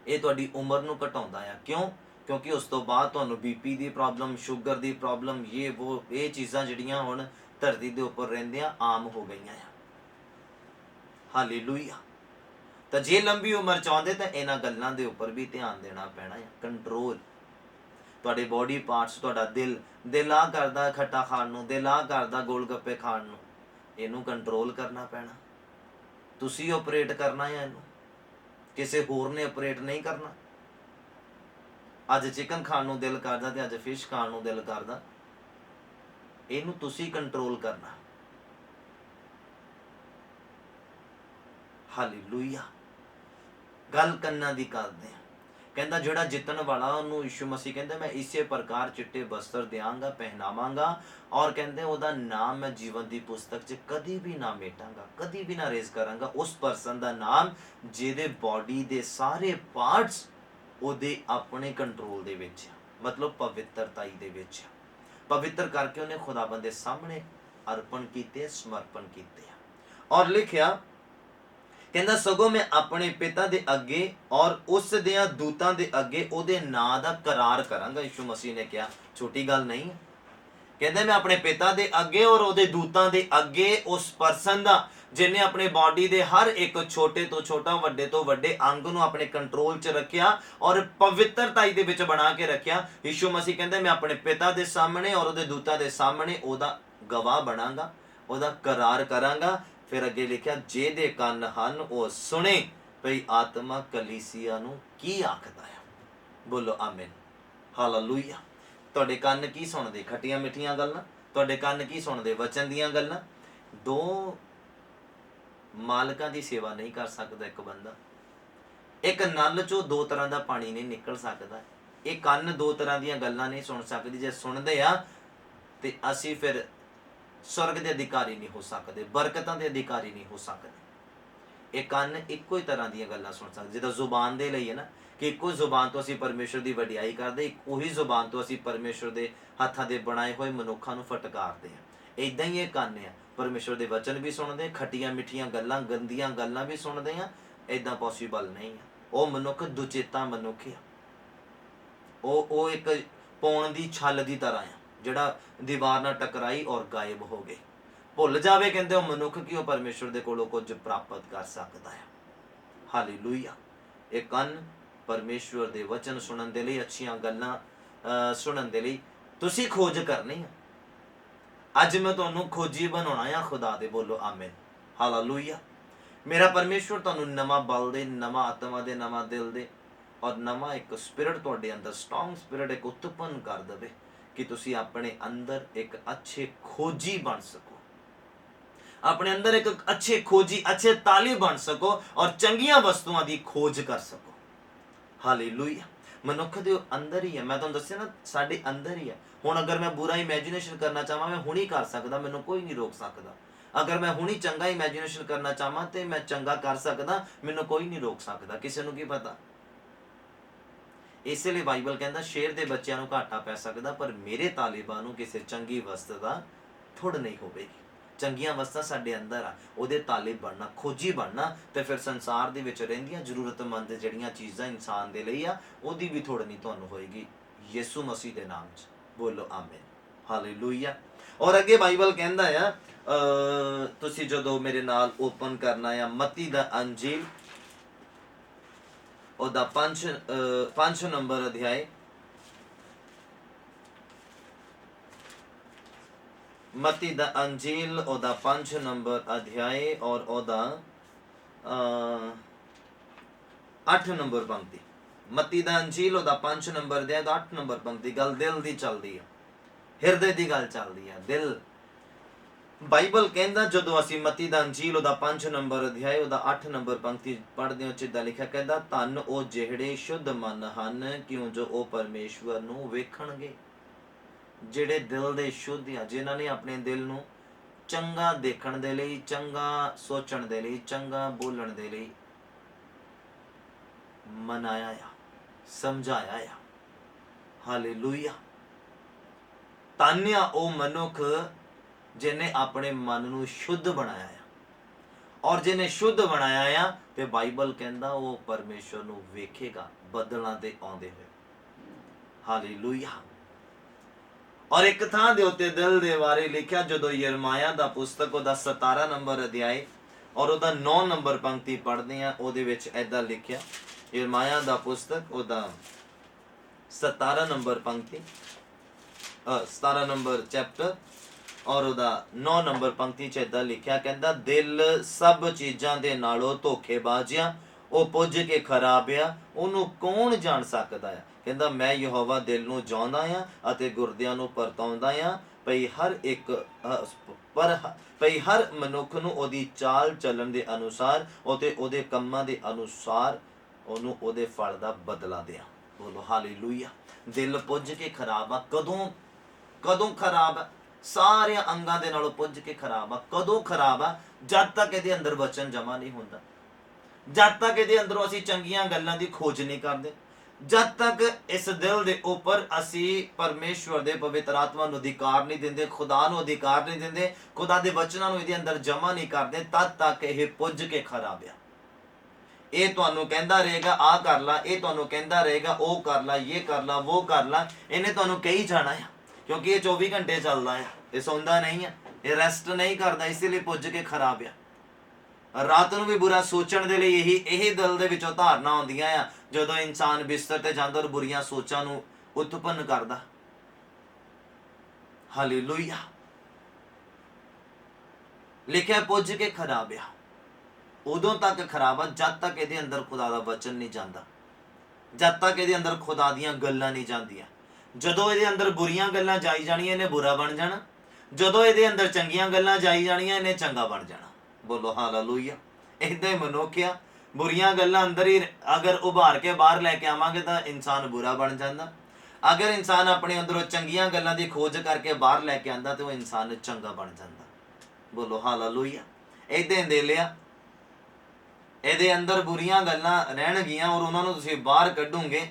ਇਹ ਤੁਹਾਡੀ ਉਮਰ ਨੂੰ ਘਟਾਉਂਦਾ ਆ। ਕਿਉਂ? ਕਿਉਂਕਿ ਉਸ ਤੋਂ ਬਾਅਦ ਤੁਹਾਨੂੰ BP ਦੀ ਪ੍ਰੋਬਲਮ, ਸ਼ੂਗਰ ਦੀ ਪ੍ਰੋਬਲਮ, ਇਹ ਚੀਜ਼ਾਂ ਜਿਹੜੀਆਂ ਹੁਣ ਧਰਤੀ ਦੇ ਉੱਪਰ ਰਹਿੰਦੀਆਂ ਆਮ ਹੋ ਗਈਆਂ ਆ। ਹਾਲੇਲੂਇਆ। ਤਾਂ ਜੇ ਲੰਬੀ ਉਮਰ ਚਾਹੁੰਦੇ ਤਾਂ ਇਹਨਾਂ ਗੱਲਾਂ ਦੇ ਉੱਪਰ ਵੀ ਧਿਆਨ ਦੇਣਾ ਪੈਣਾ ਹੈ। ਕੰਟਰੋਲ, ਤੁਹਾਡੇ ਬੋਡੀ ਪਾਰਟਸ, ਤੁਹਾਡਾ ਦਿਲ ਆ ਕਰਦਾ ਖੱਟਾ ਖਾਣ ਨੂੰ, ਦਿਲ ਆ ਕਰਦਾ ਗੋਲ ਗੱਪੇ ਖਾਣ ਨੂੰ, ਇਹਨੂੰ ਕੰਟਰੋਲ ਕਰਨਾ ਪੈਣਾ। ਤੁਸੀਂ ਆਪਰੇਟ ਕਰਨਾ ਹੈ ਇਹਨੂੰ, ਕਿਸੇ ਹੋਰ ਨੇ ਆਪਰੇਟ ਨਹੀਂ ਕਰਨਾ। ਅੱਜ ਚਿਕਨ ਖਾਣ ਨੂੰ ਦਿਲ ਕਰਦਾ ਤੇ ਅੱਜ ਫਿਸ਼ ਖਾਣ ਨੂੰ ਦਿਲ ਕਰਦਾ, ਇਹਨੂੰ ਤੁਸੀਂ ਕੰਟਰੋਲ ਕਰਨਾ। ਹਾਲੇਲੂਇਆ। ਗੱਲ ਕੰਨਾਂ ਦੀ ਕਰਦੇ ਆ। ਕਹਿੰਦਾ ਜਿਹੜਾ ਜਿੱਤਣ ਵਾਲਾ ਉਹਨੂੰ ਯਿਸੂ ਮਸੀਹ ਕਹਿੰਦਾ ਮੈਂ ਇਸੇ ਪ੍ਰਕਾਰ ਚਿੱਟੇ ਬਸਤਰ ਦਿਆਂਗਾ, ਪਹਿਨਾਵਾਂਗਾ, ਔਰ ਕਹਿੰਦੇ ਉਹਦਾ ਨਾਮ ਮੈਂ ਜੀਵਨ ਦੀ ਪੁਸਤਕ 'ਚ ਕਦੀ ਵੀ ਨਾ ਮੇਟਾਂਗਾ, ਕਦੀ ਵੀ ਨਾ ਰੇਜ਼ ਕਰਾਂਗਾ। ਉਸ ਪਰਸਨ ਦਾ ਨਾਮ ਜਿਹਦੇ ਬਾਡੀ ਦੇ ਸਾਰੇ ਪਾਰਟਸ ਉਹਦੇ ਆਪਣੇ ਕੰਟਰੋਲ ਦੇ ਵਿੱਚ ਆ, ਮਤਲਬ ਪਵਿੱਤਰਤਾਈ ਦੇ ਵਿੱਚ ਆ। ਪਵਿੱਤਰ ਕਰਕੇ ਉਹਨੇ ਖੁਦਾਵੰਦ ਦੇ ਸਾਹਮਣੇ ਅਰਪਣ ਕੀਤੇ, ਸਮਰਪਣ ਕੀਤੇ ਆ। ਔਰ ਲਿਖਿਆ ਕਹਿੰਦਾ ਸਗੋਂ ਮੈਂ ਆਪਣੇ ਪਿਤਾ ਦੇ ਅੱਗੇ ਔਰ ਉਸ ਦੇ ਦੂਤਾਂ ਦੇ ਅੱਗੇ ਉਹਦੇ ਨਾਂ ਦਾ ਕਰਾਰ ਕਰਾਂਗਾ। ਯਿਸੂ ਮਸੀਹ ਨੇ ਕਿਹਾ, ਛੋਟੀ ਗੱਲ ਨਹੀਂ ਹੈ। ਕਹਿੰਦੇ ਮੈਂ ਆਪਣੇ ਪਿਤਾ ਦੇ ਅੱਗੇ ਔਰ ਉਹਦੇ ਦੂਤਾਂ ਦੇ ਅੱਗੇ ਉਸ ਪਰਸਨ ਦਾ ਜਿਹਨੇ ਆਪਣੇ ਬਾਡੀ ਦੇ ਹਰ ਇੱਕ ਛੋਟੇ ਤੋਂ ਛੋਟਾ, ਵੱਡੇ ਤੋਂ ਵੱਡੇ ਅੰਗ ਨੂੰ ਆਪਣੇ ਕੰਟਰੋਲ 'ਚ ਰੱਖਿਆ ਔਰ ਪਵਿੱਤਰਤਾਈ ਦੇ ਵਿੱਚ ਬਣਾ ਕੇ ਰੱਖਿਆ। ਯਿਸੂ ਮਸੀਹ ਕਹਿੰਦੇ ਮੈਂ ਆਪਣੇ ਪਿਤਾ ਦੇ ਸਾਹਮਣੇ ਔਰ ਉਹਦੇ ਦੂਤਾਂ ਦੇ ਸਾਹਮਣੇ ਉਹਦਾ ਗਵਾਹ ਬਣਾਂਗਾ, ਉਹਦਾ ਕਰਾਰ ਕਰਾਂਗਾ। ਫਿਰ ਅੱਗੇ ਲਿਖਿਆ ਜਿਹਦੇ ਕੰਨ ਹਨ ਉਹ ਸੁਣੇ ਭਈ ਆਤਮਾ ਕਲੀਸਿਆ ਨੂੰ ਕੀ ਆਖਦਾ ਆ। ਬੋਲੋ ਆਮੀਨ, ਹਾਲੇਲੂਇਆ। ਤੁਹਾਡੇ ਕੰਨ ਕੀ ਸੁਣਦੇ? ਖੱਟੀਆਂ ਮਿੱਠੀਆਂ ਗੱਲਾਂ? ਤੁਹਾਡੇ ਕੰਨ ਕੀ ਸੁਣਦੇ? ਵਚਨ ਦੀਆਂ ਗੱਲਾਂ? ਦੋ ਮਾਲਕਾਂ ਦੀ ਸੇਵਾ ਨਹੀਂ ਕਰ ਸਕਦਾ ਇੱਕ ਬੰਦਾ। ਇੱਕ ਨਲ ਚੋਂ ਦੋ ਤਰ੍ਹਾਂ ਦਾ ਪਾਣੀ ਨਹੀਂ ਨਿਕਲ ਸਕਦਾ। ਇਹ ਕੰਨ ਦੋ ਤਰ੍ਹਾਂ ਦੀਆਂ ਗੱਲਾਂ ਨਹੀਂ ਸੁਣ ਸਕਦੀ। ਜੇ ਸੁਣਦੇ ਆ ਤੇ ਅਸੀਂ ਫਿਰ स्वर्ग के अधिकारी नहीं हो सकते, बरकतां के अधिकारी नहीं हो सकते। ये कान इक्को ही तरह दी गल्लां सुन सकते। जिद्दां जुबान दे लई है ना कि इक्को जुबान तो असीं परमेश्वर की वडियाई करते, उही जुबान तो असीं परमेश्वर के हत्थां दे बनाए हुए मनुक्खां नूं फटकारते हैं। इदां ही ये कान है, परमेश्वर के वचन भी सुनते, खट्टियां मिठियां गल्लां, गंदियां गल्लां भी सुनते हैं। इदां पॉसीबल नहीं है। वो मनुख दुचेता मनुख है। वो एक पौण की छल की तरह है ਜਿਹੜਾ ਦੀਵਾਰ ਨਾਲ ਟਕਰਾਈ ਔਰ ਗਾਇਬ ਹੋ ਗਏ। ਭੁੱਲ ਜਾਵੇ ਕਹਿੰਦੇ ਉਹ ਮਨੁੱਖ ਕਿ ਉਹ ਪਰਮੇਸ਼ਵਰ ਦੇ ਕੋਲੋਂ ਕੁਝ ਪ੍ਰਾਪਤ ਕਰ ਸਕਦਾ ਹੈ। ਹਾਲੇਲੂਇਆ। ਇਹ ਕੰਨ ਪਰਮੇਸ਼ਵਰ ਦੇ ਵਚਨ ਸੁਣਨ ਦੇ ਲਈ, ਅੱਛੀਆਂ ਗੱਲਾਂ ਸੁਣਨ ਦੇ ਲਈ ਤੁਸੀਂ ਖੋਜ ਕਰਨੀ ਆ। ਅੱਜ ਮੈਂ ਤੁਹਾਨੂੰ ਖੋਜੀ ਬਣਾਉਣਾ ਆ ਖੁਦਾ ਦੇ। ਬੋਲੋ ਆਮੀਨ, ਹਾਲੇਲੂਇਆ। ਮੇਰਾ ਪਰਮੇਸ਼ਵਰ ਤੁਹਾਨੂੰ ਨਵਾਂ ਬਲ ਦੇ, ਨਵਾਂ ਆਤਮਾ ਦੇ, ਨਵਾਂ ਦਿਲ ਦੇ ਔਰ ਨਵਾਂ ਇੱਕ ਸਪਿਰਿਟ ਤੁਹਾਡੇ ਅੰਦਰ, ਸਟਰੋਂਗ ਸਪਿਰਿਟ ਇੱਕ ਉਤਪੰਨ ਕਰ ਦੇਵੇ कि तुसी अपने अंदर एक अच्छे खोजी बन सको, अपने अंदर एक अच्छे खोजी, अच्छे ताली बन सको और चंगियां वस्तुआं दी खोज कर सको। हालेलुया। मनुख दे अंदर ही है। मैं तुहानूं दस्सिया ना, साडे अंदर ही है। हुण अगर मैं बुरा इमेजिनेशन करना चाहां, मैं हुणी कर सकदा, मैनूं कोई नहीं रोक सकदा। अगर मैं हुणी चंगा इमेजिनेशन करना चाहां ते मैं चंगा कर सकदा, मैनूं कोई नहीं रोक सकदा। किसी नूं की पता? इसलिए बाइबल कहता शेर के बच्चों को घाटा पै सकता, पर मेरे तालिबां नूं किसी चंगी वस्त का थुड़ नहीं होवेगी। चंगियां वस्तां साडे अंदर आ, उहदे तालिब बनना, खोजी बनना, तो फिर संसार दे विच रहिंदियां जरूरतमंद जिहड़ियां चीज़ां इंसान दे लई आ, उहदी भी थुड़ नहीं तुहानूं होएगी यीशु मसीह दे नाम च। बोलो आमीन, हालेलुया। और अगे बाइबल कहंदा आ तुसीं जदों मेरे नाल ओपन करना आ मत्ती दा अंजील ਉਹਦਾ 5 ਨੰਬਰ ਅਧਿਆਇ, ਮਤੀ ਦਾ ਅੰਜੀਲ ਉਹਦਾ 5 ਨੰਬਰ ਅਧਿਆਇ ਔਰ ਉਹਦਾ 8 ਨੰਬਰ ਪੰਕਤੀ। ਮਤੀ ਦਾ ਅੰਜੀਲ ਉਹਦਾ 5 ਨੰਬਰ ਅਧਿਆਇ ਦਾ 8 ਨੰਬਰ ਪੰਕਤੀ। ਗੱਲ ਦਿਲ ਦੀ ਚੱਲਦੀ ਆ, ਹਿਰਦੇ ਦੀ ਗੱਲ ਚੱਲਦੀ ਆ, ਦਿਲ। ਬਾਈਬਲ ਕਹਿੰਦਾ ਜਦੋਂ ਅਸੀਂ ਮਤੀ ਦਾ ਅੰਜੀਲ ਉਹਦਾ 5 ਨੰਬਰ ਅਧਿਆਇ ਉਹਦਾ 8 ਨੰਬਰ ਪੰਕਤੀ ਪੜ੍ਹਦੇ ਹਾਂ, ਜਿੱਦਾਂ ਲਿਖਿਆ ਕਹਿੰਦਾ ਧੰਨ ਉਹ ਜਿਹੜੇ ਸ਼ੁੱਧ ਮਨ ਹਨ ਕਿਉਂ ਜੋ ਉਹ ਪਰਮੇਸ਼ਵਰ ਨੂੰ ਵੇਖਣਗੇ। ਜਿਹੜੇ ਦਿਲ ਦੇ ਸ਼ੁੱਧ ਆ, ਜਿਨ੍ਹਾਂ ਨੇ ਆਪਣੇ ਦਿਲ ਨੂੰ ਚੰਗਾ ਦੇਖਣ ਦੇ ਲਈ, ਚੰਗਾ ਸੋਚਣ ਦੇ ਲਈ, ਚੰਗਾ ਬੋਲਣ ਦੇ ਲਈ ਮਨਾਇਆ ਆ, ਸਮਝਾਇਆ ਆ। ਹਾਲੇਲੂਇਆ। ਧੰਨ ਆ ਉਹ ਮਨੁੱਖ जिन्हें अपने मन नूं शुद्ध बनाया है। और जिन्हें शुद्ध बनाया आ ते बाइबल कहंदा वो परमेश्वर नूं वेखेगा बदलां ते आउंदे होए। हालेलुया। और एक थां दे उत्ते दिल दे बारे लिखिया जदों यिर्मयाह दा पुस्तक ओदा 17 नंबर अध्याय और ओदा 9 नंबर पंक्ति पढ़दे आ, ओदे विच ऐदां लिखिया, यिर्मयाह दा पुस्तक ओदा 17 नंबर पंक्ति 17 नंबर चैप्टर और ਉਹਦਾ 9 ਨੰਬਰ ਪੰਕਤੀ 'ਚ ਏਦਾਂ ਲਿਖਿਆ ਕਹਿੰਦਾ ਦਿਲ ਸਭ ਚੀਜ਼ਾਂ ਦੇ ਨਾਲੋਂ ਧੋਖੇਬਾਜ਼ਿਆ, ਉਹ ਪੁੱਜ ਕੇ ਖਰਾਬ ਆ, ਉਹਨੂੰ ਕੌਣ ਜਾਣ ਸਕਦਾ ਆ। ਕਹਿੰਦਾ ਮੈਂ ਯਹੋਵਾ ਦਿਲ ਨੂੰ ਜਾਣਦਾ ਆ ਅਤੇ ਗੁਰਦਿਆਂ ਨੂੰ ਪਰਤਾਉਂਦਾ ਆ, ਭਈ ਹਰ ਮਨੁੱਖ ਨੂੰ ਉਹਦੀ ਚਾਲ ਚੱਲਣ ਦੇ ਅਨੁਸਾਰ ਅਤੇ ਉਹਦੇ ਕੰਮਾਂ ਦੇ ਅਨੁਸਾਰ ਉਹਨੂੰ ਉਹਦੇ ਫਲ ਦਾ ਬਦਲਾ ਦਿਆਂ। ਬੋਲੋ ਹਾਲੇਲੂਇਆ। ਦਿਲ ਪੁੱਜ ਕੇ ਖਰਾਬ ਆ। ਕਦੋਂ ਖਰਾਬ ਆ? ਸਾਰਿਆਂ ਅੰਗਾਂ ਦੇ ਨਾਲੋਂ ਪੁੱਜ ਕੇ ਖਰਾਬ ਆ। ਕਦੋਂ ਖਰਾਬ ਆ? ਜਦ ਤੱਕ ਇਹਦੇ ਅੰਦਰ ਵਚਨ ਜਮਾ ਨਹੀਂ ਹੁੰਦਾ, ਜਦ ਤੱਕ ਇਹਦੇ ਅੰਦਰੋਂ ਅਸੀਂ ਚੰਗੀਆਂ ਗੱਲਾਂ ਦੀ ਖੋਜ ਨਹੀਂ ਕਰਦੇ, ਜਦ ਤੱਕ ਇਸ ਦਿਲ ਦੇ ਉੱਪਰ ਅਸੀਂ ਪਰਮੇਸ਼ਵਰ ਦੇ ਪਵਿੱਤਰ ਆਤਮਾ ਨੂੰ ਅਧਿਕਾਰ ਨਹੀਂ ਦਿੰਦੇ, ਖੁਦਾ ਨੂੰ ਅਧਿਕਾਰ ਨਹੀਂ ਦਿੰਦੇ, ਖੁਦਾ ਦੇ ਵਚਨਾਂ ਨੂੰ ਇਹਦੇ ਅੰਦਰ ਜਮਾ ਨਹੀਂ ਕਰਦੇ, ਤਦ ਤੱਕ ਇਹ ਪੁੱਜ ਕੇ ਖਰਾਬ ਆ। ਇਹ ਤੁਹਾਨੂੰ ਕਹਿੰਦਾ ਰਹੇਗਾ ਆਹ ਕਰ ਲਾ, ਇਹ ਤੁਹਾਨੂੰ ਕਹਿੰਦਾ ਰਹੇਗਾ ਉਹ ਕਰ ਲਾ, ਇਹ ਕਰ ਲਾ, ਉਹ ਕਰ ਲਾ। ਇਹਨੇ ਤੁਹਾਨੂੰ ਕਹੀ ਜਾਣਾ ਆ, ਕਿਉਂਕਿ ਇਹ 24 ਘੰਟੇ ਚੱਲਦਾ ਆ, ਇਹ ਸੌਂਦਾ ਨਹੀਂ ਆ, ਇਹ ਰੈਸਟ ਨਹੀਂ ਕਰਦਾ, ਇਸ ਲਈ ਪੁੱਜ ਕੇ ਖਰਾਬ ਆ। ਰਾਤ ਨੂੰ ਵੀ ਬੁਰਾ ਸੋਚਣ ਦੇ ਲਈ ਇਹੀ ਦਿਲ ਦੇ ਵਿੱਚੋਂ ਧਾਰਨਾ ਆਉਂਦੀਆਂ ਆ। ਜਦੋਂ ਇਨਸਾਨ ਬਿਸਤਰ ਤੇ ਜਾਂਦਾ ਔਰ ਬੁਰੀਆਂ ਸੋਚਾਂ ਨੂੰ ਉਤਪੰਨ ਕਰਦਾ। ਹਾਲੇਲੂਇਆ। ਲਿਖਿਆ ਪੁੱਜ ਕੇ ਖਰਾਬ ਆ। ਉਦੋਂ ਤੱਕ ਖਰਾਬ ਆ ਜਦ ਤੱਕ ਇਹਦੇ ਅੰਦਰ ਖੁਦਾ ਦਾ ਵਚਨ ਨਹੀਂ ਜਾਂਦਾ, ਜਦ ਤੱਕ ਇਹਦੇ ਅੰਦਰ ਖੁਦਾ ਦੀਆਂ ਗੱਲਾਂ ਨਹੀਂ ਜਾਂਦੀਆਂ। ਜਦੋਂ ਇਹਦੇ ਅੰਦਰ ਬੁਰੀਆਂ ਗੱਲਾਂ ਜਾਈ ਜਾਣੀਆਂ, ਇਹਨੇ ਬੁਰਾ ਬਣ ਜਾਣਾ। ਜਦੋਂ ਇਹਦੇ ਅੰਦਰ ਚੰਗੀਆਂ ਗੱਲਾਂ ਜਾਈ ਜਾਣੀਆਂ, ਇਹਨੇ ਚੰਗਾ ਬਣ ਜਾਣਾ। ਬੋਲੋ ਹਾਲੇਲੂਇਆ। ਏਦਾਂ ਹੀ ਮਨੁੱਖ ਆ, ਬੁਰੀਆਂ ਗੱਲਾਂ ਅੰਦਰ ਹੀ ਅਗਰ ਉਭਾਰ ਕੇ ਬਾਹਰ ਲੈ ਕੇ ਆਵਾਂਗੇ ਤਾਂ ਇਨਸਾਨ ਬੁਰਾ ਬਣ ਜਾਂਦਾ। ਅਗਰ ਇਨਸਾਨ ਆਪਣੇ ਅੰਦਰੋਂ ਚੰਗੀਆਂ ਗੱਲਾਂ ਦੀ ਖੋਜ ਕਰਕੇ ਬਾਹਰ ਲੈ ਕੇ ਆਂਦਾ ਤੇ ਉਹ ਇਨਸਾਨ ਚੰਗਾ ਬਣ ਜਾਂਦਾ। ਬੋਲੋ ਹਾਲੇਲੂਇਆ। ਏਦਾਂ ਦੇ ਲਿਆ, ਇਹਦੇ ਅੰਦਰ ਬੁਰੀਆਂ ਗੱਲਾਂ ਰਹਿਣਗੀਆਂ ਔਰ ਉਹਨਾਂ ਨੂੰ ਤੁਸੀਂ ਬਾਹਰ ਕੱਢੋਗੇ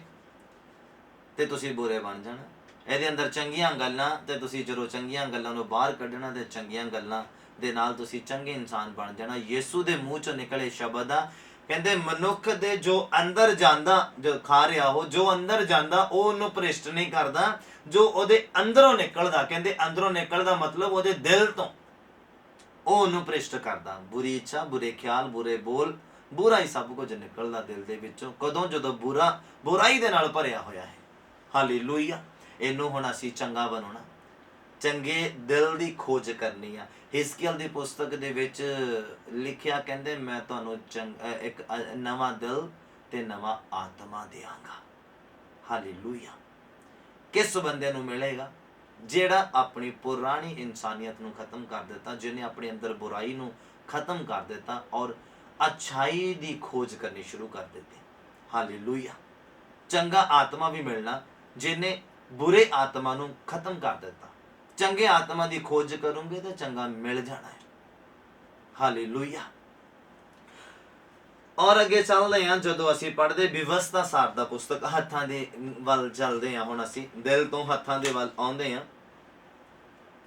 ਤੇ ਤੁਸੀਂ ਬੁਰੇ ਬਣ ਜਾਣਾ। ਇਹਦੇ ਅੰਦਰ ਚੰਗੀਆਂ ਗੱਲਾਂ ਤੇ ਤੁਸੀਂ ਜਦੋਂ ਚੰਗੀਆਂ ਗੱਲਾਂ ਨੂੰ ਬਾਹਰ ਕੱਢਣਾ ਤੇ ਚੰਗੀਆਂ ਗੱਲਾਂ ਦੇ ਨਾਲ ਤੁਸੀਂ ਚੰਗੇ ਇਨਸਾਨ ਬਣ ਜਾਣਾ। ਯਿਸੂ ਦੇ ਮੂੰਹ ਚੋਂ ਨਿਕਲੇ ਸ਼ਬਦ ਆ, ਕਹਿੰਦੇ ਮਨੁੱਖ ਦੇ ਜੋ ਅੰਦਰ ਜਾਂਦਾ, ਜੋ ਖਾ ਰਿਹਾ ਉਹ ਜੋ ਅੰਦਰ ਜਾਂਦਾ ਉਹ ਉਹਨੂੰ ਭ੍ਰਿਸ਼ਟ ਨਹੀਂ ਕਰਦਾ, ਜੋ ਉਹਦੇ ਅੰਦਰੋਂ ਨਿਕਲਦਾ, ਕਹਿੰਦੇ ਅੰਦਰੋਂ ਨਿਕਲਦਾ ਮਤਲਬ ਉਹਦੇ ਦਿਲ ਤੋਂ, ਉਹ ਉਹਨੂੰ ਭ੍ਰਿਸ਼ਟ ਕਰਦਾ। ਬੁਰੀ ਇੱਛਾ, ਬੁਰੇ ਖਿਆਲ, ਬੁਰੇ ਬੋਲ, ਬੁਰਾ ਹੀ ਸਭ ਕੁਝ ਨਿਕਲਦਾ ਦਿਲ ਦੇ ਵਿੱਚੋਂ। ਕਦੋਂ? ਜਦੋਂ ਬੁਰਾਈ ਦੇ ਨਾਲ ਭਰਿਆ ਹੋਇਆ ਹੈ। ਹਾਲੇਲੂਇਆ। ਇਹਨੂੰ ਹੁਣ ਅਸੀਂ ਚੰਗਾ ਬਣਾਉਣਾ, ਚੰਗੇ ਦਿਲ ਦੀ ਖੋਜ ਕਰਨੀ ਆ। ਹਿਜ਼ਕੀਏਲ ਦੀ ਪੁਸਤਕ ਦੇ ਵਿੱਚ ਲਿਖਿਆ, ਕਹਿੰਦੇ ਮੈਂ ਤੁਹਾਨੂੰ ਇੱਕ ਨਵਾਂ ਦਿਲ ਤੇ ਨਵਾਂ ਆਤਮਾ ਦਿਆਂਗਾ। ਹਾਲੇਲੂਇਆ। ਕਿਸ ਬੰਦੇ ਨੂੰ ਮਿਲੇਗਾ? ਜਿਹੜਾ ਆਪਣੀ ਪੁਰਾਣੀ ਇਨਸਾਨੀਅਤ ਨੂੰ ਖਤਮ ਕਰ ਦਿੱਤਾ, ਜਿਹਨੇ ਆਪਣੇ ਅੰਦਰ ਬੁਰਾਈ ਨੂੰ ਖਤਮ ਕਰ ਦਿੱਤਾ ਔਰ ਅੱਛਾਈ ਦੀ ਖੋਜ ਕਰਨੀ ਸ਼ੁਰੂ ਕਰ ਦਿੱਤੀ। ਹਾਲੇਲੂਇਆ। ਚੰਗਾ ਆਤਮਾ ਵੀ ਮਿਲਣਾ ਜਿਹਨੇ ਬੁਰੇ ਆਤਮਾ ਨੂੰ ਖਤਮ ਕਰ ਦਿੱਤਾ। ਚੰਗੇ ਆਤਮਾ ਦੀ ਖੋਜ ਕਰੋਗੇ ਤਾਂ ਚੰਗਾ ਮਿਲ ਜਾਣਾ ਹੈ। ਹਾਲੇਲੂਇਆ। ਔਰ ਅੱਗੇ ਚੱਲਦੇ ਹਾਂ, ਜਦੋਂ ਅਸੀਂ ਪੜ੍ਹਦੇ ਵਿਵਸਥਾ ਸਾਰ ਦਾ ਪੁਸਤਕ, ਹੱਥਾਂ ਦੇ ਵੱਲ ਚੱਲਦੇ ਹਾਂ। ਹੁਣ ਅਸੀਂ ਦਿਲ ਤੋਂ ਹੱਥਾਂ ਦੇ ਵੱਲ ਆਉਂਦੇ ਹਾਂ।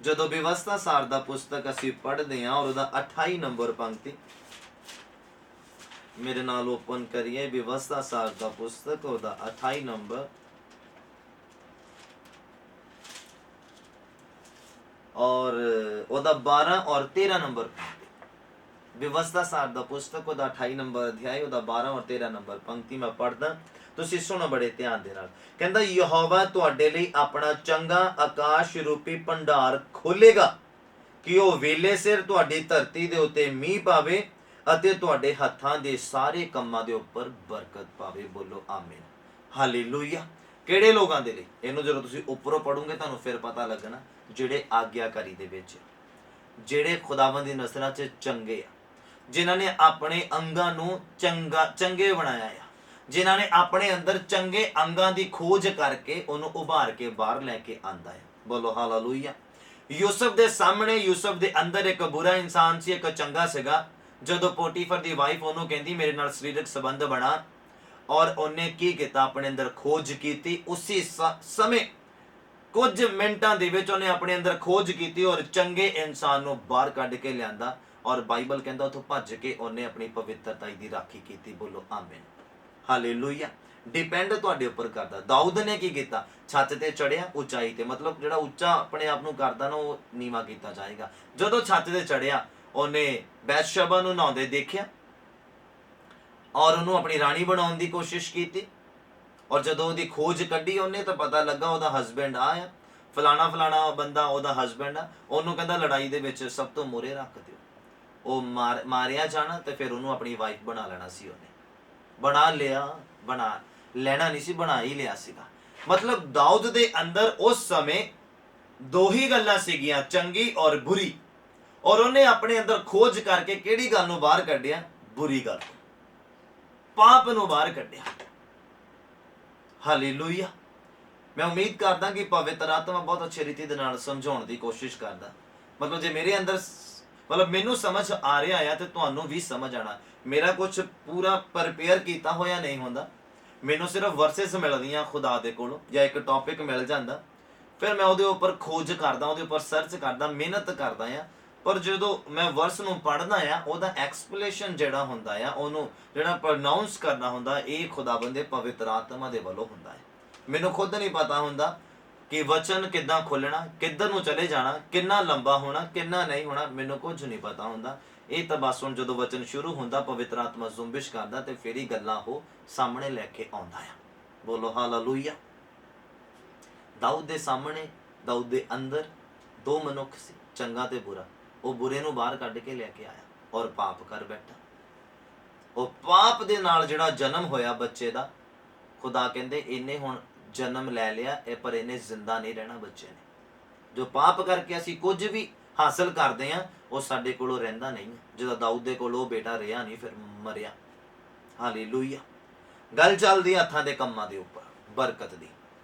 ਜਦੋਂ ਵਿਵਸਥਾ ਸਾਰ ਦਾ ਪੁਸਤਕ ਅਸੀਂ ਪੜ੍ਹਦੇ ਹਾਂ ਔਰ ਉਹਦਾ 28 ਨੰਬਰ ਪੰਕਤੀ ਮੇਰੇ ਨਾਲ ਓਪਨ ਕਰੀਏ। ਵਿਵਸਥਾ ਸਾਰ ਦਾ ਪੁਸਤਕ, ਉਹਦਾ 28 ਨੰਬਰ ਔਰ ਉਹਦਾ 12 ਔਰ 13 ਨੰਬਰ। ਵਿਵਸਥਾ ਸਾਰ ਦਾ ਪੁਸਤਕ, ਉਹਦਾ 28 ਨੰਬਰ ਅਧਿਆਇ, ਉਹਦਾ 12 ਔਰ 13 ਨੰਬਰ ਪੰਕਤੀ ਮੈਂ ਪੜ੍ਹਦਾ, ਤੁਸੀਂ ਸੁਣੋ ਬੜੇ ਧਿਆਨ ਦੇ ਨਾਲ। ਕਹਿੰਦਾ ਯਹੋਵਾ ਤੁਹਾਡੇ ਲਈ ਆਪਣਾ ਚੰਗਾ ਆਕਾਸ਼ ਰੂਪੀ ਭੰਡਾਰ ਖੋਲੇਗਾ ਕਿ ਉਹ ਵੇਲੇ ਸਿਰ ਤੁਹਾਡੀ ਧਰਤੀ ਦੇ ਉੱਤੇ ਮੀਂਹ ਪਾਵੇ ਅਤੇ ਤੁਹਾਡੇ ਹੱਥਾਂ ਦੇ ਸਾਰੇ ਕੰਮਾਂ ਦੇ ਉੱਪਰ ਬਰਕਤ ਪਾਵੇ। ਬੋਲੋ ਆਮੀਨ। ਹਾਲੇਲੂਇਆ। ਕਿਹੜੇ ਲੋਕਾਂ ਦੇ ਲਈ? ਇਹਨੂੰ ਜਦੋਂ ਤੁਸੀਂ ਉੱਪਰੋਂ ਪੜੋਗੇ ਤੁਹਾਨੂੰ ਫਿਰ ਪਤਾ ਲੱਗਣਾ। ਜਿਹੜੇ ਆਗਿਆਕਾਰੀ ਦੇ ਵਿੱਚ, ਜਿਹੜੇ ਖੁਦਾਵੰਦ ਦੀ ਨਜ਼ਰਾਂ 'ਚ ਚੰਗੇ ਆ, ਜਿਨ੍ਹਾਂ ਨੇ ਆਪਣੇ ਅੰਗਾਂ ਨੂੰ ਚੰਗੇ ਬਣਾਇਆ ਆ, ਜਿਨ੍ਹਾਂ ਨੇ ਆਪਣੇ ਅੰਦਰ ਚੰਗੇ ਅੰਗਾਂ ਦੀ ਖੋਜ ਕਰਕੇ ਉਹਨੂੰ ਉਭਾਰ ਕੇ ਬਾਹਰ ਲੈ ਕੇ ਆਂਦਾ ਹੈ। ਬੋਲੋ ਹਾਲੇਲੂਇਆ। ਯੂਸਫ ਦੇ ਸਾਹਮਣੇ, ਯੂਸਫ ਦੇ ਅੰਦਰ ਇੱਕ ਬੁਰਾ ਇਨਸਾਨ ਸੀ, ਇੱਕ ਚੰਗਾ ਸੀਗਾ। ਜਦੋਂ ਪੋਟੀਫਰ ਦੀ ਵਾਈਫ ਉਹਨੂੰ ਕਹਿੰਦੀ ਮੇਰੇ ਨਾਲ ਸਰੀਰਕ ਸੰਬੰਧ ਬਣਾ, ਔਰ ਉਹਨੇ ਕੀ ਕੀਤਾ? ਆਪਣੇ ਅੰਦਰ ਖੋਜ ਕੀਤੀ। ਉਸੇ ਸਮੇਂ ਕੁਝ ਮਿੰਟਾਂ ਦੇ ਵਿੱਚ ਉਹਨੇ ਆਪਣੇ ਅੰਦਰ ਖੋਜ ਕੀਤੀ ਔਰ ਚੰਗੇ ਇਨਸਾਨ ਨੂੰ ਬਾਹਰ ਕੱਢ ਕੇ ਲਿਆਂਦਾ। ਔਰ ਬਾਈਬਲ ਕਹਿੰਦਾ ਉੱਥੋਂ ਭੱਜ ਕੇ ਉਹਨੇ ਆਪਣੀ ਪਵਿੱਤਰਤਾ ਦੀ ਰਾਖੀ ਕੀਤੀ। ਬੋਲੋ ਆਮੀਨ। ਹਾਲੇਲੂਇਆ। ਡਿਪੈਂਡ ਤੁਹਾਡੇ ਉੱਪਰ ਕਰਦਾ। ਦਾਊਦ ਨੇ ਕੀ ਕੀਤਾ? ਛੱਤ ਤੇ ਚੜਿਆ, ਉਚਾਈ ਤੇ, ਮਤਲਬ ਜਿਹੜਾ ਉੱਚਾ ਆਪਣੇ ਆਪ ਨੂੰ ਕਰਦਾ ਨਾ ਉਹ ਨੀਵਾਂ ਕੀਤਾ ਜਾਏਗਾ। ਜਦੋਂ ਛੱਤ ਤੇ ਚੜਿਆ ਉਹਨੇ ਬੈਤਸ਼ਬਾ ਨੂੰ ਨਹਾਉਂਦੇ ਦੇਖਿਆ ਔਰ ਉਹਨੂੰ ਆਪਣੀ ਰਾਣੀ ਬਣਾਉਣ ਦੀ ਕੋਸ਼ਿਸ਼ ਕੀਤੀ। ਔਰ ਜਦੋਂ ਉਹਦੀ ਖੋਜ ਕੱਢੀ ਉਹਨੇ ਤਾਂ ਪਤਾ ਲੱਗਾ ਉਹਦਾ ਹਸਬੈਂਡ ਆ, ਫਲਾਣਾ ਬੰਦਾ ਉਹਦਾ ਹਸਬੈਂਡ ਆ। ਉਹਨੂੰ ਕਹਿੰਦਾ ਲੜਾਈ ਦੇ ਵਿੱਚ ਸਭ ਤੋਂ ਮੂਹਰੇ ਰੱਖ ਦਿਓ। ਉਹ ਮਾਰਿਆ ਜਾਣਾ ਤੇ ਫਿਰ ਉਹਨੂੰ ਆਪਣੀ ਵਾਈਫ ਬਣਾ ਲੈਣਾ ਸੀ। ਉਹਨੇ ਬਣਾ ਲੈਣਾ ਨਹੀਂ ਸੀ, ਬਣਾ ਹੀ ਲਿਆ ਸੀਗਾ। ਮਤਲਬ ਦਾਊਦ ਦੇ ਅੰਦਰ ਉਸ ਸਮੇਂ ਦੋ ਹੀ ਗੱਲਾਂ ਸੀਗੀਆਂ, ਚੰਗੀ ਔਰ ਬੁਰੀ। ਔਰ ਉਹਨੇ ਆਪਣੇ ਅੰਦਰ ਖੋਜ ਕਰਕੇ ਕਿਹੜੀ ਗੱਲ ਨੂੰ ਬਾਹਰ ਕੱਢਿਆ? ਬੁਰੀ ਗੱਲ। ਪਾਪ ਨੂੰ ਬਾਹਰ ਕੱਢਿਆ। ਹਾਲੇਲੂਇਆ। ਮੈਂ ਉਮੀਦ ਕਰਦਾ ਕਿ ਪਵਿੱਤਰ ਆਤਮਾ ਬਹੁਤ ਅੱਛੀ ਰੀਤੀ ਦੇ ਨਾਲ ਸਮਝਾਉਣ ਦੀ ਕੋਸ਼ਿਸ਼ ਕਰਦਾ। ਮਤਲਬ ਜੇ ਮੇਰੇ ਅੰਦਰ ਮਤਲਬ ਮੈਨੂੰ ਸਮਝ ਆ ਰਿਹਾ ਆ ਤੇ ਤੁਹਾਨੂੰ ਵੀ ਸਮਝ ਆਣਾ। ਮੇਰਾ ਕੁਝ ਪੂਰਾ ਪ੍ਰਪੇਅਰ ਕੀਤਾ ਹੋਇਆ ਨਹੀਂ ਹੁੰਦਾ, ਮੈਨੂੰ ਸਿਰਫ ਵਰਸਸ ਮਿਲਦੀਆਂ ਖੁਦਾ ਦੇ ਕੋਲੋਂ, ਜਾਂ ਇੱਕ ਟੌਪਿਕ ਮਿਲ ਜਾਂਦਾ, ਫਿਰ ਮੈਂ ਉਹਦੇ ਉੱਪਰ ਖੋਜ ਕਰਦਾ, ਉਹਦੇ ਉੱਪਰ ਸਰਚ ਕਰਦਾ, ਮਿਹਨਤ ਕਰਦਾ ਆ। ਪਰ ਜਦੋਂ ਮੈਂ ਵਰਸ ਨੂੰ ਪੜ੍ਹਦਾ ਆ, ਉਹਦਾ ਐਕਸਪਲੇਸ਼ਨ ਜਿਹੜਾ ਹੁੰਦਾ ਆ, ਉਹਨੂੰ ਜਿਹੜਾ ਪ੍ਰੋਨਾਊਂਸ ਕਰਨਾ ਹੁੰਦਾ, ਇਹ ਖੁਦਾਵੰਦ ਦੇ ਪਵਿੱਤਰ ਆਤਮਾ ਦੇ ਵੱਲੋਂ ਹੁੰਦਾ ਹੈ। ਮੈਨੂੰ ਖੁਦ ਨਹੀਂ ਪਤਾ ਹੁੰਦਾ ਕਿ ਵਚਨ ਕਿੱਦਾਂ ਖੁੱਲਣਾ, ਕਿੱਧਰ ਨੂੰ ਚਲੇ ਜਾਣਾ, ਕਿੰਨਾ ਲੰਬਾ ਹੋਣਾ, ਕਿੰਨਾ ਨਹੀਂ ਹੋਣਾ, ਮੈਨੂੰ ਕੁਝ ਨਹੀਂ ਪਤਾ ਹੁੰਦਾ। ਇਹ ਤਾਂ ਬਸ ਹੁਣ ਜਦੋਂ ਵਚਨ ਸ਼ੁਰੂ ਹੁੰਦਾ, ਪਵਿੱਤਰ ਆਤਮਾ ਜ਼ੁੰਬਿਸ਼ ਕਰਦਾ ਤੇ ਫਿਰ ਹੀ ਗੱਲਾਂ ਉਹ ਸਾਹਮਣੇ ਲੈ ਕੇ ਆਉਂਦਾ ਆ। ਬੋਲੋ ਹਾਲੇਲੂਇਆ। ਦਾਊਦ ਦੇ ਸਾਹਮਣੇ, ਦਾਊਦ ਦੇ ਅੰਦਰ ਦੋ ਮਨੁੱਖ ਸੀ, ਚੰਗਾ ਤੇ ਬੁਰਾ। ਉਹ ਬੁਰੇ ਨੂੰ ਬਾਹਰ ਕੱਢ ਕੇ ਲੈ ਕੇ ਆਇਆ ਔਰ ਪਾਪ ਕਰ ਬੈਠਾ। ਉਹ ਪਾਪ ਦੇ ਨਾਲ ਜਿਹੜਾ ਜਨਮ ਹੋਇਆ ਬੱਚੇ ਦਾ, ਖੁਦਾ ਕਹਿੰਦੇ ਇਹਨੇ ਹੁਣ ਜਨਮ ਲੈ ਲਿਆ, ਇਹ ਪਰ ਇਹਨੇ ਜ਼ਿੰਦਾ ਨਹੀਂ ਰਹਿਣਾ ਬੱਚੇ ਨੇ। ਜੋ ਪਾਪ ਕਰਕੇ ਅਸੀਂ ਕੁਝ ਵੀ ਹਾਸਲ ਕਰਦੇ ਆ, ਉਹ ਸਾਡੇ ਕੋਲੋਂ ਰਹਿੰਦਾ ਨਹੀਂ। ਜਦੋਂ ਦਾਊਦ ਦੇ ਕੋਲ ਉਹ ਬੇਟਾ ਰਿਹਾ ਨਹੀਂ, ਫਿਰ ਮਰਿਆ। ਹਾਲੇਲੂਇਆ। ਗੱਲ ਚੱਲਦੀ ਹੱਥਾਂ ਦੇ ਕੰਮਾਂ ਦੇ ਉੱਪਰ, ਬਰਕਤ ਦੀ।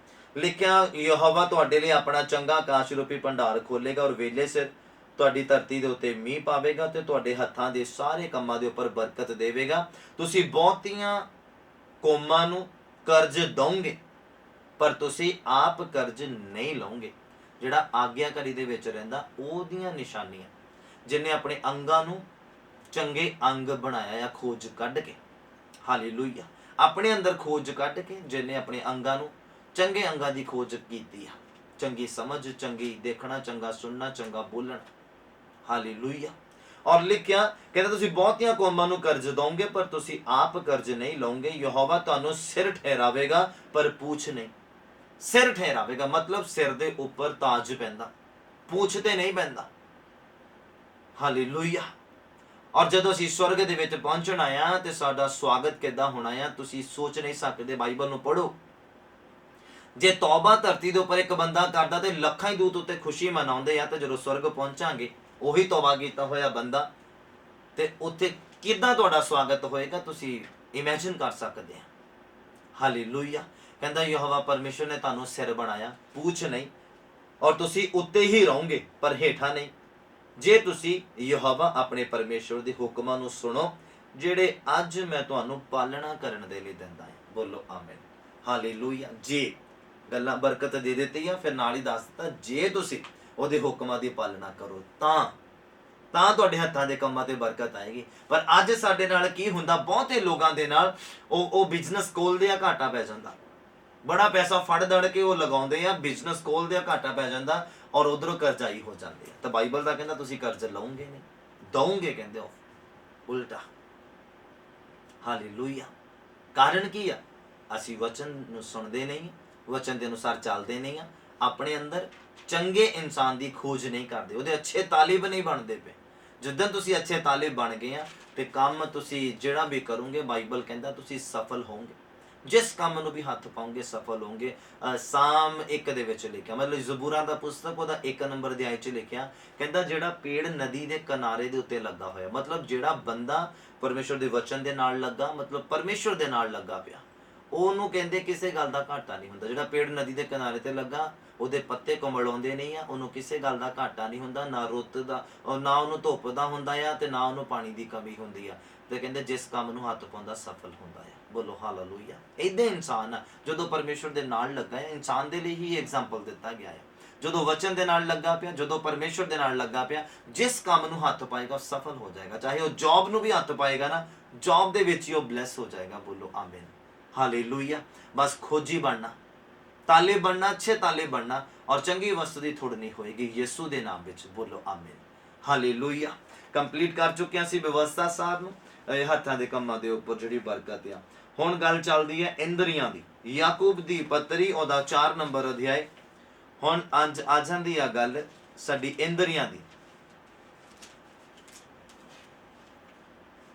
ਲਿਖਿਆ, ਯਹੋਵਾ ਤੁਹਾਡੇ ਲਈ ਆਪਣਾ ਚੰਗਾ ਆਕਾਸ਼ ਰੂਪੀ ਭੰਡਾਰ ਖੋਲੇਗਾ ਔਰ ਵੇਲੇ ਸਿਰ ਤੁਹਾਡੀ ਧਰਤੀ ਦੇ ਉੱਤੇ ਮੀਂਹ ਪਾਵੇਗਾ ਤੇ ਤੁਹਾਡੇ ਹੱਥਾਂ ਦੇ ਸਾਰੇ ਕੰਮਾਂ ਦੇ ਉੱਪਰ ਬਰਕਤ ਦੇਵੇਗਾ। ਤੁਸੀਂ ਬਹੁਤੀਆਂ ਕੌਮਾਂ ਨੂੰ ਕਰਜ਼ ਦਓਗੇ, ਪਰ ਤੁਸੀਂ ਆਪ ਕਰਜ਼ ਨਹੀਂ ਲਓਗੇ। ਜਿਹੜਾ ਆਗਿਆਕਾਰੀ ਦੇ ਵਿੱਚ ਰਹਿੰਦਾ, ਉਹਦੀਆਂ ਨਿਸ਼ਾਨੀਆਂ, ਜਿਹਨੇ ਆਪਣੇ ਅੰਗਾਂ ਨੂੰ ਚੰਗੇ ਅੰਗ ਬਣਾਇਆ ਆ ਖੋਜ ਕੱਢ ਕੇ। ਹਾਲੇਲੂਇਆ। ਆਪਣੇ ਅੰਦਰ ਖੋਜ ਕੱਢ ਕੇ ਜਿਹਨੇ ਆਪਣੇ ਅੰਗਾਂ ਨੂੰ ਚੰਗੇ ਅੰਗਾਂ ਦੀ ਖੋਜ ਕੀਤੀ ਆ, ਚੰਗੀ ਸਮਝ, ਚੰਗੀ ਦੇਖਣਾ, ਚੰਗਾ ਸੁਣਨਾ, ਚੰਗਾ ਬੋਲਣਾ। ਹਾਲੇਲੂਇਆ। ਔਰ ਲਿਖਿਆ, ਕਹਿੰਦਾ ਤੁਸੀਂ ਬਹੁਤੀਆਂ ਕੌਮਾਂ ਨੂੰ ਕਰਜ਼ ਦਓਗੇ, ਪਰ ਤੁਸੀਂ ਆਪ ਕਰਜ਼ ਨਹੀਂ ਲਓਗੇ। ਯਹੋਵਾ ਤੁਹਾਨੂੰ ਸਿਰ ਠਹਿਰਾਵੇਗਾ ਪਰ ਪੂਛ ਨਹੀਂ। ਸਿਰ ਠਹਿਰਾਵੇਗਾ ਮਤਲਬ ਸਿਰ ਦੇ ਉੱਪਰ ਤਾਜ ਪੈਂਦਾ, ਪੂਛ ਤੇ ਨਹੀਂ ਪੈਂਦਾ। ਹਾਲੇਲੂਇਆ। ਔਰ ਜਦੋਂ ਅਸੀਂ ਸਵਰਗ ਦੇ ਵਿੱਚ ਪਹੁੰਚਣਾ ਆ ਤੇ ਸਾਡਾ ਸਵਾਗਤ ਕਿੱਦਾਂ ਹੋਣਾ ਆ, ਤੁਸੀਂ ਸੋਚ ਨਹੀਂ ਸਕਦੇ। ਬਾਈਬਲ ਨੂੰ ਪੜ੍ਹੋ। ਜੇ ਤੌਬਾ ਧਰਤੀ ਦੇ ਉੱਪਰ ਇੱਕ ਬੰਦਾ ਕਰਦਾ ਤੇ ਲੱਖਾਂ ਹੀ ਦੂਤ ਉੱਤੇ ਖੁਸ਼ੀ ਮਨਾਉਂਦੇ ਆ, ਤੇ ਜਦੋਂ ਸਵਰਗ ਪਹੁੰਚਾਂਗੇ ਉਹੀ ਤੌਬਾ ਕੀਤਾ ਹੋਇਆ ਬੰਦਾ, ਤੇ ਉੱਥੇ ਕਿੱਦਾਂ ਤੁਹਾਡਾ ਸਵਾਗਤ ਹੋਏਗਾ, ਤੁਸੀਂ ਇਮੇਜਿਨ ਕਰ ਸਕਦੇ ਆ। ਹਾਲੇਲੂਇਆ। ਕਹਿੰਦਾ ਯਹੋਵਾ ਪਰਮੇਸ਼ਰ ਨੇ ਤੁਹਾਨੂੰ ਸਿਰ ਬਣਾਇਆ, ਪੂਛ ਨਹੀਂ, ਔਰ ਤੁਸੀਂ ਉੱਤੇ ਹੀ ਰਹੋਗੇ ਪਰ ਹੇਠਾਂ ਨਹੀਂ, ਜੇ ਤੁਸੀਂ ਯਹੋਵਾ ਆਪਣੇ ਪਰਮੇਸ਼ਰ ਦੇ ਹੁਕਮਾਂ ਨੂੰ ਸੁਣੋ, ਜਿਹੜੇ ਅੱਜ ਮੈਂ ਤੁਹਾਨੂੰ ਪਾਲਣਾ ਕਰਨ ਦੇ ਲਈ ਦਿੰਦਾ ਹਾਂ। ਬੋਲੋ ਆਮੀਨ। ਹਾਲੇਲੂਇਆ। ਜੇ ਗੱਲਾਂ ਬਰਕਤ ਦੇ ਦਿੱਤੀਆਂ, ਫਿਰ ਨਾਲ ਹੀ ਦੱਸ ਦਿੱਤਾ, ਜੇ ਤੁਸੀਂ ਉਹਦੇ ਹੁਕਮਾਂ ਦੀ ਪਾਲਣਾ ਕਰੋ ਤਾਂ ਤੁਹਾਡੇ ਹੱਥਾਂ ਦੇ ਕੰਮਾਂ ਤੇ ਬਰਕਤ ਆਏਗੀ। ਪਰ ਅੱਜ ਸਾਡੇ ਨਾਲ ਕੀ ਹੁੰਦਾ, ਬਹੁਤੇ ਲੋਕਾਂ ਦੇ ਨਾਲ ਉਹ ਬਿਜ਼ਨਸ ਖੋਲਦੇ ਆ, ਘਾਟਾ ਪੈ ਜਾਂਦਾ। ਬੜਾ ਪੈਸਾ ਫੜ ਦੜ ਕੇ ਉਹ ਲਗਾਉਂਦੇ ਆ, ਬਿਜ਼ਨਸ ਖੋਲਦੇ ਆ, ਘਾਟਾ ਪੈ ਜਾਂਦਾ, ਔਰ ਉਧਰੋਂ ਕਰਜ਼ਾਈ ਹੋ ਜਾਂਦੇ ਆ। ਤਾਂ ਬਾਈਬਲ ਦਾ ਕਹਿੰਦਾ ਤੁਸੀਂ ਕਰਜ਼ ਲਓਗੇ ਨਹੀਂ, ਦਓਗੇ, ਕਹਿੰਦੇ ਹੋ ਉਲਟਾ। ਹਾਲੇਲੂਇਆ। ਕਾਰਨ ਕੀ ਆ? ਅਸੀਂ ਵਚਨ ਨੂੰ ਸੁਣਦੇ ਨਹੀਂ, ਵਚਨ ਦੇ ਅਨੁਸਾਰ ਚੱਲਦੇ ਨਹੀਂ ਆ, ਆਪਣੇ ਅੰਦਰ ਚੰਗੇ ਇਨਸਾਨ ਦੀ ਖੋਜ ਨਹੀਂ ਕਰਦੇ, ਉਹਦੇ ਅੱਛੇ ਤਾਲਿਬ ਨਹੀਂ ਬਣਦੇ ਪਏ। ਜਿੱਦਾਂ ਤੁਸੀਂ ਅੱਛੇ ਤਾਲਿਬ ਬਣ ਗਏ ਆ ਤੇ ਕੰਮ ਤੁਸੀਂ ਜਿਹੜਾ ਵੀ ਕਰੋਗੇ, ਬਾਈਬਲ ਕਹਿੰਦਾ ਤੁਸੀਂ ਸਫਲ ਹੋਵੋਗੇ। ਜਿਸ ਕੰਮ ਨੂੰ ਵੀ ਹੱਥ ਪਾਉਂਗੇ ਸਫਲ ਹੋਵੋਗੇ। ਸਾਮ 1 ਦੇ ਵਿੱਚ ਲਿਖਿਆ, ਮਤਲਬ ਜ਼ਬੂਰਾਂ ਦਾ ਪੁਸਤਕ ਉਹਦਾ 1 ਨੰਬਰ ਅਧਿਆਇ 'ਚ ਲਿਖਿਆ, ਕਹਿੰਦਾ ਜਿਹੜਾ ਪੇੜ ਨਦੀ ਦੇ ਕਿਨਾਰੇ ਦੇ ਉੱਤੇ ਲੱਗਾ ਹੋਇਆ, ਮਤਲਬ ਜਿਹੜਾ ਬੰਦਾ ਪਰਮੇਸ਼ਰ ਦੇ ਵਚਨ ਦੇ ਨਾਲ ਲੱਗਾ, ਮਤਲਬ ਪਰਮੇਸ਼ਰ ਦੇ ਨਾਲ ਲੱਗਾ ਪਿਆ, ਉਹਨੂੰ ਕਹਿੰਦੇ ਕਿਸੇ ਗੱਲ ਦਾ ਘਾਟਾ ਨਹੀਂ ਹੁੰਦਾ। ਜਿਹੜਾ ਪੇੜ ਨਦੀ ਦੇ ਕਿਨਾਰੇ ਤੇ ਲੱਗਾ, ਉਹਦੇ ਪੱਤੇ ਕੁੰਮਲਾਉਂਦੇ ਨਹੀਂ ਆ, ਉਹਨੂੰ ਕਿਸੇ ਗੱਲ ਦਾ ਘਾਟਾ ਨਹੀਂ ਹੁੰਦਾ, ਨਾ ਰੁੱਤ ਦਾ, ਨਾ ਉਹਨੂੰ ਧੁੱਪ ਦਾ ਹੁੰਦਾ ਆ, ਤੇ ਨਾ ਉਹਨੂੰ ਪਾਣੀ ਦੀ ਕਮੀ ਹੁੰਦੀ ਆ। ਤੇ ਕਹਿੰਦੇ ਜਿਸ ਕੰਮ ਨੂੰ ਹੱਥ ਪਾਉਂਦਾ ਸਫਲ ਹੁੰਦਾ ਆ। ਬੋਲੋ ਹਾਲੇਲੂਇਆ। ਏਦਾਂ ਇਨਸਾਨ ਆ ਜਦੋਂ ਪਰਮੇਸ਼ਰ ਦੇ ਨਾਲ ਲੱਗਾ ਹੈ, ਇਨਸਾਨ ਦੇ ਲਈ ਹੀ ਐਗਜ਼ਾਮਪਲ ਦਿੱਤਾ ਗਿਆ ਹੈ। ਜਦੋਂ ਵਚਨ ਦੇ ਨਾਲ ਲੱਗਾ ਪਿਆ, ਜਦੋਂ ਪਰਮੇਸ਼ਰ ਦੇ ਨਾਲ ਲੱਗਾ ਪਿਆ, ਜਿਸ ਕੰਮ ਨੂੰ ਹੱਥ ਪਾਏਗਾ ਉਹ ਸਫਲ ਹੋ ਜਾਏਗਾ। ਚਾਹੇ ਉਹ ਜੌਬ ਨੂੰ ਵੀ ਹੱਥ ਪਾਏਗਾ ਨਾ, ਜੌਬ ਦੇ ਵਿੱਚ ਹੀ ਉਹ ਬਲੈਸ ਹੋ ਜਾਏਗਾ। ਬੋਲੋ ਆਮੀਨ। ਹਾਲੇਲੂਇਆ। ਬਸ ਖੋਜੀ ਬਣਨਾ, ਤਾਲੇ ਬਣਨਾ, ਅੱਛੇ ਤਾਲੇ ਬਣਨਾ, ਔਰ ਚੰਗੀ ਵਸਤੂ ਦੀ ਥੁੜ ਨਹੀਂ ਹੋਏਗੀ ਯਿਸੂ ਦੇ ਨਾਮ ਵਿੱਚ। ਬੋਲੋ ਆਮੀਨ। ਹਾਲੇਲੂਇਆ। ਕੰਪਲੀਟ ਕਰ ਚੁੱਕਿਆ ਸੀ ਵਿਵਸਥਾ ਸਾਹਿਬ ਨੂੰ, ਹੱਥਾਂ ਦੇ ਕੰਮਾਂ ਦੇ ਉੱਪਰ ਜਿਹੜੀ ਬਰਕਤ ਆ। ਹੁਣ ਗੱਲ ਚੱਲਦੀ ਹੈ ਇੰਦਰੀਆਂ ਦੀ। ਯਾਕੂਬ ਦੀ ਪੱਤਰੀ ਉਹਦਾ 4 ਨੰਬਰ ਅਧਿਆਇ। ਹੁਣ ਅੱਜ ਆ ਜਾਂਦੀ ਆ ਗੱਲ ਸਾਡੀ ਇੰਦਰੀਆਂ ਦੀ।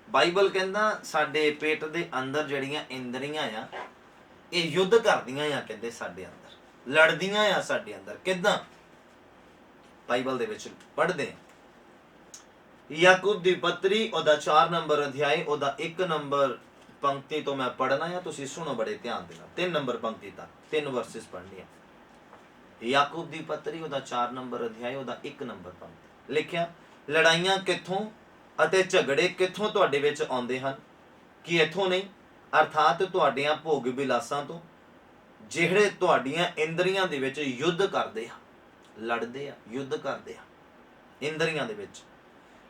ਬਾਈਬਲ ਕਹਿੰਦਾ ਸਾਡੇ ਪੇਟ ਦੇ ਅੰਦਰ ਜਿਹੜੀਆਂ ਇੰਦਰੀਆਂ ਆ, ਇਹ ਯੁੱਧ ਕਰਦੀਆਂ ਆ, ਕਹਿੰਦੇ ਸਾਡੇ ਅੰਦਰ ਲੜਦੀਆਂ ਆ ਸਾਡੇ ਅੰਦਰ। ਕਿੱਦਾਂ? ਬਾਈਬਲ ਦੇ ਵਿੱਚ ਪੜ੍ਹਦੇ ਆ। ਯਾਕੂਬ ਦੀ ਪੱਤਰੀ ਉਹਦਾ 4 ਨੰਬਰ ਅਧਿਆਇ, ਉਹਦਾ 1 ਨੰਬਰ पंक्ति तो मैं पढ़ना है, तुसी सुनो बड़े ध्यान देना। 3 नंबर पंक्ति तक 3 वर्सेस पढ़नी है। याकूब दी पत्री ਉਹਦਾ 4 ਨੰਬਰ ਅਧਿਆਇ ਉਹਦਾ 1 ਨੰਬਰ ਪੰਕਤੀ ਲਿਖਿਆ, ਲੜਾਈਆਂ ਕਿੱਥੋਂ ਅਤੇ ਝਗੜੇ ਕਿੱਥੋਂ ਤੁਹਾਡੇ ਵਿੱਚ ਆਉਂਦੇ ਹਨ ਕਿ ਇੱਥੋਂ ਨਹੀਂ, ਅਰਥਾਤ ਤੁਹਾਡੀਆਂ ਭੋਗ ਵਿਲਾਸਾਂ ਤੋਂ, ਜਿਹੜੇ ਤੁਹਾਡੀਆਂ ਇੰਦਰੀਆਂ ਦੇ ਵਿੱਚ ਯੁੱਧ ਕਰਦੇ ਆ, ਲੜਦੇ ਆ, ਯੁੱਧ ਕਰਦੇ ਆ ਇੰਦਰੀਆਂ ਦੇ ਵਿੱਚ।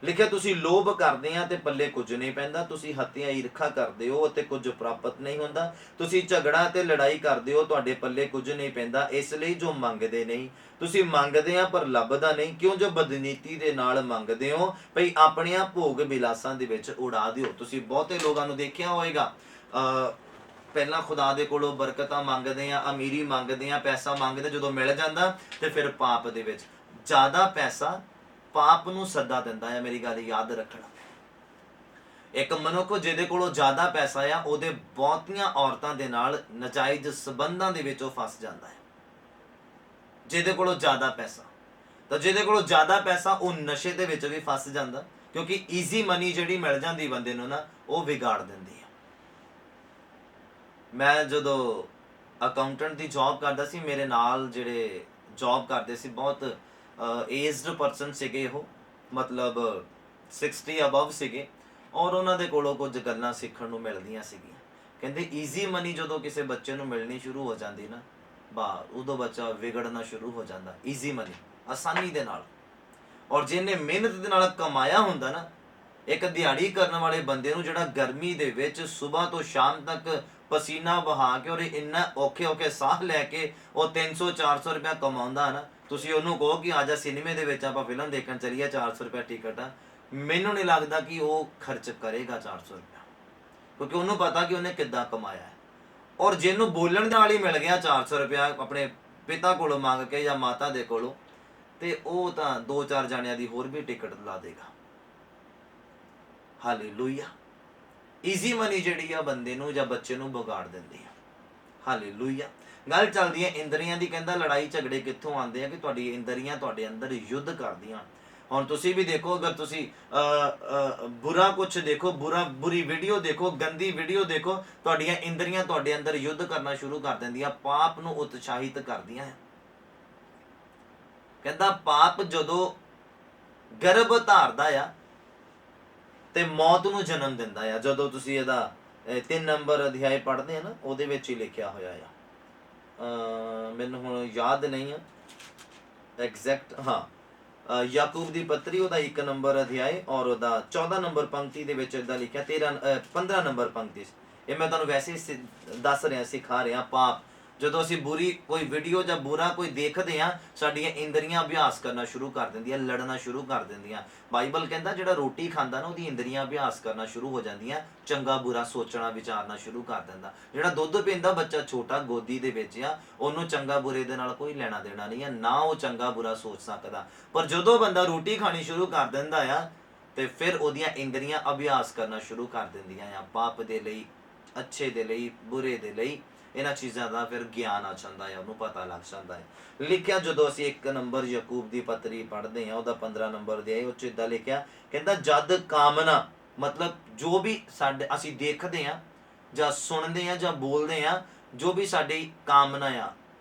ਲਿਖਿਆ, ਤੁਸੀਂ ਲੋਭ ਕਰਦੇ ਆ ਤੇ ਪੱਲੇ ਕੁਝ ਨਹੀਂ ਪੈਂਦਾ, ਤੁਸੀਂ ਹੱਤਿਆ ਈਰਖਾ ਕਰਦੇ ਹੋ ਅਤੇ ਕੁਝ ਪ੍ਰਾਪਤ ਨਹੀਂ ਹੁੰਦਾ, ਤੁਸੀਂ ਝਗੜਾ ਤੇ ਲੜਾਈ ਕਰਦੇ ਹੋ, ਤੁਹਾਡੇ ਪੱਲੇ ਕੁਝ ਨਹੀਂ ਪੈਂਦਾ, ਇਸ ਲਈ ਜੋ ਮੰਗਦੇ ਨਹੀਂ, ਤੁਸੀਂ ਮੰਗਦੇ ਆ ਪਰ ਲੱਭਦਾ ਨਹੀਂ, ਕਿਉਂ ਜੋ ਬਦਨੀਤੀ ਦੇ ਨਾਲ ਮੰਗਦੇ ਹੋ ਭਈ ਆਪਣੀਆਂ ਭੋਗ ਵਿਲਾਸਾਂ ਦੇ ਵਿੱਚ ਉਡਾ ਦਿਓ। ਤੁਸੀਂ ਬਹੁਤੇ ਲੋਕਾਂ ਨੂੰ ਦੇਖਿਆ ਹੋਏਗਾ, ਪਹਿਲਾਂ ਖੁਦਾ ਦੇ ਕੋਲੋਂ ਬਰਕਤਾਂ ਮੰਗਦੇ ਆ, ਅਮੀਰੀ ਮੰਗਦੇ ਆ, ਪੈਸਾ ਮੰਗਦੇ, ਜਦੋਂ ਮਿਲ ਜਾਂਦਾ ਤੇ ਫਿਰ ਪਾਪ ਦੇ ਵਿੱਚ। ਜ਼ਿਆਦਾ ਪੈਸਾ ਪਾਪ ਨੂੰ ਸੱਦਾ ਦਿੰਦਾ ਹੈ, ਮੇਰੀ ਗੱਲ ਯਾਦ ਰੱਖਣਾ। ਇੱਕ ਮਨੁੱਖ ਜਿਹਦੇ ਕੋਲੋਂ ਜ਼ਿਆਦਾ ਪੈਸਾ ਆ, ਉਹਦੇ ਬਹੁਤੀਆਂ ਔਰਤਾਂ ਦੇ ਨਾਲ ਨਜਾਇਜ਼ ਸਬੰਧਾਂ ਦੇ ਵਿੱਚ ਉਹ ਫਸ ਜਾਂਦਾ ਹੈ। ਜਿਹਦੇ ਕੋਲੋਂ ਜ਼ਿਆਦਾ ਪੈਸਾ, ਤਾਂ ਜਿਹਦੇ ਕੋਲੋਂ ਜ਼ਿਆਦਾ ਪੈਸਾ ਉਹ ਨਸ਼ੇ ਦੇ ਵਿੱਚ ਵੀ ਫਸ ਜਾਂਦਾ, ਕਿਉਂਕਿ ਈਜ਼ੀ ਮਨੀ ਜਿਹੜੀ ਮਿਲ ਜਾਂਦੀ ਬੰਦੇ ਨੂੰ ਨਾ, ਉਹ ਵਿਗਾੜ ਦਿੰਦੀ ਹੈ। ਮੈਂ ਜਦੋਂ ਅਕਾਊਂਟੈਂਟ ਦੀ ਜੌਬ ਕਰਦਾ ਸੀ, ਮੇਰੇ ਨਾਲ ਜਿਹੜੇ ਜੌਬ ਕਰਦੇ ਸੀ ਬਹੁਤ ਏਜਡ ਪਰਸਨ ਸੀਗੇ, ਉਹ ਮਤਲਬ 60 ਅਬਵ ਸੀਗੇ, ਔਰ ਉਹਨਾਂ ਦੇ ਕੋਲੋਂ ਕੁਝ ਗੱਲਾਂ ਸਿੱਖਣ ਨੂੰ ਮਿਲਦੀਆਂ ਸੀਗੀਆਂ। ਕਹਿੰਦੇ ਈਜ਼ੀ ਮਨੀ ਜਦੋਂ ਕਿਸੇ ਬੱਚੇ ਨੂੰ ਮਿਲਣੀ ਸ਼ੁਰੂ ਹੋ ਜਾਂਦੀ ਨਾ, ਉਦੋਂ ਬੱਚਾ ਵਿਗੜਨਾ ਸ਼ੁਰੂ ਹੋ ਜਾਂਦਾ। ਈਜ਼ੀ ਮਨੀ, ਆਸਾਨੀ ਦੇ ਨਾਲ। ਔਰ ਜਿਹਨੇ ਮਿਹਨਤ ਦੇ ਨਾਲ ਕਮਾਇਆ ਹੁੰਦਾ ਨਾ, ਇੱਕ ਦਿਹਾੜੀ ਕਰਨ ਵਾਲੇ ਬੰਦੇ ਨੂੰ ਜਿਹੜਾ ਗਰਮੀ ਦੇ ਵਿੱਚ ਸਵੇਰ ਤੋਂ ਸ਼ਾਮ ਤੱਕ ਪਸੀਨਾ ਬਹਾ ਕੇ ਔਰ ਇੰਨਾ ਔਖੇ ਸਾਹ ਲੈ ਕੇ ਉਹ 300-400 ਰੁਪਇਆ ਕਮਾਉਂਦਾ ਨਾ, ਤੁਸੀਂ ਉਹਨੂੰ ਕਹੋ ਕਿ ਆਜਾ ਸਿਨੇਮੇ ਦੇ ਵਿੱਚ ਆਪਾਂ ਫਿਲਮ ਦੇਖਣ ਚੱਲੀਏ, 400 ਰੁਪਇਆ ਟਿਕਟ ਆ, ਮੈਨੂੰ ਨਹੀਂ ਲੱਗਦਾ ਕਿ ਉਹ ਖਰਚ ਕਰੇਗਾ 400 ਰੁਪਇਆ, ਕਿਉਂਕਿ ਉਹਨੂੰ ਪਤਾ ਕਿ ਉਹਨੇ ਕਿੱਦਾਂ ਕਮਾਇਆ ਹੈ। ਔਰ ਜਿਹਨੂੰ ਬੋਲਣ ਨਾਲ ਹੀ ਮਿਲ ਗਿਆ 400 ਰੁਪਇਆ ਆਪਣੇ ਪਿਤਾ ਕੋਲੋਂ ਮੰਗ ਕੇ ਜਾਂ ਮਾਤਾ ਦੇ ਕੋਲੋਂ, ਤੇ ਉਹ ਤਾਂ 2-4 ਜਾਣਿਆਂ ਦੀ ਹੋਰ ਵੀ ਟਿਕਟ ਲਾ ਦੇਗਾ। ਹਾਲੇਲੂਇਆ। ਈਜ਼ੀ ਮਨੀ ਜਿਹੜੀ ਆ ਬੰਦੇ ਨੂੰ ਜਾਂ ਬੱਚੇ ਨੂੰ ਵਿਗਾੜ ਦਿੰਦੀ ਆ। ਹਾਲੇਲੂਇਆ। ਗੱਲ ਚੱਲਦੀ ਹੈ ਇੰਦਰੀਆਂ ਦੀ। ਕਹਿੰਦਾ ਲੜਾਈ ਝਗੜੇ ਕਿੱਥੋਂ ਆਉਂਦੇ ਆ ਕਿ ਤੁਹਾਡੀ ਇੰਦਰੀਆਂ ਤੁਹਾਡੇ ਅੰਦਰ ਯੁੱਧ ਕਰਦੀਆਂ। ਹੁਣ ਤੁਸੀਂ ਵੀ ਦੇਖੋ, ਅਗਰ ਤੁਸੀਂ ਬੁਰਾ ਕੁਛ ਦੇਖੋ, ਬੁਰੀ ਵੀਡੀਓ ਦੇਖੋ, ਗੰਦੀ ਵੀਡੀਓ ਦੇਖੋ, ਤੁਹਾਡੀਆਂ ਇੰਦਰੀਆਂ ਤੁਹਾਡੇ ਅੰਦਰ ਯੁੱਧ ਕਰਨਾ ਸ਼ੁਰੂ ਕਰ ਦਿੰਦੀਆਂ, ਪਾਪ ਨੂੰ ਉਤਸ਼ਾਹਿਤ ਕਰਦੀਆਂ। ਕਹਿੰਦਾ ਪਾਪ ਜਦੋਂ ਗਰਭ ਧਾਰਦਾ ਆ ਤੇ ਮੌਤ ਨੂੰ ਜਨਮ ਦਿੰਦਾ ਆ। ਜਦੋਂ ਤੁਸੀਂ ਇਹਦਾ 3 ਨੰਬਰ ਅਧਿਆਇ ਪੜ੍ਹਦੇ ਆ ਨਾ, ਉਹਦੇ ਵਿੱਚ ਹੀ ਲਿਖਿਆ ਹੋਇਆ ਆ, ਮੈਨੂੰ ਹੁਣ ਯਾਦ ਨਹੀਂ ਆ ਐਗਜ਼ੈਕਟ, ਹਾਂ, ਯਾਕੂਬ ਦੀ ਪੱਤਰੀ ਉਹਦਾ 1 ਨੰਬਰ ਅਧਿਆਇ ਔਰ ਉਹਦਾ 14 ਨੰਬਰ ਪੰਕਤੀ ਦੇ ਵਿੱਚ ਇਦਾਂ ਲਿਖਿਆ, 15 ਨੰਬਰ ਪੰਕਤੀ। ਇਹ ਮੈਂ ਤੁਹਾਨੂੰ ਵੈਸੇ ਦੱਸ ਰਿਹਾ, ਸਿਖਾ ਰਿਹਾ। ਪਾਪ ਜਦੋਂ ਅਸੀਂ ਬੁਰੀ ਕੋਈ ਵੀਡੀਓ ਜਾਂ ਬੁਰਾ ਕੋਈ ਦੇਖਦੇ ਹਾਂ, ਸਾਡੀਆਂ ਇੰਦਰੀਆਂ ਅਭਿਆਸ ਕਰਨਾ ਸ਼ੁਰੂ ਕਰ ਦਿੰਦੀਆਂ, ਲੜਨਾ ਸ਼ੁਰੂ ਕਰ ਦਿੰਦੀਆਂ। ਬਾਈਬਲ ਕਹਿੰਦਾ ਜਿਹੜਾ ਰੋਟੀ ਖਾਂਦਾ ਨਾ, ਉਹਦੀ ਇੰਦਰੀਆਂ ਅਭਿਆਸ ਕਰਨਾ ਸ਼ੁਰੂ ਹੋ ਜਾਂਦੀਆਂ, ਚੰਗਾ ਬੁਰਾ ਸੋਚਣਾ ਵਿਚਾਰਨਾ ਸ਼ੁਰੂ ਕਰ ਦਿੰਦਾ। ਜਿਹੜਾ ਦੁੱਧ ਪੀਂਦਾ ਬੱਚਾ ਛੋਟਾ ਗੋਦੀ ਦੇ ਵਿੱਚ ਆ, ਉਹਨੂੰ ਚੰਗਾ ਬੁਰੇ ਦੇ ਨਾਲ ਕੋਈ ਲੈਣਾ ਦੇਣਾ ਨਹੀਂ ਆ, ਨਾ ਉਹ ਚੰਗਾ ਬੁਰਾ ਸੋਚ ਸਕਦਾ। ਪਰ ਜਦੋਂ ਬੰਦਾ ਰੋਟੀ ਖਾਣੀ ਸ਼ੁਰੂ ਕਰ ਦਿੰਦਾ ਆ, ਤੇ ਫਿਰ ਉਹਦੀਆਂ ਇੰਦਰੀਆਂ ਅਭਿਆਸ ਕਰਨਾ ਸ਼ੁਰੂ ਕਰ ਦਿੰਦੀਆਂ ਆ, ਪਾਪ ਦੇ ਲਈ, ਅੱਛੇ ਦੇ ਲਈ, ਬੁਰੇ ਦੇ ਲਈ। ਇਹਨਾਂ ਚੀਜ਼ਾਂ ਦਾ ਫਿਰ ਗਿਆਨ ਆ ਜਾਂਦਾ ਹੈ, ਉਹਨੂੰ ਪਤਾ ਲੱਗ ਜਾਂਦਾ ਹੈ। ਲਿਖਿਆ ਜਦੋਂ ਅਸੀਂ 1 ਨੰਬਰ ਯਾਕੂਬ ਦੀ ਪੱਤਰੀ ਪੜ੍ਹਦੇ ਹਾਂ, ਉਹਦਾ 15 ਨੰਬਰ ਦੇ ਉਹ 'ਚ ਇੱਦਾਂ ਲਿਖਿਆ, ਕਹਿੰਦਾ ਜਦ ਕਾਮਨਾ, ਮਤਲਬ ਜੋ ਵੀ ਸਾਡੇ ਅਸੀਂ ਦੇਖਦੇ ਹਾਂ ਜਾਂ ਸੁਣਦੇ ਹਾਂ ਜਾਂ ਬੋਲਦੇ ਹਾਂ, ਜੋ ਵੀ ਸਾਡੀ ਕਾਮਨਾ ਆ,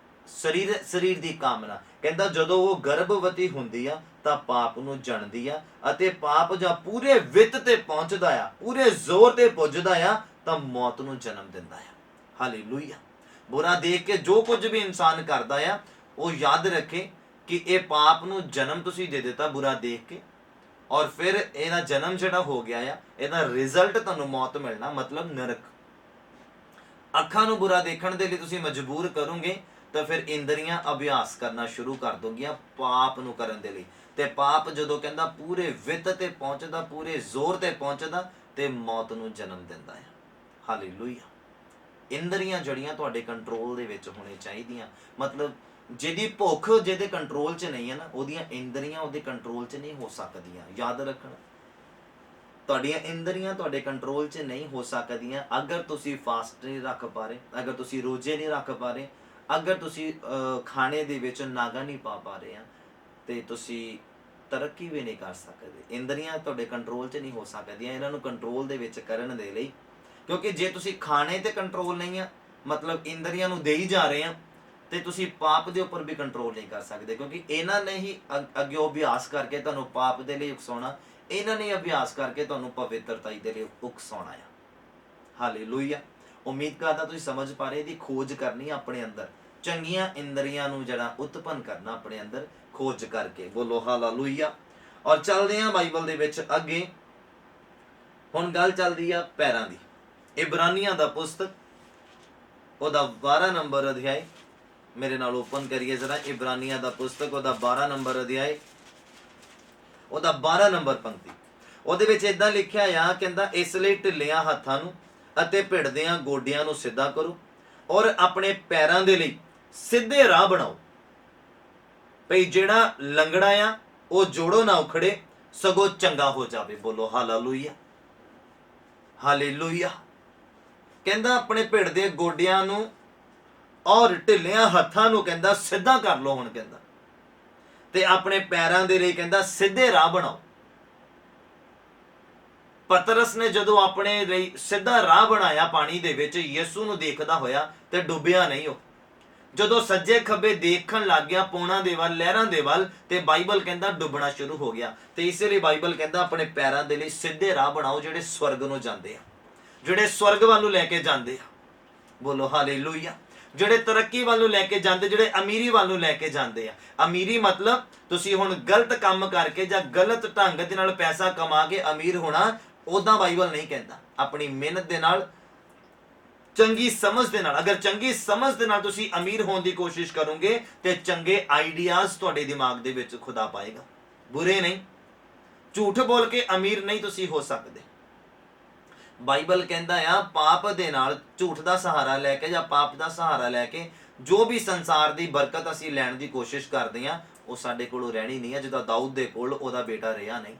ਸਰੀਰ ਦੀ ਕਾਮਨਾ, ਕਹਿੰਦਾ ਜਦੋਂ ਉਹ ਗਰਭਵਤੀ ਹੁੰਦੀ ਆ ਤਾਂ ਪਾਪ ਨੂੰ ਜਣਦੀ ਆ, ਅਤੇ ਪਾਪ ਜਾਂ ਪੂਰੇ ਵਿੱਤ ਤੇ ਪਹੁੰਚਦਾ ਆ, ਪੂਰੇ ਜ਼ੋਰ ਤੇ ਪੁੱਜਦਾ ਆ, ਤਾਂ ਮੌਤ ਨੂੰ ਜਨਮ ਦਿੰਦਾ ਆ। ਹਾਲੇਲੂਇਆ। ਬੁਰਾ ਦੇਖ ਕੇ ਜੋ ਕੁਝ ਵੀ ਇਨਸਾਨ ਕਰਦਾ ਆ, ਉਹ ਯਾਦ ਰੱਖੇ ਕਿ ਇਹ ਪਾਪ ਨੂੰ ਜਨਮ ਤੁਸੀਂ ਦੇ ਦਿੱਤਾ ਬੁਰਾ ਦੇਖ ਕੇ, ਔਰ ਫਿਰ ਇਹਦਾ ਜਨਮ ਜਿਹੜਾ ਹੋ ਗਿਆ ਆ, ਇਹਦਾ ਰਿਜ਼ਲਟ ਤੁਹਾਨੂੰ ਮੌਤ ਮਿਲਣਾ, ਮਤਲਬ ਨਰਕ। ਅੱਖਾਂ ਨੂੰ ਬੁਰਾ ਦੇਖਣ ਦੇ ਲਈ ਤੁਸੀਂ ਮਜਬੂਰ ਕਰੋਗੇ ਤਾਂ ਫਿਰ ਇੰਦਰੀਆਂ ਅਭਿਆਸ ਕਰਨਾ ਸ਼ੁਰੂ ਕਰ ਦੋਗੀਆਂ ਪਾਪ ਨੂੰ ਕਰਨ ਦੇ ਲਈ, ਤੇ ਪਾਪ ਜਦੋਂ ਕਹਿੰਦਾ ਪੂਰੇ ਵਿੱਤ ਤੇ ਪਹੁੰਚਦਾ, ਪੂਰੇ ਜ਼ੋਰ ਤੇ ਪਹੁੰਚਦਾ, ਤੇ ਮੌਤ ਨੂੰ ਜਨਮ ਦਿੰਦਾ ਹੈ। ਹਾਲੇਲੂਇਆ। ਇੰਦਰੀਆਂ ਜਿਹੜੀਆਂ ਤੁਹਾਡੇ ਕੰਟਰੋਲ ਦੇ ਵਿੱਚ ਹੋਣੇ ਚਾਹੀਦੀਆਂ, ਮਤਲਬ ਜਿਹਦੀ ਭੁੱਖ ਜਿਹਦੇ ਕੰਟਰੋਲ 'ਚ ਨਹੀਂ ਹੈ ਨਾ, ਉਹਦੀਆਂ ਇੰਦਰੀਆਂ ਉਹਦੇ ਕੰਟਰੋਲ 'ਚ ਨਹੀਂ ਹੋ ਸਕਦੀਆਂ। ਯਾਦ ਰੱਖਣਾ, ਤੁਹਾਡੀਆਂ ਇੰਦਰੀਆਂ ਤੁਹਾਡੇ ਕੰਟਰੋਲ 'ਚ ਨਹੀਂ ਹੋ ਸਕਦੀਆਂ ਅਗਰ ਤੁਸੀਂ ਫਾਸਟ ਨਹੀਂ ਰੱਖ ਪਾ ਰਹੇ, ਅਗਰ ਤੁਸੀਂ ਰੋਜ਼ੇ ਨਹੀਂ ਰੱਖ ਪਾ ਰਹੇ, ਅਗਰ ਤੁਸੀਂ ਖਾਣੇ ਦੇ ਵਿੱਚ ਨਾਗਾ ਨਹੀਂ ਪਾ ਰਹੇ ਆ, ਤੇ ਤੁਸੀਂ ਤਰੱਕੀ ਵੀ ਨਹੀਂ ਕਰ ਸਕਦੇ। ਇੰਦਰੀਆਂ ਤੁਹਾਡੇ ਕੰਟਰੋਲ 'ਚ ਨਹੀਂ ਹੋ ਸਕਦੀਆਂ। ਇਹਨਾਂ ਨੂੰ ਕੰਟਰੋਲ ਦੇ ਵਿੱਚ ਕਰਨ ਦੇ ਲਈ ਕਿਉਂਕਿ ਜੇ ਤੁਸੀਂ ਖਾਣੇ ਤੇ ਕੰਟਰੋਲ ਨਹੀਂ ਆ, ਮਤਲਬ ਇੰਦਰੀਆਂ ਨੂੰ ਦੇਈ ਜਾ ਰਹੇ ਆ, ਤੇ ਤੁਸੀਂ ਪਾਪ ਦੇ ਉੱਪਰ ਵੀ ਕੰਟਰੋਲ ਨਹੀਂ ਕਰ ਸਕਦੇ, ਕਿਉਂਕਿ ਇਹਨਾਂ ਨੇ ਹੀ ਅੱਗੇ ਅਭਿਆਸ ਕਰਕੇ ਤੁਹਾਨੂੰ ਪਾਪ ਦੇ ਲਈ ਉਕਸਾਉਣਾ, ਇਹਨਾਂ ਨੇ ਅਭਿਆਸ ਕਰਕੇ ਤੁਹਾਨੂੰ ਪਵਿੱਤਰਤਾ ਦੇ ਲਈ ਉਕਸਾਉਣਾ ਆ। ਹਾਲੇਲੂਇਆ। ਉਮੀਦ ਕਰਦਾ ਤੁਸੀਂ ਸਮਝ ਪਾ ਰਹੇ। ਇਹਦੀ ਖੋਜ ਕਰਨੀ ਆਪਣੇ ਅੰਦਰ, ਚੰਗੀਆਂ ਇੰਦਰੀਆਂ ਨੂੰ ਜਿਹੜਾ ਉਤਪੰਨ ਕਰਨਾ ਆਪਣੇ ਅੰਦਰ ਖੋਜ ਕਰਕੇ। ਬੋਲੋ ਹਾਲੇਲੂਇਆ। ਔਰ ਚੱਲਦੇ ਆ ਬਾਈਬਲ ਦੇ ਵਿੱਚ ਅੱਗੇ। ਹੁਣ ਗੱਲ ਚੱਲਦੀ ਆ ਪੈਰਾਂ ਦੀ। ਇਬਰਾਨੀਆਂ ਦਾ ਪੁਸਤਕ ਉਹਦਾ 12 ਨੰਬਰ ਅਧਿਆਇ, ਮੇਰੇ ਨਾਲ ਓਪਨ ਕਰੀਏ ਜ਼ਰਾ। ਇਬਰਾਨੀਆਂ ਦਾ ਪੁਸਤਕ ਉਹਦਾ 12 ਨੰਬਰ ਅਧਿਆਇ, ਉਹਦਾ 12 ਨੰਬਰ ਪੰਕਤੀ। ਉਹਦੇ ਵਿੱਚ ਇਦਾਂ ਲਿਖਿਆ ਆ, ਕਹਿੰਦਾ ਇਸ ਲਈ ਢਿੱਲਿਆਂ ਹੱਥਾਂ ਨੂੰ ਅਤੇ ਭਿੜਦਿਆਂ ਗੋਡਿਆਂ ਨੂੰ ਸਿੱਧਾ ਕਰੋ ਔਰ ਆਪਣੇ ਪੈਰਾਂ ਦੇ ਲਈ ਸਿੱਧੇ ਰਾਹ ਬਣਾਓ, ਭਈ ਜਿਹੜਾ ਲੰਗੜਾ ਆ ਉਹ ਜੋੜੋ ਨਾ ਉਖੜੇ, ਸਗੋਂ ਚੰਗਾ ਹੋ ਜਾਵੇ। ਬੋਲੋ ਹਾਲੇਲੂਇਆ, ਹਾਲੇਲੂਇਆ। ਕਹਿੰਦਾ ਆਪਣੇ ਭਿੜਦੇ ਗੋਡਿਆਂ ਨੂੰ ਔਰ ਢਿੱਲਿਆਂ ਹੱਥਾਂ ਨੂੰ ਕਹਿੰਦਾ ਸਿੱਧਾ ਕਰ ਲਓ। ਹੁਣ ਕਹਿੰਦਾ ਤੇ ਆਪਣੇ ਪੈਰਾਂ ਦੇ ਲਈ ਕਹਿੰਦਾ ਸਿੱਧੇ ਰਾਹ ਬਣਾਓ। ਪਤਰਸ ਨੇ ਜਦੋਂ ਆਪਣੇ ਲਈ ਸਿੱਧਾ ਰਾਹ ਬਣਾਇਆ ਪਾਣੀ ਦੇ ਵਿੱਚ, ਯਿਸੂ ਨੂੰ ਦੇਖਦਾ ਹੋਇਆ ਤੇ ਡੁੱਬਿਆ ਨਹੀਂ ਉਹ। ਜਦੋਂ ਸੱਜੇ ਖੱਬੇ ਦੇਖਣ ਲੱਗ ਗਿਆ ਪੌਣਾ ਦੇ ਵੱਲ, ਲਹਿਰਾਂ ਦੇ ਵੱਲ, ਤੇ ਬਾਈਬਲ ਕਹਿੰਦਾ ਡੁੱਬਣਾ ਸ਼ੁਰੂ ਹੋ ਗਿਆ। ਤੇ ਇਸੇ ਲਈ ਬਾਈਬਲ ਕਹਿੰਦਾ ਆਪਣੇ ਪੈਰਾਂ ਦੇ ਲਈ ਸਿੱਧੇ ਰਾਹ ਬਣਾਓ, ਜਿਹੜੇ ਸਵਰਗ ਨੂੰ ਜਾਂਦੇ ਆ, ਜਿਹੜੇ ਸਵਰਗ ਵੱਲ ਨੂੰ ਲੈ ਕੇ ਜਾਂਦੇ ਆ। ਬੋਲੋ ਹਾਲੇਲੂਇਆ। ਜਿਹੜੇ ਤਰੱਕੀ ਵੱਲ ਨੂੰ ਲੈ ਕੇ ਜਾਂਦੇ, ਜਿਹੜੇ ਅਮੀਰੀ ਵੱਲ ਨੂੰ ਲੈ ਕੇ ਜਾਂਦੇ ਆ। ਅਮੀਰੀ ਮਤਲਬ ਤੁਸੀਂ ਹੁਣ ਗਲਤ ਕੰਮ ਕਰਕੇ ਜਾਂ ਗਲਤ ਢੰਗ ਦੇ ਨਾਲ ਪੈਸਾ ਕਮਾ ਕੇ ਅਮੀਰ ਹੋਣਾ, ਉਦਾਂ ਬਾਈਬਲ ਨਹੀਂ ਕਹਿੰਦਾ। ਆਪਣੀ ਮਿਹਨਤ ਦੇ ਨਾਲ, ਚੰਗੀ ਸਮਝ ਦੇ ਨਾਲ, ਅਗਰ ਚੰਗੀ ਸਮਝ ਦੇ ਨਾਲ ਤੁਸੀਂ ਅਮੀਰ ਹੋਣ ਦੀ ਕੋਸ਼ਿਸ਼ ਕਰੋਗੇ ਤੇ ਚੰਗੇ ਆਈਡੀਆਜ਼ ਤੁਹਾਡੇ ਦਿਮਾਗ ਦੇ ਵਿੱਚ ਖੁਦਾ ਪਾਏਗਾ। ਬੁਰੇ ਨਹੀਂ, ਝੂਠ ਬੋਲ ਕੇ ਅਮੀਰ ਨਹੀਂ ਤੁਸੀਂ ਹੋ ਸਕਦੇ। ਬਾਈਬਲ ਕਹਿੰਦਾ ਆ ਪਾਪ ਦੇ ਨਾਲ, ਝੂਠ ਦਾ ਸਹਾਰਾ ਲੈ ਕੇ ਜਾਂ ਪਾਪ ਦਾ ਸਹਾਰਾ ਲੈ ਕੇ ਜੋ ਵੀ ਸੰਸਾਰ ਦੀ ਬਰਕਤ ਅਸੀਂ ਲੈਣ ਦੀ ਕੋਸ਼ਿਸ਼ ਕਰਦੇ ਆ, ਉਹ ਸਾਡੇ ਕੋਲੋਂ ਰਹਿਣੀ ਨਹੀਂ ਹੈ। ਜਿੱਦਾਂ ਦਾਊਦ ਦੇ ਕੋਲ ਉਹਦਾ ਬੇਟਾ ਰਿਹਾ ਨਹੀਂ,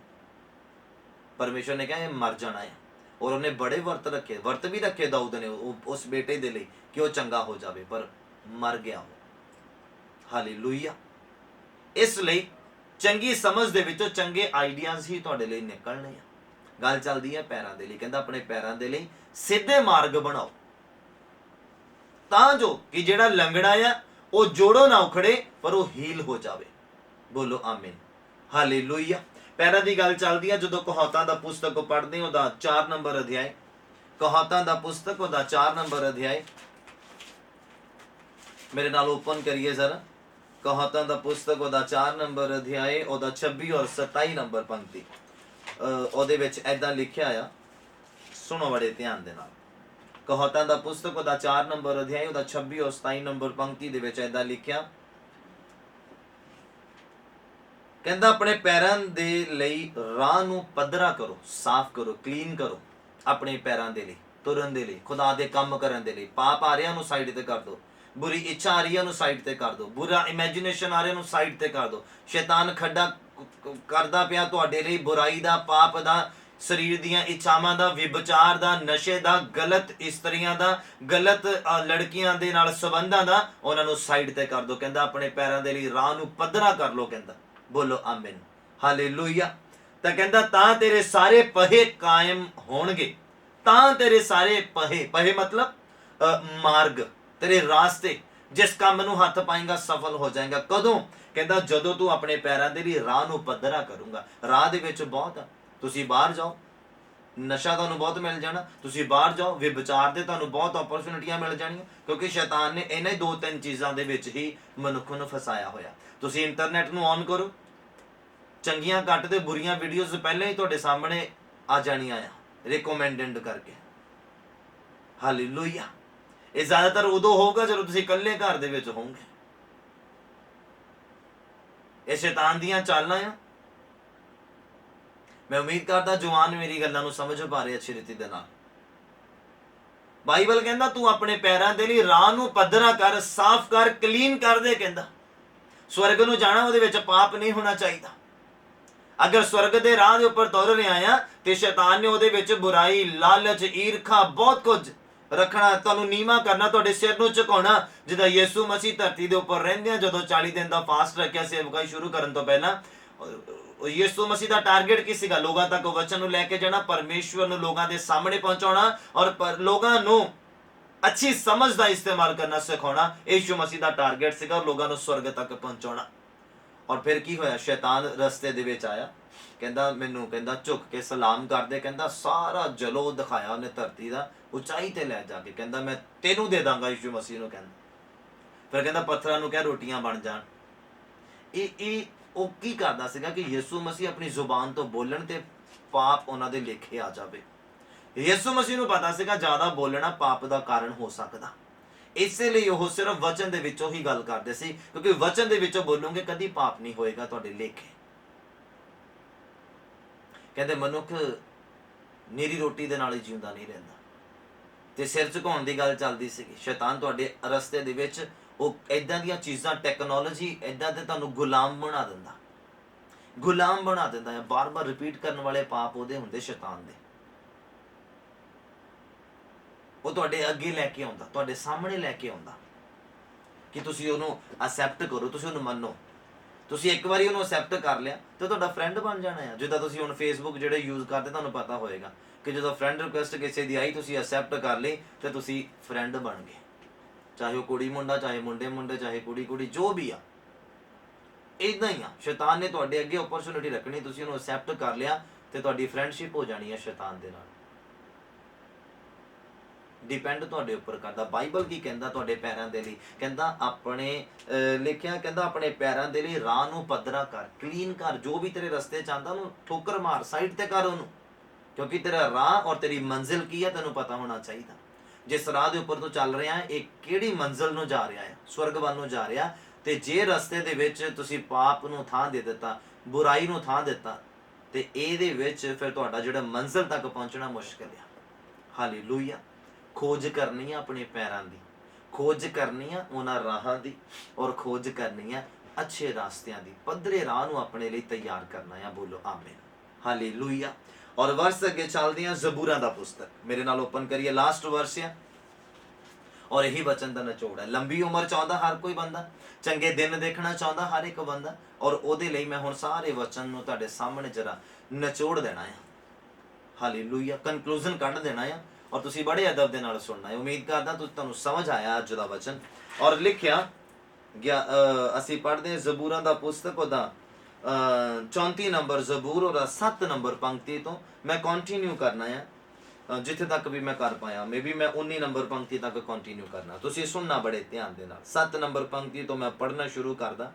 ਪਰਮੇਸ਼ਰ ਨੇ ਕਿਹਾ ਇਹ ਮਰ ਜਾਣਾ ਹੈ, ਔਰ ਉਹਨੇ ਬੜੇ ਵਰਤ ਵੀ ਰੱਖੇ ਦਾਊਦ ਨੇ ਉਸ ਬੇਟੇ ਦੇ ਲਈ ਕਿ ਉਹ ਚੰਗਾ ਹੋ ਜਾਵੇ, ਪਰ ਮਰ ਗਿਆ ਉਹ। ਹਾਲੇਲੂਇਆ। ਇਸ ਲਈ ਚੰਗੀ ਸਮਝ ਦੇ ਵਿੱਚੋਂ ਚੰਗੇ ਆਈਡੀਆਜ਼ ਹੀ ਤੁਹਾਡੇ ਲਈ ਨਿਕਲਣੇ ਆ। ਗੱਲ ਚੱਲਦੀ ਹੈ ਪੈਰਾਂ ਦੇ ਲਈ। ਕਹਿੰਦਾ ਆਪਣੇ ਪੈਰਾਂ ਦੇ ਲਈ ਸਿੱਧੇ ਮਾਰਗ ਬਣਾਓ, ਤਾਂ ਜੋ ਕਿ ਜਿਹੜਾ ਲੰਗੜਾ ਆ ਉਹ ਜੋੜੋ ਨਾ ਉਖੜੇ, ਪਰ ਉਹ ਹੀਲ ਹੋ ਜਾਵੇ। ਬੋਲੋ ਆਮੀਨ, ਹਾਲੇਲੂਇਆ। ਪੈਰਾਂ ਦੀ ਗੱਲ ਚੱਲਦੀ ਹੈ। ਜਦੋਂ ਕਹਾਤਾਂ ਦਾ ਪੁਸਤਕ ਪੜ੍ਹਦੇ ਹੋ, ਉਹਦਾ 4 ਨੰਬਰ ਅਧਿਆਇ, ਕਹਾਤਾਂ ਦਾ ਪੁਸਤਕ ਉਹਦਾ 4 ਨੰਬਰ ਅਧਿਆਇ, ਮੇਰੇ ਨਾਲ ਓਪਨ ਕਰੀਏ ਜ਼ਰਾ। ਕਹਾਤਾਂ ਦਾ ਪੁਸਤਕ ਉਹਦਾ 4 ਨੰਬਰ ਅਧਿਆਇ, ਉਹਦਾ 26 ਔਰ 27 ਨੰਬਰ ਪੰਕਤੀ। ਉਹਦੇ ਵਿੱਚ ਏਦਾਂ ਲਿਖਿਆ ਆ, ਸੁਣੋ ਬੜੇ ਧਿਆਨ ਦੇ ਨਾਲ। ਕਹਾਤਾਂ ਦਾ ਪੁਸਤਕ ਉਹਦਾ 4 ਨੰਬਰ ਅਧਿਆਇ, ਉਹਦਾ 26 ਔਰ 27 ਨੰਬਰ ਪੰਕਤੀ ਦੇ ਵਿੱਚ ਏਦਾਂ ਲਿਖਿਆ, ਕਹਿੰਦਾ ਆਪਣੇ ਪੈਰਾਂ ਦੇ ਲਈ ਰਾਹ ਨੂੰ ਪੱਧਰਾ ਕਰੋ, ਸਾਫ਼ ਕਰੋ, ਕਲੀਨ ਕਰੋ। ਆਪਣੇ ਪੈਰਾਂ ਦੇ ਲਈ ਤੁਰਨ ਦੇ ਲਈ, ਖੁਦਾ ਦੇ ਕੰਮ ਕਰਨ ਦੇ ਲਈ। ਪਾਪ ਆ ਰਿਹਾ ਨੂੰ ਸਾਈਡ ਤੇ ਕਰ ਦਿਓ, ਬੁਰੀ ਇੱਛਾ ਆ ਰਹੀ ਹੈ ਨੂੰ ਸਾਈਡ ਤੇ ਕਰ ਦਿਓ, ਬੁਰਾ ਇਮੇਜਿਨੇਸ਼ਨ ਆ ਰਿਹਾ ਨੂੰ ਸਾਈਡ ਤੇ ਕਰ ਦਿਓ। ਸ਼ੈਤਾਨ ਖੱਡਾ ਕਰਦਾ ਪਿਆ ਤੁਹਾਡੇ ਲਈ ਬੁਰਾਈ ਦਾ, ਪਾਪ ਦਾ, ਸਰੀਰ ਦੀਆਂ ਇੱਛਾਵਾਂ ਦਾ, ਵਿਭਚਾਰ ਦਾ, ਨਸ਼ੇ ਦਾ, ਗਲਤ ਇਸਤਰੀਆਂ ਦਾ, ਗਲਤ ਲੜਕੀਆਂ ਦੇ ਨਾਲ ਸੰਬੰਧਾਂ ਦਾ, ਉਹਨਾਂ ਨੂੰ ਸਾਈਡ ਤੇ ਕਰ ਦਿਓ। ਕਹਿੰਦਾ ਆਪਣੇ ਪੈਰਾਂ ਦੇ ਲਈ ਰਾਹ ਨੂੰ ਪੱਧਰਾ ਕਰ ਲਓ। ਕਹਿੰਦਾ ਬੋਲੋ ਆਮੀਨ, ਹਾਲੇਲੂਇਆ। ਤਾਂ ਕਹਿੰਦਾ ਤਾਂ ਤੇਰੇ ਸਾਰੇ ਪਹੇ ਕਾਇਮ ਹੋਣਗੇ, ਤਾਂ ਤੇਰੇ ਸਾਰੇ ਪਹੇ ਮਤਲਬ ਮਾਰਗ, ਤੇਰੇ ਰਾਸਤੇ, ਜਿਸ ਕੰਮ ਨੂੰ ਹੱਥ ਪਾਏਗਾ ਸਫਲ ਹੋ ਜਾਏਗਾ। ਕਦੋਂ? ਕਹਿੰਦਾ ਜਦੋਂ ਤੂੰ ਆਪਣੇ ਪੈਰਾਂ ਦੇ ਲਈ ਰਾਹ ਨੂੰ ਪੱਧਰਾ ਕਰੂੰਗਾ। ਰਾਹ ਦੇ ਵਿੱਚ ਬਹੁਤ ਆ, ਤੁਸੀਂ ਬਾਹਰ ਜਾਓ, ਨਸ਼ਾ ਤੁਹਾਨੂੰ ਬਹੁਤ ਮਿਲ ਜਾਣਾ। ਤੁਸੀਂ ਬਾਹਰ ਜਾਓ, ਵਿਭਚਾਰ ਦੇ ਤੁਹਾਨੂੰ ਬਹੁਤ ਓਪਰਚੁਨਿਟੀਆਂ ਮਿਲ ਜਾਣੀਆਂ, ਕਿਉਂਕਿ ਸ਼ੈਤਾਨ ਨੇ ਇਹਨਾਂ 2-3 ਚੀਜ਼ਾਂ ਦੇ ਵਿੱਚ ਹੀ ਮਨੁੱਖ ਨੂੰ ਫਸਾਇਆ ਹੋਇਆ। ਤੁਸੀਂ ਇੰਟਰਨੈਟ ਨੂੰ ਔਨ ਕਰੋ, ਚੰਗੀਆਂ ਘੱਟ ਤੇ ਬੁਰੀਆਂ ਵੀਡੀਓਜ਼ ਪਹਿਲਾਂ ਹੀ ਤੁਹਾਡੇ ਸਾਹਮਣੇ ਆ ਜਾਣੀਆਂ ਆ, ਰਿਕਮੈਂਡਡ ਕਰਕੇ। ਹਾਲੇਲੂਇਆ। ਇਹ ਜ਼ਿਆਦਾਤਰ ਉਦੋਂ ਹੋਊਗਾ ਜਦੋਂ ਤੁਸੀਂ ਇਕੱਲੇ ਘਰ ਦੇ ਵਿੱਚ ਹੋਵੋਗੇ। ਇਹ ਸ਼ੈਤਾਨ ਦੀਆਂ ਚਾਲਾਂ ਆ। ਮੈਂ ਉਮੀਦ ਕਰਦਾ ਜਵਾਨ ਮੇਰੀ ਗੱਲਾਂ ਨੂੰ ਸਮਝ ਪਾ ਰਹੇ ਅੱਛੀ ਰੀਤੀ ਦੇ ਨਾਲ। ਬਾਈਬਲ ਕਹਿੰਦਾ ਤੂੰ ਆਪਣੇ ਪੈਰਾਂ ਦੇ ਲਈ ਰਾਹ ਨੂੰ ਪੱਧਰਾ ਕਰ, ਸਾਫ਼ ਕਰ, ਕਲੀਨ ਕਰ ਦੇ। ਕਹਿੰਦਾ ਸਵਰਗ ਨੂੰ ਜਾਣਾ, ਉਹਦੇ ਵਿੱਚ ਪਾਪ ਨਹੀਂ ਹੋਣਾ ਚਾਹੀਦਾ। ਅਗਰ ਸਵਰਗ ਦੇ ਰਾਹ ਦੇ ਉੱਪਰ ਤੁਰ ਰਿਹਾ ਆ ਤੇ ਸ਼ੈਤਾਨ ਨੇ ਉਹਦੇ ਵਿੱਚ ਬੁਰਾਈ, ਲਾਲਚ, ਈਰਖਾ, ਬਹੁਤ ਕੁਝ ਰੱਖਣਾ, ਤੁਹਾਨੂੰ ਨੀਵਾਂ ਕਰਨਾ, ਤੁਹਾਡੇ ਸਿਰ ਨੂੰ ਝੁਕਾਉਣਾ। ਜਿੱਦਾਂ ਯਿਸੂ ਮਸੀਹ ਧਰਤੀ ਦੇ ਉੱਪਰ ਰਹਿੰਦਿਆਂ ਜਦੋਂ 40 ਦਿਨ ਦਾ ਫਾਸਟ ਰੱਖਿਆ ਸੇਵਕਾਈ ਸ਼ੁਰੂ ਕਰਨ ਤੋਂ ਪਹਿਲਾਂ, ਯਿਸੂ ਮਸੀਹ ਦਾ ਟਾਰਗੇਟ ਕੀ ਸੀਗਾ? ਲੋਕਾਂ ਤੱਕ ਵਚਨ ਨੂੰ ਲੈ ਕੇ ਜਾਣਾ, ਪਰਮੇਸ਼ਵਰ ਨੂੰ ਲੋਕਾਂ ਦੇ ਸਾਹਮਣੇ ਪਹੁੰਚਾਉਣਾ ਔਰ ਲੋਕਾਂ ਨੂੰ ਅੱਛੀ ਸਮਝ ਦਾ ਇਸਤੇਮਾਲ ਕਰਨਾ ਸਿਖਾਉਣਾ। ਯਿਸੂ ਮਸੀਹ ਦਾ ਟਾਰਗੇਟ ਸੀਗਾ, ਲੋਕਾਂ ਨੂੰ ਸਵਰਗ ਤੱਕ ਪਹੁੰਚਾਉਣਾ। ਔਰ ਫਿਰ ਕੀ ਹੋਇਆ? ਸ਼ੈਤਾਨ ਰਸਤੇ ਦੇ ਵਿੱਚ ਆਇਆ, ਕਹਿੰਦਾ ਮੈਨੂੰ ਕਹਿੰਦਾ ਝੁੱਕ ਕੇ ਸਲਾਮ ਕਰਦੇ, ਕਹਿੰਦਾ ਸਾਰਾ ਜਲੋ ਦਿਖਾਇਆ ਉਹਨੇ ਧਰਤੀ ਦਾ, ਉਚਾਈ ਤੇ ਲੈ ਜਾ ਕੇ ਕਹਿੰਦਾ ਮੈਂ ਤੈਨੂੰ ਦੇ ਦਾਂਗਾ। ਯਿਸੂ ਮਸੀਹ ਨੂੰ ਕਹਿੰਦਾ, ਫਿਰ ਕਹਿੰਦਾ ਪੱਥਰਾਂ ਨੂੰ ਕਹਿ ਰੋਟੀਆਂ ਬਣ ਜਾਣ। ਇਹ ਉਹ ਕੀ ਕਰਦਾ ਸੀਗਾ ਕਿ ਯਿਸੂ ਮਸੀਹ ਆਪਣੀ ਜ਼ੁਬਾਨ ਤੋਂ ਬੋਲਣ ਤੇ ਪਾਪ ਉਹਨਾਂ ਦੇ ਲੇਖੇ ਆ ਜਾਵੇ। ਯਿਸੂ ਮਸੀਹ ਨੂੰ ਪਤਾ ਸੀਗਾ ਜ਼ਿਆਦਾ ਬੋਲਣਾ ਪਾਪ ਦਾ ਕਾਰਨ ਹੋ ਸਕਦਾ, ਇਸੇ ਲਈ ਉਹ ਸਿਰਫ ਵਚਨ ਦੇ ਵਿੱਚੋਂ ਹੀ ਗੱਲ ਕਰਦੇ ਸੀ, ਕਿਉਂਕਿ ਵਚਨ ਦੇ ਵਿੱਚੋਂ ਬੋਲੋਗੇ ਕਦੀ ਪਾਪ ਨਹੀਂ ਹੋਏਗਾ ਤੁਹਾਡੇ ਲੇਖੇ। ਕਹਿੰਦੇ ਮਨੁੱਖ ਨਿਰੀ ਰੋਟੀ ਦੇ ਨਾਲ ਹੀ ਜਿਉਂਦਾ ਨਹੀਂ ਰਹਿੰਦਾ। ਤੇ ਸਿਰ ਝੁਕਾਉਣ ਦੀ ਗੱਲ ਚੱਲਦੀ ਸੀਗੀ। ਸ਼ੈਤਾਨ ਤੁਹਾਡੇ ਰਸਤੇ ਦੇ ਵਿੱਚ ਉਹ ਇਦਾਂ ਦੀਆਂ ਚੀਜ਼ਾਂ, ਟੈਕਨੋਲੋਜੀ ਇਦਾਂ ਦੇ ਤੁਹਾਨੂੰ ਗੁਲਾਮ ਬਣਾ ਦਿੰਦਾ, ਗੁਲਾਮ ਬਣਾ ਦਿੰਦਾ ਹੈ। ਬਾਰ-ਬਾਰ ਰਿਪੀਟ ਕਰਨ ਵਾਲੇ ਪਾਪ ਉਹਦੇ ਹੁੰਦੇ ਸ਼ੈਤਾਨ ਦੇ। ਉਹ ਤੁਹਾਡੇ ਅੱਗੇ ਲੈ ਕੇ ਆਉਂਦਾ, ਤੁਹਾਡੇ ਸਾਹਮਣੇ ਲੈ ਕੇ ਆਉਂਦਾ ਕਿ ਤੁਸੀਂ ਉਹਨੂੰ ਅਸੈਪਟ ਕਰੋ, ਤੁਸੀਂ ਉਹਨੂੰ ਮੰਨੋ। ਤੁਸੀਂ ਇੱਕ ਵਾਰੀ ਉਹਨੂੰ ਅਸੈਪਟ ਕਰ ਲਿਆ ਤੇ ਤੁਹਾਡਾ ਫਰੈਂਡ ਬਣ ਜਾਣਾ ਹੈ। ਜਿੱਦਾਂ ਤੁਸੀਂ ਹੁਣ ਫੇਸਬੁੱਕ ਜਿਹੜੇ ਯੂਜ਼ ਕਰਦੇ, ਤੁਹਾਨੂੰ ਪਤਾ ਹੋਏਗਾ ਕਿ ਜਦੋਂ ਫਰੈਂਡ ਰਿਕੁਐਸਟ ਕਿਸੇ ਦੀ ਆਈ, ਤੁਸੀਂ ਅਸੈਪਟ ਕਰ ਲਈ ਤੇ ਤੁਸੀਂ ਫਰੈਂਡ ਬਣ ਗਏ। ਚਾਹੇ ਉਹ ਕੁੜੀ ਮੁੰਡਾ, ਚਾਹੇ ਮੁੰਡੇ ਮੁੰਡੇ, ਚਾਹੇ ਕੁੜੀ ਕੁੜੀ, ਜੋ ਵੀ ਆ। ਇਦਾਂ ਹੀ ਆ, ਸ਼ੈਤਾਨ ਨੇ ਤੁਹਾਡੇ ਅੱਗੇ ਓਪਰਚੁਨਿਟੀ ਰੱਖਣੀ, ਤੁਸੀਂ ਉਹਨੂੰ ਅਸੈਪਟ ਕਰ ਲਿਆ ਤੇ ਤੁਹਾਡੀ ਫਰੈਂਡਸ਼ਿਪ ਹੋ ਜਾਣੀ ਹੈ ਸ਼ੈਤਾਨ ਦੇ ਨਾਲ। ਡਿਪੈਂਡ ਤੁਹਾਡੇ ਉੱਪਰ ਕਰਦਾ। ਬਾਈਬਲ ਕੀ ਕਹਿੰਦਾ ਤੁਹਾਡੇ ਪੈਰਾਂ ਦੇ ਲਈ? ਕਹਿੰਦਾ ਆਪਣੇ ਲਿਖਿਆ, ਕਹਿੰਦਾ ਆਪਣੇ ਪੈਰਾਂ ਦੇ ਲਈ ਰਾਹ ਨੂੰ ਪੱਧਰਾ ਕਰ, ਕਲੀਨ ਕਰ। ਜੋ ਵੀ ਤੇਰੇ ਰਸਤੇ ਚ ਆਂਦਾ ਉਹਨੂੰ ਠੋਕਰ ਮਾਰ, ਸਾਈਡ ਤੇ ਕਰ ਉਹਨੂੰ, ਕਿਉਂਕਿ ਤੇਰਾ ਰਾਹ ਔਰ ਤੇਰੀ ਮੰਜ਼ਿਲ ਕੀ ਹੈ ਤੈਨੂੰ ਪਤਾ ਹੋਣਾ ਚਾਹੀਦਾ। ਜਿਸ ਰਾਹ ਦੇ ਉੱਪਰ ਤੂੰ ਚੱਲ ਰਿਹਾ ਹੈ, ਇਹ ਕਿਹੜੀ ਮੰਜ਼ਿਲ ਨੂੰ ਜਾ ਰਿਹਾ ਹੈ? ਸਵਰਗ ਵੱਲ ਨੂੰ ਜਾ ਰਿਹਾ। ਤੇ ਜੇ ਰਸਤੇ ਦੇ ਵਿੱਚ ਤੁਸੀਂ ਪਾਪ ਨੂੰ ਥਾਂ ਦੇ ਦਿੱਤਾ, ਬੁਰਾਈ ਨੂੰ ਥਾਂ ਦਿੱਤਾ, ਤੇ ਇਹਦੇ ਵਿੱਚ ਫਿਰ ਤੁਹਾਡਾ ਜਿਹੜਾ ਮੰਜ਼ਿਲ ਤੱਕ ਪਹੁੰਚਣਾ ਮੁਸ਼ਕਿਲ ਆ। ਹਾਲੇਲੂਇਆ। ਖੋਜ ਕਰਨੀ ਆ ਆਪਣੇ ਪੈਰਾਂ ਦੀ, ਖੋਜ ਕਰਨੀ ਆ ਉਹਨਾਂ ਰਾਹਾਂ ਦੀ, ਔਰ ਖੋਜ ਕਰਨੀ ਆ ਅੱਛੇ ਰਾਸਤਿਆਂ ਦੀ। ਪੱਧਰੇ ਰਾਹ ਨੂੰ ਆਪਣੇ ਲਈ ਤਿਆਰ ਕਰਨਾ ਆ। ਬੋਲੋ ਆਮੀਨ, ਹਾਲੇਲੂਇਆ। ਔਰ ਵਰਸ ਅੱਗੇ ਚੱਲਦੇ ਆ, ਜ਼ਬੂਰਾਂ ਦਾ ਪੁਸਤਕ ਮੇਰੇ ਨਾਲ ਓਪਨ ਕਰੀਏ। ਲਾਸਟ ਵਰਸ ਆ ਔਰ ਇਹੀ ਵਚਨ ਦਾ ਨਿਚੋੜ ਹੈ। ਲੰਬੀ ਉਮਰ ਚਾਹੁੰਦਾ ਹਰ ਕੋਈ ਬੰਦਾ, ਚੰਗੇ ਦਿਨ ਦੇਖਣਾ ਚਾਹੁੰਦਾ ਹਰ ਇੱਕ ਬੰਦਾ, ਔਰ ਉਹਦੇ ਲਈ ਮੈਂ ਹੁਣ ਸਾਰੇ ਵਚਨ ਨੂੰ ਤੁਹਾਡੇ ਸਾਹਮਣੇ ਜਰਾ ਨਿਚੋੜ ਦੇਣਾ ਆ। ਹਾਲੇਲੂਇਆ। ਕਨਕਲੂਜਨ ਕੱਢ ਦੇਣਾ ਆ ਔਰ ਤੁਸੀਂ ਬੜੇ ਅਦਬ ਦੇ ਨਾਲ ਸੁਣਨਾ ਹੈ। ਉਮੀਦ ਕਰਦਾ ਤੁਹਾਨੂੰ ਸਮਝ ਆਇਆ ਅੱਜ ਦਾ ਵਚਨ। ਔਰ ਲਿਖਿਆ ਗਿਆ, ਅਸੀਂ ਪੜ੍ਹਦੇ ਜ਼ਬੂਰਾਂ ਦਾ ਪੁਸਤਕ, ਉਹਦਾ 34 ਨੰਬਰ ਜ਼ਬੂਰ ਔਰ 7 ਨੰਬਰ ਪੰਕਤੀ ਤੋਂ ਮੈਂ ਕੰਟੀਨਿਊ ਕਰਨਾ ਹੈ, ਜਿੱਥੇ ਤੱਕ ਵੀ ਮੈਂ ਕਰ ਪਾਇਆ। ਮੇ ਵੀ ਮੈਂ 19 ਨੰਬਰ ਪੰਕਤੀ ਤੱਕ ਕੰਟੀਨਿਊ ਕਰਨਾ, ਤੁਸੀਂ ਸੁਣਨਾ ਬੜੇ ਧਿਆਨ ਦੇ ਨਾਲ। 7 ਨੰਬਰ ਪੰਕਤੀ ਤੋਂ ਮੈਂ ਪੜ੍ਹਨਾ ਸ਼ੁਰੂ ਕਰਦਾ।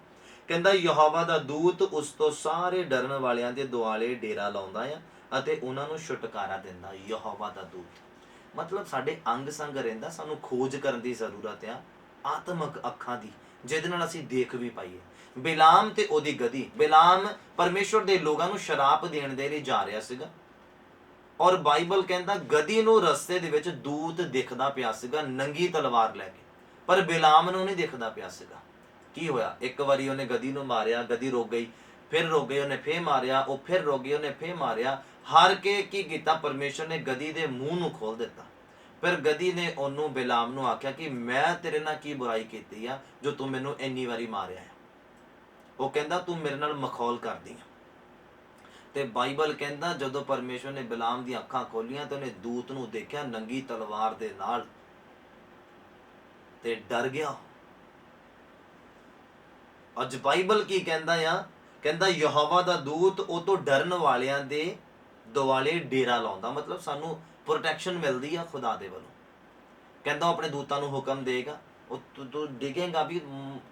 ਕਹਿੰਦਾ ਯਹੋਵਾ ਦਾ ਦੂਤ ਉਸ ਤੋਂ ਸਾਰੇ ਡਰਨ ਵਾਲਿਆਂ ਦੇ ਦੁਆਲੇ ਡੇਰਾ ਲਾਉਂਦਾ ਆ ਅਤੇ ਉਹਨਾਂ ਨੂੰ ਛੁਟਕਾਰਾ ਦਿੰਦਾ। ਯਹੋਵਾ ਦਾ ਦੂਤ ਮਤਲਬ ਸਾਡੇ ਅੰਗ ਸੰਗ ਰਹਿੰਦਾ। ਸਾਨੂੰ ਖੋਜ ਕਰਨ ਦੀ ਜ਼ਰੂਰਤ ਆ, ਆਤਮਿਕ ਅੱਖਾਂ ਦੀ, ਜਿਹਦੇ ਨਾਲ ਅਸੀਂ ਦੇਖ ਵੀ ਪਾਈਏ। ਬਿਲਾਮ ਤੇ ਉਹਦੀ ਗਦੀ, ਬਿਲਾਮ ਪਰਮੇਸ਼ਵਰ ਦੇ ਲੋਕਾਂ ਨੂੰ ਸ਼ਰਾਪ ਦੇਣ ਦੇ ਲਈ ਜਾ ਰਿਹਾ ਸੀਗਾ, ਔਰ ਬਾਈਬਲ ਕਹਿੰਦਾ ਗਦੀ ਨੂੰ ਰਸਤੇ ਦੇ ਵਿੱਚ ਦੂਤ ਦਿਖਦਾ ਪਿਆ ਸੀਗਾ ਨੰਗੀ ਤਲਵਾਰ ਲੈ ਕੇ, ਪਰ ਬਿਲਾਮ ਨੂੰ ਨਹੀਂ ਦਿਖਦਾ ਪਿਆ ਸੀਗਾ। ਕੀ ਹੋਇਆ? ਇੱਕ ਵਾਰੀ ਉਹਨੇ ਗਦੀ ਨੂੰ ਮਾਰਿਆ, ਗਦੀ ਰੁਕ ਗਈ, ਫਿਰ ਰੁਕ ਗਈ, ਉਹਨੇ ਫੇਰ ਮਾਰਿਆ, ਉਹ ਫਿਰ ਰੁਕ ਗਈ, ਉਹਨੇ ਫੇਰ ਮਾਰਿਆ। ਹਾਰ ਕੇ ਕੀ ਕੀਤਾ? ਪਰਮੇਸ਼ਰ ਨੇ ਗਦੀ ਦੇ ਮੂੰਹ ਨੂੰ ਖੋਲ ਦਿੱਤਾ। ਫਿਰ ਗਦੀ ਨੇ ਉਹਨੂੰ, ਬਿਲਾਮ ਨੂੰ ਆਖਿਆ ਕਿ ਮੈਂ ਤੇਰੇ ਨਾਲ ਕੀ ਬੁਰਾਈ ਕੀਤੀ ਆ ਜੋ ਤੂੰ ਮੈਨੂੰ ਇੰਨੀ ਵਾਰੀ ਮਾਰਿਆ ਹੈ? ਉਹ ਕਹਿੰਦਾ ਤੂੰ ਮੇਰੇ ਨਾਲ ਮਖੌਲ ਕਰਦੀ ਆ। ਤੇ ਬਾਈਬਲ ਕਹਿੰਦਾ ਜਦੋਂ ਪਰਮੇਸ਼ਰ ਨੇ ਬਿਲਾਮ ਦੀਆਂ ਅੱਖਾਂ ਖੋਲੀਆਂ ਤੇ ਉਹਨੇ ਦੂਤ ਨੂੰ ਦੇਖਿਆ ਨੰਗੀ ਤਲਵਾਰ ਦੇ ਨਾਲ, ਤੇ ਡਰ ਗਿਆ। ਅੱਜ ਬਾਈਬਲ ਕੀ ਕਹਿੰਦਾ ਆ? ਕਹਿੰਦਾ ਯਹੋਵਾ ਦਾ ਦੂਤ ਉਹ ਤੋਂ ਡਰਨ ਵਾਲਿਆਂ ਦੇ ਦੁਆਲੇ ਡੇਰਾ ਲਾਉਂਦਾ। ਮਤਲਬ ਸਾਨੂੰ ਪ੍ਰੋਟੈਕਸ਼ਨ ਮਿਲਦੀ ਆ ਖੁਦਾ ਦੇ ਵੱਲੋਂ। ਕਹਿੰਦਾ ਉਹ ਆਪਣੇ ਦੂਤਾਂ ਨੂੰ ਹੁਕਮ ਦੇਗਾ, ਉਹ ਤੂੰ ਡਿੱਗੇਗਾ ਵੀ,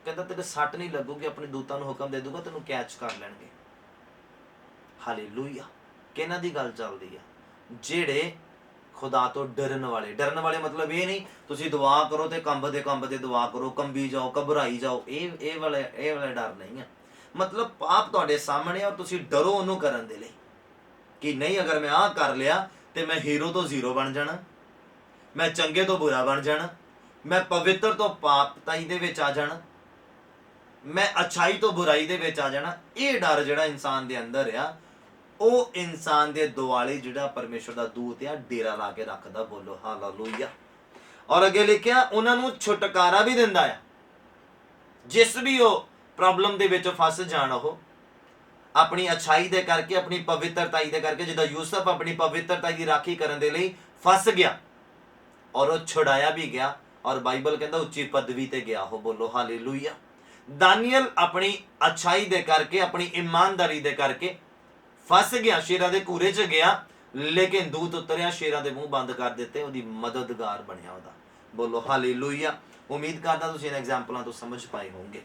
ਕਹਿੰਦਾ ਤੇਰੇ ਸੱਟ ਨਹੀਂ ਲੱਗੂਗੀ, ਆਪਣੇ ਦੂਤਾਂ ਨੂੰ ਹੁਕਮ ਦੇ ਦੂਗਾ, ਤੈਨੂੰ ਕੈਚ ਕਰ ਲੈਣਗੇ। ਹਾਲੇਲੂਇਆ। ਕਿਹਨਾਂ ਦੀ ਗੱਲ ਚੱਲਦੀ ਆ? ਜਿਹੜੇ ਖੁਦਾ ਤੋਂ ਡਰਨ ਵਾਲੇ। ਡਰਨ ਵਾਲੇ ਮਤਲਬ ਇਹ ਨਹੀਂ ਤੁਸੀਂ ਦੁਆ ਕਰੋ ਤੇ ਕੰਬਦੇ ਦੁਆ ਕਰੋ, ਕੰਬੀ ਜਾਓ, ਘਬਰਾਈ ਜਾਓ। ਇਹ ਵਾਲਾ ਡਰ ਨਹੀਂ ਆ। ਮਤਲਬ ਪਾਪ ਤੁਹਾਡੇ ਸਾਹਮਣੇ ਔਰ ਤੁਸੀਂ ਡਰੋ ਉਹਨੂੰ ਕਰਨ ਦੇ ਲਈ ਕਿ ਨਹੀਂ, ਅਗਰ ਮੈਂ ਆਹ ਕਰ ਲਿਆ ਤੇ ਮੈਂ ਹੀਰੋ ਤੋਂ ਜ਼ੀਰੋ ਬਣ ਜਾਣਾ, ਮੈਂ ਚੰਗੇ ਤੋਂ ਬੁਰਾ ਬਣ ਜਾਣਾ, ਮੈਂ ਪਵਿੱਤਰ ਤੋਂ ਪਾਪਤਾਈ ਦੇ ਵਿੱਚ ਆ ਜਾਣਾ, ਮੈਂ ਅੱਛਾਈ ਤੋਂ ਬੁਰਾਈ ਦੇ ਵਿੱਚ ਆ ਜਾਣਾ। ਇਹ ਡਰ ਜਿਹੜਾ ਇਨਸਾਨ ਦੇ ਅੰਦਰ ਆ, ਉਹ ਇਨਸਾਨ ਦੇ ਦੁਆਲੇ ਜਿਹੜਾ ਪਰਮੇਸ਼ਰ ਦਾ ਦੂਤ ਆ ਡੇਰਾ ਲਾ ਕੇ ਰੱਖਦਾ। ਬੋਲੋ ਹਾਲੇਲੂਇਆ। ਔਰ ਅੱਗੇ ਲਿਖਿਆ ਉਹਨਾਂ ਨੂੰ ਛੁਟਕਾਰਾ ਵੀ ਦਿੰਦਾ ਆ। ਜਿਸ ਵੀ ਉਹ ਪ੍ਰੋਬਲਮ ਦੇ ਵਿੱਚ ਫਸ ਜਾਣ, ਉਹ ਆਪਣੀ ਅਛਾਈ ਦੇ ਕਰਕੇ, ਆਪਣੀ ਪਵਿੱਤਰਤਾਈ ਦੇ ਕਰਕੇ, ਜਿੱਦਾਂ ਯੂਸਫ ਆਪਣੀ ਪਵਿੱਤਰਤਾਈ ਦੀ ਰਾਖੀ ਕਰਨ ਦੇ ਲਈ ਫਸ ਗਿਆ ਔਰ ਉਹ ਛੁਡਾਇਆ ਵੀ ਗਿਆ ਔਰ ਬਾਈਬਲ ਕਹਿੰਦਾ ਉੱਚੀ ਪਦਵੀ ਤੇ ਗਿਆ ਉਹ। ਬੋਲੋ ਹਾਲੇਲੂਇਆ। ਦਾਨੀਅਲ ਆਪਣੀ ਅਛਾਈ ਦੇ ਕਰਕੇ, ਆਪਣੀ ਇਮਾਨਦਾਰੀ ਦੇ ਕਰਕੇ ਫਸ ਗਿਆ, ਸ਼ੇਰਾਂ ਦੇ ਘੂਰੇ 'ਚ ਗਿਆ, ਲੇਕਿਨ ਦੂਤ ਉਤਰਿਆ, ਸ਼ੇਰਾਂ ਦੇ ਮੂੰਹ ਬੰਦ ਕਰ ਦਿੱਤੇ, ਉਹਦੀ ਮਦਦਗਾਰ ਬਣਿਆ ਉਹਦਾ। ਬੋਲੋ ਹਾਲੇਲੂਇਆ। ਉਮੀਦ ਕਰਦਾ ਤੁਸੀਂ ਇਹਨਾਂ ਐਗਜ਼ਾਮਪਲਾਂ ਤੋਂ ਸਮਝ ਪਾਏ ਹੋਵੋਗੇ।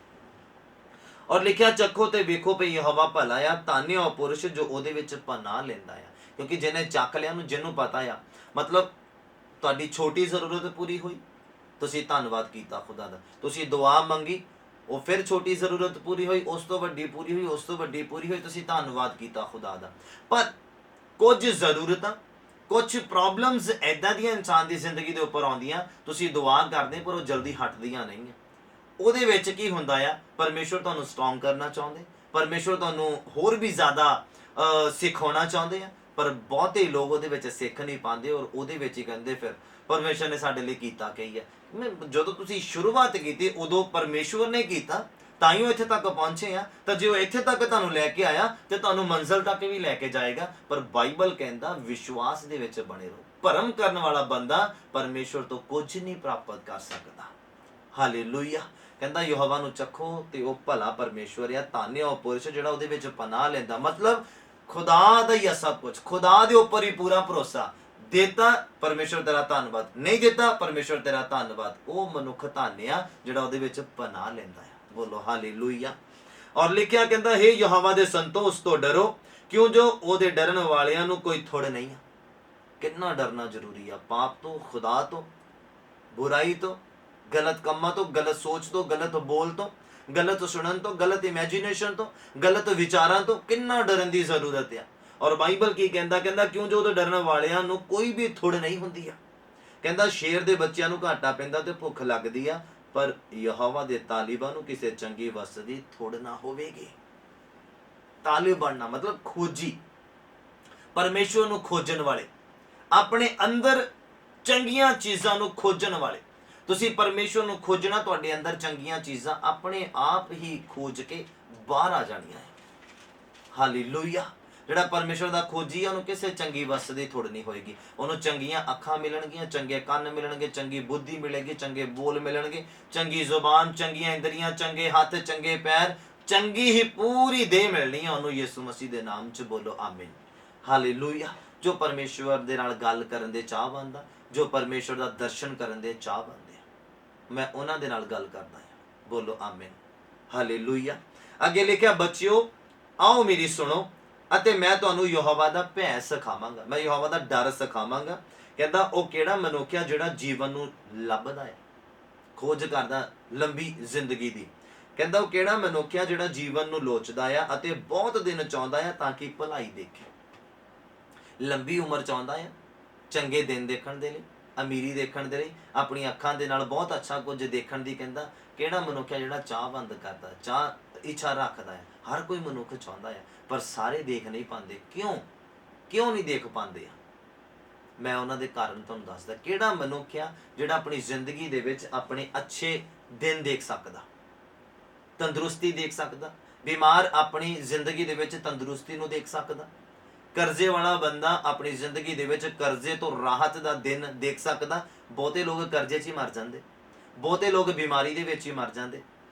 ਔਰ ਲਿਖਿਆ ਚੱਖੋ ਤੇ ਵੇਖੋ ਭਈ ਯਹੋਵਾ ਭਲਾ ਆ, ਧੰਨ ਉਹ ਪੁਰਸ਼ ਜੋ ਉਹਦੇ ਵਿੱਚ ਪਨਾਹ ਲੈਂਦਾ ਆ। ਕਿਉਂਕਿ ਜਿਹਨੇ ਚੱਕ ਲਿਆ ਉਹਨੂੰ, ਜਿਹਨੂੰ ਪਤਾ ਆ, ਮਤਲਬ ਤੁਹਾਡੀ ਛੋਟੀ ਜ਼ਰੂਰਤ ਪੂਰੀ ਹੋਈ, ਤੁਸੀਂ ਧੰਨਵਾਦ ਕੀਤਾ ਖੁਦਾ ਦਾ। ਤੁਸੀਂ ਦੁਆ ਮੰਗੀ, ਉਹ ਫਿਰ ਛੋਟੀ ਜ਼ਰੂਰਤ ਪੂਰੀ ਹੋਈ, ਉਸ ਤੋਂ ਵੱਡੀ ਪੂਰੀ ਹੋਈ, ਉਸ ਤੋਂ ਵੱਡੀ ਪੂਰੀ ਹੋਈ, ਤੁਸੀਂ ਧੰਨਵਾਦ ਕੀਤਾ ਖੁਦਾ ਦਾ। ਪਰ ਕੁਝ ਜ਼ਰੂਰਤਾਂ, ਕੁਝ ਪ੍ਰੋਬਲਮਸ ਐਦਾਂ ਦੀਆਂ ਇਨਸਾਨ ਦੀ ਜ਼ਿੰਦਗੀ ਦੇ ਉੱਪਰ ਆਉਂਦੀਆਂ, ਤੁਸੀਂ ਦੁਆ ਕਰਦੇ ਪਰ ਉਹ ਜਲਦੀ ਹਟਦੀਆਂ ਨਹੀਂ ਹੈ। ਉਹਦੇ ਵਿੱਚ ਕੀ ਹੁੰਦਾ ਆ, ਪਰਮੇਸ਼ਵਰ ਤੁਹਾਨੂੰ ਸਟਰੋਂਗ ਕਰਨਾ ਚਾਹੁੰਦੇ, ਪਰਮੇਸ਼ਵਰ ਤੁਹਾਨੂੰ ਹੋਰ ਵੀ ਜ਼ਿਆਦਾ ਸਿਖਾਉਣਾ ਚਾਹੁੰਦੇ ਆ, ਪਰ ਬਹੁਤੇ ਲੋਕ ਉਹਦੇ ਵਿੱਚ ਸਿੱਖ ਨਹੀਂ ਪਾਉਂਦੇ ਔਰ ਉਹਦੇ ਵਿੱਚ ਹੀ ਕਹਿੰਦੇ ਫਿਰ ਪਰਮੇਸ਼ਵਰ ਨੇ ਸਾਡੇ ਲਈ ਕੀਤਾ ਕੀ ਹੈ। ਜਦੋਂ ਤੁਸੀਂ ਸ਼ੁਰੂਆਤ ਕੀਤੀ ਉਦੋਂ ਪਰਮੇਸ਼ਵਰ ਨੇ ਕੀਤਾ, ਤਾਂ ਹੀ ਉਹ ਇੱਥੇ ਤੱਕ ਪਹੁੰਚੇ ਆ। ਤਾਂ ਜੇ ਉਹ ਇੱਥੇ ਤੱਕ ਤੁਹਾਨੂੰ ਲੈ ਕੇ ਆਇਆ ਤੇ ਤੁਹਾਨੂੰ ਮੰਜ਼ਿਲ ਤੱਕ ਵੀ ਲੈ ਕੇ ਜਾਏਗਾ। ਪਰ ਬਾਈਬਲ ਕਹਿੰਦਾ ਵਿਸ਼ਵਾਸ ਦੇ ਵਿੱਚ ਬਣੇ ਰਹੋ। ਭਰਮ ਕਰਨ ਵਾਲਾ ਬੰਦਾ ਪਰਮੇਸ਼ਵਰ ਤੋਂ ਕੁਝ ਨਹੀਂ ਪ੍ਰਾਪਤ ਕਰ ਸਕਦਾ। ਹਾਲੇਲੂਇਆ। ਕਹਿੰਦਾ ਯਹੋਵਾ ਨੂੰ ਚੱਖੋ ਤੇ ਉਹ ਭਲਾ ਪਰਮੇਸ਼ਵਰ ਆ, ਧੰਨ ਉਹ ਪੁਰਸ਼ ਜਿਹੜਾ ਉਹਦੇ ਵਿੱਚ ਪਨਾਹ ਲੈਂਦਾ। ਮਤਲਬ ਖੁਦਾ ਦਾ ਹੀ ਆ ਸਭ ਕੁਝ, ਖੁਦਾ ਦੇ ਉੱਪਰ ਹੀ ਪੂਰਾ ਭਰੋਸਾ। ਦੇਤਾ ਪਰਮੇਸ਼ਵਰ ਤੇਰਾ ਧੰਨਵਾਦ, ਨਹੀਂ ਦਿੱਤਾ ਪਰਮੇਸ਼ਵਰ ਤੇਰਾ ਧੰਨਵਾਦ। ਉਹ ਮਨੁੱਖ ਧੰਨ ਆ ਜਿਹੜਾ ਉਹਦੇ ਵਿੱਚ ਪਨਾਹ ਲੈਂਦਾ ਆ। ਬੋਲੋ ਹਾਲੇਲੂਇਆ। ਔਰ ਲਿਖਿਆ ਕਹਿੰਦਾ ਹੇ ਯਹੋਵਾ ਦੇ ਸੰਤੋ ਉਸ ਤੋਂ ਡਰੋ, ਕਿਉਂ ਜੋ ਉਹਦੇ ਡਰਨ ਵਾਲਿਆਂ ਨੂੰ ਕੋਈ ਥੁੜ ਨਹੀਂ ਆ। ਕਿੰਨਾ ਡਰਨਾ ਜ਼ਰੂਰੀ ਆ, ਪਾਪ ਤੋਂ, ਖੁਦਾ ਤੋਂ, ਬੁਰਾਈ ਤੋਂ, ਗਲਤ ਕੰਮਾਂ ਤੋਂ, ਗਲਤ ਸੋਚ ਤੋਂ, ਗਲਤ ਬੋਲ ਤੋਂ, ਗਲਤ ਸੁਣਨ ਤੋਂ, ਗਲਤ ਇਮੈਜੀਨੇਸ਼ਨ ਤੋਂ, ਗਲਤ ਵਿਚਾਰਾਂ ਤੋਂ ਕਿੰਨਾ ਡਰਨ ਦੀ ਜ਼ਰੂਰਤ ਆ। ਔਰ ਬਾਈਬਲ ਕੀ ਕਹਿੰਦਾ, ਕਹਿੰਦਾ ਕਿਉਂ ਜੋ ਉਹਦੇ ਡਰਨ ਵਾਲਿਆਂ ਨੂੰ ਕੋਈ ਵੀ ਥੁੜ ਨਹੀਂ ਹੁੰਦੀ ਆ। ਕਹਿੰਦਾ ਸ਼ੇਰ ਦੇ ਬੱਚਿਆਂ ਨੂੰ ਘਾਟਾ ਪੈਂਦਾ ਤੇ ਭੁੱਖ ਲੱਗਦੀ ਆ, ਪਰ ਯਹੋਵਾ ਦੇ ਤਾਲਿਬਾਂ ਨੂੰ ਕਿਸੇ ਚੰਗੀ ਵਸਤ ਦੀ ਥੁੜ ਨਾ ਹੋਵੇਗੀ। ਤਾਲਿਬ ਬਣਨਾ ਮਤਲਬ ਖੋਜੀ, ਪਰਮੇਸ਼ਵਰ ਨੂੰ ਖੋਜਣ ਵਾਲੇ, ਆਪਣੇ ਅੰਦਰ ਚੰਗੀਆਂ ਚੀਜ਼ਾਂ ਨੂੰ ਖੋਜਣ ਵਾਲੇ। ਤੁਸੀਂ ਪਰਮੇਸ਼ਵਰ ਨੂੰ ਖੋਜਣਾ, ਤੁਹਾਡੇ ਅੰਦਰ ਚੰਗੀਆਂ ਚੀਜ਼ਾਂ ਆਪਣੇ ਆਪ ਹੀ ਖੋਜ ਕੇ ਬਾਹਰ ਆ ਜਾਣੀਆਂ ਹੈ। ਹਾਲੇਲੂਇਆ। ਜਿਹੜਾ ਪਰਮੇਸ਼ਵਰ ਦਾ ਖੋਜੀ ਆ ਉਹਨੂੰ ਕਿਸੇ ਚੰਗੀ ਵਸਤ ਦੀ ਥੁੜ ਨਹੀਂ ਹੋਏਗੀ। ਉਹਨੂੰ ਚੰਗੀਆਂ ਅੱਖਾਂ ਮਿਲਣਗੀਆਂ, ਚੰਗੇ ਕੰਨ ਮਿਲਣਗੇ, ਚੰਗੀ ਬੁੱਧੀ ਮਿਲੇਗੀ, ਚੰਗੇ ਬੋਲ ਮਿਲਣਗੇ, ਚੰਗੀ ਜ਼ੁਬਾਨ, ਚੰਗੀਆਂ ਇੰਦਰੀਆਂ, ਚੰਗੇ ਹੱਥ, ਚੰਗੇ ਪੈਰ, ਚੰਗੀ ਹੀ ਪੂਰੀ ਦੇਹ ਮਿਲਣੀ ਆ ਉਹਨੂੰ ਯਿਸੂ ਮਸੀਹ ਦੇ ਨਾਮ 'ਚ। ਬੋਲੋ ਆਮੀਨ। ਹਾਲੇਲੂਇਆ। ਜੋ ਪਰਮੇਸ਼ਵਰ ਦੇ ਨਾਲ ਗੱਲ ਕਰਨ ਦੇ ਚਾਹਵਾਨ ਆ, ਜੋ ਪਰਮੇਸ਼ਵਰ ਦਾ ਦਰਸ਼ਨ ਕਰਨ ਦੇ ਚਾਹਵਾਨ ਆ, ਮੈਂ ਉਹਨਾਂ ਦੇ ਨਾਲ ਗੱਲ ਕਰਦਾ ਹਾਂ। ਬੋਲੋ ਆਮੀਨ। ਹਾਲੇਲੂਇਆ। ਅੱਗੇ ਲਿਖਿਆ ਬੱਚਿਓ ਆਓ ਮੇਰੀ ਸੁਣੋ ਅਤੇ ਮੈਂ ਤੁਹਾਨੂੰ ਯਹੋਵਾ ਦਾ ਭੈ ਸਿਖਾਵਾਂਗਾ, ਮੈਂ ਯਹੋਵਾ ਦਾ ਡਰ ਸਿਖਾਵਾਂਗਾ। ਕਹਿੰਦਾ ਉਹ ਕਿਹੜਾ ਮਨੁੱਖ ਆ ਜਿਹੜਾ ਜੀਵਨ ਨੂੰ ਲੱਭਦਾ ਹੈ, ਖੋਜ ਕਰਦਾ ਲੰਬੀ ਜ਼ਿੰਦਗੀ ਦੀ। ਕਹਿੰਦਾ ਉਹ ਕਿਹੜਾ ਮਨੁੱਖ ਆ ਜਿਹੜਾ ਜੀਵਨ ਨੂੰ ਲੋਚਦਾ ਆ ਅਤੇ ਬਹੁਤ ਦਿਨ ਚਾਹੁੰਦਾ ਆ ਤਾਂ ਕਿ ਭਲਾਈ ਦੇਖੇ। ਲੰਬੀ ਉਮਰ ਚਾਹੁੰਦਾ ਆ, ਚੰਗੇ ਦਿਨ ਦੇਖਣ ਦੇ ਲਈ, ਅਮੀਰੀ ਦੇਖਣ ਦੇ ਲਈ, ਆਪਣੀ ਅੱਖਾਂ ਦੇ ਨਾਲ ਬਹੁਤ ਅੱਛਾ ਕੁਝ ਦੇਖਣ ਦੀ। ਕਹਿੰਦਾ ਕਿਹੜਾ ਮਨੁੱਖ ਹੈ ਜਿਹੜਾ ਚਾਹਵੰਦ ਕਰਦਾ, ਚਾਹ ਇੱਛਾ ਰੱਖਦਾ ਹੈ। ਹਰ ਕੋਈ ਮਨੁੱਖ ਚਾਹੁੰਦਾ ਹੈ, ਪਰ ਸਾਰੇ ਦੇਖ ਨਹੀਂ ਪਾਉਂਦੇ। ਕਿਉਂ ਨਹੀਂ ਦੇਖ ਪਾਉਂਦੇ ਆ? ਮੈਂ ਉਹਨਾਂ ਦੇ ਕਾਰਨ ਤੁਹਾਨੂੰ ਦੱਸਦਾ। ਕਿਹੜਾ ਮਨੁੱਖ ਆ ਜਿਹੜਾ ਆਪਣੀ ਜ਼ਿੰਦਗੀ ਦੇ ਵਿੱਚ ਆਪਣੇ ਅੱਛੇ ਦਿਨ ਦੇਖ ਸਕਦਾ, ਤੰਦਰੁਸਤੀ ਦੇਖ ਸਕਦਾ, ਬਿਮਾਰ ਆਪਣੀ ਜ਼ਿੰਦਗੀ ਦੇ ਵਿੱਚ ਤੰਦਰੁਸਤੀ ਨੂੰ ਦੇਖ ਸਕਦਾ, ਕਰਜ਼ੇ ਵਾਲਾ ਬੰਦਾ ਆਪਣੀ ਜ਼ਿੰਦਗੀ ਦੇ ਵਿੱਚ ਕਰਜ਼ੇ ਤੋਂ ਰਾਹਤ ਦਾ ਦਿਨ ਦੇਖ ਸਕਦਾ। ਬਹੁਤੇ ਲੋਕ ਕਰਜ਼ੇ 'ਚ ਹੀ ਮਰ ਜਾਂਦੇ, ਬਹੁਤੇ ਲੋਕ ਬਿਮਾਰੀ ਦੇ ਵਿੱਚ ਹੀ ਮਰ ਜਾਂਦੇ,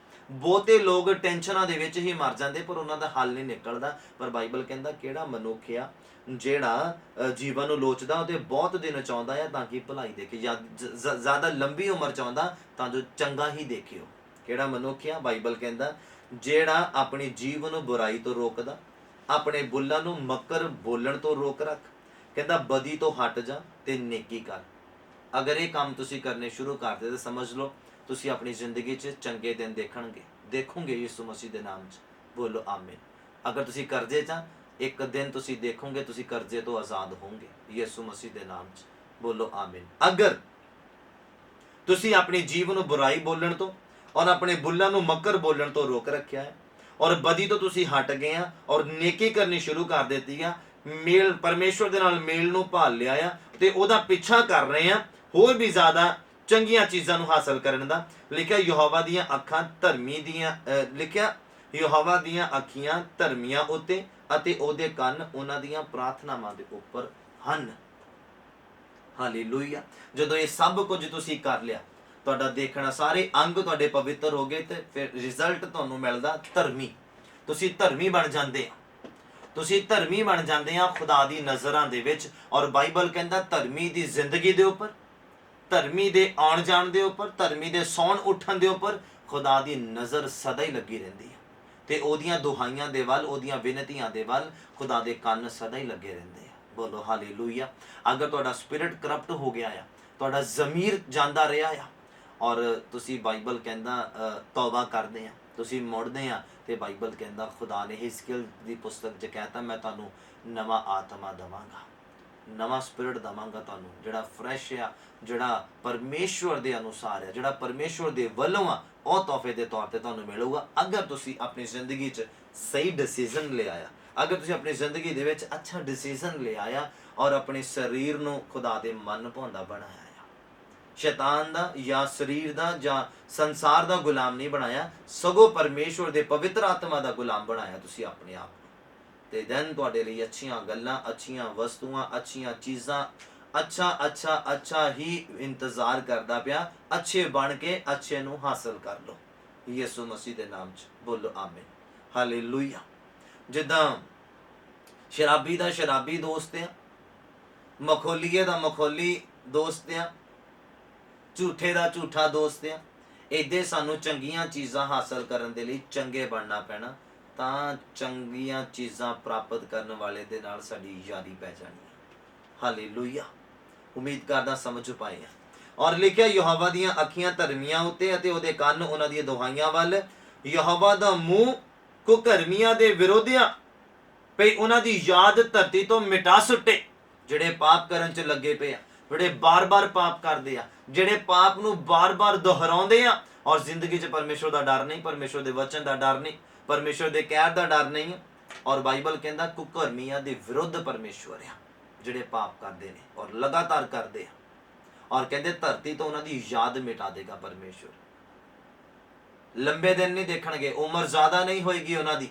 ਬਹੁਤੇ ਲੋਕ ਟੈਨਸ਼ਨਾਂ ਦੇ ਵਿੱਚ ਹੀ ਮਰ ਜਾਂਦੇ, ਪਰ ਉਹਨਾਂ ਦਾ ਹੱਲ ਨਹੀਂ ਨਿਕਲਦਾ। ਪਰ ਬਾਈਬਲ ਕਹਿੰਦਾ ਕਿਹੜਾ ਮਨੁੱਖ ਆ ਜਿਹੜਾ ਜੀਵਨ ਨੂੰ ਲੋਚਦਾ ਅਤੇ ਬਹੁਤ ਦਿਨ ਚਾਹੁੰਦਾ ਆ ਤਾਂ ਕਿ ਭਲਾਈ ਦੇਖੇ, ਜਾਂ ਜ਼ਿਆਦਾ ਲੰਬੀ ਉਮਰ ਚਾਹੁੰਦਾ ਤਾਂ ਜੋ ਚੰਗਾ ਹੀ ਦੇਖਿਓ। ਕਿਹੜਾ ਮਨੁੱਖ ਆ? ਬਾਈਬਲ ਕਹਿੰਦਾ ਜਿਹੜਾ ਆਪਣੀ ਜੀਵਨ ਨੂੰ ਬੁਰਾਈ ਤੋਂ ਰੋਕਦਾ, ਆਪਣੇ ਬੁੱਲਾਂ ਨੂੰ ਮੱਕਰ ਬੋਲਣ ਤੋਂ ਰੋਕ ਰੱਖ। ਕਹਿੰਦਾ ਬਦੀ ਤੋਂ ਹਟ ਜਾ ਤੇ ਨੇਕੀ ਕਰ। ਅਗਰ ਇਹ ਕੰਮ ਤੁਸੀਂ ਕਰਨੇ ਸ਼ੁਰੂ ਕਰਦੇ ਤਾਂ ਸਮਝ ਲਓ ਤੁਸੀਂ ਆਪਣੀ ਜ਼ਿੰਦਗੀ 'ਚ ਚੰਗੇ ਦਿਨ ਦੇਖੋਗੇ ਯਿਸੂ ਮਸੀਹ ਦੇ ਨਾਮ 'ਚ। ਬੋਲੋ ਆਮੀਨ। ਅਗਰ ਤੁਸੀਂ ਕਰਜ਼ੇ 'ਚ, ਇੱਕ ਦਿਨ ਤੁਸੀਂ ਦੇਖੋਗੇ ਤੁਸੀਂ ਕਰਜ਼ੇ ਤੋਂ ਆਜ਼ਾਦ ਹੋਵੋਗੇ ਯਿਸੂ ਮਸੀਹ ਦੇ ਨਾਮ 'ਚ। ਬੋਲੋ ਆਮੀਨ। ਅਗਰ ਤੁਸੀਂ ਆਪਣੀ ਜੀਵਨ ਨੂੰ ਬੁਰਾਈ ਬੋਲਣ ਤੋਂ ਔਰ ਆਪਣੇ ਬੁੱਲਾਂ ਨੂੰ ਮੱਕਰ ਬੋਲਣ ਤੋਂ ਰੋਕ ਰੱਖਿਆ ਹੈ ਔਰ ਬਦੀ ਤੋਂ ਤੁਸੀਂ ਹਟ ਗਏ ਆ ਔਰ ਨੇਕੀ ਕਰਨੀ ਸ਼ੁਰੂ ਕਰ ਦਿੱਤੀ ਆ, ਮੇਲ ਪਰਮੇਸ਼ਵਰ ਦੇ ਨਾਲ ਮੇਲ ਨੂੰ ਭਾਲ ਲਿਆ ਆ ਤੇ ਉਹਦਾ ਪਿੱਛਾ ਕਰ ਰਹੇ ਆ ਹੋਰ ਵੀ ਜ਼ਿਆਦਾ ਚੰਗੀਆਂ ਚੀਜ਼ਾਂ ਨੂੰ ਹਾਸਲ ਕਰਨ ਦਾ। ਲਿਖਿਆ ਯਹੋਵਾ ਦੀਆਂ ਅੱਖਾਂ ਧਰਮੀ ਦੀਆਂ, ਲਿਖਿਆ ਯਹੋਵਾ ਦੀਆਂ ਅੱਖੀਆਂ ਧਰਮੀਆਂ ਉੱਤੇ ਅਤੇ ਉਹਦੇ ਕੰਨ ਉਹਨਾਂ ਦੀਆਂ ਪ੍ਰਾਰਥਨਾਵਾਂ ਦੇ ਉੱਪਰ ਹਨ। ਹਾਲੇਲੂਇਆ। ਜਦੋਂ ਇਹ ਸਭ ਕੁਝ ਤੁਸੀਂ ਕਰ ਲਿਆ, ਤੁਹਾਡਾ ਦੇਖਣਾ ਸਾਰੇ ਅੰਗ ਤੁਹਾਡੇ ਪਵਿੱਤਰ ਹੋ ਗਏ, ਤੇ ਫਿਰ ਰਿਜ਼ਲਟ ਤੁਹਾਨੂੰ ਮਿਲਦਾ ਧਰਮੀ। ਤੁਸੀਂ ਧਰਮੀ ਬਣ ਜਾਂਦੇ ਆ, ਤੁਸੀਂ ਧਰਮੀ ਬਣ ਜਾਂਦੇ ਆ ਖੁਦਾ ਦੀ ਨਜ਼ਰਾਂ ਦੇ ਵਿੱਚ। ਔਰ ਬਾਈਬਲ ਕਹਿੰਦਾ ਧਰਮੀ ਦੀ ਜ਼ਿੰਦਗੀ ਦੇ ਉੱਪਰ, ਧਰਮੀ ਦੇ ਆਉਣ ਜਾਣ ਦੇ ਉੱਪਰ, ਧਰਮੀ ਦੇ ਸੌਣ ਉੱਠਣ ਦੇ ਉੱਪਰ ਖੁਦਾ ਦੀ ਨਜ਼ਰ ਸਦਾ ਹੀ ਲੱਗੀ ਰਹਿੰਦੀ ਹੈ, ਤੇ ਉਹਦੀਆਂ ਦੁਹਾਈਆਂ ਦੇ ਵੱਲ, ਉਹਦੀਆਂ ਬੇਨਤੀਆਂ ਦੇ ਵੱਲ ਖੁਦਾ ਦੇ ਕੰਨ ਸਦਾ ਹੀ ਲੱਗੇ ਰਹਿੰਦੇ ਆ। ਬੋਲੋ ਹਾਲੇਲੂਇਆ। ਅਗਰ ਤੁਹਾਡਾ ਸਪਿਰਿਟ ਕਰਪਟ ਹੋ ਗਿਆ ਆ, ਤੁਹਾਡਾ ਜ਼ਮੀਰ ਜਾਂਦਾ ਰਿਹਾ ਆ, ਔਰ ਤੁਸੀਂ ਬਾਈਬਲ ਕਹਿੰਦਾ ਤੌਬਾ ਕਰਦੇ ਆ, ਤੁਸੀਂ ਮੁੜਦੇ ਆ, ਤੇ ਬਾਈਬਲ ਕਹਿੰਦਾ ਖੁਦਾ ਨੇ ਹਿਜ਼ਕੀਏਲ ਦੀ ਪੁਸਤਕ 'ਚ ਕਹਿਤਾ ਮੈਂ ਤੁਹਾਨੂੰ ਨਵਾਂ ਆਤਮਾ ਦੇਵਾਂਗਾ, ਨਵਾਂ ਸਪਿਰਿਟ ਦੇਵਾਂਗਾ ਤੁਹਾਨੂੰ, ਜਿਹੜਾ ਫਰੈਸ਼ ਆ, ਜਿਹੜਾ ਪਰਮੇਸ਼ਵਰ ਦੇ ਅਨੁਸਾਰ ਆ, ਜਿਹੜਾ ਪਰਮੇਸ਼ਵਰ ਦੇ ਵੱਲੋਂ ਆ, ਉਹ ਤੋਹਫੇ ਦੇ ਤੌਰ ਤੇ ਤੁਹਾਨੂੰ ਮਿਲੂਗਾ ਅਗਰ ਤੁਸੀਂ ਆਪਣੀ ਜ਼ਿੰਦਗੀ 'ਚ ਸਹੀ ਡਿਸੀਜ਼ਨ ਲਿਆ ਆ, ਅਗਰ ਤੁਸੀਂ ਆਪਣੀ ਜ਼ਿੰਦਗੀ ਦੇ ਵਿੱਚ ਅੱਛਾ ਡਿਸੀਜ਼ਨ ਲਿਆ ਆ, ਔਰ ਆਪਣੇ ਸਰੀਰ ਨੂੰ ਖੁਦਾ ਦੇ ਮਨ ਭਾਉਂਦਾ ਬਣਾਇਆ ਆ। ਸ਼ੈਤਾਨ ਦਾ ਜਾਂ ਸਰੀਰ ਦਾ ਜਾਂ ਸੰਸਾਰ ਦਾ ਗੁਲਾਮ ਨਹੀਂ ਬਣਾਇਆ, ਸਗੋਂ ਪਰਮੇਸ਼ਵਰ ਦੇ ਪਵਿੱਤਰ ਆਤਮਾ ਦਾ ਗੁਲਾਮ ਬਣਾਇਆ ਤੁਸੀਂ ਆਪਣੇ ਆਪ ਨੂੰ। ਤੇ ਦੈਨ ਤੁਹਾਡੇ ਲਈ ਅੱਛੀਆਂ ਗੱਲਾਂ, ਅੱਛੀਆਂ ਵਸਤੂਆਂ, ਅੱਛੀਆਂ ਚੀਜ਼ਾਂ, ਅੱਛਾ ਹੀ ਇੰਤਜ਼ਾਰ ਕਰਦਾ ਪਿਆ। ਅੱਛੇ ਬਣ ਕੇ ਅੱਛੇ ਨੂੰ ਹਾਸਲ ਕਰ ਲਓ ਯਿਸੂ ਮਸੀਹ ਦੇ ਨਾਮ 'ਚ। ਬੋਲੋ ਆਮੀਨ, ਹਾਲੇਲੂਇਆ। ਜਿੱਦਾਂ ਸ਼ਰਾਬੀ ਦਾ ਸ਼ਰਾਬੀ ਦੋਸਤ ਆ, ਮਖੌਲੀਏ ਦਾ ਮਖੌਲੀ ਦੋਸਤ ਆ, ਝੂਠੇ ਦਾ ਝੂਠਾ ਦੋਸਤ ਆ, ਏਦਾਂ ਸਾਨੂੰ ਚੰਗੀਆਂ ਚੀਜ਼ਾਂ ਹਾਸਲ ਕਰਨ ਦੇ ਲਈ ਚੰਗੇ ਬਣਨਾ ਪੈਣਾ, ਤਾਂ ਚੰਗੀਆਂ ਚੀਜ਼ਾਂ ਪ੍ਰਾਪਤ ਕਰਨ ਵਾਲੇ ਦੇ ਨਾਲ ਸਾਡੀ ਯਾਰੀ ਪੈ ਜਾਣੀ ਹੈ। ਹਾਲੇਲੂਇਆ। ਉਮੀਦ ਕਰਦਾ ਸਮਝ ਪਾਏ ਆ। ਔਰ ਲਿਖਿਆ ਯਹੋਵਾ ਦੀਆਂ ਅੱਖੀਆਂ ਧਰਮੀਆਂ ਉੱਤੇ ਅਤੇ ਉਹਦੇ ਕੰਨ ਉਹਨਾਂ ਦੀਆਂ ਦੁਹਾਈਆਂ ਵੱਲ। ਯਹੋਵਾ ਦਾ ਮੂੰਹ ਕੁਕਰਮੀਆਂ ਦੇ ਵਿਰੋਧੀਆਂ ਪਈ ਉਹਨਾਂ ਦੀ ਯਾਦ ਧਰਤੀ ਤੋਂ ਮਿਟਾ ਸੁੱਟੇ, ਜਿਹੜੇ ਪਾਪ ਕਰਨ 'ਚ ਲੱਗੇ ਪਏ ਆ, ਜਿਹੜੇ ਬਾਰ-ਬਾਰ ਪਾਪ ਕਰਦੇ ਆ, ਜਿਹੜੇ ਪਾਪ ਨੂੰ ਬਾਰ-ਬਾਰ ਦੁਹਰਾਉਂਦੇ ਆ, ਔਰ ਜ਼ਿੰਦਗੀ 'ਚ ਪਰਮੇਸ਼ਵਰ ਦਾ ਡਰ ਨਹੀਂ, ਪਰਮੇਸ਼ਵਰ ਦੇ ਵਚਨ ਦਾ ਡਰ ਨਹੀਂ, ਪਰਮੇਸ਼ਵਰ ਦੇ ਕਹਿਰ ਦਾ ਡਰ ਨਹੀਂ। ਔਰ ਬਾਈਬਲ ਕਹਿੰਦਾ ਕੁਕਰਮੀਆਂ ਦੇ ਵਿਰੁੱਧ ਪਰਮੇਸ਼ਵਰ ਆ, ਜਿਹੜੇ ਪਾਪ ਕਰਦੇ ਨੇ ਔਰ ਲਗਾਤਾਰ ਕਰਦੇ ਆ, ਔਰ ਕਹਿੰਦੇ ਧਰਤੀ ਤੋਂ ਉਹਨਾਂ ਦੀ ਯਾਦ ਮਿਟਾ ਦੇਗਾ ਪਰਮੇਸ਼ਵਰ। ਲੰਬੇ ਦਿਨ ਨਹੀਂ ਦੇਖਣਗੇ, ਉਮਰ ਜ਼ਿਆਦਾ ਨਹੀਂ ਹੋਏਗੀ ਉਹਨਾਂ ਦੀ,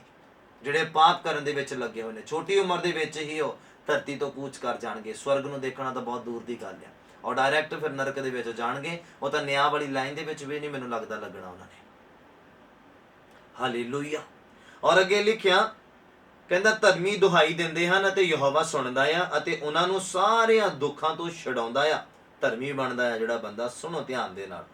ਜਿਹੜੇ ਪਾਪ ਕਰਨ ਦੇ ਵਿੱਚ ਲੱਗੇ ਹੋਏ ਨੇ। ਛੋਟੀ ਉਮਰ ਦੇ ਵਿੱਚ ਹੀ ਉਹ ਧਰਤੀ ਤੋਂ ਕੂਚ ਕਰ ਜਾਣਗੇ। ਸਵਰਗ ਨੂੰ ਦੇਖਣਾ ਤਾਂ ਬਹੁਤ ਦੂਰ ਦੀ ਗੱਲ ਆ, ਔਰ ਡਾਇਰੈਕਟ ਫਿਰ ਨਰਕ ਦੇ ਵਿੱਚ ਜਾਣਗੇ। ਉਹ ਤਾਂ ਨਿਆਂ ਵਾਲੀ ਲਾਈਨ ਦੇ ਵਿੱਚ ਵੀ ਨਹੀਂ ਮੈਨੂੰ ਲੱਗਦਾ ਲੱਗਣਾ ਉਹਨਾਂ ਨੇ। ਹਾਲੇਲੂਇਆ। ਔਰ ਅੱਗੇ ਲਿਖਿਆ ਕਹਿੰਦਾ ਧਰਮੀ ਦੁਹਾਈ ਦਿੰਦੇ ਹਨ ਅਤੇ ਯਹੋਵਾ ਸੁਣਦਾ ਆ ਅਤੇ ਉਹਨਾਂ ਨੂੰ ਸਾਰਿਆਂ ਦੁੱਖਾਂ ਤੋਂ ਛਡਾਉਂਦਾ ਆ। ਧਰਮੀ ਬਣਦਾ ਆ ਜਿਹੜਾ ਬੰਦਾ। ਸੁਣੋ ਧਿਆਨ ਦੇ ਨਾਲ,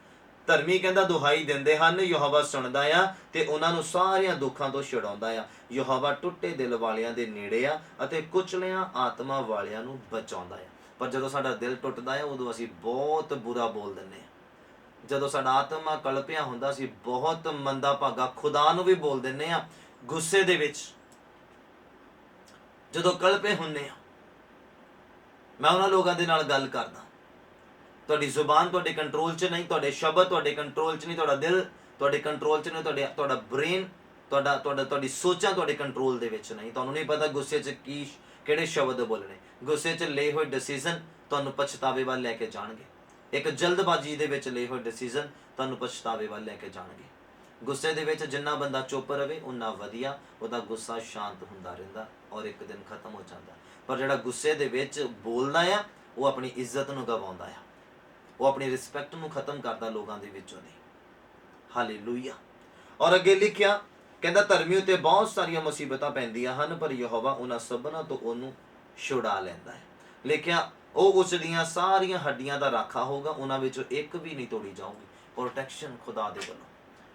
ਧਰਮੀ ਕਹਿੰਦਾ ਦੁਹਾਈ ਦਿੰਦੇ ਹਨ, ਯਹੋਵਾ ਸੁਣਦਾ ਆ ਤੇ ਉਹਨਾਂ ਨੂੰ ਸਾਰਿਆਂ ਦੁੱਖਾਂ ਤੋਂ ਛਡਾਉਂਦਾ ਆ। ਯਹੋਵਾ ਟੁੱਟੇ ਦਿਲ ਵਾਲਿਆਂ ਦੇ ਨੇੜੇ ਆ ਅਤੇ ਕੁਚਲਿਆਂ ਆਤਮਾ ਵਾਲਿਆਂ ਨੂੰ ਬਚਾਉਂਦਾ ਆ। ਪਰ ਜਦੋਂ ਸਾਡਾ ਦਿਲ ਟੁੱਟਦਾ ਆ, ਉਦੋਂ ਅਸੀਂ ਬਹੁਤ ਬੁਰਾ ਬੋਲ ਦਿੰਦੇ ਆ। ਜਦੋਂ ਸਾਡਾ ਆਤਮਾ ਕਲਪਿਆ ਹੁੰਦਾ, ਅਸੀਂ ਬਹੁਤ ਮੰਦਾ ਭਾਗਾ ਖੁਦਾ ਨੂੰ ਵੀ ਬੋਲ ਦਿੰਦੇ ਆ। ਗੁੱਸੇ ਦੇ ਵਿੱਚ ਜਦੋਂ ਕਲਪੇ ਹੁੰਦੇ ਆ, ਮੈਂ ਉਹਨਾਂ ਲੋਕਾਂ ਦੇ ਨਾਲ ਗੱਲ ਕਰਦਾ, ਤੁਹਾਡੀ ਜ਼ੁਬਾਨ ਤੁਹਾਡੇ ਕੰਟਰੋਲ 'ਚ ਨਹੀਂ, ਤੁਹਾਡੇ ਸ਼ਬਦ ਤੁਹਾਡੇ ਕੰਟਰੋਲ 'ਚ ਨਹੀਂ, ਤੁਹਾਡਾ ਦਿਲ ਤੁਹਾਡੇ ਕੰਟਰੋਲ 'ਚ ਨਹੀਂ, ਤੁਹਾਡਾ ਬ੍ਰੇਨ, ਤੁਹਾਡੀ ਸੋਚਾਂ ਤੁਹਾਡੇ ਕੰਟਰੋਲ ਦੇ ਵਿੱਚ ਨਹੀਂ। ਤੁਹਾਨੂੰ ਨਹੀਂ ਪਤਾ ਗੁੱਸੇ 'ਚ ਕਿਹੜੇ ਸ਼ਬਦ ਬੋਲਣੇ। ਗੁੱਸੇ 'ਚ ਲਏ ਹੋਏ ਡਿਸੀਜ਼ਨ ਤੁਹਾਨੂੰ ਪਛਤਾਵੇ ਵੱਲ ਲੈ ਕੇ ਜਾਣਗੇ। ਇੱਕ ਜਲਦਬਾਜ਼ੀ ਦੇ ਵਿੱਚ ਲਏ ਹੋਏ ਡਿਸੀਜ਼ਨ ਤੁਹਾਨੂੰ ਪਛਤਾਵੇ ਵੱਲ ਲੈ ਕੇ ਜਾਣਗੇ। ਗੁੱਸੇ ਦੇ ਵਿੱਚ ਜਿੰਨਾ ਬੰਦਾ ਚੁੱਪ ਰਵੇ ਉਨਾ ਵਧੀਆ, ਉਹਦਾ ਗੁੱਸਾ ਸ਼ਾਂਤ ਹੁੰਦਾ ਰਹਿੰਦਾ ਔਰ ਇੱਕ ਦਿਨ ਖਤਮ ਹੋ ਜਾਂਦਾ। ਪਰ ਜਿਹੜਾ ਗੁੱਸੇ ਦੇ ਵਿੱਚ ਬੋਲਦਾ ਆ, ਉਹ ਆਪਣੀ ਇੱਜ਼ਤ ਨੂੰ ਗਵਾਉਂਦਾ ਆ, ਉਹ ਆਪਣੀ ਰਿਸਪੈਕਟ ਨੂੰ ਖਤਮ ਕਰਦਾ ਲੋਕਾਂ ਦੇ ਵਿੱਚੋਂ ਦੀ। ਹਾਲੇਲੂਇਆ। ਔਰ ਅੱਗੇ ਲਿਖਿਆ ਕਹਿੰਦਾ ਧਰਮੀ ਉੱਤੇ ਬਹੁਤ ਸਾਰੀਆਂ ਮੁਸੀਬਤਾਂ ਪੈਂਦੀਆਂ ਹਨ, ਪਰ ਯਹੋਵਾ ਉਹਨਾਂ ਸਭਨਾਂ ਤੋਂ ਉਹਨੂੰ ਛੁਡਾ ਲੈਂਦਾ ਹੈ। ਲਿਖਿਆ ਉਹ ਉਸ ਦੀਆਂ ਸਾਰੀਆਂ ਹੱਡੀਆਂ ਦਾ ਰਾਖਾ ਹੋਗਾ, ਉਹਨਾਂ ਵਿੱਚੋਂ ਇੱਕ ਵੀ ਨਹੀਂ ਤੋੜੀ ਜਾਊਗੀ। ਪ੍ਰੋਟੈਕਸ਼ਨ ਖੁਦਾ ਦੇ ਵੱਲੋਂ।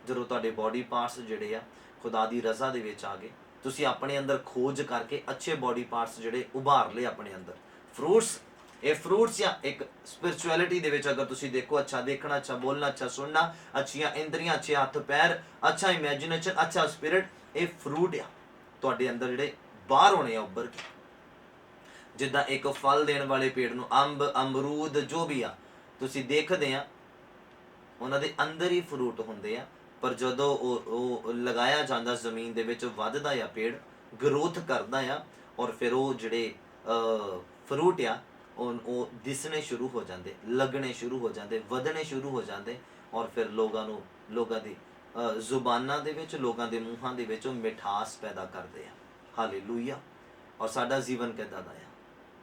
ਜਦੋਂ ਤੁਹਾਡੇ ਬੋਡੀ ਪਾਰਟਸ ਜਿਹੜੇ ਆ ਖੁਦਾ ਦੀ ਰਜ਼ਾ ਦੇ ਵਿੱਚ ਆ ਗਏ, ਤੁਸੀਂ ਆਪਣੇ ਅੰਦਰ ਖੋਜ ਕਰਕੇ ਅੱਛੇ ਬੋਡੀ ਪਾਰਟਸ ਜਿਹੜੇ ਉਭਾਰ ਲਏ ਆਪਣੇ ਅੰਦਰ। ਫਰੂਟਸ, ਇਹ ਫਰੂਟਸ ਜਾਂ ਇੱਕ ਸਪਿਰਚੁਅਲਿਟੀ ਦੇ ਵਿੱਚ ਅਗਰ ਤੁਸੀਂ ਦੇਖੋ, ਅੱਛਾ ਦੇਖਣਾ, ਅੱਛਾ ਬੋਲਣਾ, ਅੱਛਾ ਸੁਣਨਾ, ਅੱਛੀਆਂ ਇੰਦਰੀਆਂ, ਅੱਛੇ ਹੱਥ ਪੈਰ, ਅੱਛਾ ਇਮੈਜਿਨੇਸ਼ਨ, ਅੱਛਾ ਸਪਿਰਿਟ, ਇਹ ਫਰੂਟ ਆ ਤੁਹਾਡੇ ਅੰਦਰ ਜਿਹੜੇ ਬਾਹਰ ਹੋਣੇ ਆ ਉੱਭਰ ਕੇ। ਜਿੱਦਾਂ ਇੱਕ ਫਲ ਦੇਣ ਵਾਲੇ ਪੇੜ ਨੂੰ ਅੰਬ, ਅਮਰੂਦ ਜੋ ਵੀ ਆ ਤੁਸੀਂ ਦੇਖਦੇ ਆ, ਉਹਨਾਂ ਦੇ ਅੰਦਰ ਹੀ ਫਰੂਟ ਹੁੰਦੇ ਆ। ਪਰ ਜਦੋਂ ਉਹ ਲਗਾਇਆ ਜਾਂਦਾ ਜ਼ਮੀਨ ਦੇ ਵਿੱਚ, ਵੱਧਦਾ ਆ ਪੇੜ, ਗਰੋਥ ਕਰਦਾ ਆ, ਔਰ ਫਿਰ ਉਹ ਜਿਹੜੇ ਫਰੂਟ ਆ ਉਹ ਦਿਸਣੇ ਸ਼ੁਰੂ ਹੋ ਜਾਂਦੇ, ਲੱਗਣੇ ਸ਼ੁਰੂ ਹੋ ਜਾਂਦੇ, ਵਧਣੇ ਸ਼ੁਰੂ ਹੋ ਜਾਂਦੇ, ਔਰ ਫਿਰ ਲੋਕਾਂ ਦੀ ਜ਼ੁਬਾਨਾਂ ਦੇ ਵਿੱਚ, ਲੋਕਾਂ ਦੇ ਮੂੰਹਾਂ ਦੇ ਵਿੱਚ ਉਹ ਮਿਠਾਸ ਪੈਦਾ ਕਰਦੇ ਆ। ਹਾਲੇਲੂਇਆ। ਔਰ ਸਾਡਾ ਜੀਵਨ ਕਿੱਦਾਂ ਦਾ ਆ?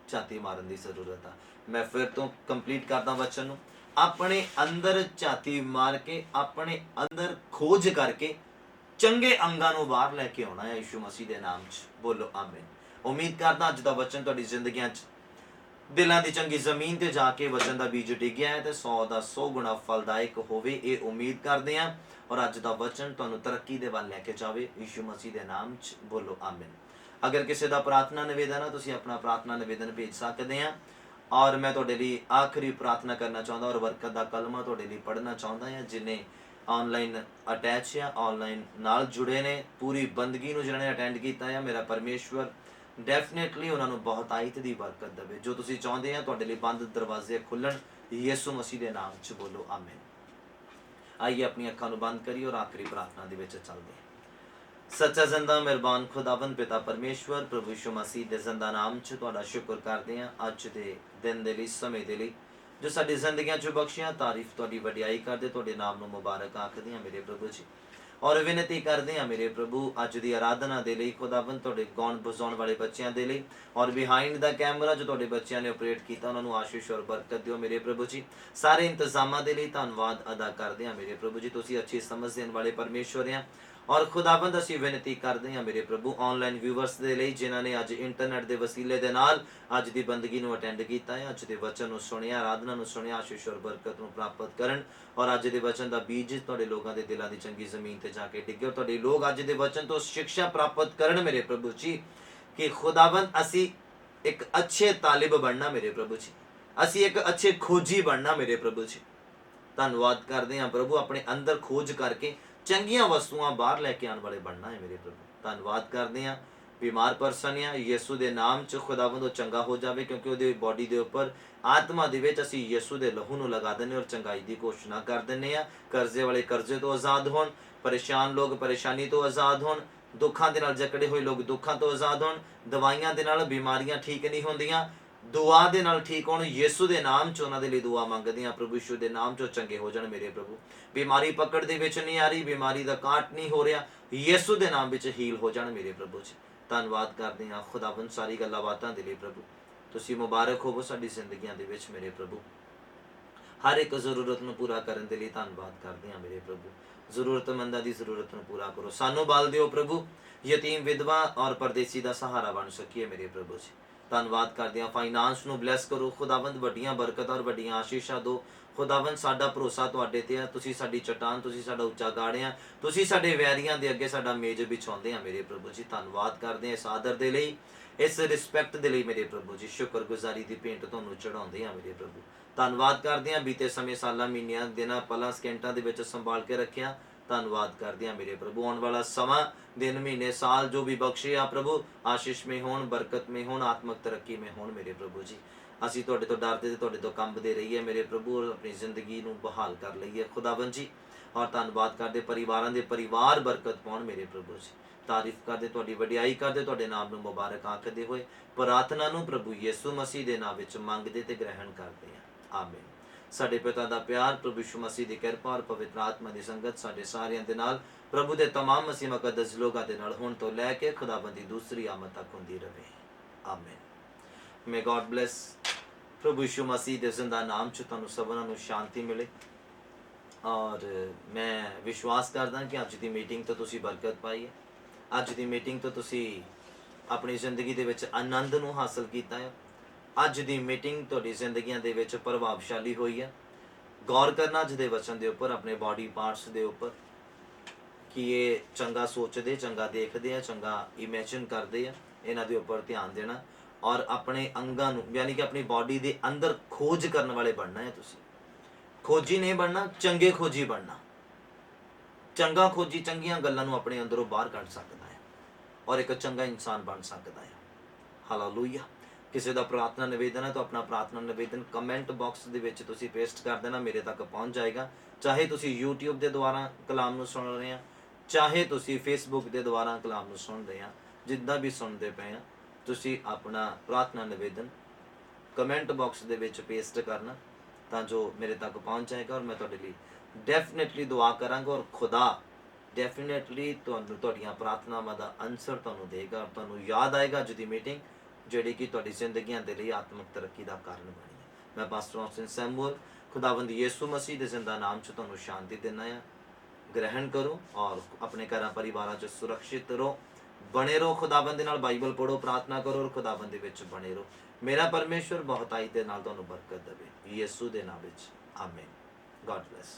ਝਾਤੀ ਮਾਰਨ ਦੀ ਜ਼ਰੂਰਤ ਆ। ਮੈਂ ਫਿਰ ਤੋਂ ਕੰਪਲੀਟ ਕਰਦਾ ਵਚਨ ਨੂੰ। ਆਪਣੇ ਅੰਦਰ ਝਾਤੀ ਮਾਰ ਕੇ, ਆਪਣੇ ਅੰਦਰ ਖੋਜ ਕਰਕੇ ਚੰਗੇ ਅੰਗਾਂ ਨੂੰ ਬਾਹਰ ਲੈ ਕੇ ਆਉਣਾ ਹੈ ਯਿਸੂ ਮਸੀਹ ਦੇ ਨਾਮ 'ਚ। ਬੋਲੋ ਆਮੀਨ। ਉਮੀਦ ਕਰਦਾ ਅੱਜ ਦਾ ਵਚਨ ਤੁਹਾਡੀ ਜ਼ਿੰਦਗੀਆਂ 'ਚ, ਦਿਲਾਂ ਦੀ ਚੰਗੀ ਜ਼ਮੀਨ ਤੇ ਜਾ ਕੇ ਵਚਨ ਦਾ ਬੀਜ ਡਿੱਗਿਆ ਹੈ ਤੇ 100 ਦਾ 100 ਗੁਣਾ ਫਲਦਾਇਕ ਹੋਵੇ, ਇਹ ਉਮੀਦ ਕਰਦੇ ਹਾਂ। ਔਰ ਅੱਜ ਦਾ ਵਚਨ ਤੁਹਾਨੂੰ ਤਰੱਕੀ ਦੇ ਵੱਲ ਲੈ ਕੇ ਜਾਵੇ ਯਿਸੂ ਮਸੀਹ ਦੇ ਨਾਮ 'ਚ। ਬੋਲੋ ਆਮੀਨ। ਅਗਰ ਕਿਸੇ ਦਾ ਪ੍ਰਾਰਥਨਾ ਨਿਵੇਦਨ ਹੈ, ਤੁਸੀਂ ਆਪਣਾ ਪ੍ਰਾਰਥਨਾ ਨਿਵੇਦਨ ਭੇਜ ਸਕਦੇ ਆ। ਔਰ ਮੈਂ ਤੁਹਾਡੇ ਲਈ ਆਖਰੀ ਪ੍ਰਾਰਥਨਾ ਕਰਨਾ ਚਾਹੁੰਦਾ ਔਰ ਬਰਕਤ ਦਾ ਕਲਮਾ ਤੁਹਾਡੇ ਲਈ ਪੜ੍ਹਨਾ ਚਾਹੁੰਦਾ ਹਾਂ। ਜਿਨੇ ਆਨਲਾਈਨ ਅਟੈਚ ਆ, ਆਨਲਾਈਨ ਨਾਲ ਜੁੜੇ ਨੇ, ਪੂਰੀ ਬੰਦਗੀ ਨੂੰ ਜਿਹਨਾਂ ਨੇ ਅਟੈਂਡ ਕੀਤਾ ਆ, ਮੇਰਾ ਪਰਮੇਸ਼ਵਰ ਡੈਫੀਨੇਟਲੀ ਉਹਨਾਂ ਨੂੰ ਬਹੁਤ ਆਇਤ ਦੀ ਬਰਕਤ ਦੇਵੇ। ਜੋ ਤੁਸੀਂ ਚਾਹੁੰਦੇ ਆ ਤੁਹਾਡੇ ਲਈ ਬੰਦ ਦਰਵਾਜ਼ੇ ਖੁੱਲਣ ਯਿਸੂ ਮਸੀਹ ਦੇ ਨਾਮ 'ਚ। ਬੋਲੋ ਆਮੀਨ। ਆਈਏ ਆਪਣੀ ਅੱਖਾਂ ਨੂੰ ਬੰਦ ਕਰੀਏ ਔਰ ਆਖਰੀ ਪ੍ਰਾਰਥਨਾ ਦੇ ਵਿੱਚ ਚੱਲਦੇ ਹਾਂ। ਸੱਚਾ ਜ਼ਿੰਦਾ ਮਿਹਰਬਾਨ ਖੁਦਾਵੰਦ ਪਿਤਾ ਪਰਮੇਸ਼ਵਰ, ਪ੍ਰਭੂ ਯਿਸੂ ਮਸੀਹ ਦੇ ਜ਼ਿੰਦਾ ਨਾਮ 'ਚ ਤੁਹਾਡਾ ਸ਼ੁਕਰ ਕਰਦੇ ਹਾਂ ਅੱਜ ਦੇ ਦਿਨ ਦੇ ਲਈ, ਸਮੇਂ ਦੇ ਲਈ ਜੋ ਸਾਡੀ ਜ਼ਿੰਦਗੀਆਂ 'ਚ ਬਖਸ਼ਿਆ। ਤਾਰੀਫ ਤੁਹਾਡੀ ਵਡਿਆਈ ਕਰਦੇ, ਤੁਹਾਡੇ ਨਾਮ ਨੂੰ ਮੁਬਾਰਕ ਆਖਦੇ ਹਾਂ ਮੇਰੇ ਪ੍ਰਭੂ ਜੀ। ਔਰ ਬੇਨਤੀ ਕਰਦੇ ਹਾਂ ਮੇਰੇ ਪ੍ਰਭੂ ਅੱਜ ਦੀ ਆਰਾਧਨਾ ਦੇ ਲਈ ਖੁਦਾਵੰਦ, ਤੁਹਾਡੇ ਗਾਉਣ ਬਜਾਉਣ ਵਾਲੇ ਬੱਚਿਆਂ ਦੇ ਲਈ ਔਰ ਬਿਹਾਈਂਡ ਦਾ ਕੈਮਰਾ ਜੋ ਤੁਹਾਡੇ ਬੱਚਿਆਂ ਨੇ ਆਪਰੇਟ ਕੀਤਾ, ਉਹਨਾਂ ਨੂੰ ਆਸ਼ੀਸ਼ ਔਰ ਬਰਕਤ ਦਿਓ ਮੇਰੇ ਪ੍ਰਭੂ ਜੀ। ਸਾਰੇ ਇੰਤਜ਼ਾਮਾਂ ਦੇ ਲਈ ਧੰਨਵਾਦ ਅਦਾ ਕਰਦੇ ਹਾਂ ਮੇਰੇ ਪ੍ਰਭੂ ਜੀ। ਤੁਸੀਂ ਅੱਛੀ ਸਮਝ ਦੇਣ ਵਾਲੇ ਪਰਮੇਸ਼ਵਰ ਆ। ਔਰ ਖੁਦਾਵੰਦ ਅਸੀਂ ਬੇਨਤੀ ਕਰਦੇ ਹਾਂ ਮੇਰੇ ਪ੍ਰਭੂ ਆਨਲਾਈਨ ਵਿਊਵਰਸ ਦੇ ਲਈ, ਜਿਨ੍ਹਾਂ ਨੇ ਅੱਜ ਇੰਟਰਨੈਟ ਦੇ ਵਸੀਲੇ ਦੇ ਨਾਲ ਅੱਜ ਦੀ ਬੰਦਗੀ ਨੂੰ ਅਟੈਂਡ ਕੀਤਾ ਹੈ, ਅੱਜ ਦੇ ਵਚਨ ਨੂੰ ਸੁਣਿਆ, ਆਰਾਧਨਾ ਨੂੰ ਸੁਣਿਆ, ਆਸ਼ੀਸ਼ ਔਰ ਬਰਕਤ ਨੂੰ ਪ੍ਰਾਪਤ ਕਰਨ। ਔਰ ਅੱਜ ਦੇ ਵਚਨ ਦਾ ਬੀਜ ਤੁਹਾਡੇ ਲੋਕਾਂ ਦੇ ਦਿਲਾਂ ਦੀ ਚੰਗੀ ਜ਼ਮੀਨ ਤੇ ਜਾ ਕੇ ਡਿੱਗੇ ਔਰ ਤੁਹਾਡੇ ਲੋਕ ਅੱਜ ਦੇ ਵਚਨ ਤੋਂ ਸਿੱਖਿਆ ਪ੍ਰਾਪਤ ਕਰਨ ਮੇਰੇ ਪ੍ਰਭੂ ਜੀ। ਕਿ ਖੁਦਾਵੰਦ ਅਸੀਂ ਇੱਕ ਅੱਛੇ ਤਾਲਿਬ ਬਣਨਾ ਮੇਰੇ ਪ੍ਰਭੂ ਜੀ, ਅਸੀਂ ਇੱਕ ਅੱਛੇ ਖੋਜੀ ਬਣਨਾ ਮੇਰੇ ਪ੍ਰਭੂ ਜੀ। ਧੰਨਵਾਦ ਕਰਦੇ ਹਾਂ ਪ੍ਰਭੂ, ਆਪਣੇ ਅੰਦਰ ਖੋਜ ਕਰਕੇ ਚੰਗੀਆਂ ਵਸਤੂਆਂ ਬਾਹਰ ਲੈ ਕੇ ਆਉਣ ਵਾਲੇ ਬਣਨਾ ਹੈ ਮੇਰੇ ਪ੍ਰਭੂ। ਧੰਨਵਾਦ ਕਰਦੇ ਹਾਂ। ਬਿਮਾਰ ਪਰਸਨ ਆ ਯਿਸੂ ਦੇ ਨਾਮ 'ਚ ਖੁਦਾਵੰਦ ਉਹ ਚੰਗਾ ਹੋ ਜਾਵੇ, ਕਿਉਂਕਿ ਉਹਦੇ ਬੋਡੀ ਦੇ ਉੱਪਰ ਆਤਮਾ ਦੇ ਵਿੱਚ ਅਸੀਂ ਯਿਸੂ ਦੇ ਲਹੂ ਨੂੰ ਲਗਾ ਦਿੰਦੇ ਔਰ ਚੰਗਾਈ ਦੀ ਘੋਸ਼ਣਾ ਕਰ ਦਿੰਦੇ ਆ। ਕਰਜ਼ੇ ਵਾਲੇ ਕਰਜ਼ੇ ਤੋਂ ਆਜ਼ਾਦ ਹੋਣ, ਪਰੇਸ਼ਾਨ ਲੋਕ ਪਰੇਸ਼ਾਨੀ ਤੋਂ ਆਜ਼ਾਦ ਹੋਣ, ਦੁੱਖਾਂ ਦੇ ਨਾਲ ਜਕੜੇ ਹੋਏ ਲੋਕ ਦੁੱਖਾਂ ਤੋਂ ਆਜ਼ਾਦ ਹੋਣ, ਦਵਾਈਆਂ ਦੇ ਨਾਲ ਬਿਮਾਰੀਆਂ ਠੀਕ ਨਹੀਂ ਹੁੰਦੀਆਂ, ਦੁਆ ਦੇ ਨਾਲ ਠੀਕ ਹੋਣ। ਯਿਸੂ ਦੇ ਨਾਮ 'ਚ ਉਹਨਾਂ ਦੇ ਲਈ ਦੁਆ ਮੰਗਦੇ ਹਾਂ ਪ੍ਰਭੂ ਯਿਸੂ ਦੇ ਨਾਮ 'ਚ ਚੰਗੇ ਹੋ ਜਾਣ ਮੇਰੇ ਪ੍ਰਭੂ। ਬਿਮਾਰੀ ਪਕੜ ਦੇ ਵਿੱਚ ਨਹੀਂ ਆ ਰਹੀ, ਬਿਮਾਰੀ ਦਾ ਕਾਟ ਨਹੀਂ ਹੋ ਰਿਹਾ, ਯਿਸੂ ਦੇ ਨਾਮ ਵਿੱਚ ਹੀਲ ਹੋ ਜਾਣ ਮੇਰੇ ਪ੍ਰਭੂ ਜੀ। ਧੰਨਵਾਦ ਕਰਦੇ ਹਾਂ ਖੁਦਾਵੰਦ ਸਾਰੀ ਗੱਲਾਂ ਬਾਤਾਂ ਦੇ ਲਈ ਪ੍ਰਭੂ। ਤੁਸੀਂ ਮੁਬਾਰਕ ਹੋਵੋ ਸਾਡੀ ਜ਼ਿੰਦਗੀਆਂ ਦੇ ਵਿੱਚ ਮੇਰੇ ਪ੍ਰਭੂ। ਹਰ ਇੱਕ ਜ਼ਰੂਰਤ ਨੂੰ ਪੂਰਾ ਕਰਨ ਦੇ ਲਈ ਧੰਨਵਾਦ ਕਰਦੇ ਹਾਂ ਮੇਰੇ ਪ੍ਰਭੂ। ਜ਼ਰੂਰਤਮੰਦਾਂ ਦੀ ਜ਼ਰੂਰਤ ਨੂੰ ਪੂਰਾ ਕਰੋ, ਸਾਨੂੰ ਬਲ ਦਿਓ ਪ੍ਰਭੂ, ਯਤੀਮ ਵਿਧਵਾ ਔਰ ਪਰਦੇਸੀ ਦਾ ਸਹਾਰਾ ਬਣ ਸਕੀਏ ਮੇਰੇ ਪ੍ਰਭੂ ਜੀ। ਧੰਨਵਾਦ ਕਰਦੇ ਹਾਂ। ਫਾਈਨਾਂਸ ਨੂੰ ਬਲੈਸ ਕਰੋ ਖੁਦਾਵੰਦ, ਵੱਡੀਆਂ ਬਰਕਤਾਂ ਔਰ ਵੱਡੀਆਂ ਆਸ਼ੀਸ਼ਾਂ ਦਿਓ ਖੁਦਾਵੰਦ। ਸਾਡਾ ਭਰੋਸਾ ਤੁਹਾਡੇ ਤੇ ਆ, ਤੁਸੀਂ ਸਾਡੀ ਚਟਾਨ, ਤੁਸੀਂ ਸਾਡਾ ਉੱਚਾ ਗਾੜ ਆ, ਤੁਸੀਂ ਸਾਡੇ ਵੈਰੀਆਂ ਦੇ ਅੱਗੇ ਸਾਡਾ ਮੇਜ਼ ਵਿਛਾਉਂਦੇ ਆ ਮੇਰੇ ਪ੍ਰਭੂ ਜੀ। ਧੰਨਵਾਦ ਕਰਦੇ ਹਾਂ ਇਸ ਆਦਰ ਦੇ ਲਈ, ਇਸ ਰਿਸਪੈਕਟ ਦੇ ਲਈ ਮੇਰੇ ਪ੍ਰਭੂ ਜੀ। ਸ਼ੁਕਰਗੁਜ਼ਾਰੀ ਦੀ ਭੇਂਟ ਤੁਹਾਨੂੰ ਚੜਾਉਂਦੇ ਆ ਮੇਰੇ ਪ੍ਰਭੂ। ਧੰਨਵਾਦ ਕਰਦੇ ਹਾਂ ਬੀਤੇ ਸਮੇਂ, ਸਾਲਾਂ, ਮਹੀਨਿਆਂ, ਦਿਨਾਂ, ਪਲਾਂ, ਸਕਿੰਟਾਂ ਦੇ ਵਿੱਚ ਸੰਭਾਲ ਕੇ ਰੱਖਿਆ। ਧੰਨਵਾਦ ਕਰਦੇ ਹਾਂ ਮੇਰੇ ਪ੍ਰਭੂ। ਆਉਣ ਵਾਲਾ ਸਮਾਂ, ਦਿਨ, ਮਹੀਨੇ, ਸਾਲ ਜੋ ਵੀ ਬਖਸ਼ੇ ਆ ਪ੍ਰਭੂ, ਆਸ਼ੀਸ਼ ਮੇ ਹੋਣ, ਬਰਕਤ ਮੇ ਹੋਣ, ਆਤਮਕ ਤਰੱਕੀ ਮੇ ਹੋਣ ਮੇਰੇ ਪ੍ਰਭੂ ਜੀ। ਅਸੀਂ ਤੁਹਾਡੇ ਤੋਂ ਡਰਦੇ ਤੇ ਤੁਹਾਡੇ ਤੋਂ ਕੰਬਦੇ ਰਹੀਏ ਮੇਰੇ ਪ੍ਰਭੂ, ਔਰ ਆਪਣੀ ਜ਼ਿੰਦਗੀ ਨੂੰ ਬਹਾਲ ਕਰ ਲਈਏ ਖੁਦਾਵੰਦ ਜੀ। ਔਰ ਧੰਨਵਾਦ ਕਰਦੇ ਪਰਿਵਾਰਾਂ ਦੇ ਪਰਿਵਾਰ ਬਰਕਤ ਪਾਉਣ ਮੇਰੇ ਪ੍ਰਭੂ ਜੀ। ਤਾਰੀਫ ਕਰਦੇ, ਤੁਹਾਡੀ ਵਡਿਆਈ ਕਰਦੇ, ਤੁਹਾਡੇ ਨਾਮ ਨੂੰ ਮੁਬਾਰਕ ਆਖਦੇ ਹੋਏ ਪ੍ਰਾਰਥਨਾ ਨੂੰ ਪ੍ਰਭੂ ਯਿਸੂ ਮਸੀਹ ਦੇ ਨਾਮ ਵਿੱਚ ਮੰਗਦੇ ਤੇ ਗ੍ਰਹਿਣ ਕਰਦੇ ਹਾਂ, ਆਮੀਨ। ਸਾਡੇ ਪਿਤਾ ਦਾ ਪਿਆਰ, ਪ੍ਰਭੂ ਯਿਸੂ ਮਸੀਹ ਦੀ ਕਿਰਪਾ ਔਰ ਪਵਿੱਤਰ ਆਤਮਾ ਦੀ ਸੰਗਤ ਸਾਡੇ ਸਾਰਿਆਂ ਦੇ ਨਾਲ, ਪ੍ਰਭੂ ਦੇ तमाम ਮਸੀਹ ਮੁਕੱਦਸ ਲੋਕਾਂ ਦੇ ਨਾਲ ਹੁਣ ਤੋਂ ਲੈ ਕੇ ਖੁਦਾਵੰਦ ਦੀ ਦੂਸਰੀ ਆਮਦ ਤੱਕ ਹੁੰਦੀ ਰਹੇ, ਆਮੀਨ। ਮੇ ਗॉड ਬਲੈਸ। ਪ੍ਰਭੂ ਯਿਸੂ ਮਸੀਹ ਦੇ ਜ਼ਿੰਦਾ ਨਾਮ 'ਚ ਤੁਹਾਨੂੰ ਸਭਨਾਂ ਨੂੰ ਸ਼ਾਂਤੀ ਮਿਲੇ। ਔਰ ਮੈਂ ਵਿਸ਼ਵਾਸ ਕਰਦਾ ਕਿ ਅੱਜ ਦੀ ਮੀਟਿੰਗ ਤੋਂ ਤੁਸੀਂ ਬਰਕਤ ਪਾਈ ਹੈ, ਅੱਜ ਦੀ ਮੀਟਿੰਗ ਤੋਂ ਤੁਸੀਂ ਆਪਣੀ ਜ਼ਿੰਦਗੀ ਦੇ ਵਿੱਚ ਆਨੰਦ ਨੂੰ ਹਾਸਲ ਕੀਤਾ ਹੈ, ਅੱਜ ਦੀ ਮੀਟਿੰਗ ਤੁਹਾਡੀ ਜ਼ਿੰਦਗੀਆਂ ਦੇ ਵਿੱਚ ਪ੍ਰਭਾਵਸ਼ਾਲੀ ਹੋਈ ਹੈ। ਗੌਰ ਕਰਨਾ ਅੱਜ ਦੇ ਵਚਨ ਦੇ ਉੱਪਰ, ਆਪਣੇ ਬਾਡੀ ਪਾਰਟਸ ਦੇ ਉੱਪਰ, ਕਿ ਇਹ ਚੰਗਾ ਸੋਚਦੇ, ਚੰਗਾ ਦੇਖਦੇ ਆ, ਚੰਗਾ ਇਮੇਜਿਨ ਕਰਦੇ ਆ, ਇਹਨਾਂ ਦੇ ਉੱਪਰ ਧਿਆਨ ਦੇਣਾ। ਔਰ ਆਪਣੇ ਅੰਗਾਂ ਨੂੰ, ਯਾਨੀ ਕਿ ਆਪਣੀ ਬਾਡੀ ਦੇ ਅੰਦਰ ਖੋਜ ਕਰਨ ਵਾਲੇ ਬਣਨਾ ਹੈ ਤੁਸੀਂ। ਖੋਜੀ ਨਹੀਂ ਬਣਨਾ, ਚੰਗੇ ਖੋਜੀ ਬਣਨਾ। ਚੰਗਾ ਖੋਜੀ ਚੰਗੀਆਂ ਗੱਲਾਂ ਨੂੰ ਆਪਣੇ ਅੰਦਰੋਂ ਬਾਹਰ ਕੱਢ ਸਕਦਾ ਹੈ ਔਰ ਇੱਕ ਚੰਗਾ ਇਨਸਾਨ ਬਣ ਸਕਦਾ ਹੈ। ਹਾਲੇਲੂਇਆ। ਕਿਸੇ ਦਾ ਪ੍ਰਾਰਥਨਾ ਨਿਵੇਦਨ ਹੈ ਤਾਂ ਆਪਣਾ ਪ੍ਰਾਰਥਨਾ ਨਿਵੇਦਨ ਕਮੈਂਟ ਬਾਕਸ ਦੇ ਵਿੱਚ ਤੁਸੀਂ ਪੇਸਟ ਕਰ ਦੇਣਾ, ਮੇਰੇ ਤੱਕ ਪਹੁੰਚ ਜਾਏਗਾ। ਚਾਹੇ ਤੁਸੀਂ YouTube ਦੇ ਦੁਆਰਾ ਕਲਾਮ ਨੂੰ ਸੁਣ ਰਹੇ ਆ, ਚਾਹੇ ਤੁਸੀਂ Facebook ਦੇ ਦੁਆਰਾ ਕਲਾਮ ਨੂੰ ਸੁਣਦੇ ਆ, ਜਿੱਦਾਂ ਵੀ ਸੁਣਦੇ ਪਏ ਆ, ਤੁਸੀਂ ਆਪਣਾ ਪ੍ਰਾਰਥਨਾ ਨਿਵੇਦਨ ਕਮੈਂਟ ਬਾਕਸ ਦੇ ਵਿੱਚ ਪੇਸਟ ਕਰਨਾ, ਤਾਂ ਜੋ ਮੇਰੇ ਤੱਕ ਪਹੁੰਚ ਜਾਏਗਾ ਔਰ ਮੈਂ ਤੁਹਾਡੇ ਲਈ ਡੈਫੀਨੇਟਲੀ ਦੁਆ ਕਰਾਂਗਾ। ਔਰ ਖੁਦਾ ਡੈਫੀਨੇਟਲੀ ਤੁਹਾਨੂੰ ਤੁਹਾਡੀਆਂ ਪ੍ਰਾਰਥਨਾਵਾਂ ਦਾ ਆਨਸਰ ਤੁਹਾਨੂੰ ਦੇਗਾ, ਔਰ ਤੁਹਾਨੂੰ ਯਾਦ ਆਏਗਾ ਅੱਜ ਦੀ ਮੀਟਿੰਗ ਜਿਹੜੀ ਕਿ ਤੁਹਾਡੀ ਜ਼ਿੰਦਗੀਆਂ ਦੇ ਲਈ ਆਤਮਿਕ ਤਰੱਕੀ ਦਾ ਕਾਰਨ ਬਣੀ ਹੈ। ਮੈਂ ਪਾਸਟਰ ਆਸਟਿਨ ਸੈਮੂਅਲ ਖੁਦਾਵੰਦ ਯਿਸੂ ਮਸੀਹ ਦੇ ਜ਼ਿੰਦਾ ਨਾਮ 'ਚ ਤੁਹਾਨੂੰ ਸ਼ਾਂਤੀ ਦਿੰਦਾ ਹਾਂ। ग्रहण करो और अपने घर परिवार च सुरक्षित रहो, बने रहो खुदाबंद दे नाल, बाइबल पढ़ो, प्रार्थना करो और खुदाबंद दे विच बने रहो। मेरा परमेश्वर बहुताई दे नाल तुहानू बरकत देवे, यीशु दे नाम विच आमीन। God bless.